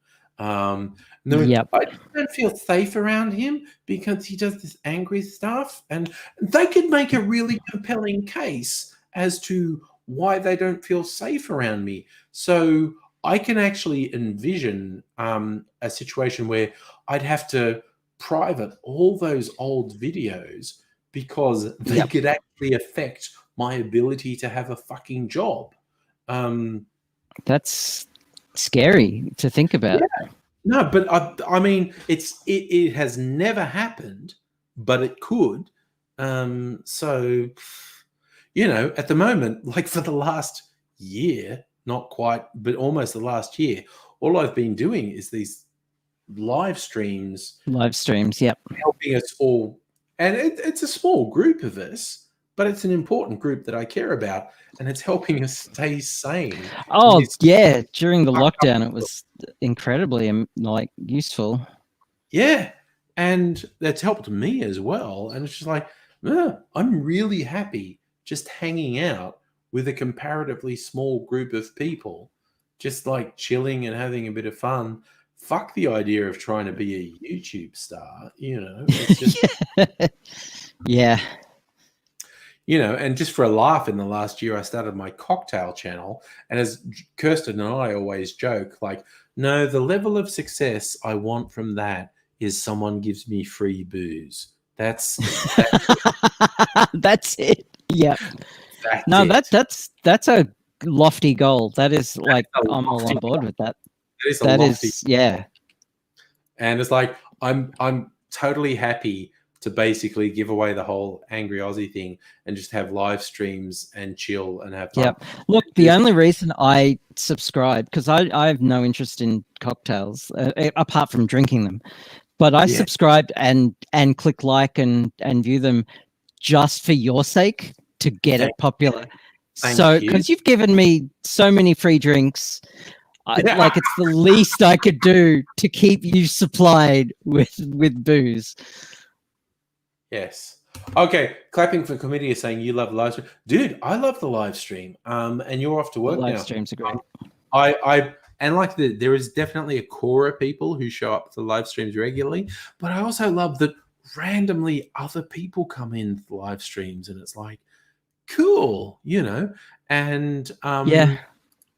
No,
Yep.
I don't feel safe around him because he does this angry stuff, and they could make a really compelling case as to why they don't feel safe around me. So I can actually envision a situation where I'd have to private all those old videos because they
Yep.
could actually affect my ability to have a fucking job.
That's scary to think about.
Yeah. No, but I mean, it has never happened, but it could. So, you know, at the moment, like for the last year, not quite, but almost the last year, all I've been doing is these live streams,
Yep.
helping us all. And it's a small group of us, but it's an important group that I care about, and it's helping us stay sane.
Oh,
It's-
yeah. During the lockdown, it was incredibly like useful.
Yeah, and that's helped me as well. And it's just like, I'm really happy just hanging out with a comparatively small group of people, just like chilling and having a bit of fun. Fuck the idea of trying to be a YouTube star, you know. It's just,
Yeah.
you know, and just for a laugh, in the last year, I started my cocktail channel. And as Kirsten and I always joke, like, no, the level of success I want from that is someone gives me free booze. That's
That's it. Yeah. No,
it.
that's a lofty goal. That is like,
a
I'm all
lofty
on board with that.
That is a
That
lofty.
is, yeah.
And it's like I'm totally happy to basically give away the whole Angry Aussie thing and just have live streams and chill and have fun.
Yep. Look, the only reason I subscribe, because I have no interest in cocktails apart from drinking them, but I subscribed and click like and view them just for your sake to get it popular. So because you've given me so many free drinks, like it's the least I could do to keep you supplied with booze.
Yes. Okay. Clapping for committee is saying you love live stream. Dude, I love the live stream. And you're off to work now.
Live streams are great.
And like there is definitely a core of people who show up to live streams regularly, but I also love that randomly other people come in to live streams, and it's like, cool, you know. And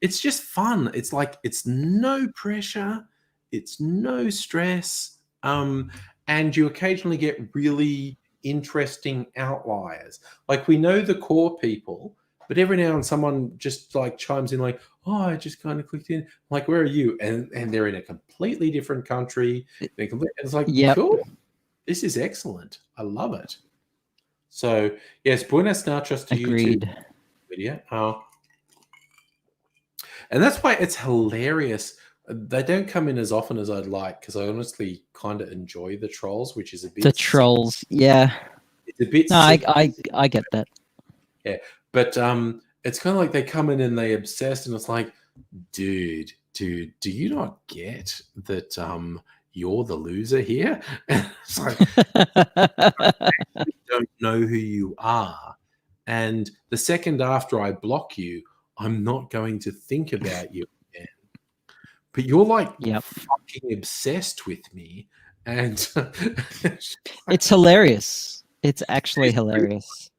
it's just fun. It's like, it's no pressure, it's no stress, and you occasionally get really interesting outliers. Like, we know the core people, but every now and someone just like chimes in like, oh, I just kind of clicked in, like, where are you? And they're in a completely different country. It's like, cool, this is excellent, I love it. So yes, buenas noches to you too, Lydia. And that's why it's hilarious. They don't come in as often as I'd like, because I honestly kind of enjoy the trolls, which is a bit
the trolls. Yeah,
it's a bit.
No, I get that.
Yeah, but it's kind of like they come in and they obsess, and it's like, dude, do you not get that you're the loser here. It's like, I don't know who you are. And the second after I block you, I'm not going to think about you again. But you're like
Yep.
fucking obsessed with me. And
It's hilarious. It's actually hilarious.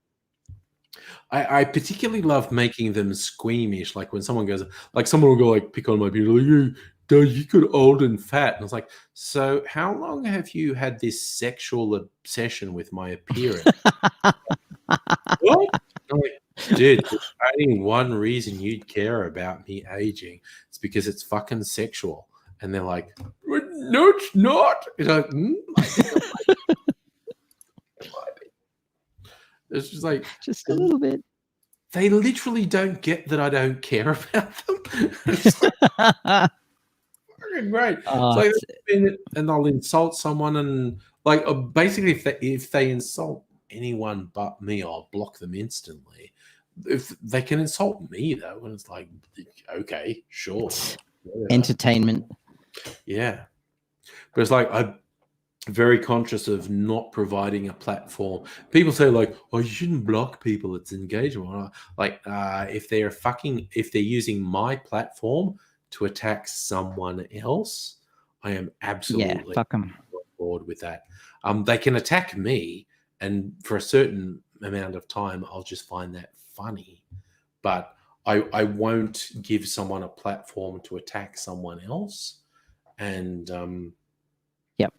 I particularly love making them squeamish. Like when someone goes, like someone will go like pick on my beauty, like, you got old and fat. And I was like, so how long have you had this sexual obsession with my appearance? What? I'm like, dude, there's only one reason you'd care about me aging. It's because it's fucking sexual. And they're like, no, it's not. It's like, it's just like,
Just a little bit.
they literally don't get that I don't care about them. It's like, fucking great.
Oh,
It's like, and I'll insult someone, and like basically, if they insult anyone but me, I'll block them instantly. If they can insult me though, and it's like, okay, sure, whatever.
entertainment.
Yeah, but it's like I'm very conscious of not providing a platform. People say like, "Oh, you shouldn't block people; it's engagement." Like, if they're using my platform to attack someone else, I am absolutely
fuck 'em.
on board with that. They can attack me, and for a certain amount of time, I'll just find that funny. But I won't give someone a platform to attack someone else. And
Yep.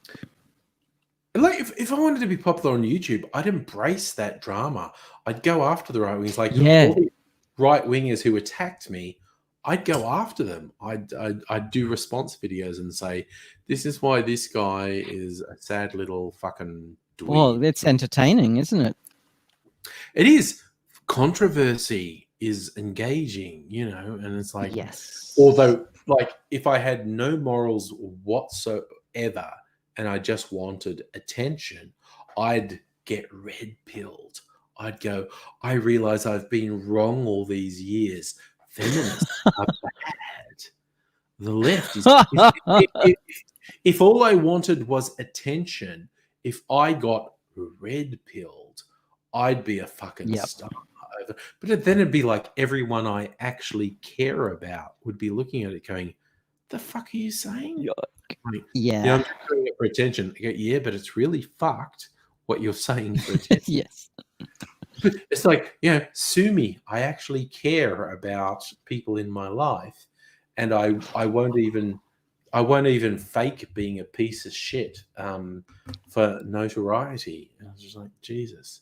like if I wanted to be popular on YouTube, I'd embrace that drama. I'd go after the right wingers, like
Yeah.
all the right wingers who attacked me. I'd go after them. I'd do response videos and say, "This is why this guy is a sad little fucking dweeb."
Well, it's entertaining, isn't it?
It is. Controversy is engaging, you know, and it's like,
Yes.
although, like, if I had no morals whatsoever and I just wanted attention, I'd get red pilled. I'd go, I realize I've been wrong all these years. Feminists are bad. The left is. If all I wanted was attention, if I got red pilled, I'd be a fucking star. But then it'd be like everyone I actually care about would be looking at it going, the fuck are you saying? Like,
yeah.
I'm doing it for attention. I go, yeah, but it's really fucked what you're saying for attention.
Yes.
But it's like, sue me. I actually care about people in my life, and I won't even fake being a piece of shit for notoriety. And I was just like, Jesus.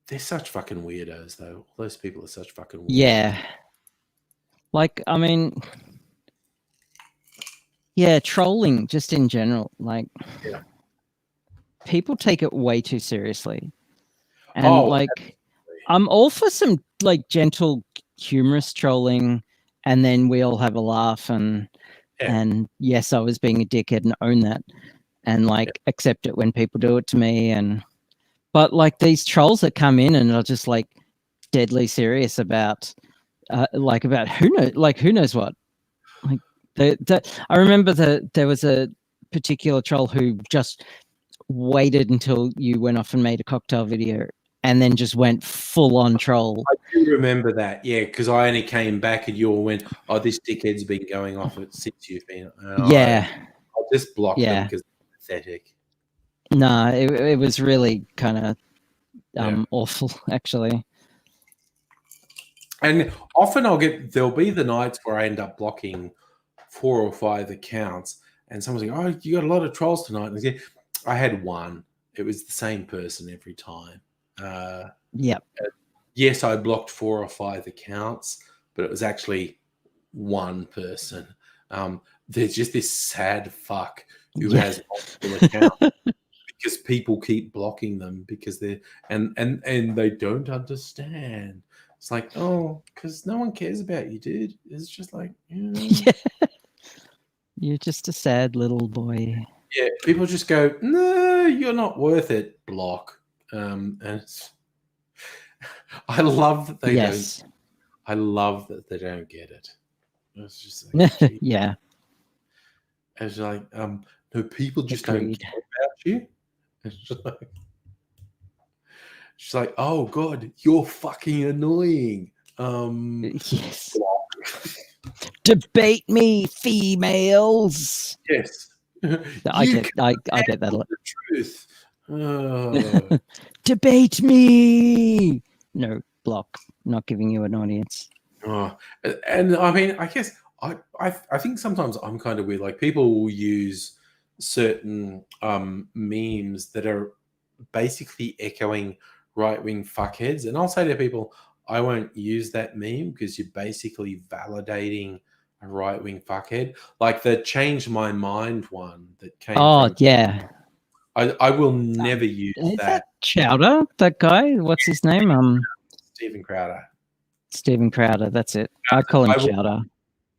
They're such fucking weirdos, though. All those people are such fucking weirdos.
Yeah. Like, I mean, yeah, trolling just in general. Like, people take it way too seriously. And like, absolutely. I'm all for some like gentle, humorous trolling, and then we all have a laugh and yes, I was being a dickhead and own that, and like accept it when people do it to me. But like these trolls that come in and are just like deadly serious about about who knows what. Like I remember there was a particular troll who just waited until you went off and made a cocktail video and then just went full on troll.
I do remember that, yeah, because I only came back and you all went, "Oh, this dickhead's been going off since you've been." I'll just block them because they're pathetic.
No, it was really kind of awful, actually.
And often there'll be the nights where I end up blocking 4 or 5 accounts, and someone's like, "Oh, you got a lot of trolls tonight." And I had one. It was the same person every time. Yes, I blocked 4 or 5 accounts, but it was actually one person. There's just this sad fuck who has multiple accounts. Because people keep blocking them because they're and they don't understand. It's like, oh, because no one cares about you, dude. It's just like,
you're just a sad little boy.
Yeah, people just go, no, you're not worth it. Block. And I love that they don't. I love that they don't get it. It's just like, gee.
Yeah.
It's like, no, people just don't
Agreed.
care about you. It's just like, she's like, oh God, you're fucking annoying.
Yes. Debate me, females.
Yes.
I
You
get I get that a lot.
the truth. Oh.
Debate me. No, block. Not giving you an audience.
Oh. And I mean, I guess I think sometimes I'm kind of weird. Like people will use certain memes that are basically echoing right-wing fuckheads, and I'll say to people, I won't use that meme because you're basically validating a right-wing fuckhead. Like the change my mind one that came
Oh
from
yeah.
I will never use
Is
that.
that Chowder? That guy? What's his name?
Stephen Crowder.
Stephen Crowder. That's it. I call him
I will
Chowder.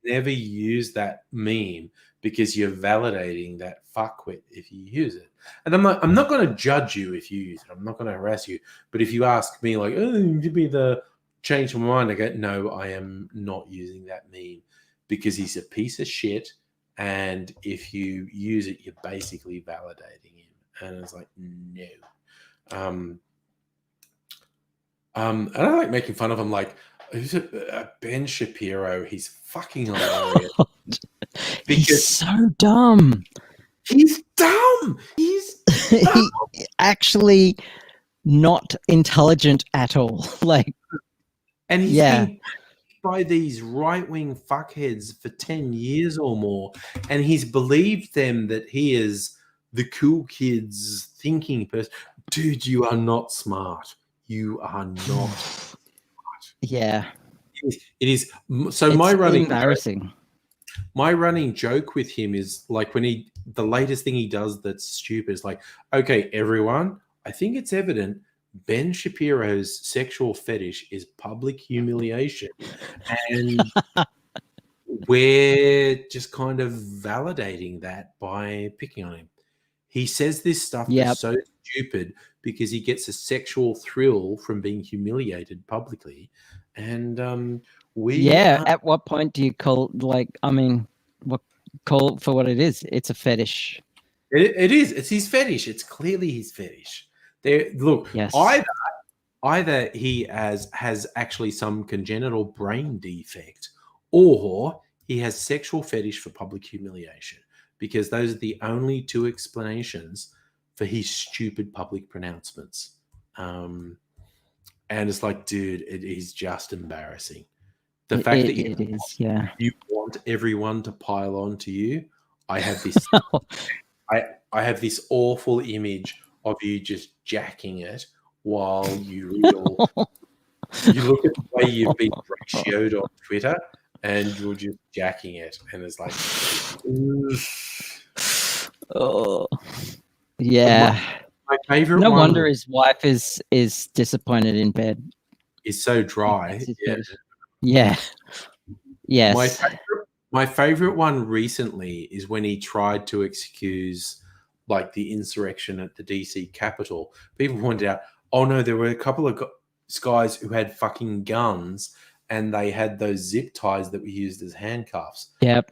never use that meme because you're validating that fuckwit if you use it. And I'm not going to judge you if you use it. I'm not going to harass you. But if you ask me like, oh, give me the change my mind, I go, no, I am not using that meme because he's a piece of shit. And if you use it, you're basically validating him. And it's like, no. And I like making fun of him. Like, who's Ben Shapiro? He's fucking hilarious.
He's so dumb.
He's dumb. He's dumb.
He actually not intelligent at all. Like,
And he's
yeah.
been by these right-wing fuckheads for 10 years or more, and he's believed them that he is the cool kids thinking person. Dude, you are not smart. You are not smart.
Yeah.
It is. So
It's
my running joke with him is like when the latest thing he does that's stupid is like, okay, everyone, I think it's evident Ben Shapiro's sexual fetish is public humiliation. And we're just kind of validating that by picking on him. He says this stuff that's so stupid because he gets a sexual thrill from being humiliated publicly. And
at what point do you call call it for what it is? It's a fetish.
It is. It's his fetish. It's clearly his fetish. Look,
yes.
Either he has actually some congenital brain defect, or he has sexual fetish for public humiliation, because those are the only two explanations for his stupid public pronouncements. And it's like, dude, it is just embarrassing. The fact that you want everyone to pile on to you. I have this I have this awful image of you just jacking it while you read all. You look at the way you've been ratioed on Twitter, and you're just jacking it, and it's like,
oh, yeah.
My favorite.
No wonder his wife is disappointed in bed.
Is so dry.
Yeah. Yes.
My favorite one recently is when he tried to excuse like the insurrection at the DC Capitol. People pointed out, oh no, there were a couple of guys who had fucking guns, and they had those zip ties that were used as handcuffs.
Yep.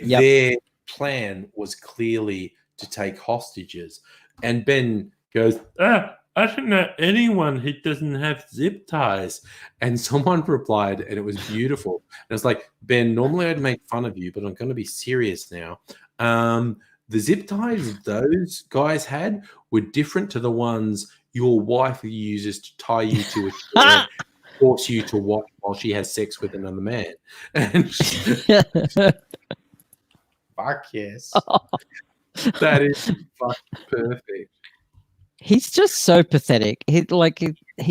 Their plan was clearly to take hostages. And Ben goes, I don't know anyone who doesn't have zip ties. And someone replied, and it was beautiful. And it's like, Ben, normally I'd make fun of you, but I'm going to be serious now. The zip ties those guys had were different to the ones your wife uses to tie you to a chair, force you to watch while she has sex with another man. And fuck yes. That is fucking perfect.
He's just so pathetic. He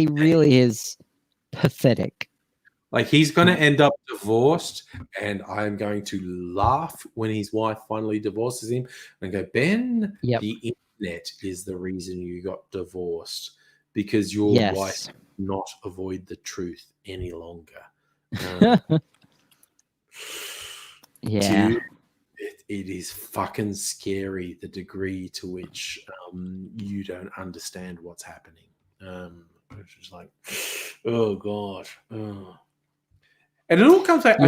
really is pathetic.
Like, he's going to end up divorced, and I'm going to laugh when his wife finally divorces him and go, Ben, the internet is the reason you got divorced, because your wife did not avoid the truth any longer. Dude, it is fucking scary, the degree to which you don't understand what's happening. It's just like, oh God. Oh. And it all comes back.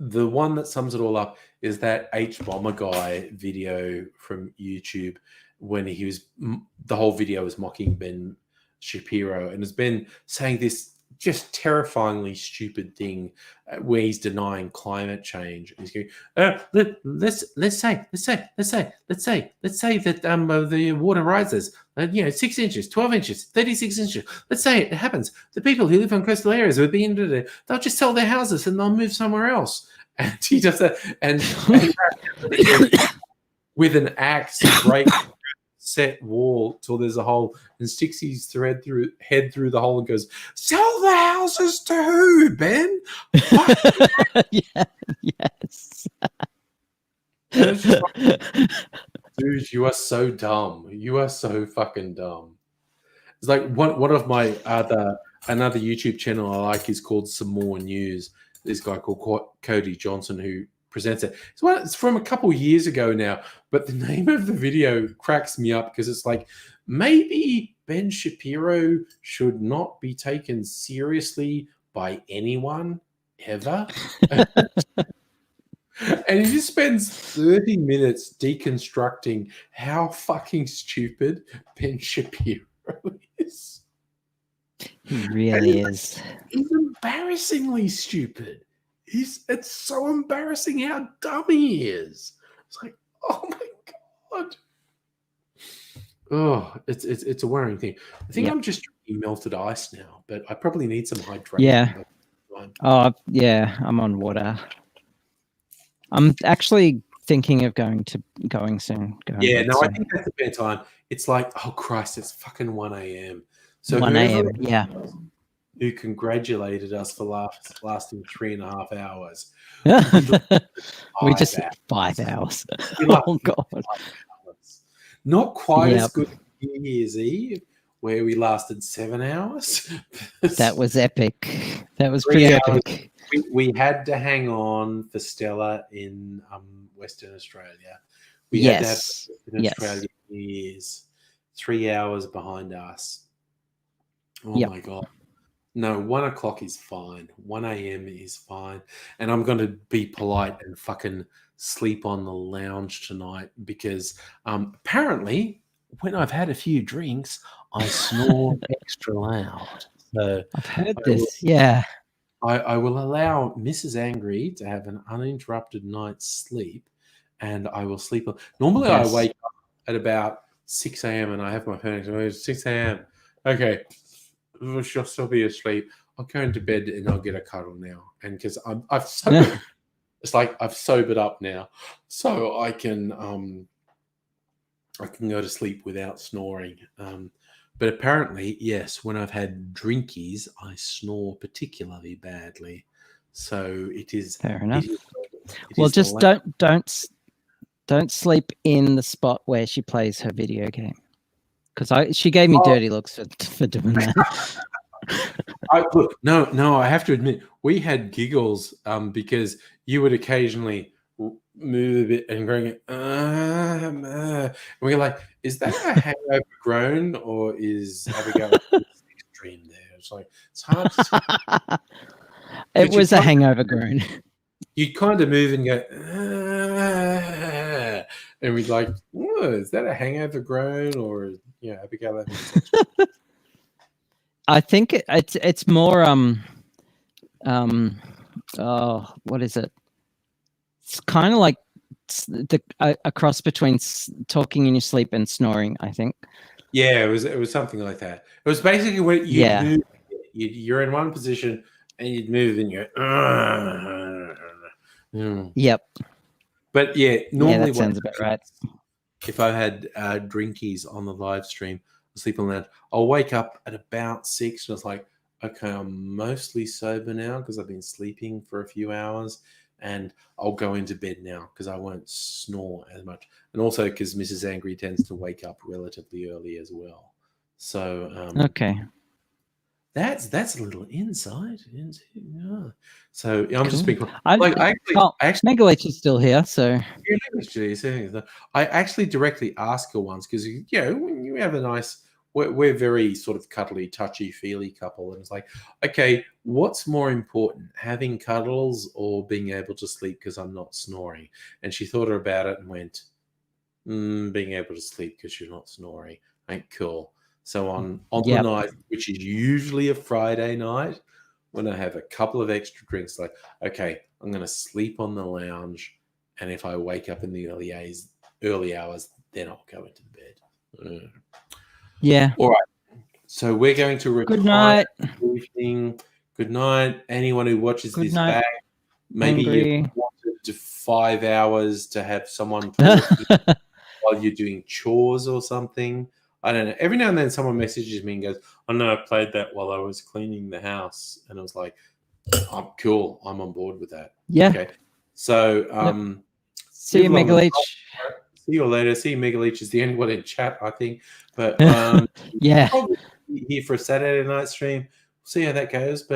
the one that sums it all up is that H Bomber guy video from YouTube when he was the whole video was mocking Ben Shapiro and has been saying this just terrifyingly stupid thing where he's denying climate change. He's going, let's say that the water rises, 6 inches, 12 inches, 36 inches. Let's say it happens. The people who live on coastal areas would be into it. They'll just sell their houses and they'll move somewhere else. And he does that, and with an axe, breaks set wall till there's a hole, and sticks his head through the hole and goes, "Sell the houses to who, Ben?"
Yeah, yes.
Dude, you are so dumb. You are so fucking dumb. It's like one of my another YouTube channel I like is called Some More News. This guy called Cody Johnson who presents it. It's from a couple years ago now, but the name of the video cracks me up because it's like, maybe Ben Shapiro should not be taken seriously by anyone ever. And he just spends 30 minutes deconstructing how fucking stupid Ben Shapiro is.
He really is.
He's embarrassingly stupid. It's so embarrassing how dumb he is. It's like, oh my god. Oh, it's a worrying thing. I think I'm just drinking melted ice now, but I probably need some hydration.
Yeah. Oh yeah, I'm on water. I'm actually thinking of going soon.
Yeah, no, I think that's a fair time. It's like, oh Christ, it's fucking 1 a.m. So
1 a.m. Yeah.
Who congratulated us for lasting 3.5 hours?
We just 5 hours. Oh god.
Not quite as good as New Year's Eve, where we lasted 7 hours.
That was epic. That was pretty epic.
We had to hang on for Stella in Western Australia. We had to have Western Australia New Year's 3 hours behind us. Oh my god. No, 1 o'clock is fine. 1 a.m. is fine. And I'm going to be polite and fucking sleep on the lounge tonight because apparently when I've had a few drinks, I snore extra loud. So
I've heard this. Yeah.
I will allow Mrs. Angry to have an uninterrupted night's sleep and I will sleep. Normally I wake up at about 6 a.m. and I have my phone. So it's 6 a.m. Okay. She'll still be asleep. I'll go into bed and I'll get a cuddle now. And because I've sobered, it's like I've sobered up now, so I can go to sleep without snoring. But apparently, yes, when I've had drinkies, I snore particularly badly. So it is
fair enough. Well, just don't sleep in the spot where she plays her video game. Because she gave me dirty looks for doing that.
Look, no, I have to admit, we had giggles because you would occasionally move a bit and going, and we're like, is that a hangover groan or is Abigail extreme there? It's like, it's hard to say.
It was a hangover groan.
You'd kind of move and go, and we'd like, oh, is that a hangover groan or Abigail?
I think it's more what is it? It's kind of like a cross between talking in your sleep and snoring, I think.
Yeah, it was something like that. It was basically when you're in one position and you'd move and you go,
Yep.
But normally
that sounds about right.
If I had drinkies on the live stream, sleep on that, I'll wake up at about 6 and it's like, okay, I'm mostly sober now because I've been sleeping for a few hours and I'll go into bed now because I won't snore as much. And also because Mrs. Angry tends to wake up relatively early as well. So
okay.
That's a little insight. So I'm just being
Megalith is still here, so
I actually directly ask her once because when you have a nice we're very sort of cuddly, touchy-feely couple, and it's like, okay, what's more important, having cuddles or being able to sleep because I'm not snoring? And she thought about it and went, being able to sleep because you're not snoring. Ain't cool. So on the
Yep.
night, which is usually a Friday night, when I have a couple of extra drinks, like, okay, I'm going to sleep on the lounge, and if I wake up in the early hours, then I'll go into the bed.
Yeah.
All right. So we're going to retire.
Good night.
Evening. Good night. Anyone who watches
Good
this
night.
back, maybe you
Angry.
wanted 5 hours to have someone talking while you're doing chores or something. I don't know. Every now and then someone messages me and goes, "Oh no, I played that while I was cleaning the house," and I was like, "I'm cool. I'm on board with that."
Yeah.
Okay. So
See you,
people on the
Megaleech.
see you later. See you, Megaleech is the only one in chat, I think. But
Yeah.
probably here for a Saturday night stream. See how that goes. But